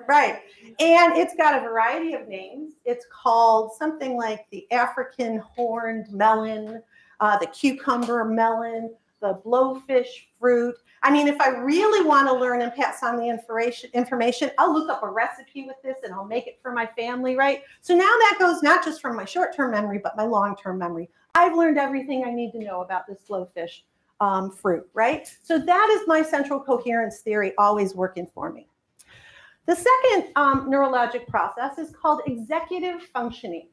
Right. And it's got a variety of names. It's called something like the African horned melon, the cucumber melon, the blowfish fruit. I mean, if I really want to learn and pass on the information, I'll look up a recipe with this and I'll make it for my family, right? So now that goes not just from my short-term memory, but my long-term memory. I've learned everything I need to know about this blowfish fruit, right? So that is my central coherence theory always working for me. The second neurologic process is called executive functioning.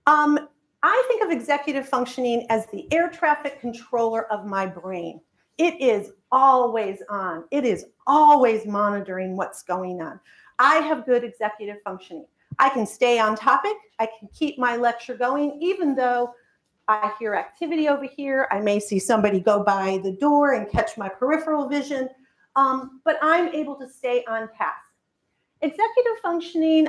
I think of executive functioning as the air traffic controller of my brain. It is always on. It is always monitoring what's going on. I have good executive functioning. I can stay on topic. I can keep my lecture going, even though I hear activity over here. I may see somebody go by the door and catch my peripheral vision, but I'm able to stay on task. Executive functioning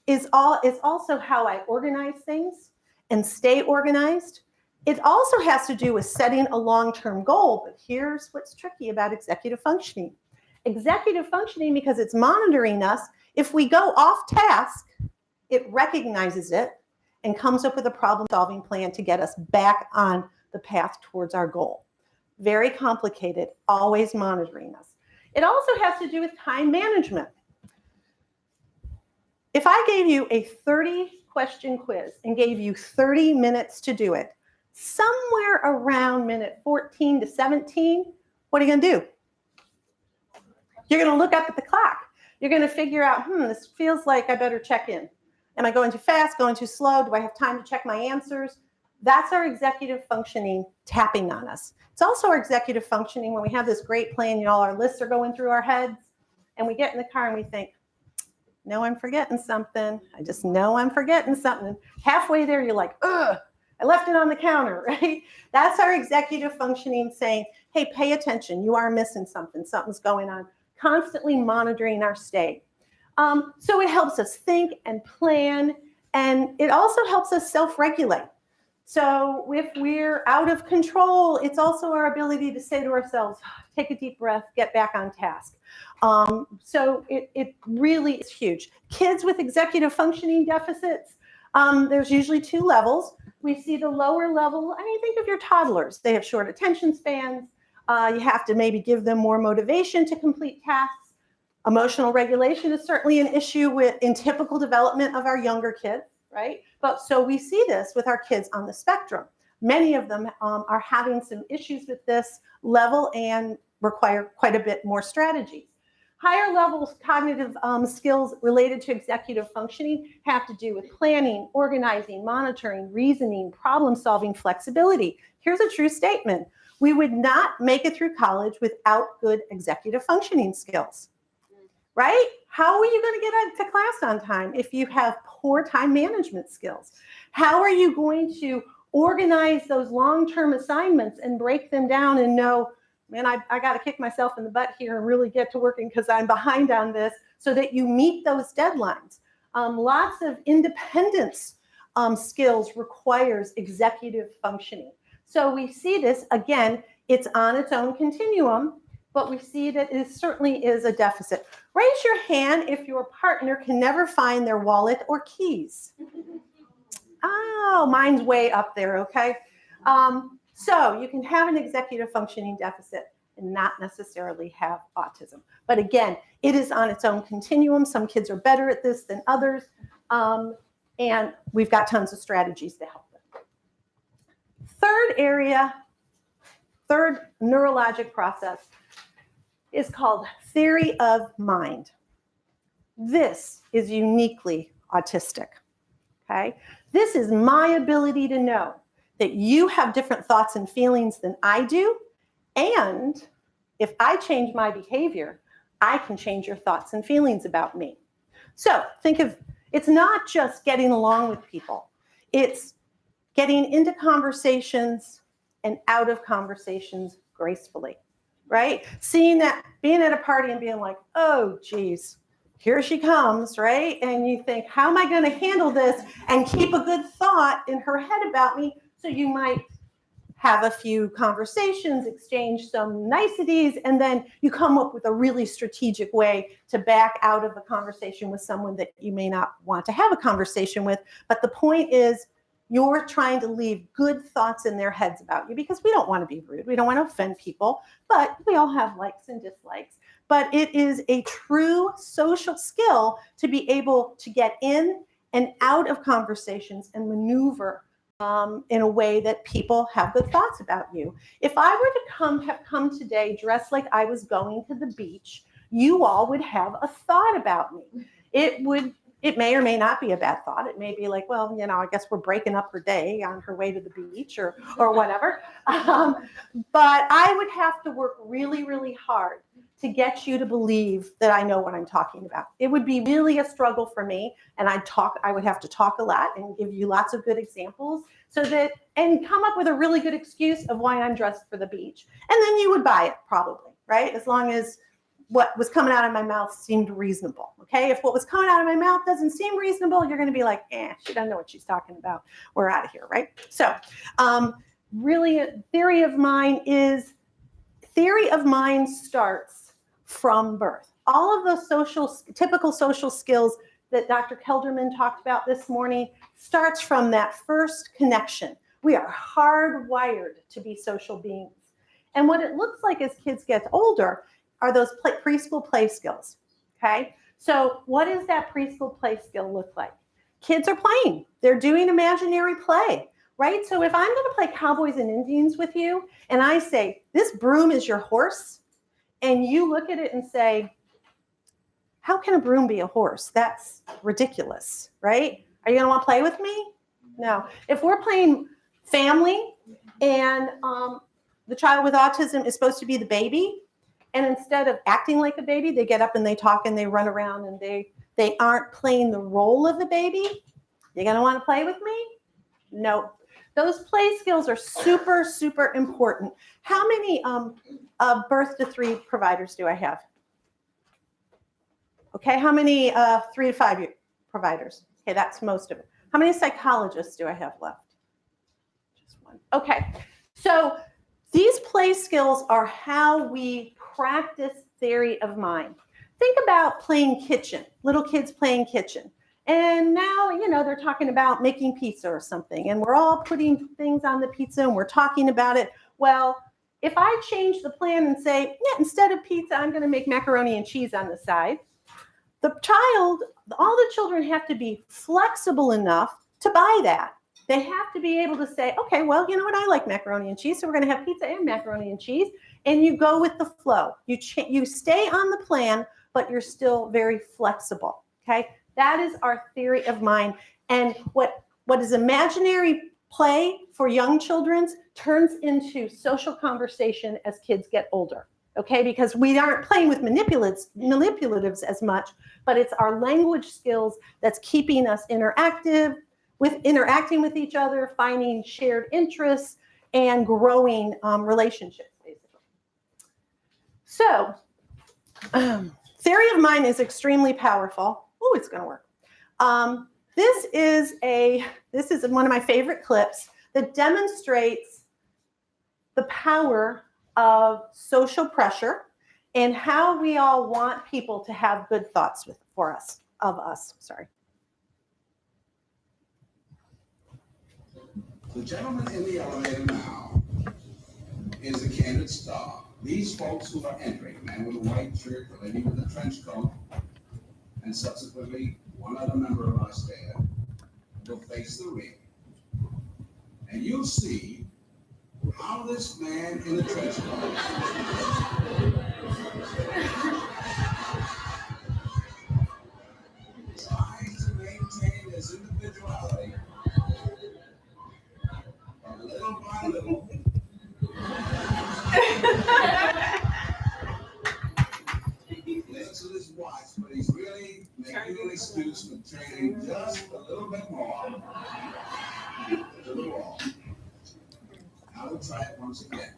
is also how I organize things and stay organized. It also has to do with setting a long-term goal, but here's what's tricky about executive functioning. Executive functioning, because it's monitoring us, if we go off task, it recognizes it and comes up with a problem-solving plan to get us back on the path towards our goal. Very complicated, always monitoring us. It also has to do with time management. If I gave you a 30-question quiz and gave you 30 minutes to do it, somewhere around minute 14 to 17, what are you going to do? You're going to look up at the clock. You're going to figure out, this feels like I better check in. Am I going too fast, going too slow? Do I have time to check my answers? That's our executive functioning tapping on us. It's also our executive functioning when we have this great plan, our lists are going through our heads, and we get in the car and we think, no, I'm forgetting something. I just know I'm forgetting something. Halfway there, you're like, ugh, I left it on the counter, right? That's our executive functioning saying, hey, pay attention. You are missing something. Something's going on. Constantly monitoring our state. So it helps us think and plan, and it also helps us self-regulate. So if we're out of control, it's also our ability to say to ourselves, take a deep breath, get back on task. So it really is huge. Kids with executive functioning deficits, there's usually two levels. We see the lower level, think of your toddlers. They have short attention spans. You have to maybe give them more motivation to complete tasks. Emotional regulation is certainly an issue in typical development of our younger kids, right? But so we see this with our kids on the spectrum. Many of them are having some issues with this level and require quite a bit more strategies. Higher levels cognitive skills related to executive functioning have to do with planning, organizing, monitoring, reasoning, problem solving, flexibility. Here's a true statement. We would not make it through college without good executive functioning skills, right? How are you going to get to class on time if you have poor time management skills? How are you going to organize those long-term assignments and break them down and know, man, I got to kick myself in the butt here and really get to working because I'm behind on this, so that you meet those deadlines. Lots of independence skills requires executive functioning. So we see this, again, it's on its own continuum, but we see that it certainly is a deficit. Raise your hand if your partner can never find their wallet or keys. Oh, mine's way up there, okay? So you can have an executive functioning deficit and not necessarily have autism. But again, it is on its own continuum. Some kids are better at this than others. And we've got tons of strategies to help them. Third area, third neurologic process is called theory of mind. This is uniquely autistic, okay? This is my ability to know that you have different thoughts and feelings than I do, and if I change my behavior, I can change your thoughts and feelings about me. So think of, it's not just getting along with people, it's getting into conversations and out of conversations gracefully, right? Seeing that, being at a party and being like, oh, geez, here she comes, right? And you think, how am I going to handle this and keep a good thought in her head about me? So you might have a few conversations, exchange some niceties, and then you come up with a really strategic way to back out of a conversation with someone that you may not want to have a conversation with. But the point is, you're trying to leave good thoughts in their heads about you, because we don't want to be rude. We don't want to offend people, but we all have likes and dislikes. But it is a true social skill to be able to get in and out of conversations and maneuver in a way that people have good thoughts about you. If I were to have come today dressed like I was going to the beach, you all would have a thought about me. It may or may not be a bad thought. It may be like, well, you know, I guess we're breaking up her day on her way to the beach or whatever. But I would have to work really, really hard to get you to believe that I know what I'm talking about. It would be really a struggle for me, and I would have to talk a lot and give you lots of good examples and come up with a really good excuse of why I'm dressed for the beach. And then you would buy it probably, right? As long as what was coming out of my mouth seemed reasonable, okay? If what was coming out of my mouth doesn't seem reasonable, you're gonna be like, she doesn't know what she's talking about. We're out of here, right? So really, theory of mind starts from birth. All of those typical social skills that Dr. Kelderman talked about this morning starts from that first connection. We are hardwired to be social beings. And what it looks like as kids get older are those preschool play skills, okay? So what does that preschool play skill look like? Kids are playing. They're doing imaginary play, right? So if I'm going to play cowboys and Indians with you, and I say, this broom is your horse, and you look at it and say, how can a broom be a horse? That's ridiculous, right? Are you going to want to play with me? No. If we're playing family and the child with autism is supposed to be the baby, and instead of acting like a baby, they get up and they talk and they run around and they aren't playing the role of the baby, you're going to want to play with me? No. Those play skills are super, super important. How many birth to 3 providers do I have? Okay, how many 3 to 5 year providers? Okay, that's most of it. How many psychologists do I have left? Just one. Okay, so these play skills are how we practice theory of mind. Think about playing kitchen, little kids playing kitchen. And now, you know, they're talking about making pizza or something, and we're all putting things on the pizza and we're talking about it. Well, if I change the plan and say, yeah, instead of pizza, I'm going to make macaroni and cheese on the side, all the children have to be flexible enough to buy that. They have to be able to say, okay, well, you know what? I like macaroni and cheese, so we're going to have pizza and macaroni and cheese. And you go with the flow. You stay on the plan, but you're still very flexible, okay? That is our theory of mind. And what is imaginary play for young children turns into social conversation as kids get older, okay? Because we aren't playing with manipulatives as much, but it's our language skills that's keeping us interacting with each other, finding shared interests, and growing relationships, basically. So, theory of mind is extremely powerful. Oh, it's going to work. This is one of my favorite clips that demonstrates the power of social pressure and how we all want people to have good thoughts of us. Sorry. The gentleman in the elevator now is the candidate star. These folks who are entering, man with a white shirt, the lady with a trench coat, and subsequently one other member of our staff, will face the ring. And you'll see how this man in the trench coat tries to maintain his individuality little by little. He looks at his watch, but he's really making an excuse for training just a little bit more to the wall. Now we'll try it once again.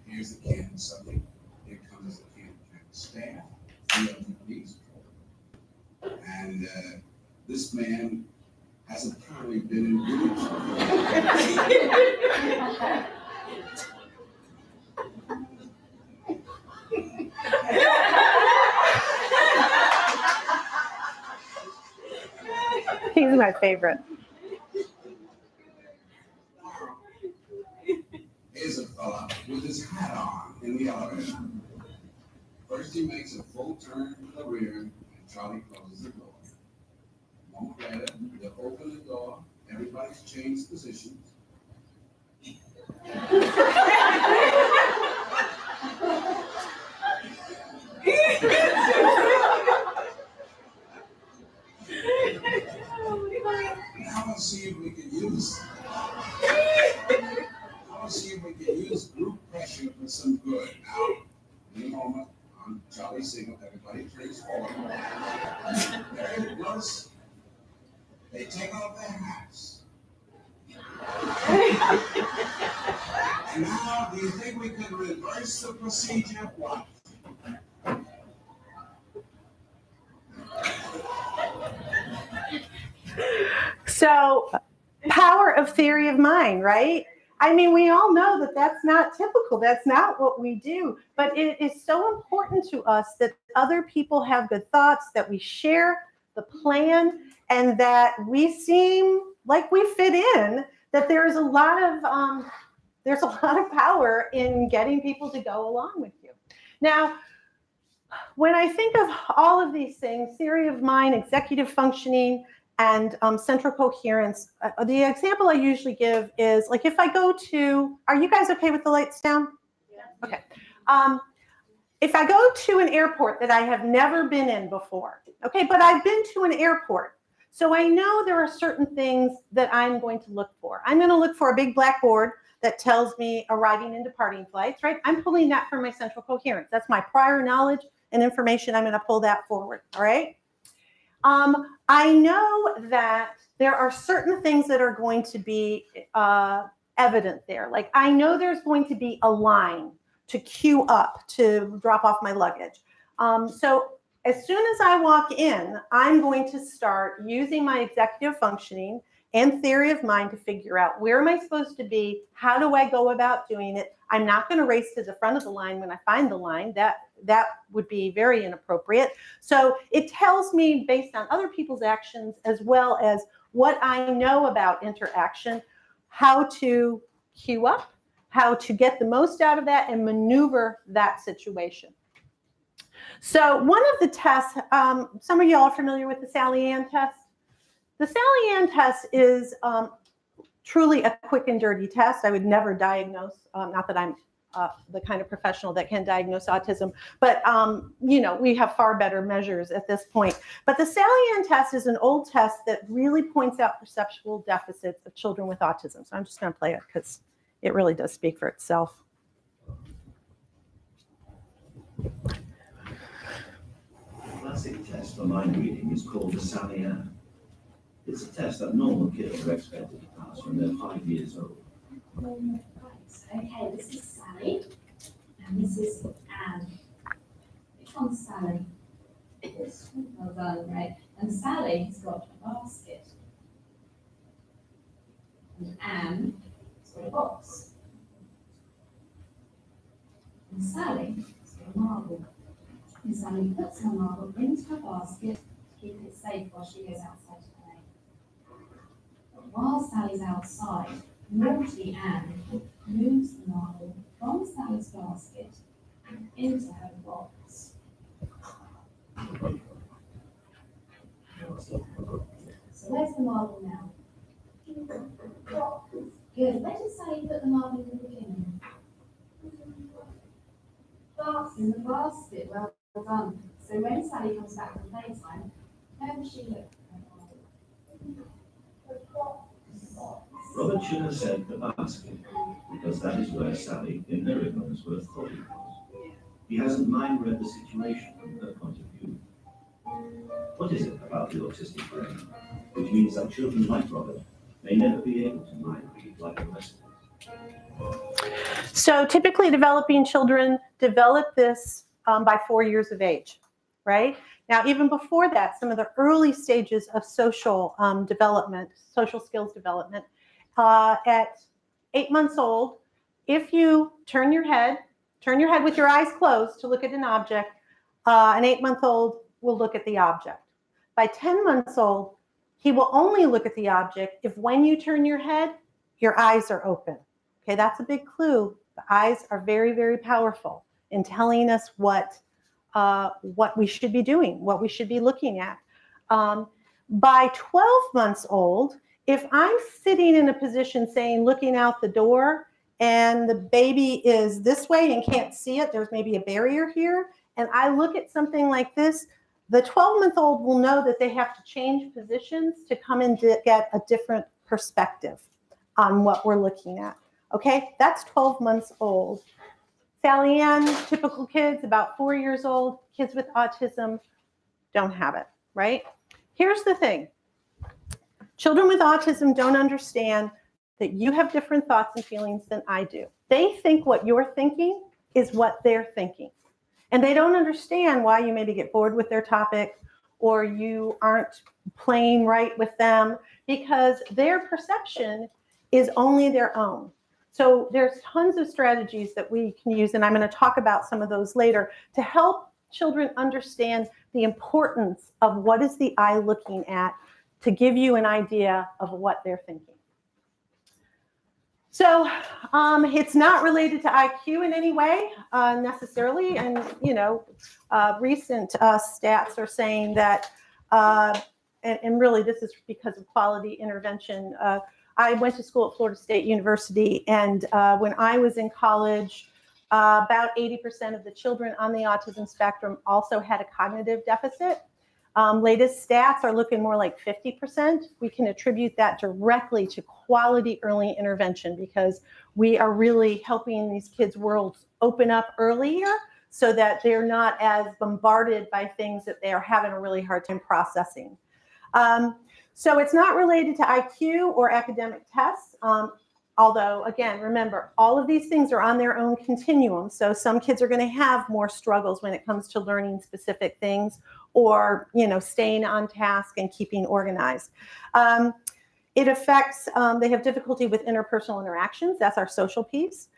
Here's the candidate subject. Here comes the candidate staff, CLTPs. And this man has apparently been in groups. He's my favorite. Here's a fella with his hat on in the elevator. First he makes a full turn to the rear and Charlie closes the door. A moment later, they open the door, everybody's changed positions. Now let's see if we can use group pressure for some good. Now, in a moment, on Charlie's signal, everybody turns forward. There, notice they take off their hats. And now, do you think we could reverse the procedure? What? So, power of theory of mind, right? I mean, we all know that that's not typical. That's not what we do. But it is so important to us that other people have good thoughts, that we share the plan, and that we seem like we fit in, that there's a lot of power in getting people to go along with you. Now, when I think of all of these things, theory of mind, executive functioning, and central coherence, the example I usually give is, like, if I go to, are you guys okay with the lights down? Yeah. Okay. If I go to an airport that I have never been in before, okay, but I've been to an airport, so I know there are certain things that I'm going to look for. I'm going to look for a big black board that tells me arriving and departing flights, right? I'm pulling that from my central coherence. That's my prior knowledge and information. I'm going to pull that forward, all right? I know that there are certain things that are going to be evident there. Like, I know there's going to be a line to queue up to drop off my luggage. So as soon as I walk in, I'm going to start using my executive functioning and theory of mind to figure out, where am I supposed to be? How do I go about doing it? I'm not going to race to the front of the line when I find the line. That would be very inappropriate. So it tells me, based on other people's actions, as well as what I know about interaction, how to queue up, how to get the most out of that and maneuver that situation. So one of the tests, some of y'all are familiar with the Sally Ann test. The Sally Ann test is truly a quick and dirty test. I would never diagnose, not that I'm the kind of professional that can diagnose autism. But, we have far better measures at this point. But the Sally-Ann test is an old test that really points out perceptual deficits of children with autism. So I'm just going to play it because it really does speak for itself. The classic test for mind reading is called the Sally-Ann. It's a test that normal kids are expected to pass when they're 5 years old. Okay, this is Sally, and this is Anne. Which one's Sally? This one. Well done, right? And Sally has got a basket. And Anne has got a box. And Sally has got a marble. And Sally puts her marble into her basket to keep it safe while she goes outside to play. But while Sally's outside, naughty Anne moves the marble from Sally's basket into her box. So where's the marble now? Good. Where did Sally put the marble in the beginning? In the basket. Well done. So when Sally comes back from playtime, where does she look? Robert should have said the basket, because that is where Sally, in her ignorance, would have thought it was. He hasn't mind read the situation from her point of view. What is it about the autistic brain, which means that children like Robert may never be able to mind read like the rest of us? So typically developing children develop this by 4 years of age, right? Now, even before that, some of the early stages of social development, social skills development, at 8 months old, if you turn your head with your eyes closed to look at an object, an 8-month-old will look at the object. By 10 months old, he will only look at the object if when you turn your head, your eyes are open. Okay, that's a big clue. The eyes are very, very powerful in telling us what we should be doing, what we should be looking at. By 12 months old, if I'm sitting in a position saying, looking out the door, and the baby is this way and can't see it, there's maybe a barrier here, and I look at something like this, the 12-month-old will know that they have to change positions to come and get a different perspective on what we're looking at. Okay, that's 12 months old. Sally-Ann, typical kids, about 4 years old, kids with autism don't have it, right? Here's the thing. Children with autism don't understand that you have different thoughts and feelings than I do. They think what you're thinking is what they're thinking. And they don't understand why you maybe get bored with their topic or you aren't playing right with them, because their perception is only their own. So there's tons of strategies that we can use, and I'm going to talk about some of those later, to help children understand the importance of what is the eye looking at to give you an idea of what they're thinking. So it's not related to IQ in any way necessarily. And, recent stats are saying that, and really this is because of quality intervention. I went to school at Florida State University, and when I was in college, about 80% of the children on the autism spectrum also had a cognitive deficit. Latest stats are looking more like 50%. We can attribute that directly to quality early intervention because we are really helping these kids' worlds open up earlier so that they're not as bombarded by things that they are having a really hard time processing. So it's not related to IQ or academic tests. Although, again, remember, all of these things are on their own continuum. So some kids are going to have more struggles when it comes to learning specific things or, staying on task and keeping organized. It affects, they have difficulty with interpersonal interactions. That's our social piece.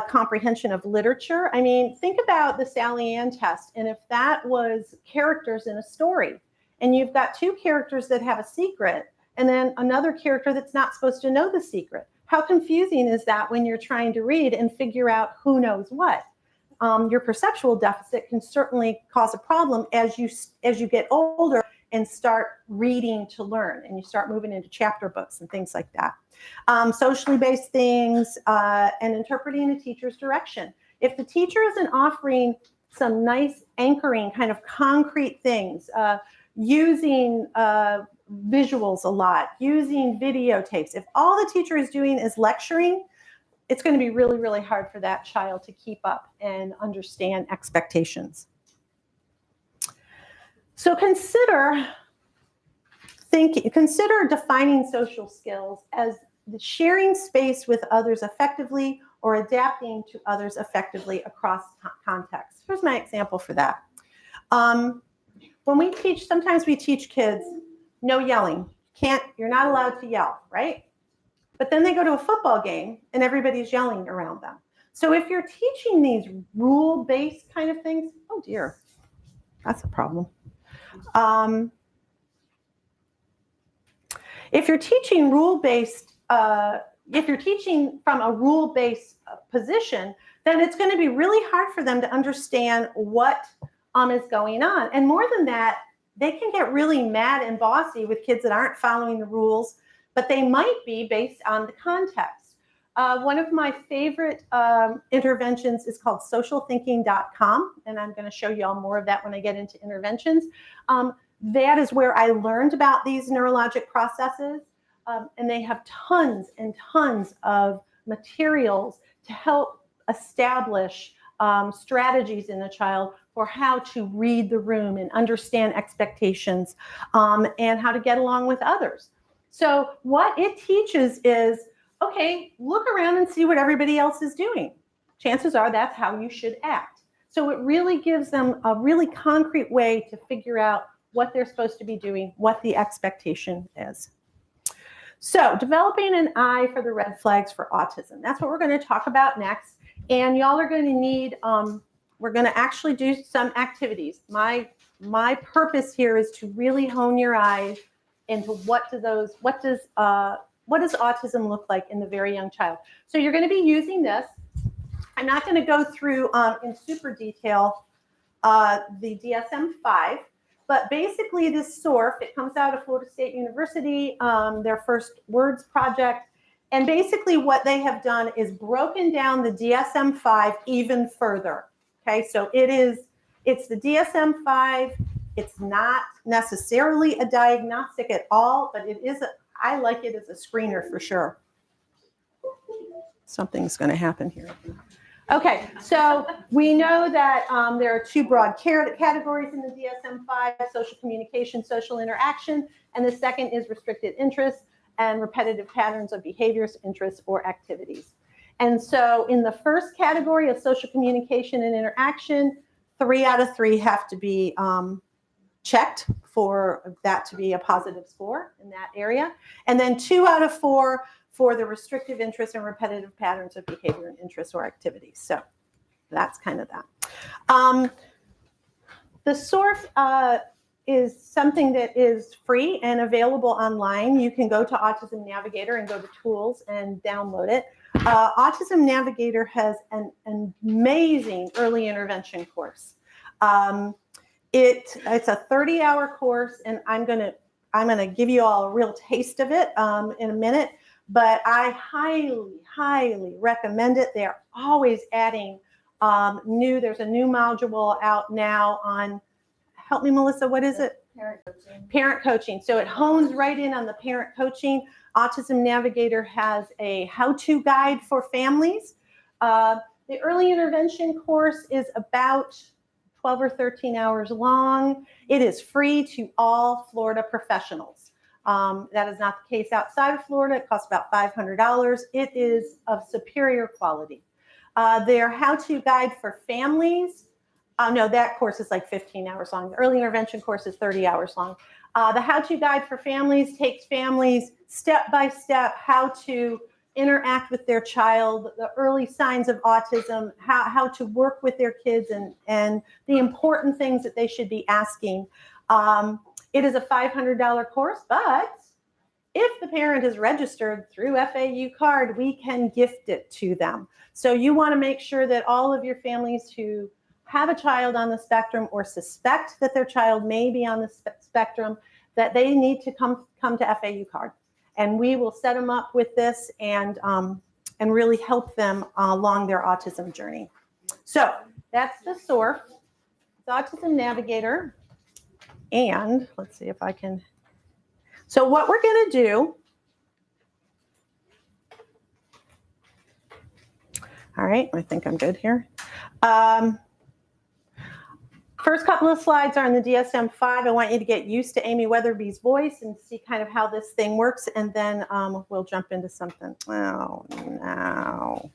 Comprehension of literature. I mean, think about the Sally-Ann test. And if that was characters in a story, and you've got two characters that have a secret, and then another character that's not supposed to know the secret. How confusing is that when you're trying to read and figure out who knows what? Your perceptual deficit can certainly cause a problem as you get older and start reading to learn, and you start moving into chapter books and things like that. Socially based things and interpreting a teacher's direction. If the teacher isn't offering some nice anchoring kind of concrete things, using visuals a lot, using videotapes, if all the teacher is doing is lecturing, it's going to be really, really hard for that child to keep up and understand expectations. So consider defining social skills as the sharing space with others effectively or adapting to others effectively across contexts. Here's my example for that. When we teach, sometimes we teach kids, no yelling. You're not allowed to yell, right? But then they go to a football game and everybody's yelling around them. So if you're teaching these rule-based kind of things, oh dear, that's a problem. If you're teaching rule-based, if you're teaching from a rule-based position, then it's going to be really hard for them to understand what is going on. And more than that, they can get really mad and bossy with kids that aren't following the rules, but they might be based on the context. One of my favorite interventions is called socialthinking.com, and I'm going to show you all more of that when I get into interventions. That is where I learned about these neurologic processes, and they have tons and tons of materials to help establish strategies in a child for how to read the room and understand expectations, and how to get along with others. So what it teaches is, okay, look around and see what everybody else is doing. Chances are that's how you should act. So it really gives them a really concrete way to figure out what they're supposed to be doing, what the expectation is. So developing an eye for the red flags for autism. That's what we're going to talk about next. And y'all are going to need, we're going to actually do some activities. My purpose here is to really hone your eyes into what does autism look like in the very young child. So you're going to be using this. I'm not going to go through in super detail the DSM-5, but basically this SORF, it comes out of Florida State University, their first words project. And basically what they have done is broken down the DSM-5 even further. Okay, so it's the DSM-5. It's not necessarily a diagnostic at all, but it is, I like it as a screener for sure. Something's going to happen here. Okay, so we know that there are two broad categories in the DSM-5, social communication, social interaction, and the second is restricted interest and repetitive patterns of behaviors, interests, or activities. And so in the first category of social communication and interaction, 3 out of 3 have to be checked for that to be a positive score in that area. And then 2 out of 4 for the restrictive interest and repetitive patterns of behavior and interests or activities. So that's kind of that. The SORF is something that is free and available online. You can go to Autism Navigator and go to Tools and download it. Autism Navigator has an amazing early intervention course. It's a 30-hour course, and I'm gonna give you all a real taste of it in a minute. But I highly, highly recommend it. They're always adding there's a new module out now on, help me, Melissa, what is it? Parent coaching. Parent coaching. So it hones right in on the parent coaching. Autism Navigator has a how-to guide for families. The early intervention course is about 12 or 13 hours long. It is free to all Florida professionals. That is not the case outside of Florida. It costs about $500. It is of superior quality. Their how-to guide for families, no, that course is like 15 hours long. The early intervention course is 30 hours long. The how-to guide for families takes families step by step how to interact with their child, the early signs of autism, how to work with their kids, and the important things that they should be asking. It is a $500 course, but if the parent is registered through FAU card, we can gift it to them. So you want to make sure that all of your families who have a child on the spectrum or suspect that their child may be on the spectrum, that they need to come to FAU card. And we will set them up with this and really help them along their autism journey. So that's the SORF, the Autism Navigator. And let's see if I can. So what we're going to do. All right, I think I'm good here. First couple of slides are in the DSM-5. I want you to get used to Amy Weatherby's voice and see kind of how this thing works, and then we'll jump into something. Oh, no.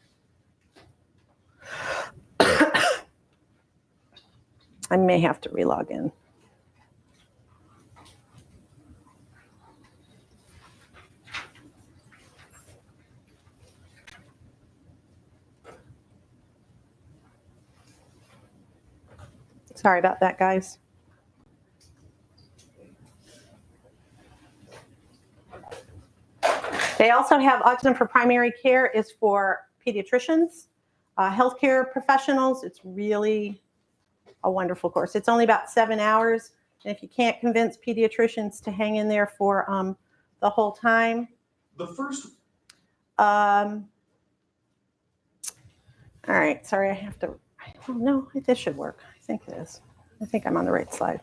I may have to relog in. Sorry about that, guys. They also have Autism for Primary Care is for pediatricians, healthcare professionals. It's really a wonderful course. It's only about 7 hours. And if you can't convince pediatricians to hang in there for the whole time. The first. All right, sorry, I have to, oh no, this should work. I think it is. I think I'm on the right slide.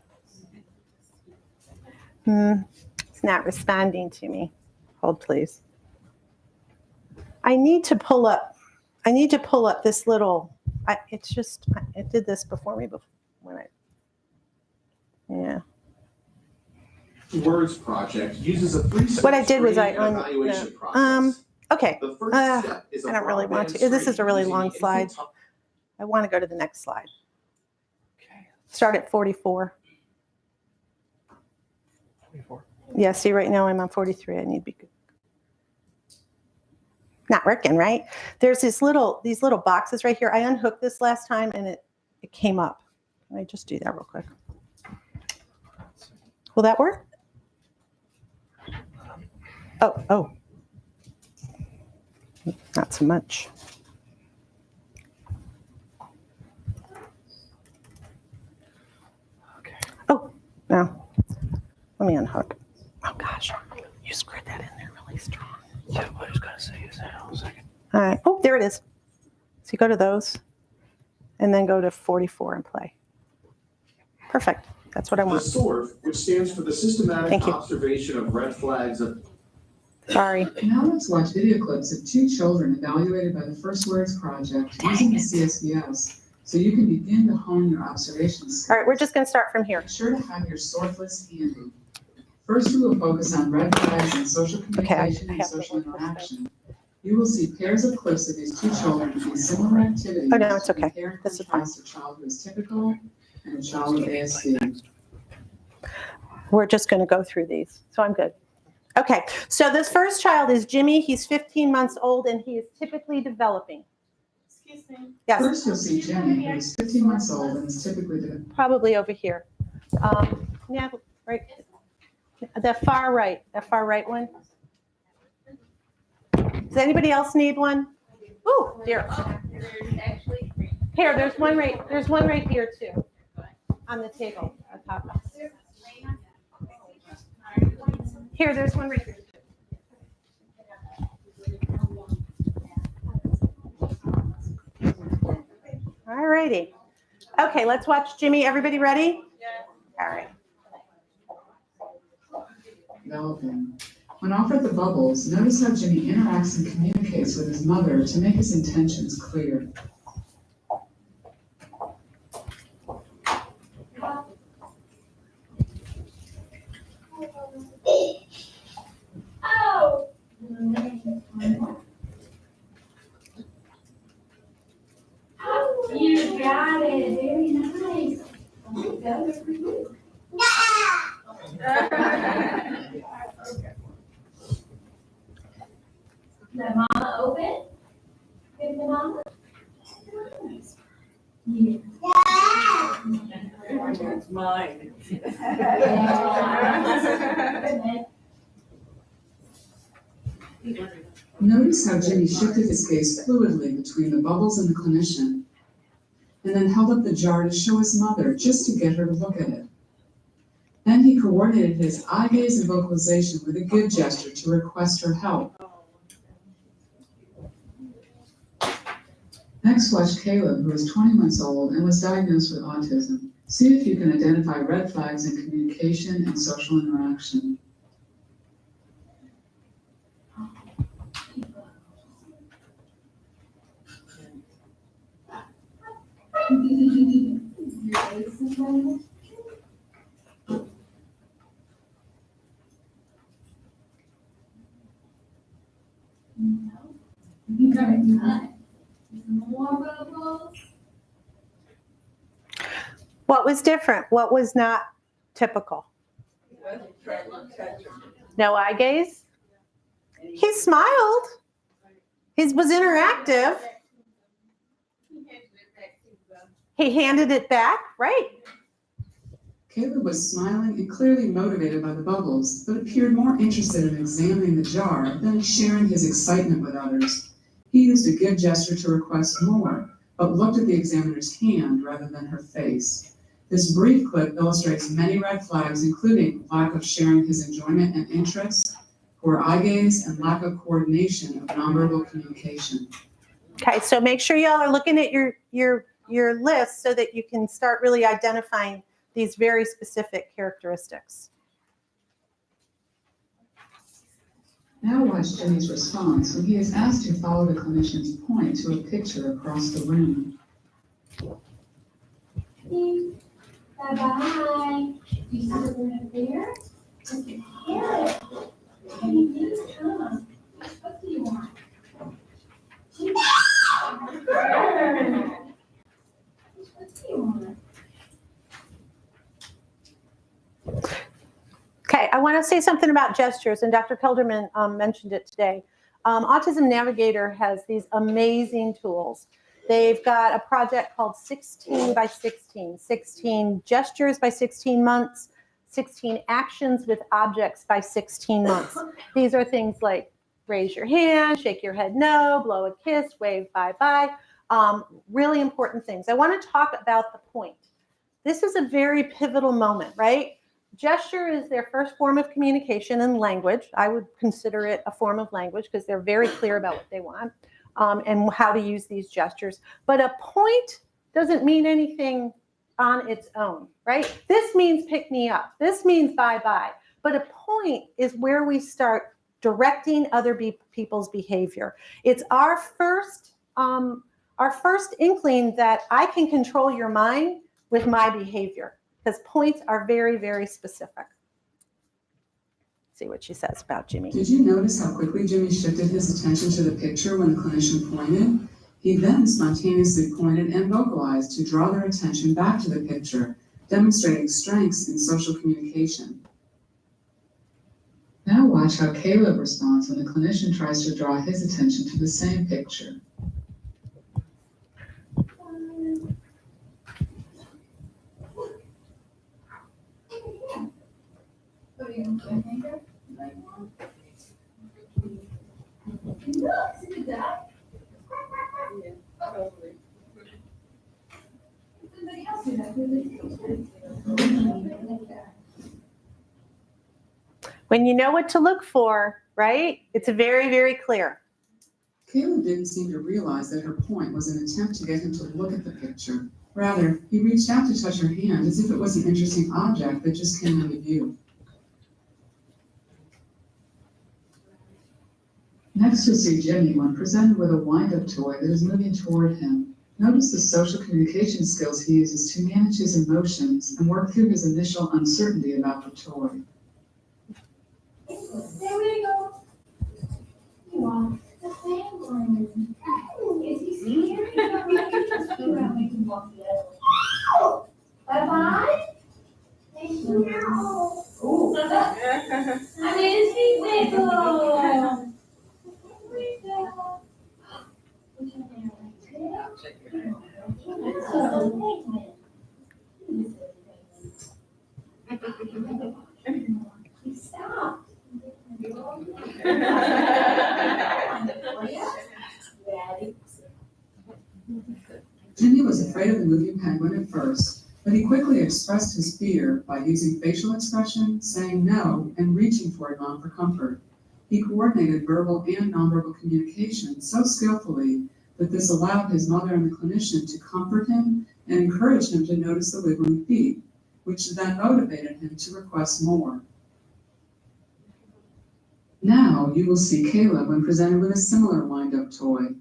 It's not responding to me. Hold, please. I need to pull up this little, it did this before me yeah. Words project uses a 3-step What I did was evaluation process. Okay. The first step is I don't really want to. This is a really long slide. I want to go to the next slide. Start at 44. 24. Yeah, see, right now I'm on 43. I need to be good. Not working, right? There's these little boxes right here. I unhooked this last time and it came up. Can I just do that real quick? Will that work? Oh. Not so much. Okay. Oh, no. Let me unhook. Oh gosh, you screwed that in there really strong. Yeah, what I was going to say is that in a second. All right. Oh, there it is. So you go to those and then go to 44 and play. Perfect. That's what I want. The SORF, which stands for the Systematic Observation of Red Flags of... Sorry. Now let's watch video clips of 2 children evaluated by the First Words Project using the CSBS, so you can begin to hone your observation skills. All right, we're just going to start from here. Be sure to have your SORF list handy. First, we will focus on red flags in social communication and social interaction. You will see pairs of clips of these 2 children doing similar activities. Oh, no, it's okay. This is fine. A child who is typical and a child with ASD. We're just going to go through these, so I'm good. Okay, so this first child is Jimmy. He's 15 months old, and he is typically developing. Excuse me. Yes. First, you'll see Jimmy, who is 15 months old and is typically developing. Probably over here. Yeah, right. The far right one. Does anybody else need one? Oh, dear. Here, there's one right here too, on the table on top. Here, there's one right here. All righty. Okay, let's watch Jimmy. Everybody ready? Yes. All right. Developing. When offered the bubbles, notice how Jimmy interacts and communicates with his mother to make his intentions clear. Oh! You got it. Very nice. That was for you. The mama open? Give the mama. Yeah. It's mine. Notice how Jimmy shifted his gaze fluidly between the bubbles and the clinician, and then held up the jar to show his mother just to get her to look at it. Then he coordinated his eye gaze and vocalization with a give gesture to request her help. Next, watch Caleb, who is 20 months old and was diagnosed with autism. See if you can identify red flags in communication and social interaction. Very good. More bubbles. What was different? What was not typical? No eye gaze? He smiled. He was interactive. He handed it back, right? Caleb was smiling and clearly motivated by the bubbles, but appeared more interested in examining the jar than in sharing his excitement with others. He used a give gesture to request more, but looked at the examiner's hand rather than her face. This brief clip illustrates many red flags, including lack of sharing his enjoyment and interests, poor eye gaze, and lack of coordination of nonverbal communication. Okay, so make sure y'all are looking at your list so that you can start really identifying these very specific characteristics. Now watch Jimmy's response when he is asked to follow the clinician's point to a picture across the room. Bye-bye. You see the room up there? Yeah. What do you do? Come. What do you want? What do you want? Okay, I want to say something about gestures, and Dr. Kelderman mentioned it today. Autism Navigator has these amazing tools. They've got a project called 16 by 16, 16 gestures by 16 months, 16 actions with objects by 16 months. These are things like raise your hand, shake your head no, blow a kiss, wave bye-bye. Really important things. I want to talk about the point. This is a very pivotal moment, right? Gesture is their first form of communication and language. I would consider it a form of language because they're very clear about what they want and how to use these gestures. But a point doesn't mean anything on its own, right? This means pick me up. This means bye-bye. But a point is where we start directing other people's behavior. It's our first inkling that I can control your mind with my behavior. Because points are very, very specific. See what she says about Jimmy. Did you notice how quickly Jimmy shifted his attention to the picture when the clinician pointed? He then spontaneously pointed and vocalized to draw their attention back to the picture, demonstrating strengths in social communication. Now watch how Caleb responds when the clinician tries to draw his attention to the same picture. When you know what to look for, right? It's very, very clear. Caleb didn't seem to realize that her point was an attempt to get him to look at the picture. Rather, he reached out to touch her hand as if it was an interesting object that just came into view. Next, you'll see Jimmy when presented with a wind-up toy that is moving toward him. Notice the social communication skills he uses to manage his emotions and work through his initial uncertainty about the toy. There we go. You are the family. Is he senior? Bye-bye. Thank you. Ooh. I made a sweet wiggle. Stop. Jimmy was afraid of the moving penguin at first, but he quickly expressed his fear by using facial expression, saying no, and reaching for a mom for comfort. He coordinated verbal and nonverbal communication so skillfully but this allowed his mother and the clinician to comfort him and encourage him to notice the wiggling feet, which then motivated him to request more. Now you will see Caleb when presented with a similar wind-up toy.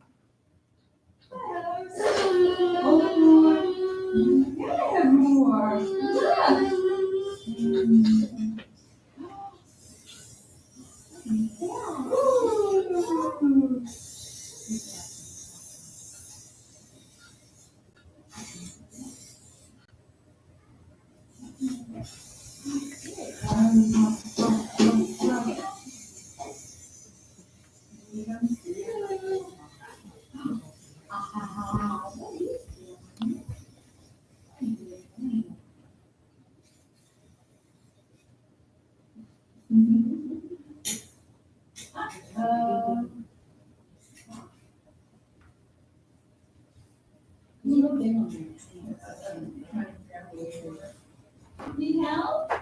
Need help?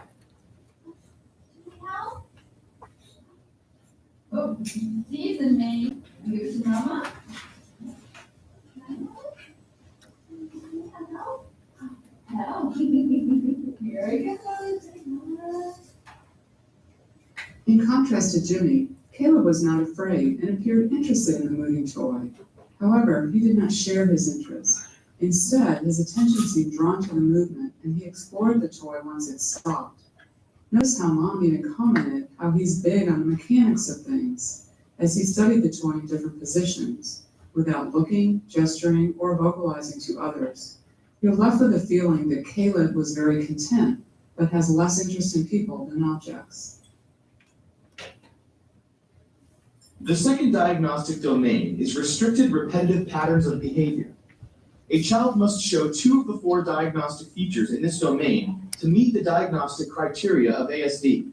Need help? Oh, teasing me. Give it to Mama. Help? Help. Here we go. In contrast to Jimmy, Caleb was not afraid and appeared interested in the moving toy. However, he did not share his interest. Instead, his attention seemed drawn to the movement, and he explored the toy once it stopped. Notice how Mom even commented how he's big on the mechanics of things, as he studied the toy in different positions, without looking, gesturing, or vocalizing to others. You're left with a feeling that Caleb was very content, but has less interest in people than objects. The second diagnostic domain is restricted repetitive patterns of behavior. A child must show 2 of the 4 diagnostic features in this domain to meet the diagnostic criteria of ASD.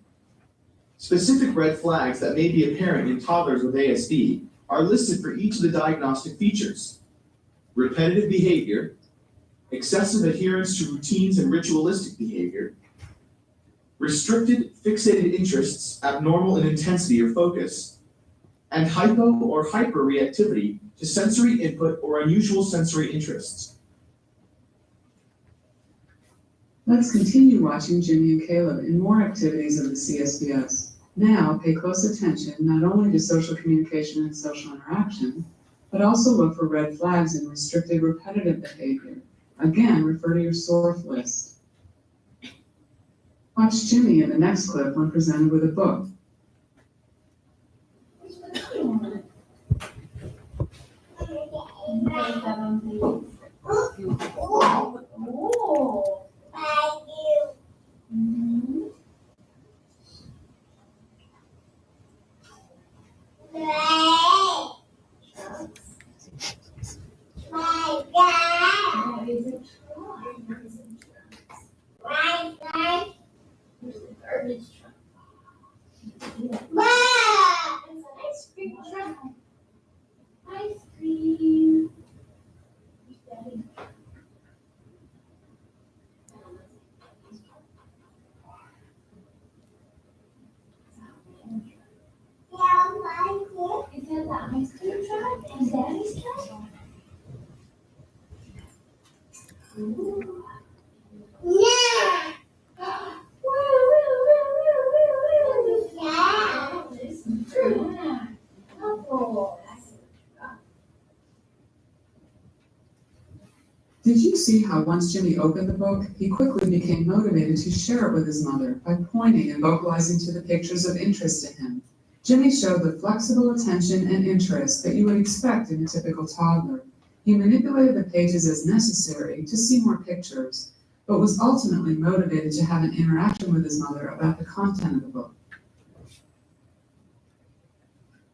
Specific red flags that may be apparent in toddlers with ASD are listed for each of the diagnostic features: repetitive behavior, excessive adherence to routines and ritualistic behavior, restricted fixated interests, abnormal in intensity or focus, and hypo or hyperreactivity to sensory input or unusual sensory interests. Let's continue watching Jimmy and Caleb in more activities of the CSBS. Now pay close attention not only to social communication and social interaction, but also look for red flags in restricted repetitive behavior. Again, refer to your SORF list. Watch Jimmy in the next clip when presented with a book. Oh, thank you. My God. There's a garbage truck. Wow! It's an ice cream truck. Ice cream. Is that the ice cream truck and Daddy's truck? Ooh. Yeah. Yeah. This is true. Oh. Did you see how once Jimmy opened the book, he quickly became motivated to share it with his mother by pointing and vocalizing to the pictures of interest in him? Jimmy showed the flexible attention and interest that you would expect in a typical toddler. He manipulated the pages as necessary to see more pictures, but was ultimately motivated to have an interaction with his mother about the content of the book.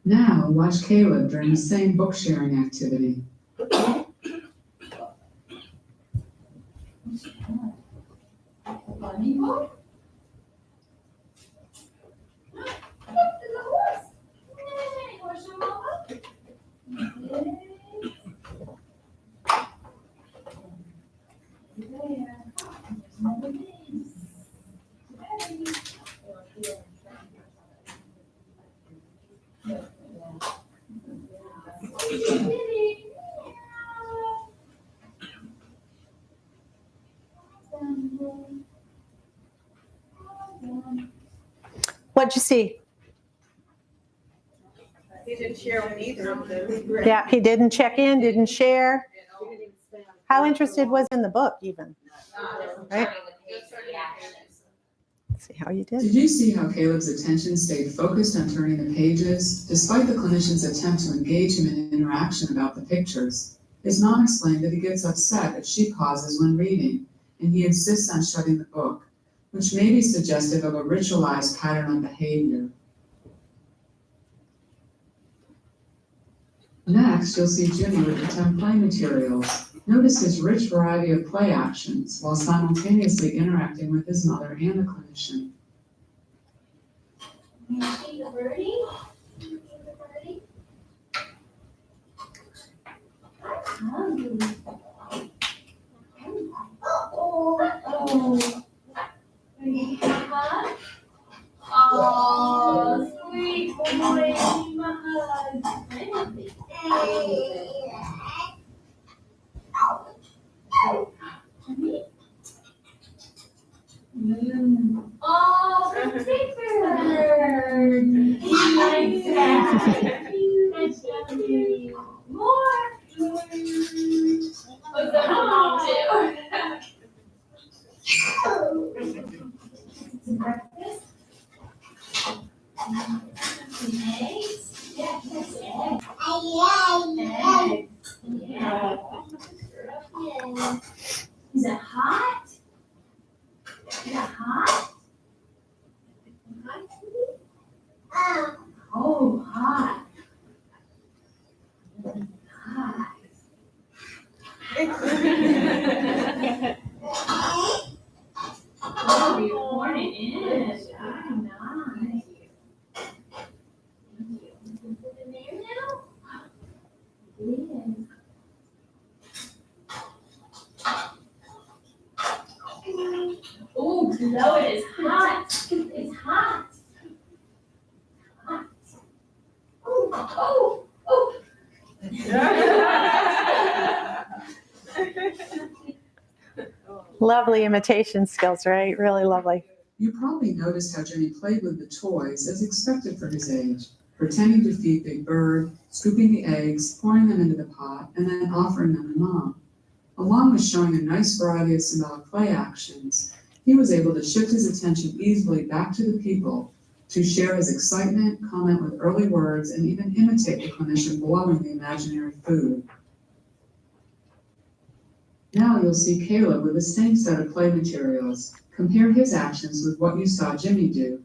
Now watch Caleb during the same book sharing activity. Bunny book? Look, there's a horse. Yay, horse and mama. Yay. There. There's another name. Kitty. What'd you see? He didn't share with either of them. Yeah, he didn't check in, didn't share. How interested was in the book even? Right? See how you did. Did you see how Caleb's attention stayed focused on turning the pages, despite the clinician's attempt to engage him in interaction about the pictures? His mom explained that he gets upset if she pauses when reading, and he insists on shutting the book, which may be suggestive of a ritualized pattern of behavior. Next, you'll see Jimmy with the 10 play materials. Notice his rich variety of play actions while simultaneously interacting with his mother and the clinician. See the birdie? See the birdie? Oh. Oh, sweet boy, my hug. Oh, the bird. He likes that. That's lovely. More. Oh, the mom too. Some breakfast. Eggs? Yeah, yes, eggs. Eggs. Yeah. Is it hot? Is it hot? Oh, hot. Hot. Oh, you poured it in. Very nice. Put it in there now? Yeah. Oh, below it is hot. It's hot. Hot. Oh, oh, oh. Lovely imitation skills, right? Really lovely. You probably noticed how Jimmy played with the toys as expected for his age, pretending to feed Big Bird, scooping the eggs, pouring them into the pot, and then offering them to Mom. Along with showing a nice variety of symbolic play actions, he was able to shift his attention easily back to the people, to share his excitement, comment with early words, and even imitate the clinician blowing the imaginary food. Now you'll see Caleb with the same set of play materials. Compare his actions with what you saw Jimmy do.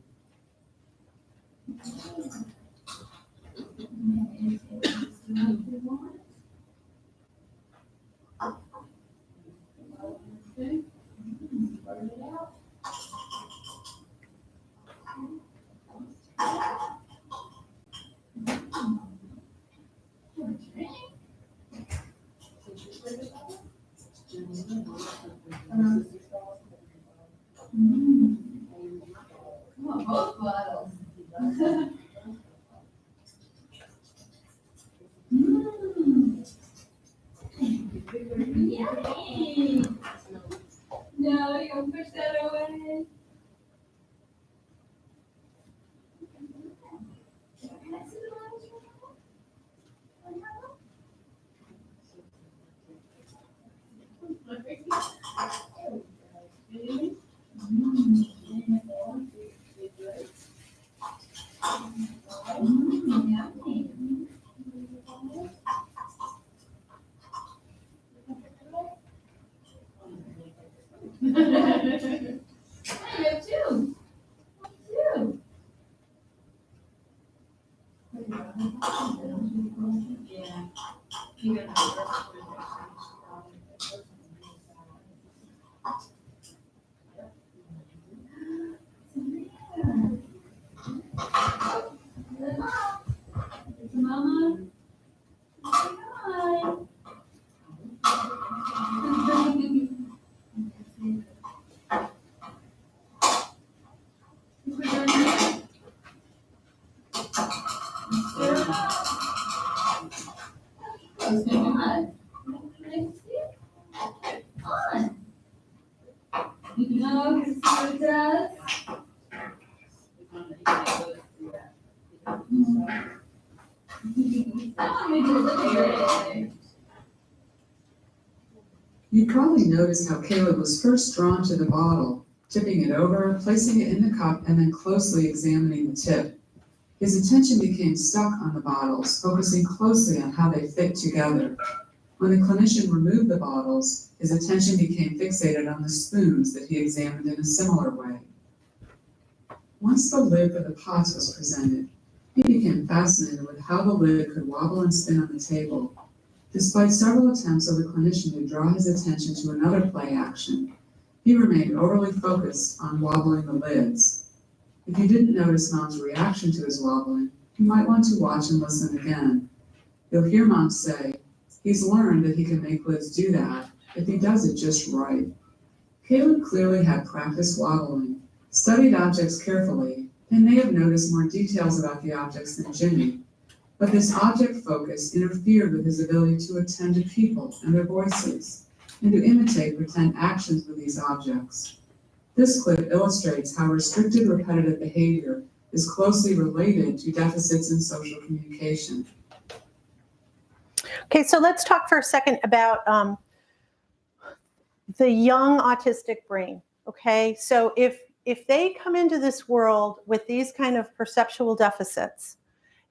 Both bottles. Yummy. No, you gonna push that away. I have two. Two. Yeah. You got the Mama. Hi. No, because it does. You probably noticed how Caleb was first drawn to the bottle, tipping it over, placing it in the cup, and then closely examining the tip. His attention became stuck on the bottles, focusing closely on how they fit together. When the clinician removed the bottles, his attention became fixated on the spoons that he examined in a similar way. Once the lid for the pots was presented, he became fascinated with how the lid could wobble and spin on the table. Despite several attempts of the clinician to draw his attention to another play action, he remained overly focused on wobbling the lids. If you didn't notice Mom's reaction to his wobbling, you might want to watch and listen again. You'll hear Mom say, "He's learned that he can make lids do that if he does it just right." Caleb clearly had practiced wobbling, studied objects carefully, and may have noticed more details about the objects than Jimmy. But this object focus interfered with his ability to attend to people and their voices, and to imitate pretend actions with these objects. This clip illustrates how restricted repetitive behavior is closely related to deficits in social communication. Okay, so let's talk for a second about the young autistic brain. Okay, so if they come into this world with these kind of perceptual deficits,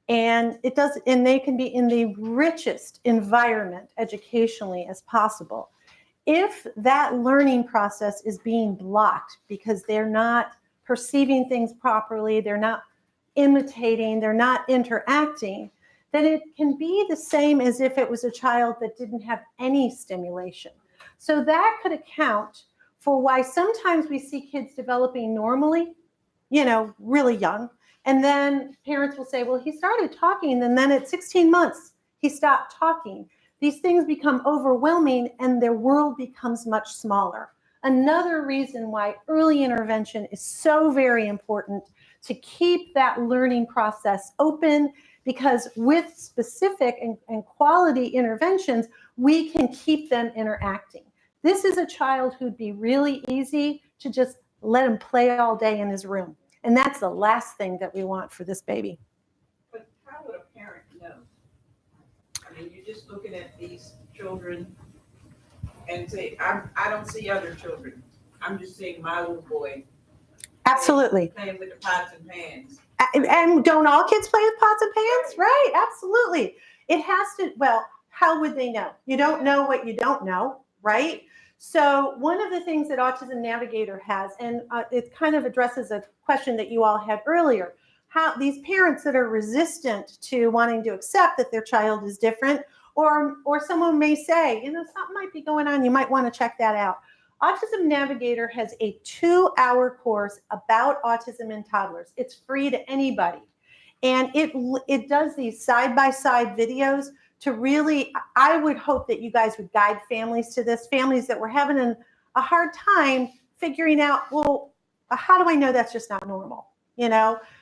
and they can be in the richest environment educationally as possible. If that learning process is being blocked because they're not perceiving things properly, they're not imitating, they're not interacting, then it can be the same as if it was a child that didn't have any stimulation. So that could account for why sometimes we see kids developing normally, really young. And then parents will say, well, he started talking, and then at 16 months, he stopped talking. These things become overwhelming, and their world becomes much smaller. Another reason why early intervention is so very important, to keep that learning process open, because with specific and quality interventions, we can keep them interacting. This is a child who'd be really easy to just let him play all day in his room. And that's the last thing that we want for this baby. But how would a parent know? I mean, you're just looking at these children and say, I don't see other children. I'm just seeing my little boy. Absolutely. Playing with the pots and pans. And don't all kids play with pots and pans? Right, absolutely. It has to, well, how would they know? You don't know what you don't know, right? So one of the things that Autism Navigator has, and it kind of addresses a question that you all had earlier, how these parents that are resistant to wanting to accept that their child is different, or someone may say, something might be going on, you might want to check that out. Autism Navigator has a 2-hour course about autism in toddlers. It's free to anybody. And it does these side-by-side videos to really, I would hope that you guys would guide families to this, families that were having a hard time figuring out, well, how do I know that's just not normal?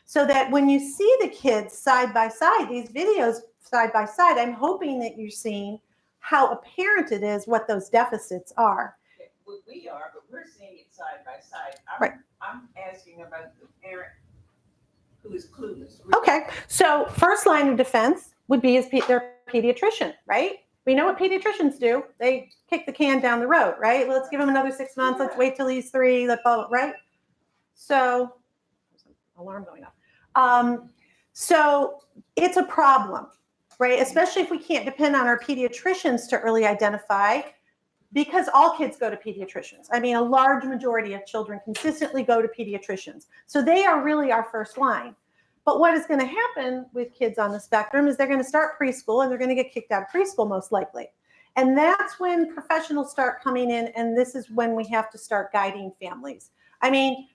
So that when you see the kids side by side, these videos side by side, I'm hoping that you're seeing how apparent it is what those deficits are. Well, we are, but we're seeing it side by side. I'm asking about the parent who is clueless. Okay, so first line of defense would be their pediatrician, right? We know what pediatricians do. They kick the can down the road, right? Let's give him another 6 months. Let's wait till he's 3. Right? So, alarm going off. So it's a problem, right? Especially if we can't depend on our pediatricians to early identify, because all kids go to pediatricians. I mean, a large majority of children consistently go to pediatricians. So they are really our first line. But what is going to happen with kids on the spectrum is they're going to start preschool, and they're going to get kicked out of preschool most likely. And that's when professionals start coming in, and this is when we have to start guiding families. I mean,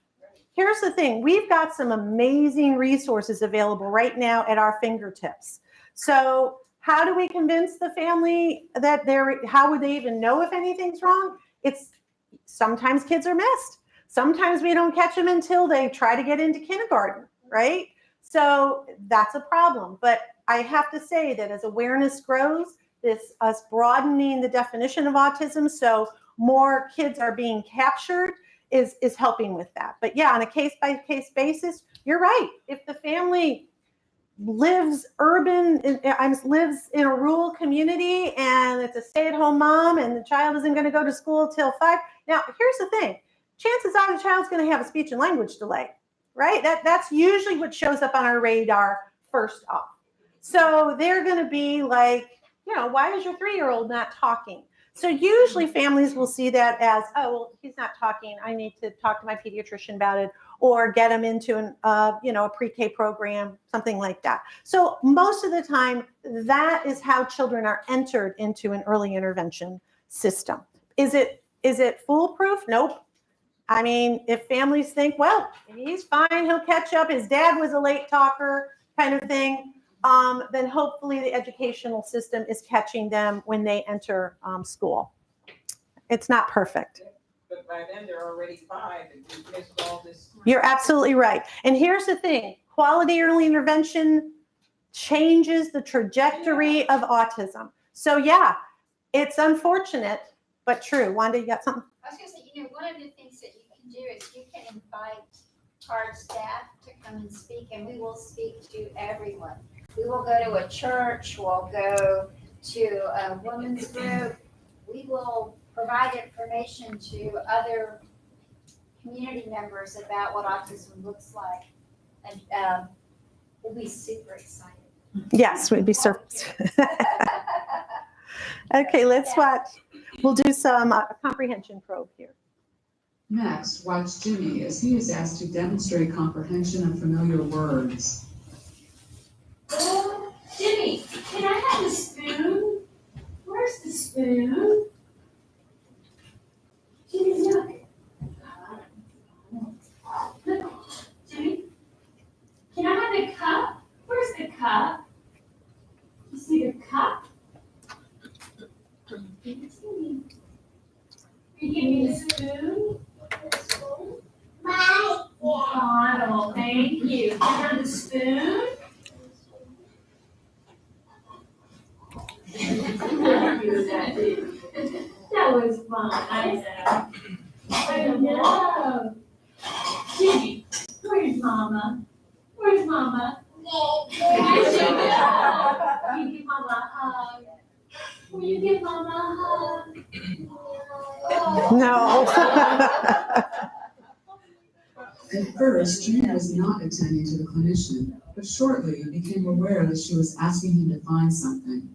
here's the thing. We've got some amazing resources available right now at our fingertips. So how do we convince the family that how would they even know if anything's wrong? It's sometimes kids are missed. Sometimes we don't catch them until they try to get into kindergarten, right? So that's a problem. But I have to say that as awareness grows, us broadening the definition of autism, so more kids are being captured, is helping with that. But yeah, on a case-by-case basis, you're right. If the family lives lives in a rural community and it's a stay-at-home mom and the child isn't going to go to school till 5. Now, here's the thing. Chances are the child's going to have a speech and language delay, right? That's usually what shows up on our radar first off. So they're going to be like, why is your 3-year-old not talking? So usually families will see that as, oh, well, he's not talking. I need to talk to my pediatrician about it, or get him into a pre-K program, something like that. So most of the time, that is how children are entered into an early intervention system. Is it foolproof? Nope. I mean, if families think, well, he's fine, he'll catch up, his dad was a late talker kind of thing, then hopefully the educational system is catching them when they enter school. It's not perfect. But by then they're already 5 and we've missed all this. You're absolutely right. And here's the thing, quality early intervention changes the trajectory of autism. So yeah, it's unfortunate, but true. Wanda, you got something? I was going to say, one of the things that you can do is you can invite CARD staff to come and speak, and we will speak to everyone. We will go to a church, we'll go to a women's group, we will provide information to other community members about what autism looks like, and we'll be super excited. Yes, we'd be Okay, let's watch. We'll do some comprehension probe here. Next, watch Jimmy as he is asked to demonstrate comprehension of familiar words. Jimmy, can I have a spoon? Where's the spoon? Jimmy, look. Look, Jimmy, can I have a cup? Where's the cup? You see the cup? Give it to me. Are you giving me the spoon? Bottle, thank you. Give her the spoon. That was fun. I know. Jimmy, where's Mama? Where's Mama? There she goes. You give Mama a hug. Will you give Mama a hug? No. At first, Jimmy was not attending to the clinician, but shortly became aware that she was asking him to find something.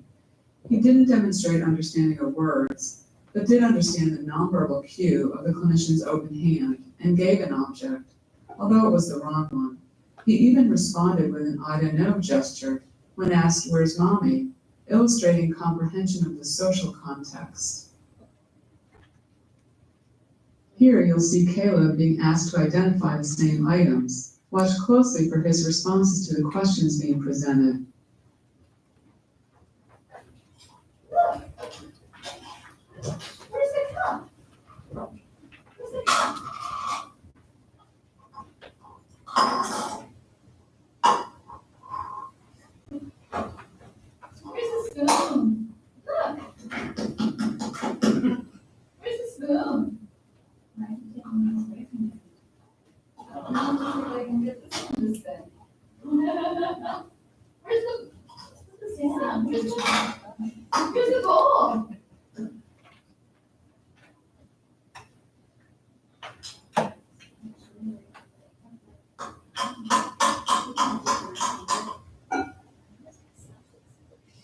He didn't demonstrate understanding of words, but did understand the nonverbal cue of the clinician's open hand and gave an object, although it was the wrong one. He even responded with an I don't know gesture when asked, "Where's Mommy?" illustrating comprehension of the social context. Here you'll see Caleb being asked to identify the same items. Watch closely for his responses to the questions being presented. Where's the cup? Where's the cup? Where's the spoon? Look. Where's the spoon? Where's the bowl?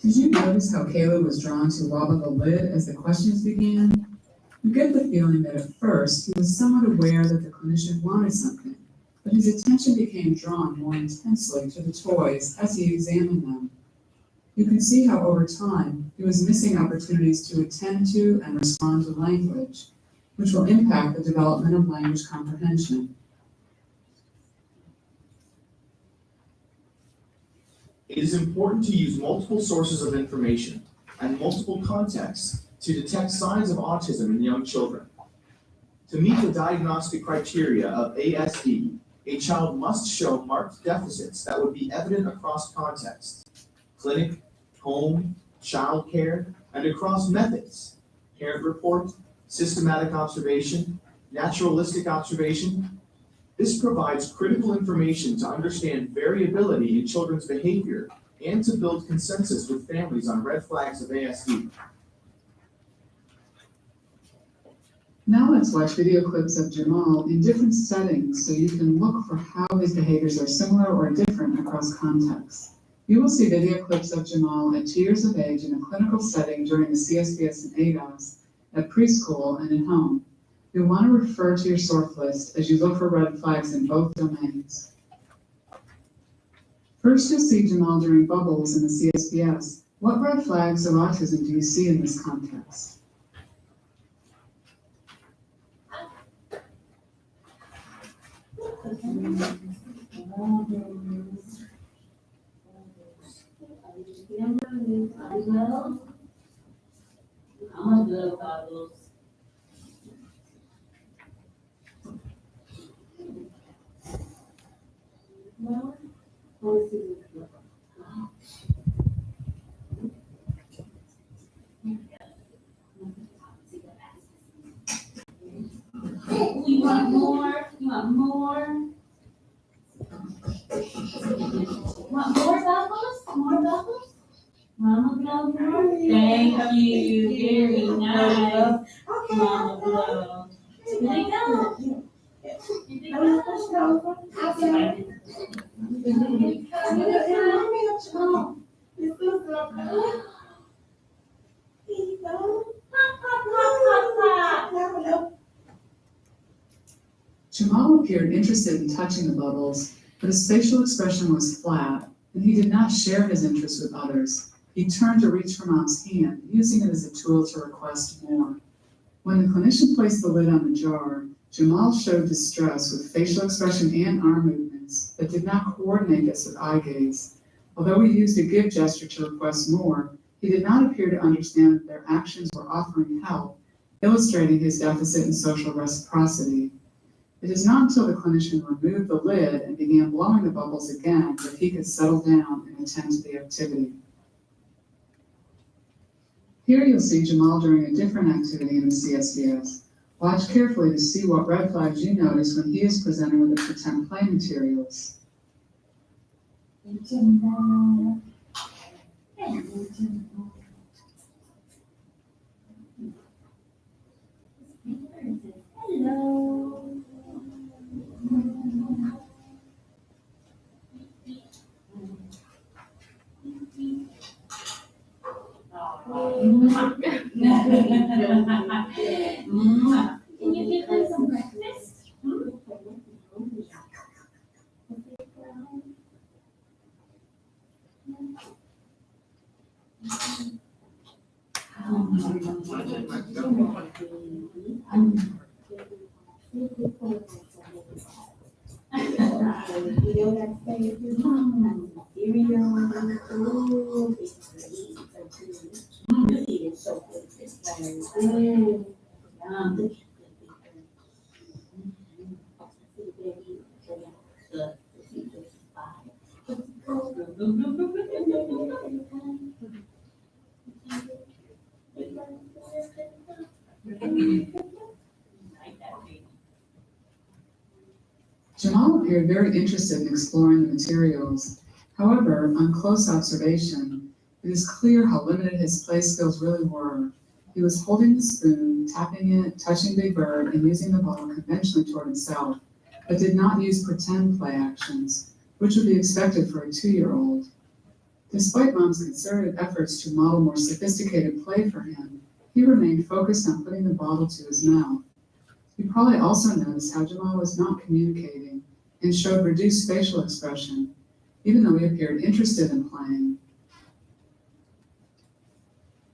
Did you notice how Caleb was drawn to wobble the lid as the questions began? You get the feeling that at first he was somewhat aware that the clinician wanted something, but his attention became drawn more intensely to the toys as he examined them. You can see how over time he was missing opportunities to attend to and respond to language, which will impact the development of language comprehension. It is important to use multiple sources of information and multiple contexts to detect signs of autism in young children. To meet the diagnostic criteria of ASD, a child must show marked deficits that would be evident across contexts: clinic, home, child care, and across methods: parent report, systematic observation, naturalistic observation, This provides critical information to understand variability in children's behavior and to build consensus with families on red flags of ASD. Now let's watch video clips of Jamal in different settings so you can look for how his behaviors are similar or different across contexts. You will see video clips of Jamal at 2 years of age in a clinical setting during the CSBS and ADOS, at preschool and at home. You'll want to refer to your source list as you look for red flags in both domains. First, you'll see Jamal during bubbles in the CSBS. What red flags of autism do you see in this context? You want more? You want more? Want more bubbles? More bubbles? Mama blow more? Thank you, very nice. Mama blow. Here they go. Here they go. Jamal appeared interested in touching the bubbles, but his facial expression was flat, and he did not share his interest with others. He turned to reach for Mom's hand, using it as a tool to request more. When the clinician placed the lid on the jar, Jamal showed distress with facial expression and arm movements that did not coordinate this with eye gaze. Although he used a give gesture to request more, he did not appear to understand that their actions were offering help, illustrating his deficit in social reciprocity. It is not until the clinician removed the lid and began blowing the bubbles again that he could settle down and attend to the activity. Here you'll see Jamal during a different activity in the CSBS. Watch carefully to see what red flags you notice when he is presented with the pretend play materials. Hello. Can you give them some breakfast? Jamal appeared very interested in exploring the materials. However, on close observation, it is clear how limited his play skills really were. He was holding the spoon, tapping it, touching Big Bird, and using the ball conventionally toward himself, but did not use pretend play actions, which would be expected for a 2-year-old. Despite Mom's concerted efforts to model more sophisticated play for him, he remained focused on putting the bottle to his mouth. You probably also noticed how Jamal was not communicating and showed reduced facial expression, even though he appeared interested in playing.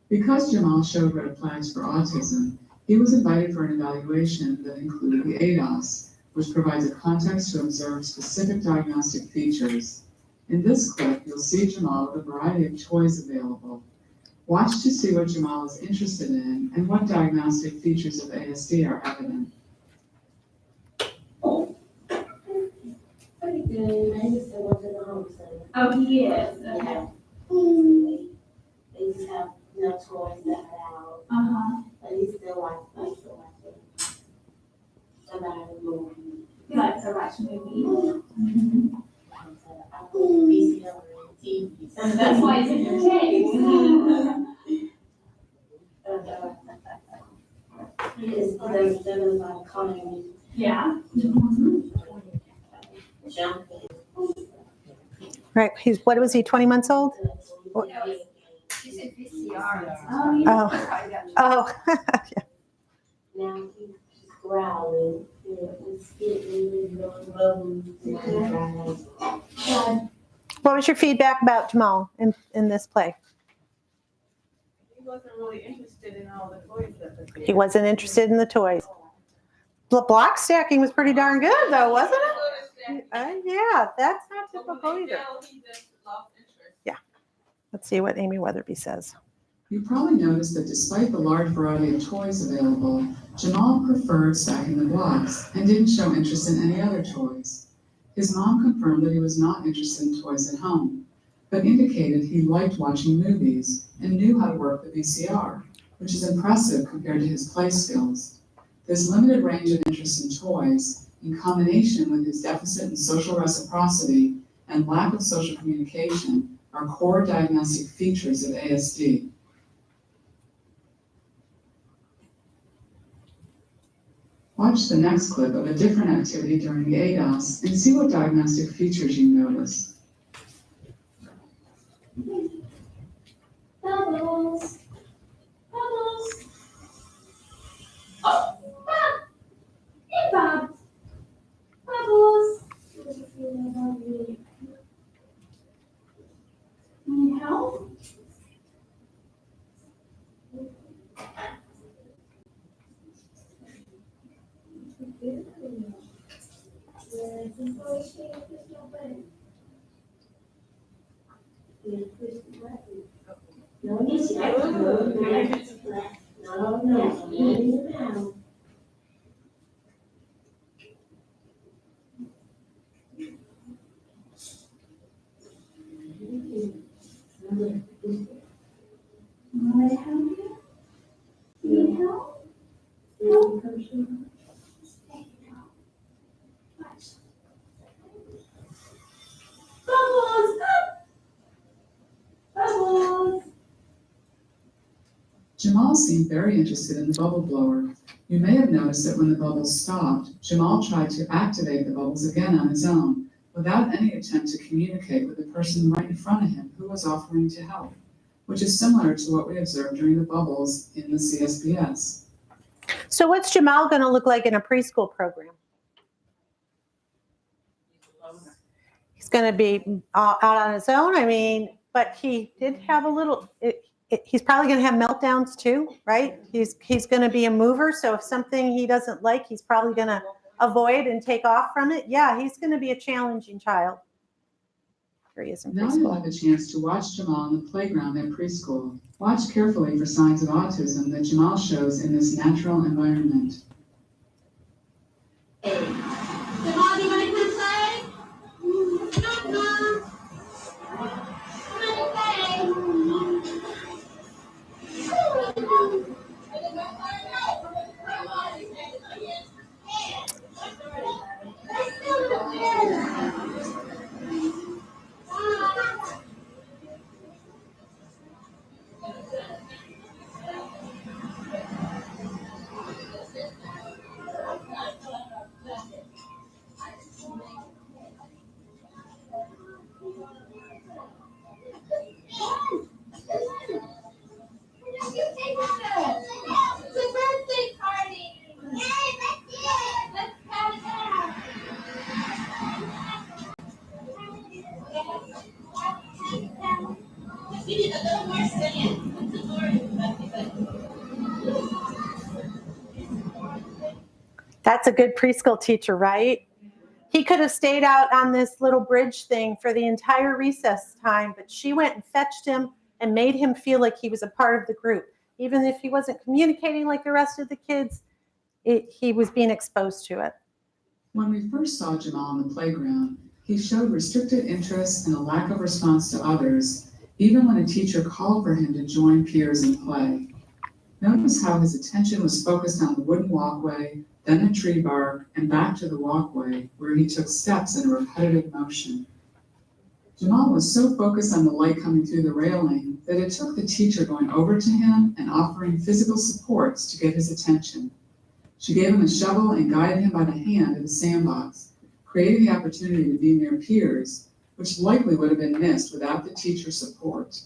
Because Jamal showed red flags for autism, he was invited for an evaluation that included the ADOS, which provides a context to observe specific diagnostic features. In this clip, you'll see Jamal with a variety of toys available. Watch to see what Jamal is interested in and what diagnostic features of ASD are evident. Pretty good. I just went to the home center. Oh, he is. Okay. They just have no toys that are out. Uh-huh. But he still likes it. Somebody will move. He likes to watch movies. Mm-hmm. VCR and TV. So that's why it's entertaining. He does a lot of comedy. Yeah. Right, what was he, 20 months old? She's at VCR. Oh. Now he's growling. He's getting What was your feedback about Jamal in this play? He wasn't really interested in all the toys that were there. He wasn't interested in the toys. The block stacking was pretty darn good though, wasn't it? Yeah, that's not typical either. Yeah. Let's see what Amy Weatherby says. You probably noticed that despite the large variety of toys available, Jamal preferred stacking the blocks and didn't show interest in any other toys. His mom confirmed that he was not interested in toys at home, but indicated he liked watching movies and knew how to work the VCR, which is impressive compared to his play skills. This limited range of interest in toys, in combination with his deficit in social reciprocity and lack of social communication, are core diagnostic features of ASD. Watch the next clip of a different activity during ADOS and see what diagnostic features you notice. Bubbles. Bubbles. Oh, Bob. Hey, Bob. Bubbles. Need help? No, yes, no. Want to help you? Need help? Help? There you go. Watch. Bubbles! Up! Bubbles! Jamal seemed very interested in the bubble blower. You may have noticed that when the bubbles stopped, Jamal tried to activate the bubbles again on his own, without any attempt to communicate with the person right in front of him who was offering to help, which is similar to what we observed during the bubbles in the CSBS. So what's Jamal going to look like in a preschool program? He's going to be out on his own. I mean, but he did have a little, he's probably going to have meltdowns too, right? He's going to be a mover. So if something he doesn't like, he's probably going to avoid and take off from it. Yeah, he's going to be a challenging child. Here he is in Now you'll preschool. have a chance to watch Jamal on the playground at preschool. Watch carefully for signs of autism that Jamal shows in this natural environment. Jamal, you ready to play? Come on. It's a birthday party! Yay, let's count it down! We need a little more That's a good preschool teacher, right? He could have stayed out on this little bridge thing for the entire recess time, but she went and fetched him and made him feel like he was a part of the group. Even if he wasn't communicating like the rest of the kids, he was being exposed to it. When we first saw Jamal on the playground, he showed restricted interest and a lack of response to others, even when a teacher called for him to join peers in play. Notice how his attention was focused on the wooden walkway, then a tree bark, and back to the walkway, where he took steps in a repetitive motion. Jamal was so focused on the light coming through the railing that it took the teacher going over to him and offering physical supports to get his attention. She gave him a shovel and guided him by the hand in the sandbox, creating the opportunity to be near peers, which likely would have been missed without the teacher's support.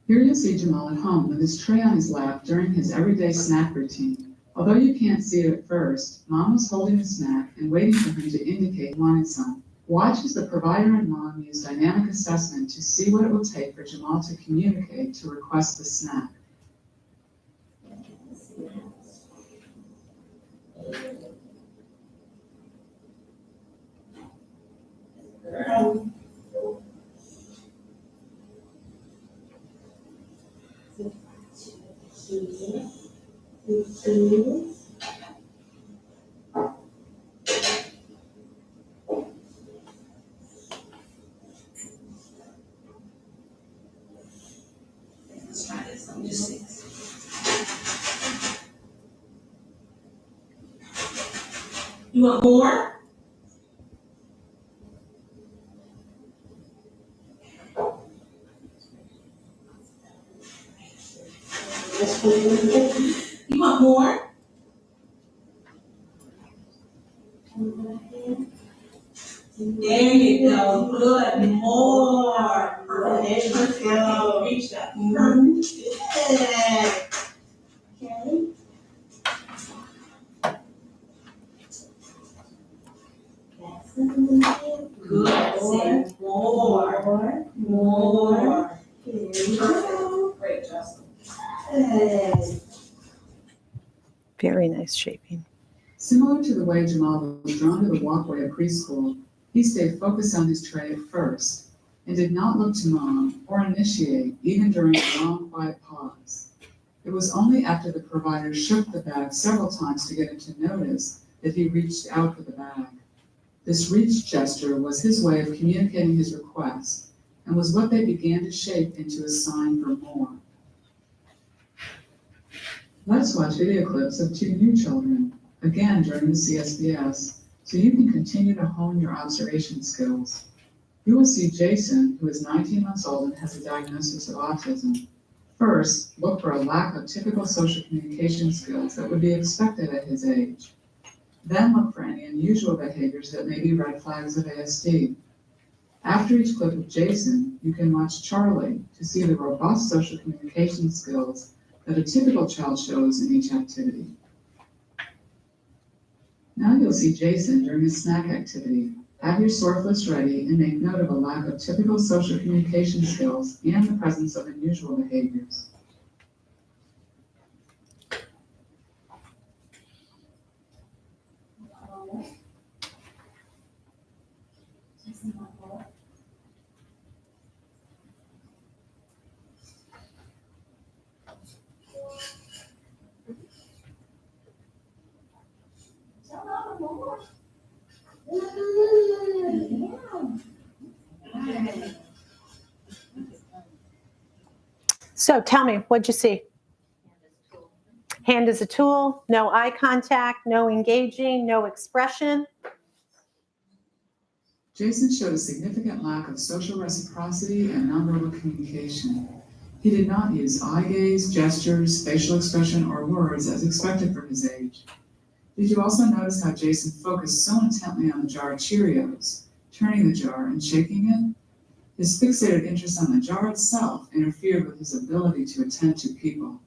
Here you'll see Jamal at home with his tray on his lap during his everyday snack routine. Although you can't see it at first, Mom was holding the snack and waiting for him to indicate he wanted some. Watch as the provider and Mom use dynamic assessment to see what it will take for Jamal to communicate to request the snack. Let's try this. Let me just see. You want more? You want more? There you go. Good. More. Perfect. Let's go. Reach that. Perfect. Good. Okay. Good. Say more. More. Perfect. Great, Justin. Good. Very nice shaping. Similar to the way Jamal was drawn to the walkway at preschool, he stayed focused on his tray at first and did not look to Mom or initiate even during a long, quiet pause. It was only after the provider shook the bag several times to get him to notice that he reached out for the bag. This reach gesture was his way of communicating his request and was what they began to shape into a sign for more. Let's watch video clips of two new children, again during the CSBS, so you can continue to hone your observation skills. You will see Jason, who is 19 months old and has a diagnosis of autism. First, look for a lack of typical social communication skills that would be expected at his age. Then look for any unusual behaviors that may be red flags of ASD. After each clip of Jason, you can watch Charlie to see the robust social communication skills that a typical child shows in each activity. Now you'll see Jason during his snack activity. Have your source list ready and make note of a lack of typical social communication skills and the presence of unusual behaviors. So tell me, what'd you see? Hand is a tool, no eye contact, no engaging, no expression. Jason showed a significant lack of social reciprocity and nonverbal communication. He did not use eye gaze, gestures, facial expression, or words as expected for his age. Did you also notice how Jason focused so intently on the jar of Cheerios, turning the jar and shaking it? His fixated interest on the jar itself interfered with his ability to attend to people.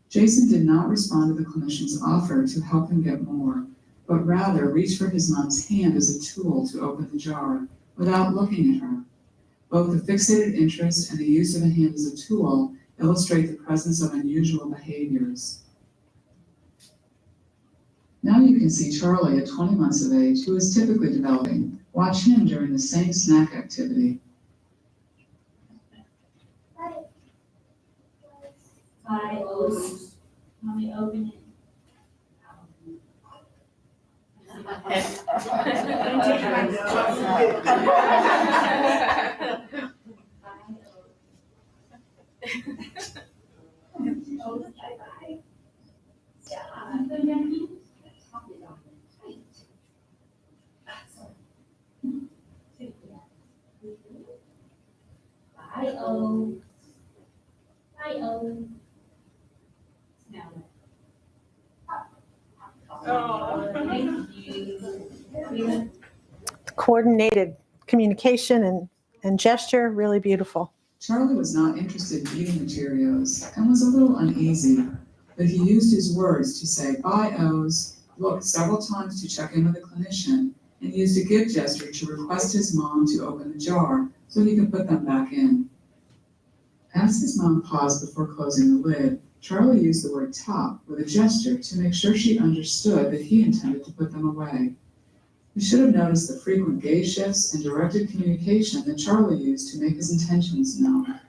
Jason did not respond to the clinician's offer to help him get more, but rather reached for his mom's hand as a tool to open the jar without looking at her. Both the fixated interest and the use of a hand as a tool illustrate the presence of unusual behaviors. Now you can see Charlie at 20 months of age, who is typically developing. Watch him during the same snack activity. Mommy, open it. Oh, bye-bye. Yeah. Bye-oh. Bye-oh. Now. Oh, thank you. Coordinated communication and gesture, really beautiful. Charlie was not interested in eating the Cheerios and was a little uneasy, but he used his words to say bye-ohs, looked several times to check in with the clinician, and used a give gesture to request his mom to open the jar so he could put them back in. As his mom paused before closing the lid, Charlie used the word top with a gesture to make sure she understood that he intended to put them away. You should have noticed the frequent gaze shifts and directed communication that Charlie used to make his intentions known.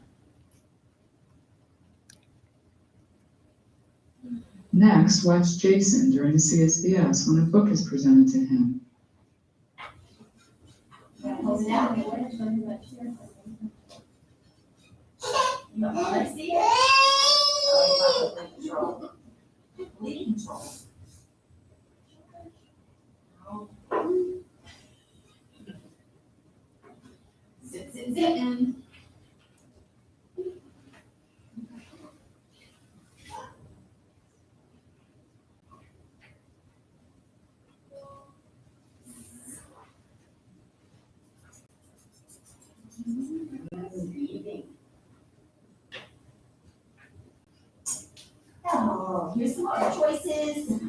Next, watch Jason during the CSBS when a book is presented to him. Hold it out. You want to see it? Oh, you want control. Complete control. Zip. Oh, here's some other choices.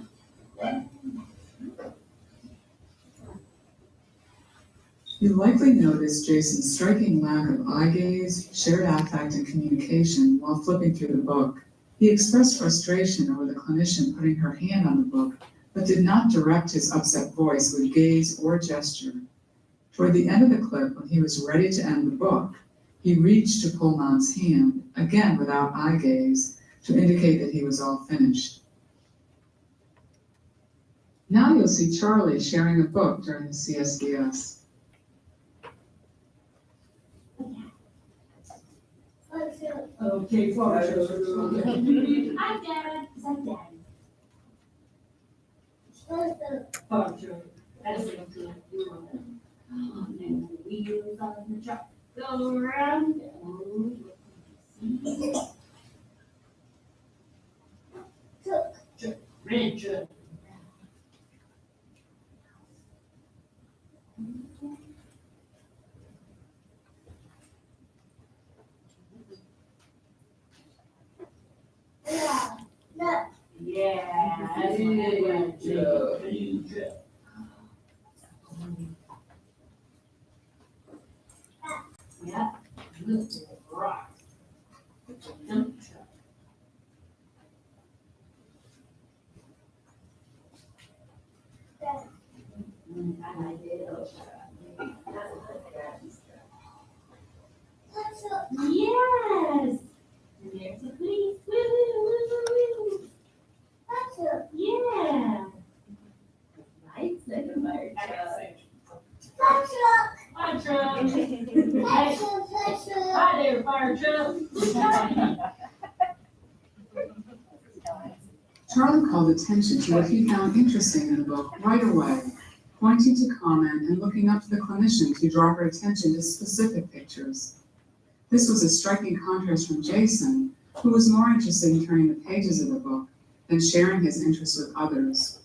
You likely noticed Jason's striking lack of eye gaze, shared affect, and communication while flipping through the book. He expressed frustration over the clinician putting her hand on the book, but did not direct his upset voice with gaze or gesture. Toward the end of the clip, when he was ready to end the book, he reached to pull Mom's hand, again without eye gaze, to indicate that he was all finished. Now you'll see Charlie sharing a book during the CSBS. Okay, Hi, Dad. Is that Daddy? And the wheels on the truck go around. Red truck. Yeah, that's good. Yeah, look, rock. Dump truck. I like it. Yes. And there's the police. Woo, woo, woo, woo. Yeah. Lights like a fire truck. Fire truck. Hi there, fire truck. Charlie called attention to what he found interesting in the book right away, pointing to comment and looking up to the clinician to draw her attention to specific pictures. This was a striking contrast from Jason, who was more interested in turning the pages of the book than sharing his interest with others.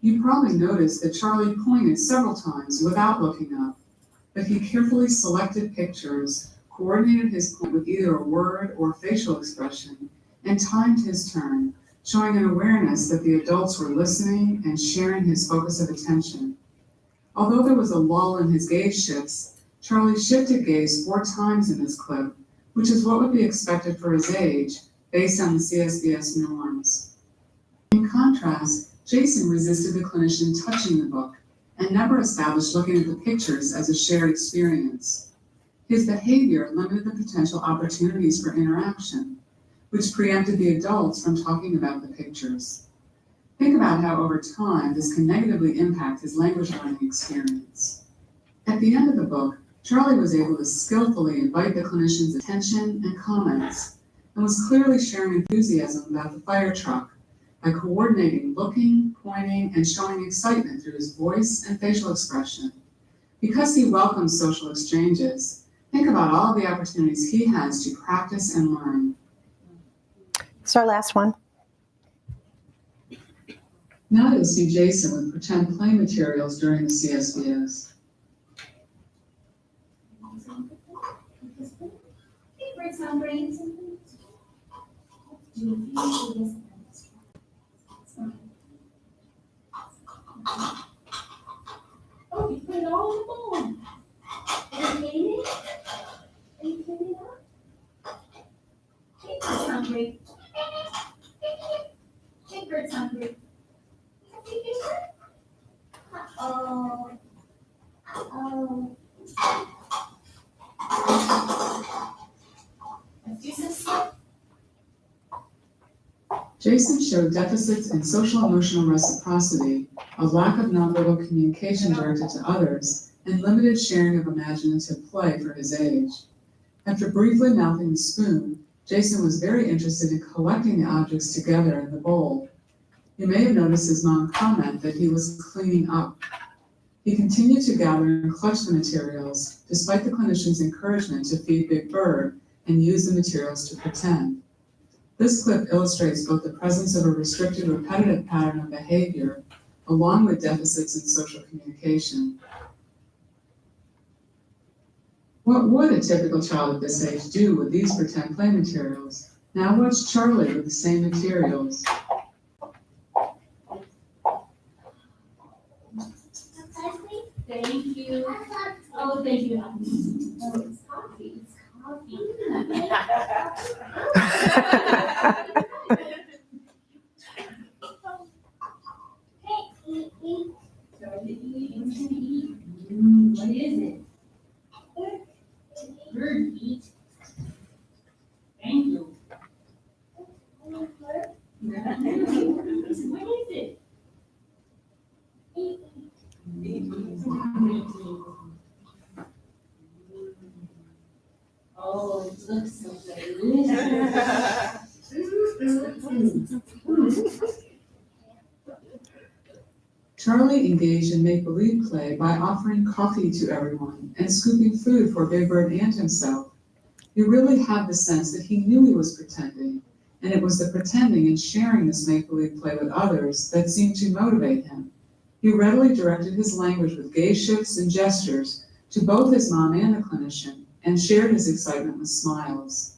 You probably noticed that Charlie pointed several times without looking up, but he carefully selected pictures, coordinated his point with either a word or facial expression, and timed his turn, showing an awareness that the adults were listening and sharing his focus of attention. Although there was a lull in his gaze shifts, Charlie shifted gaze 4 times in this clip, which is what would be expected for his age, based on the CSBS norms. In contrast, Jason resisted the clinician touching the book and never established looking at the pictures as a shared experience. His behavior limited the potential opportunities for interaction, which preempted the adults from talking about the pictures. Think about how over time this can negatively impact his language learning experience. At the end of the book, Charlie was able to skillfully invite the clinician's attention and comments, and was clearly sharing enthusiasm about the fire truck by coordinating looking, pointing, and showing excitement through his voice and facial expression. Because he welcomes social exchanges, think about all the opportunities he has to practice and learn. It's our last one. Now you'll see Jason with pretend play materials during the CSBS. Oh, you put it all on the phone. Are you kidding me? Are you kidding me now? Big Bird's hungry. Big Bird's hungry. Big Bird? Oh. Oh. Let's do some stuff. Jason showed deficits in social emotional reciprocity, a lack of nonverbal communication directed to others, and limited sharing of imaginative play for his age. After briefly mouthing the spoon, Jason was very interested in collecting the objects together in the bowl. You may have noticed his mom comment that he was cleaning up. He continued to gather and clutch the materials, despite the clinician's encouragement to feed Big Bird and use the materials to pretend. This clip illustrates both the presence of a restricted repetitive pattern of behavior, along with deficits in social communication. What would a typical child at this age do with these pretend play materials? Now watch Charlie with the same materials. Thank you. Oh, thank you. Oh, it's coffee. It's what is it? Bird eat. Thank you. What is it? Oh, it looks so delicious. Charlie engaged in make-believe play by offering coffee to everyone and scooping food for Big Bird and himself. You really had the sense that he knew he was pretending, and it was the pretending and sharing this make-believe play with others that seemed to motivate him. He readily directed his language with gaze shifts and gestures to both his mom and the clinician, and shared his excitement with smiles.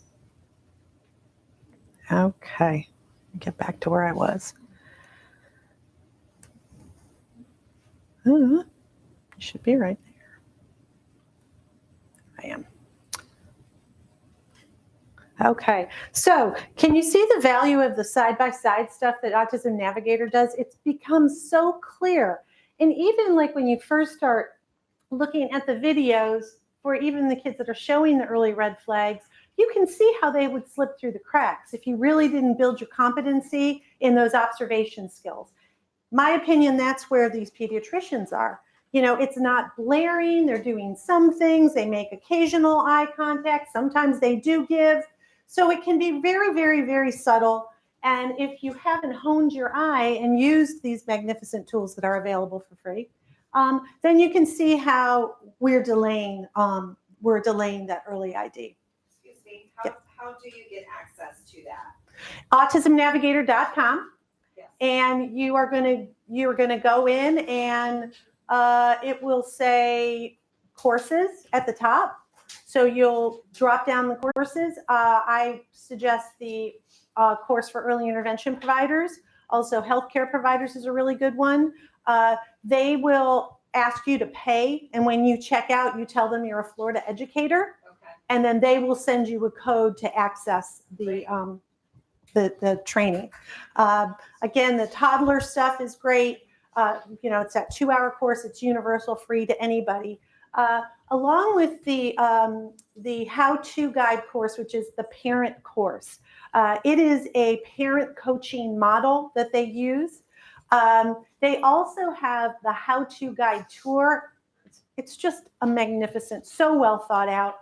Okay, get back to where I was. Should be right there. I am. Okay, so can you see the value of the side-by-side stuff that Autism Navigator does? It's become so clear. And even like when you first start looking at the videos for even the kids that are showing the early red flags, you can see how they would slip through the cracks if you really didn't build your competency in those observation skills. My opinion, that's where these pediatricians are. You know, it's not blaring, they're doing some things, they make occasional eye contact, sometimes they do give. So it can be very, very, very subtle. And if you haven't honed your eye and used these magnificent tools that are available for free, then you can see how we're delaying that early ID. Excuse me, how do you get access to that? AutismNavigator.com. And you're gonna go in and it will say courses at the top. So you'll drop down the courses. I suggest the course for early intervention providers. Also, healthcare providers is a really good one. They will ask you to pay, and when you check out, you tell them you're a Florida educator, and then they will send you a code to access the training. Again, the toddler stuff is great. You know, it's that 2-hour course. It's universal, free to anybody. Along with the how-to guide course, which is the parent course. It is a parent coaching model that they use. They also have the how-to guide tour. It's just a magnificent, so well thought out.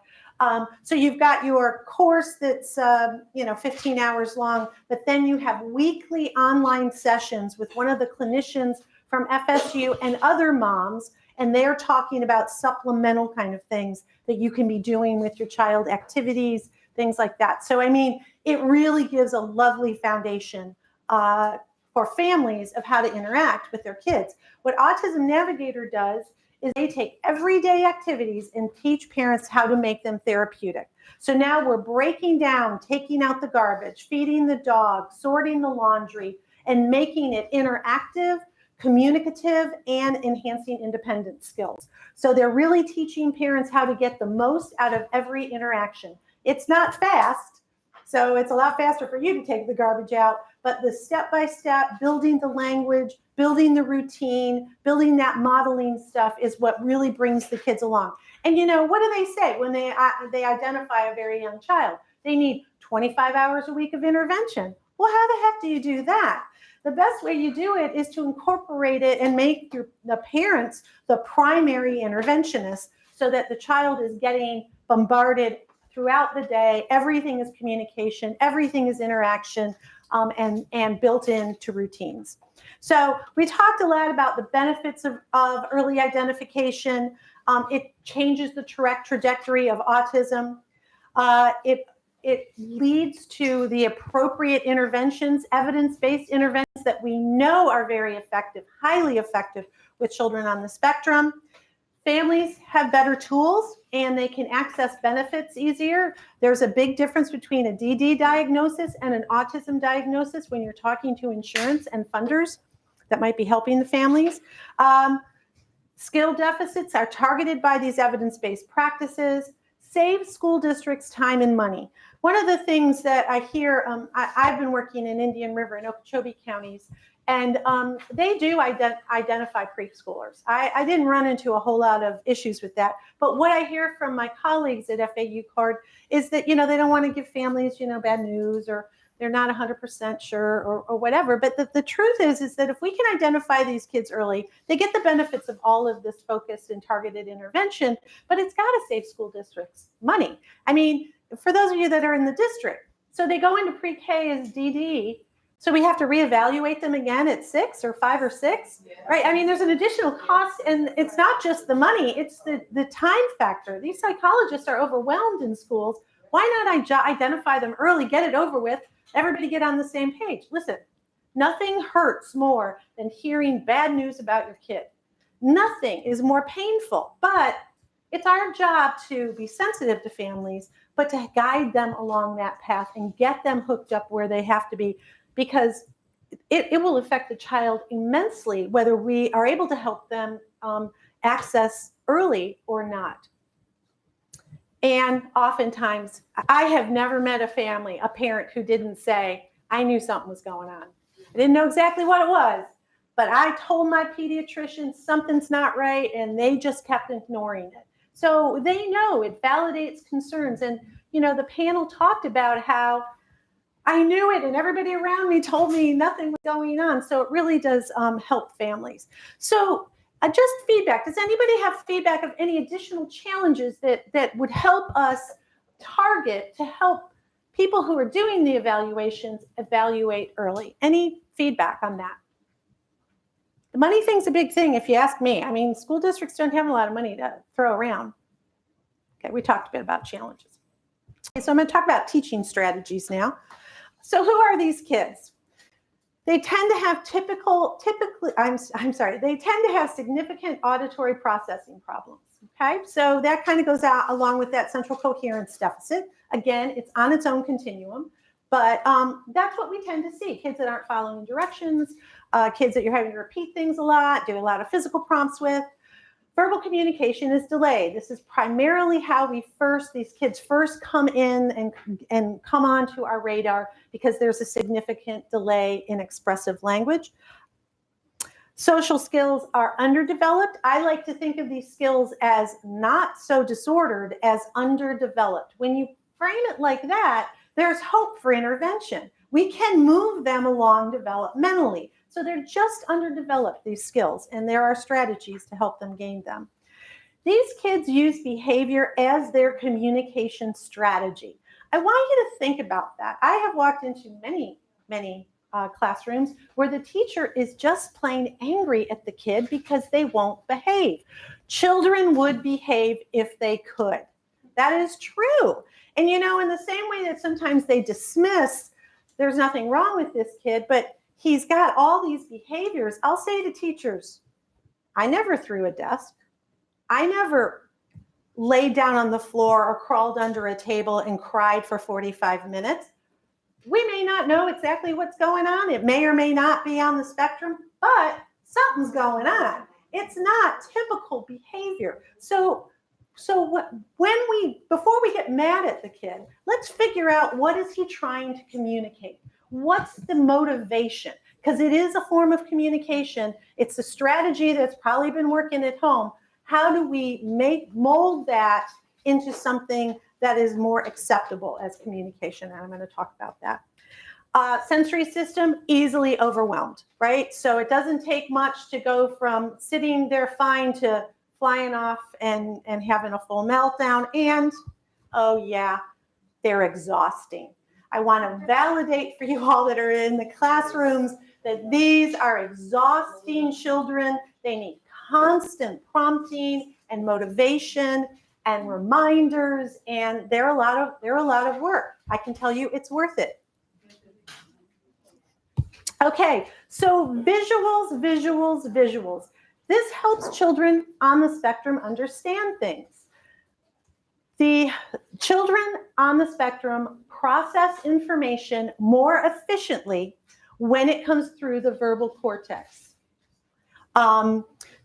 So you've got your course that's 15 hours long, but then you have weekly online sessions with one of the clinicians from FSU and other moms, and they're talking about supplemental kind of things that you can be doing with your child, activities, things like that. So I mean, it really gives a lovely foundation for families of how to interact with their kids. What Autism Navigator does is they take everyday activities and teach parents how to make them therapeutic. So now we're breaking down, taking out the garbage, feeding the dog, sorting the laundry, and making it interactive, communicative, and enhancing independent skills. So they're really teaching parents how to get the most out of every interaction. It's not fast, so it's a lot faster for you to take the garbage out, but the step-by-step, building the language, building the routine, building that modeling stuff is what really brings the kids along. And what do they say when they identify a very young child? They need 25 hours a week of intervention. Well, how the heck do you do that? The best way you do it is to incorporate it and make the parents the primary interventionists so that the child is getting bombarded throughout the day. Everything is communication, everything is interaction, and built into routines. So we talked a lot about the benefits of early identification. It changes the trajectory of autism. It leads to the appropriate interventions, evidence-based interventions that we know are very effective, highly effective with children on the spectrum. Families have better tools and they can access benefits easier. There's a big difference between a DD diagnosis and an autism diagnosis when you're talking to insurance and funders that might be helping the families. Skill deficits are targeted by these evidence-based practices, save school districts time and money. One of the things that I hear, I've been working in Indian River and Okeechobee counties, and they do identify preschoolers. I didn't run into a whole lot of issues with that, but what I hear from my colleagues at FAU CARD is that, they don't want to give families, bad news, or they're not 100% sure or whatever. But the truth is that if we can identify these kids early, they get the benefits of all of this focused and targeted intervention, but it's got to save school districts money. I mean, for those of you that are in the district, so they go into pre-K as DD, so we have to reevaluate them again at 6 or 5 or 6, right? I mean, there's an additional cost, and it's not just the money, it's the time factor. These psychologists are overwhelmed in schools. Why not identify them early, get it over with, everybody get on the same page? Listen, nothing hurts more than hearing bad news about your kid. Nothing is more painful, but it's our job to be sensitive to families, but to guide them along that path and get them hooked up where they have to be, because it will affect the child immensely whether we are able to help them access early or not. And oftentimes, I have never met a parent who didn't say, I knew something was going on. I didn't know exactly what it was, but I told my pediatrician something's not right, and they just kept ignoring it. So they know it validates concerns. And, the panel talked about how I knew it and everybody around me told me nothing was going on. So it really does help families. So just feedback. Does anybody have feedback of any additional challenges that would help us target to help people who are doing the evaluations evaluate early? Any feedback on that? The money thing's a big thing if you ask me. I mean, school districts don't have a lot of money to throw around. Okay, we talked a bit about challenges. Okay, so I'm going to talk about teaching strategies now. So who are these kids? They tend to have they tend to have significant auditory processing problems, okay? So that kind of goes out along with that central coherence deficit. Again, it's on its own continuum, but that's what we tend to see. Kids that aren't following directions, kids that you're having to repeat things a lot, do a lot of physical prompts with. Verbal communication is delayed. This is primarily how these kids first come in and come onto our radar, because there's a significant delay in expressive language. Social skills are underdeveloped. I like to think of these skills as not so disordered as underdeveloped. When you frame it like that, there's hope for intervention. We can move them along developmentally. So they're just underdeveloped, these skills, and there are strategies to help them gain them. These kids use behavior as their communication strategy. I want you to think about that. I have walked into many classrooms where the teacher is just plain angry at the kid because they won't behave. Children would behave if they could. That is true. And in the same way that sometimes they dismiss, there's nothing wrong with this kid, but he's got all these behaviors. I'll say to teachers, I never threw a desk. I never laid down on the floor or crawled under a table and cried for 45 minutes. We may not know exactly what's going on. It may or may not be on the spectrum, but something's going on. It's not typical behavior. So before we get mad at the kid, let's figure out what is he trying to communicate? What's the motivation? Because it is a form of communication. It's a strategy that's probably been working at home. How do we mold that into something that is more acceptable as communication? And I'm going to talk about that. Sensory system, easily overwhelmed, right? So it doesn't take much to go from sitting there fine to flying off and having a full meltdown. And, oh yeah, they're exhausting. I want to validate for you all that are in the classrooms that these are exhausting children. They need constant prompting and motivation and reminders, and they're a lot of work. I can tell you it's worth it. Okay, so visuals. This helps children on the spectrum understand things. The children on the spectrum process information more efficiently when it comes through the verbal cortex.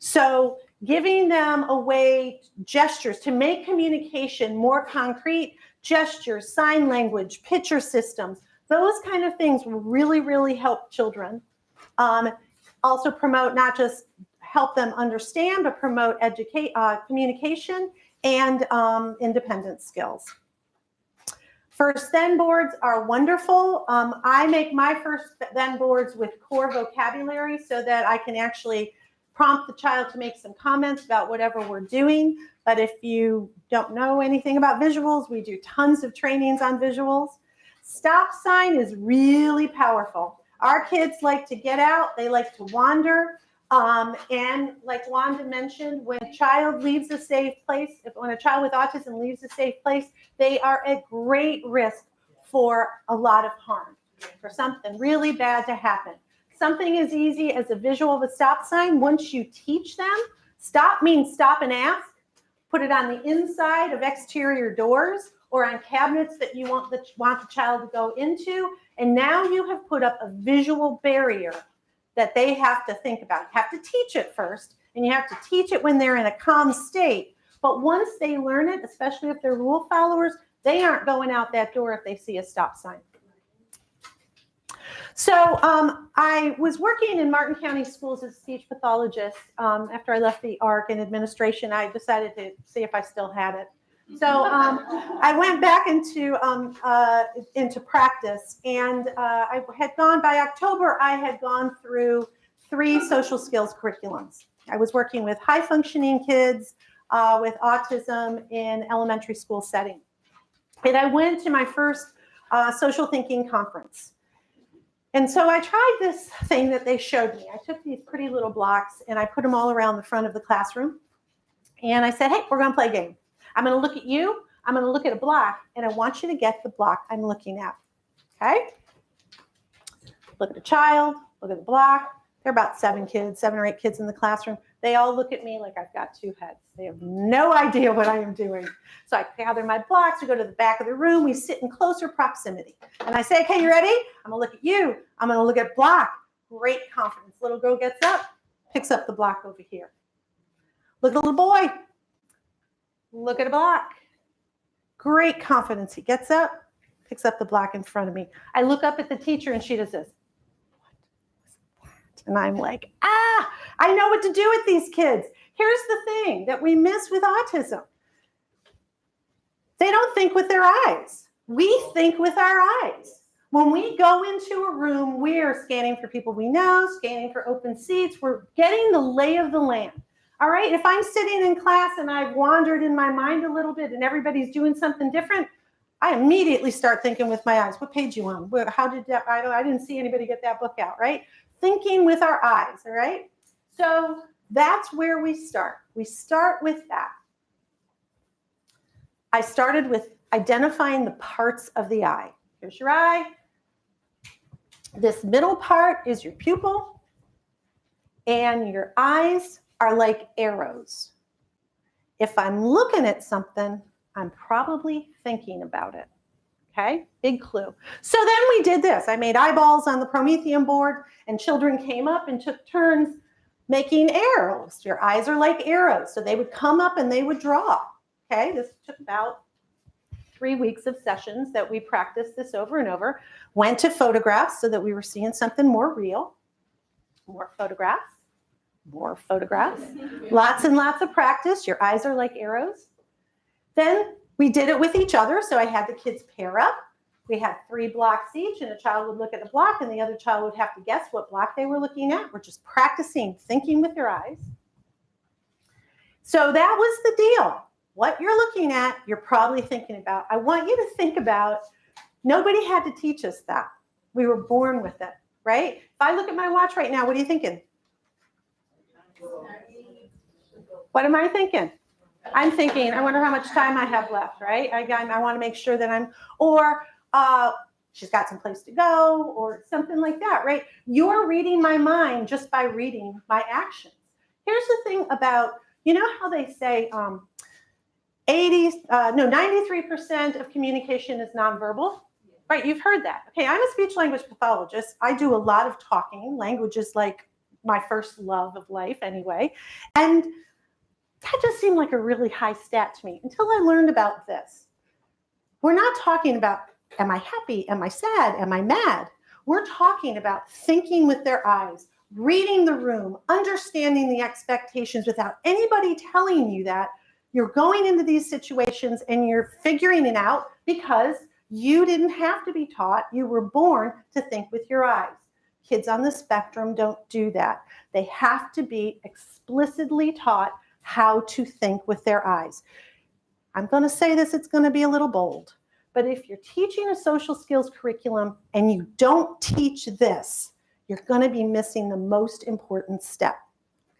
So giving them gestures to make communication more concrete, gestures, sign language, picture systems, those kind of things will really, really help children. Also promote, not just help them understand, but promote communication and independent skills. First then boards are wonderful. I make my first then boards with core vocabulary so that I can actually prompt the child to make some comments about whatever we're doing. But if you don't know anything about visuals, we do tons of trainings on visuals. Stop sign is really powerful. Our kids like to get out, they like to wander. And like Wanda mentioned, when a child leaves a safe place, when a child with autism leaves a safe place, they are at great risk for a lot of harm, for something really bad to happen. Something as easy as a visual of a stop sign, once you teach them, stop means stop and ask. Put it on the inside of exterior doors or on cabinets that you want the child to go into. And now you have put up a visual barrier that they have to think about. You have to teach it first, and you have to teach it when they're in a calm state. But once they learn it, especially if they're rule followers, they aren't going out that door if they see a stop sign. So I was working in Martin County Schools as a speech pathologist. After I left the ARC in administration, I decided to see if I still had it. So I went back into practice, and I had gone, by October, I had gone through 3 social skills curriculums. I was working with high-functioning kids with autism in elementary school setting. And I went to my first social thinking conference. And so I tried this thing that they showed me. I took these pretty little blocks, and I put them all around the front of the classroom. And I said, hey, we're going to play a game. I'm going to look at you, I'm going to look at a block, and I want you to get the block I'm looking at, okay? Look at a child, look at the block. There are about 7 or 8 kids in the classroom. They all look at me like I've got 2 heads. They have no idea what I am doing. So I gather my blocks, we go to the back of the room, we sit in closer proximity. And I say, okay, you ready? I'm going to look at you. I'm going to look at block. Great confidence. Little girl gets up, picks up the block over here. Look at the little boy. Look at a block. Great confidence. He gets up, picks up the block in front of me. I look up at the teacher, and she does this. What? And I'm like, I know what to do with these kids. Here's the thing that we miss with autism. They don't think with their eyes. We think with our eyes. When we go into a room, we are scanning for people we know, scanning for open seats. We're getting the lay of the land. All right, if I'm sitting in class and I've wandered in my mind a little bit and everybody's doing something different, I immediately start thinking with my eyes. What page you on? How did that? I didn't see anybody get that book out, right? Thinking with our eyes, all right? So that's where we start. We start with that. I started with identifying the parts of the eye. Here's your eye. This middle part is your pupil, and your eyes are like arrows. If I'm looking at something, I'm probably thinking about it. Okay, big clue. So then we did this. I made eyeballs on the Promethean board, and children came up and took turns making arrows. Your eyes are like arrows. So they would come up and they would draw. Okay, this took about 3 weeks of sessions that we practiced this over and over. Went to photographs so that we were seeing something more real. More photographs, more photographs. Lots and lots of practice. Your eyes are like arrows. Then we did it with each other. So I had the kids pair up. We had 3 blocks each, and a child would look at the block, and the other child would have to guess what block they were looking at. We're just practicing thinking with your eyes. So that was the deal. What you're looking at, you're probably thinking about. I want you to think about, nobody had to teach us that. We were born with it, right? If I look at my watch right now, what are you thinking? What am I thinking? I'm thinking, I wonder how much time I have left, right? I want to make sure that I'm, or she's got some place to go, or something like that, right? You're reading my mind just by reading my actions. Here's the thing about, you know how they say 93% of communication is nonverbal? Right, you've heard that. Okay, I'm a speech language pathologist. I do a lot of talking. Language is like my first love of life anyway. And that just seemed like a really high stat to me until I learned about this. We're not talking about, am I happy? Am I sad? Am I mad? We're talking about thinking with their eyes, reading the room, understanding the expectations without anybody telling you that. You're going into these situations and you're figuring it out because you didn't have to be taught. You were born to think with your eyes. Kids on the spectrum don't do that. They have to be explicitly taught how to think with their eyes. I'm going to say this, it's going to be a little bold, but if you're teaching a social skills curriculum and you don't teach this, you're going to be missing the most important step,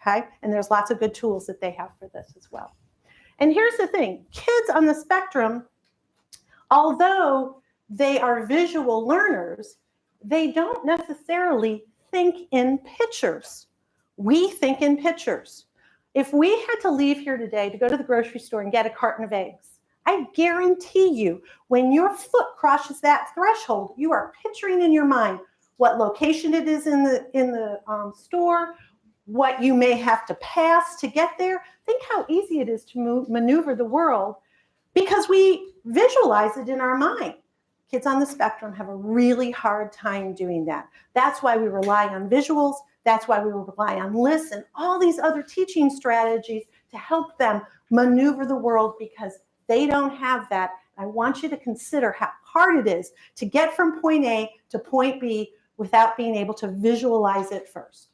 okay? And there's lots of good tools that they have for this as well. And here's the thing, kids on the spectrum, although they are visual learners, they don't necessarily think in pictures. We think in pictures. If we had to leave here today to go to the grocery store and get a carton of eggs, I guarantee you, when your foot crosses that threshold, you are picturing in your mind what location it is in the store, what you may have to pass to get there. Think how easy it is to maneuver the world because we visualize it in our mind. Kids on the spectrum have a really hard time doing that. That's why we rely on visuals. That's why we rely on lists and all these other teaching strategies to help them maneuver the world because they don't have that. I want you to consider how hard it is to get from point A to point B without being able to visualize it first.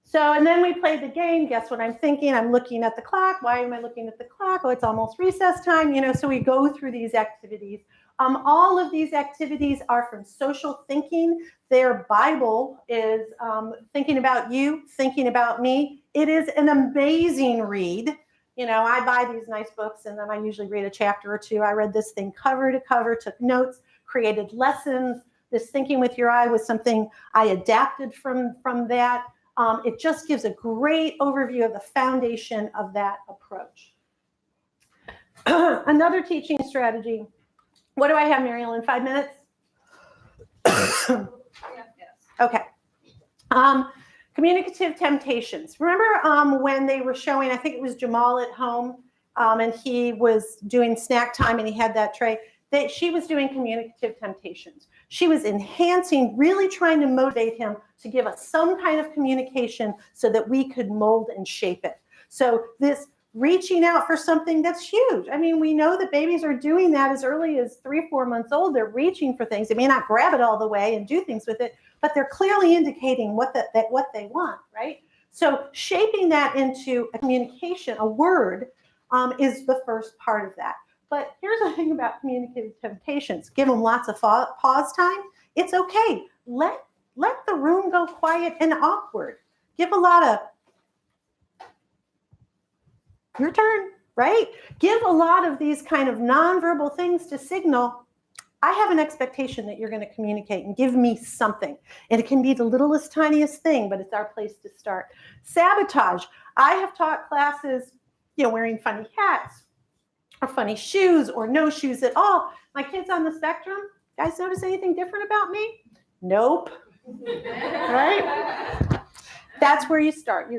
So, and then we played the game. Guess what I'm thinking? I'm looking at the clock. Why am I looking at the clock? Oh, it's almost recess time. You know, so we go through these activities. All of these activities are from social thinking. Their Bible is Thinking About You, Thinking About Me. It is an amazing read. You know, I buy these nice books and then I usually read a chapter or two. I read this thing cover to cover, took notes, created lessons. This Thinking with Your Eye was something I adapted from that. It just gives a great overview of the foundation of that approach. Another teaching strategy. What do I have, Mary Ellen? 5 minutes? Okay. Communicative temptations. Remember when they were showing, I think it was Jamal at home, and he was doing snack time and he had that tray. She was doing communicative temptations. She was enhancing, really trying to motivate him to give us some kind of communication so that we could mold and shape it. So this reaching out for something that's huge. I mean, we know that babies are doing that as early as 3 or 4 months old. They're reaching for things. They may not grab it all the way and do things with it, but they're clearly indicating what they want, right? So shaping that into a communication, a word, is the first part of that. But here's the thing about communicative temptations. Give them lots of pause time. It's okay. Let the room go quiet and awkward. Give a lot of, your turn, right? Give a lot of these kind of nonverbal things to signal, I have an expectation that you're going to communicate and give me something. And it can be the littlest, tiniest thing, but it's our place to start. Sabotage. I have taught classes, wearing funny hats or funny shoes or no shoes at all. My kids on the spectrum, guys notice anything different about me? Nope. Right? That's where you start.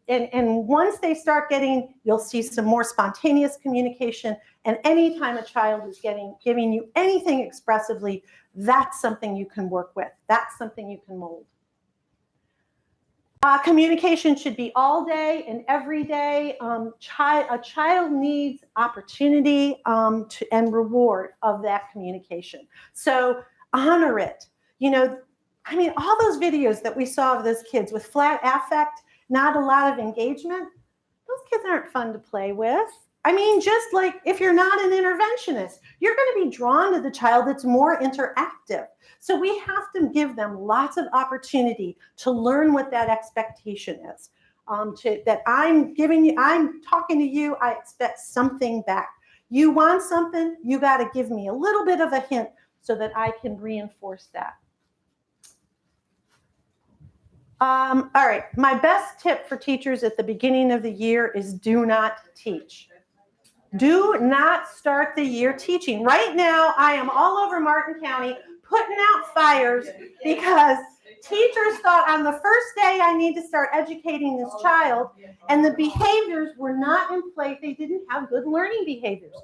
And once they start getting, you'll see some more spontaneous communication. And anytime a child is giving you anything expressively, that's something you can work with. That's something you can mold. Communication should be all day and every day. A child needs opportunity and reward of that communication. So honor it. All those videos that we saw of those kids with flat affect, not a lot of engagement, those kids aren't fun to play with. Just like if you're not an interventionist, you're going to be drawn to the child that's more interactive. So we have to give them lots of opportunity to learn what that expectation is. That I'm talking to you, I expect something back. You want something, you got to give me a little bit of a hint so that I can reinforce that. All right, my best tip for teachers at the beginning of the year is do not teach. Do not start the year teaching. Right now, I am all over Martin County putting out fires because teachers thought on the first day I need to start educating this child, and the behaviors were not in place. They didn't have good learning behaviors.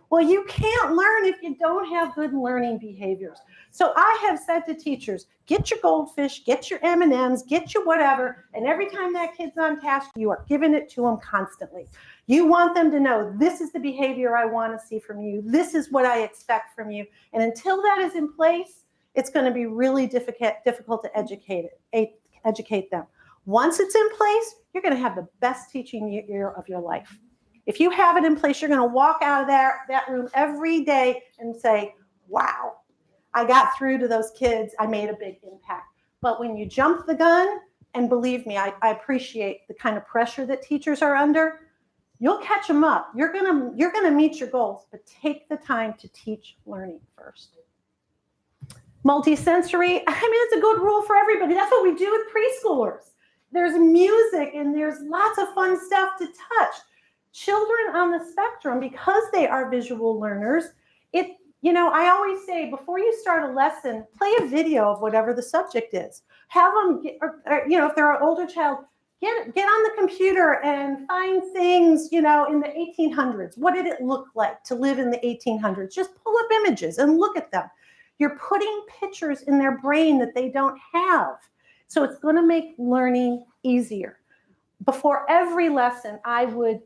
Well, you can't learn if you don't have good learning behaviors. So I have said to teachers, get your goldfish, get your M&Ms, get your whatever, and every time that kid's on task, you are giving it to them constantly. You want them to know, this is the behavior I want to see from you. This is what I expect from you. And until that is in place, it's going to be really difficult to educate them. Once it's in place, you're going to have the best teaching year of your life. If you have it in place, you're going to walk out of that room every day and say, wow, I got through to those kids. I made a big impact. But when you jump the gun, and believe me, I appreciate the kind of pressure that teachers are under, you'll catch them up. You're gonna meet your goals, but take the time to teach learning first. Multisensory, it's a good rule for everybody. That's what we do with preschoolers. There's music and there's lots of fun stuff to touch. Children on the spectrum, because they are visual learners, I always say before you start a lesson, play a video of whatever the subject is. Have them, if they're an older child, get on the computer and find things, in the 1800s. What did it look like to live in the 1800s? Just pull up images and look at them. You're putting pictures in their brain that they don't have. So it's going to make learning easier. Before every lesson, I would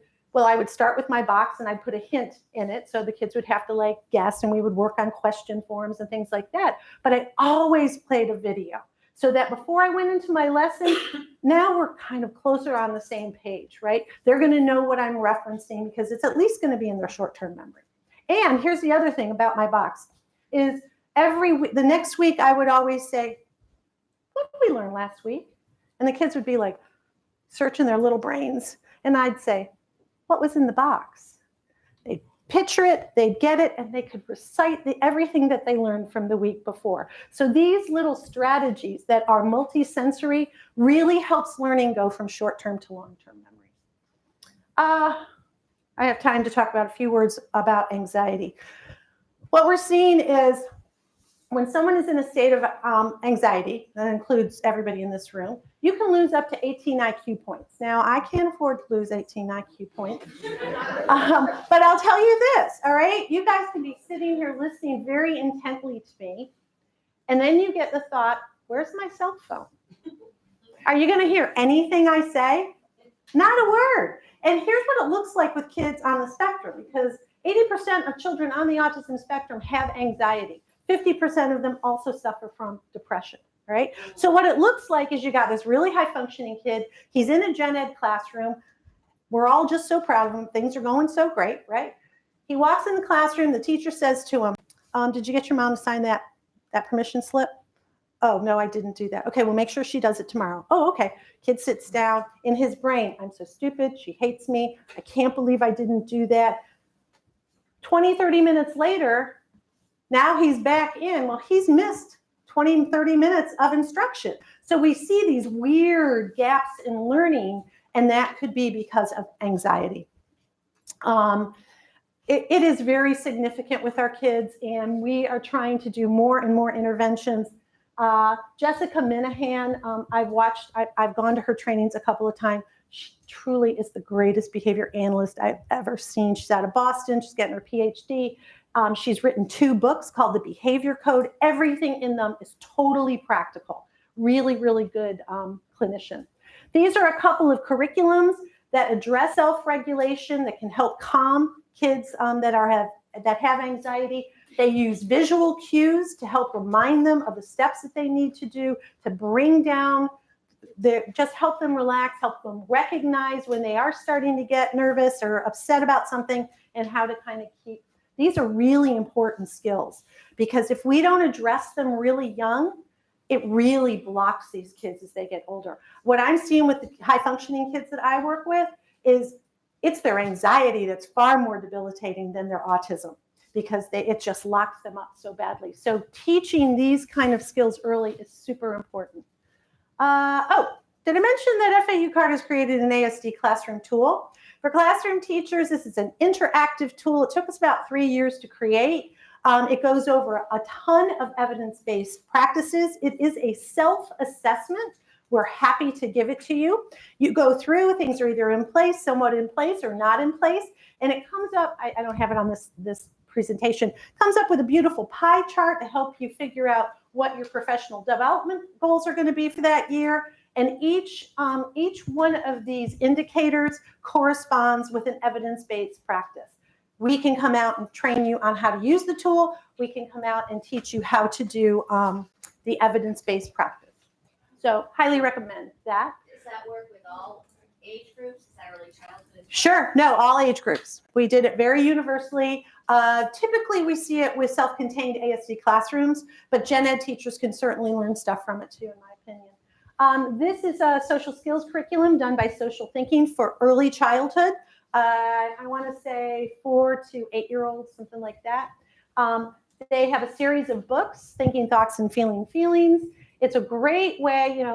start with my box and I'd put a hint in it so the kids would have to guess, and we would work on question forms and things like that. But I always played a video so that before I went into my lesson, now we're kind of closer on the same page, right? They're going to know what I'm referencing because it's at least going to be in their short-term memory. And here's the other thing about my box is the next week I would always say, what did we learn last week? And the kids would be searching their little brains. And I'd say, what was in the box? They'd picture it, they'd get it, and they could recite everything that they learned from the week before. So these little strategies that are multisensory really helps learning go from short-term to long-term memory. I have time to talk about a few words about anxiety. What we're seeing is when someone is in a state of anxiety, that includes everybody in this room, you can lose up to 18 IQ points. Now, I can't afford to lose 18 IQ points, but I'll tell you this, all right? You guys can be sitting here listening very intently to me, and then you get the thought, where's my cell phone? Are you going to hear anything I say? Not a word. And here's what it looks like with kids on the spectrum, because 80% of children on the autism spectrum have anxiety. 50% of them also suffer from depression. All right. So what it looks like is you got this really high functioning kid. He's in a gen ed classroom. We're all just so proud of him. Things are going so great, right? He walks in the classroom. The teacher says to him, did you get your mom to sign that permission slip? Oh, no, I didn't do that. Okay, well, make sure she does it tomorrow. Oh, okay. Kid sits down. In his brain, I'm so stupid. She hates me. I can't believe I didn't do that. 20, 30 minutes later, now he's back in. Well, he's missed 20, 30 minutes of instruction. So we see these weird gaps in learning, and that could be because of anxiety. It is very significant with our kids, and we are trying to do more and more interventions. Jessica Minahan, I've gone to her trainings a couple of times. She truly is the greatest behavior analyst I've ever seen. She's out of Boston. She's getting her PhD. She's written 2 books called The Behavior Code. Everything in them is totally practical. Really, really good clinician. These are a couple of curriculums that address self-regulation, that can help calm kids that have anxiety. They use visual cues to help remind them of the steps that they need to do to bring down, just help them relax, help them recognize when they are starting to get nervous or upset about something, and how to kind of keep. These are really important skills, because if we don't address them really young, it really blocks these kids as they get older. What I'm seeing with the high functioning kids that I work with is it's their anxiety that's far more debilitating than their autism, because it just locks them up so badly. So teaching these kind of skills early is super important. Did I mention that FAU CARD has created an ASD classroom tool? For classroom teachers, this is an interactive tool. It took us about 3 years to create. It goes over a ton of evidence-based practices. It is a self-assessment. We're happy to give it to you. You go through, things are either in place, somewhat in place, or not in place. And it comes up, I don't have it on this presentation, comes up with a beautiful pie chart to help you figure out what your professional development goals are going to be for that year. And each one of these indicators corresponds with an evidence-based practice. We can come out and train you on how to use the tool. We can come out and teach you how to do the evidence-based practice. So highly recommend that. Does that work with all age groups? Is that early childhood? Sure, no, all age groups. We did it very universally. Typically, we see it with self-contained ASD classrooms, but gen ed teachers can certainly learn stuff from it too, in my opinion. This is a social skills curriculum done by Social Thinking for early childhood. I want to say 4 to 8-year-olds, something like that. They have a series of books, Thinking Thoughts and Feeling Feelings. It's a great way,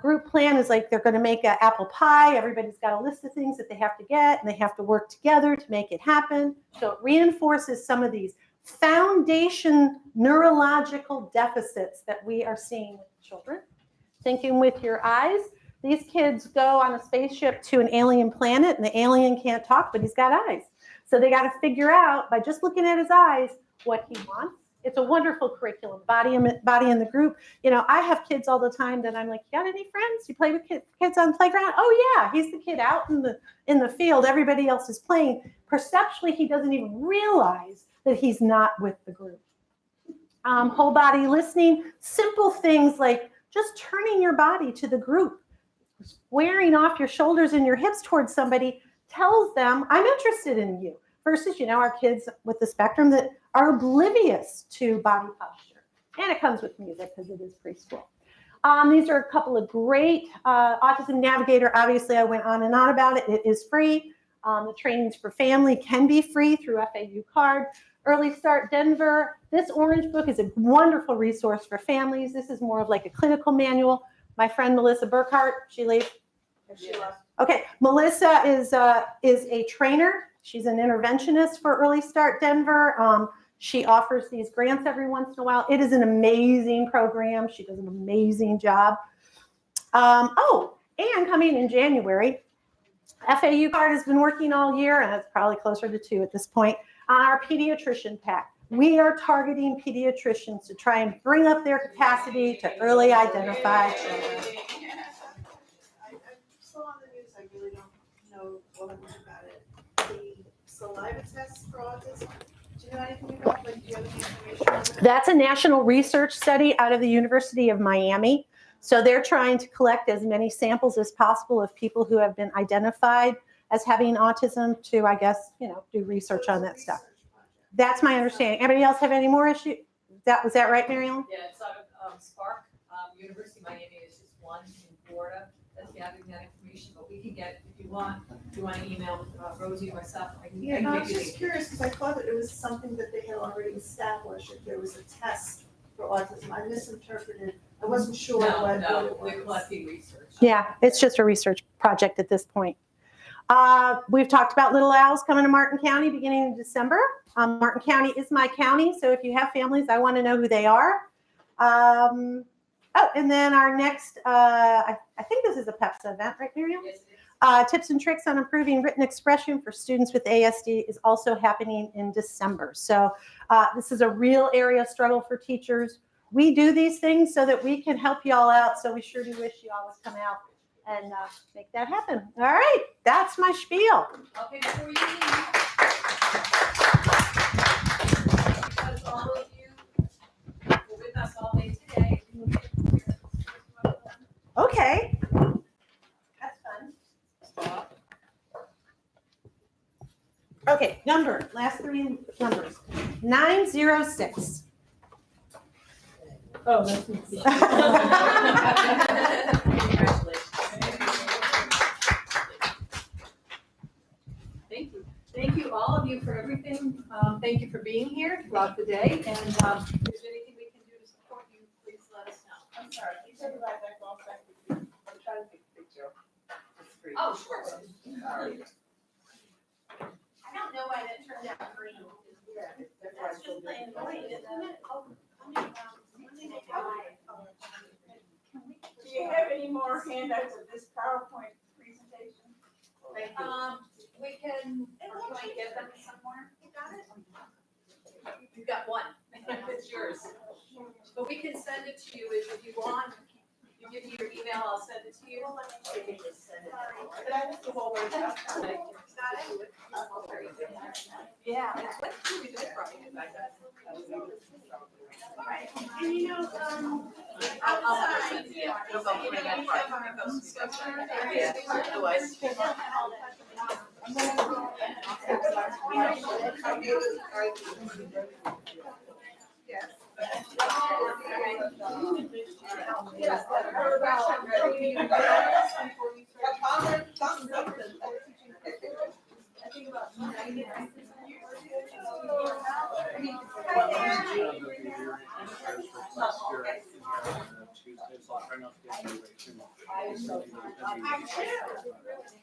group plan is like they're going to make an apple pie. Everybody's got a list of things that they have to get, and they have to work together to make it happen. So it reinforces some of these foundation neurological deficits that we are seeing with children. Thinking with your eyes. These kids go on a spaceship to an alien planet, and the alien can't talk, but he's got eyes. So they got to figure out, by just looking at his eyes, what he wants. It's a wonderful curriculum, body in the group. I have kids all the time that I'm like, you got any friends? You play with kids on the playground? Oh yeah, he's the kid out in the field. Everybody else is playing. Perceptually, he doesn't even realize that he's not with the group. Whole body listening, simple things like just turning your body to the group, squaring off your shoulders and your hips towards somebody tells them, I'm interested in you. Versus, our kids with the spectrum that are oblivious to body posture. And it comes with music because it is preschool. These are a couple of great Autism Navigator. Obviously, I went on and on about it. It is free. The trainings for family can be free through FAU CARD. Early Start Denver. This orange book is a wonderful resource for families. This is more of like a clinical manual. My friend Melissa Burkhart, she left. Okay, Melissa is a trainer. She's an interventionist for Early Start Denver. She offers these grants every once in a while. It is an amazing program. She does an amazing job. And coming in January, FAU CARD has been working all year, and it's probably closer to 2 at this point, on our pediatrician pack. We are targeting pediatricians to try and bring up their capacity to early identify children. I saw on the news, I really don't know what much about it. The saliva tests for autism. Do you know anything about, like, you have any information on that? That's a national research study out of the University of Miami. So they're trying to collect as many samples as possible of people who have been identified as having autism to, I guess, do research on that stuff. That's my understanding. Anybody else have any more issue? Was that right, Mary Ellen? Yeah, it's out of Spark. University of Miami is just one in Florida that's gathering that information, but we can get, if you want to email Rosie or myself, I can Yeah, no, I give was you just curious because I thought that it was something that they had already established, that there was a test for autism. I misinterpreted. I wasn't sure what it No, was. we're collecting research. Yeah, it's just a research project at this point. We've talked about Little Owls coming to Martin County beginning in December. Martin County is my county, so if you have families, I want to know who they are. And then our next, I think this is a PEPSA event, right, Miriam? Yes, it is. Tips and tricks on improving written expression for students with ASD is also happening in December. So this is a real area of struggle for teachers. We do these things so that we can help you all out. So we sure do wish you all would come out and make that happen. All right, that's my spiel. Okay, before you leave, because all of you were with us all day today. Okay. That's fun. Okay, last three numbers. 906. Oh, that's me. Thank you, all of you, for everything. Thank you for being here throughout the day, and if there's anything we can do to support you, please let us know. I'm sorry, can you take it right back off back with you? I'm trying to take a picture. Oh, sure. Sorry. I don't know why that turned out green. That's just plain white, isn't it? Do you have any more handouts of this PowerPoint presentation? We can, or can I get them somewhere? You got it? You've got one, it's yours. But we can send it to you if you want. You give me your email, I'll send it to you. But I just go over it. Yeah, it's what we did Friday. Alright, and I'll send it to you. It'll go through that Friday. It goes through that Friday. Yeah, otherwise.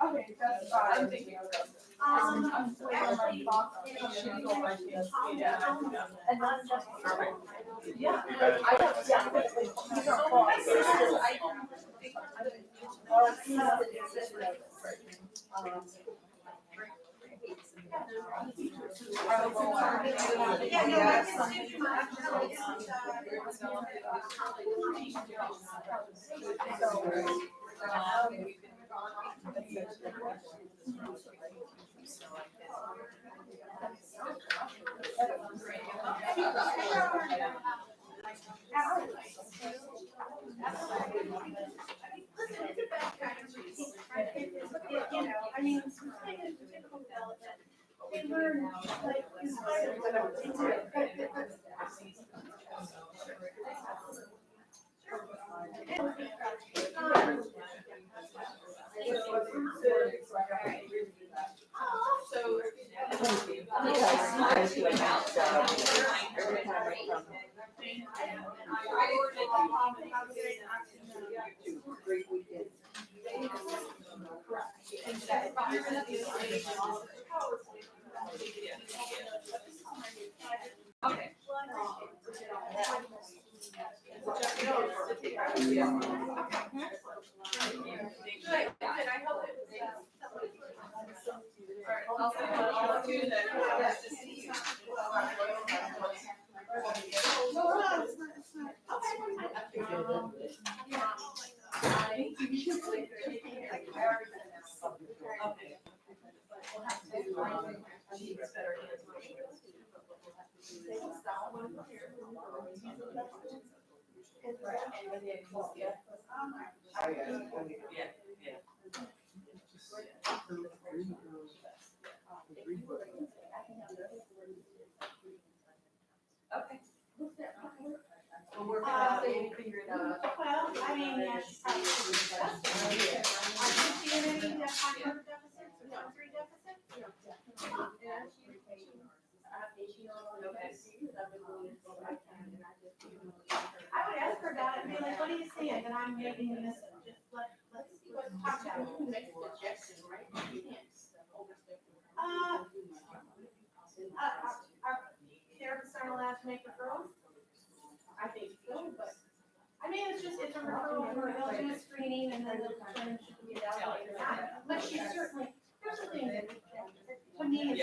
okay, that's fine. Yeah. I mean, it's typical development. They learn, like, Okay. Okay. We'll work it out, we'll figure it out. Well, I mean, yeah, she's probably. Are you seeing any cognitive deficits or sensory deficits? I would ask her about it and be like, what are you seeing? And I'm making this, just let's talk about it. Our therapists aren't allowed to make referrals? I think so, but, I mean, it's just, it's a referral, or they'll do a screening and then they'll determine if she can get out later. But she certainly, there's a thing that, to me, is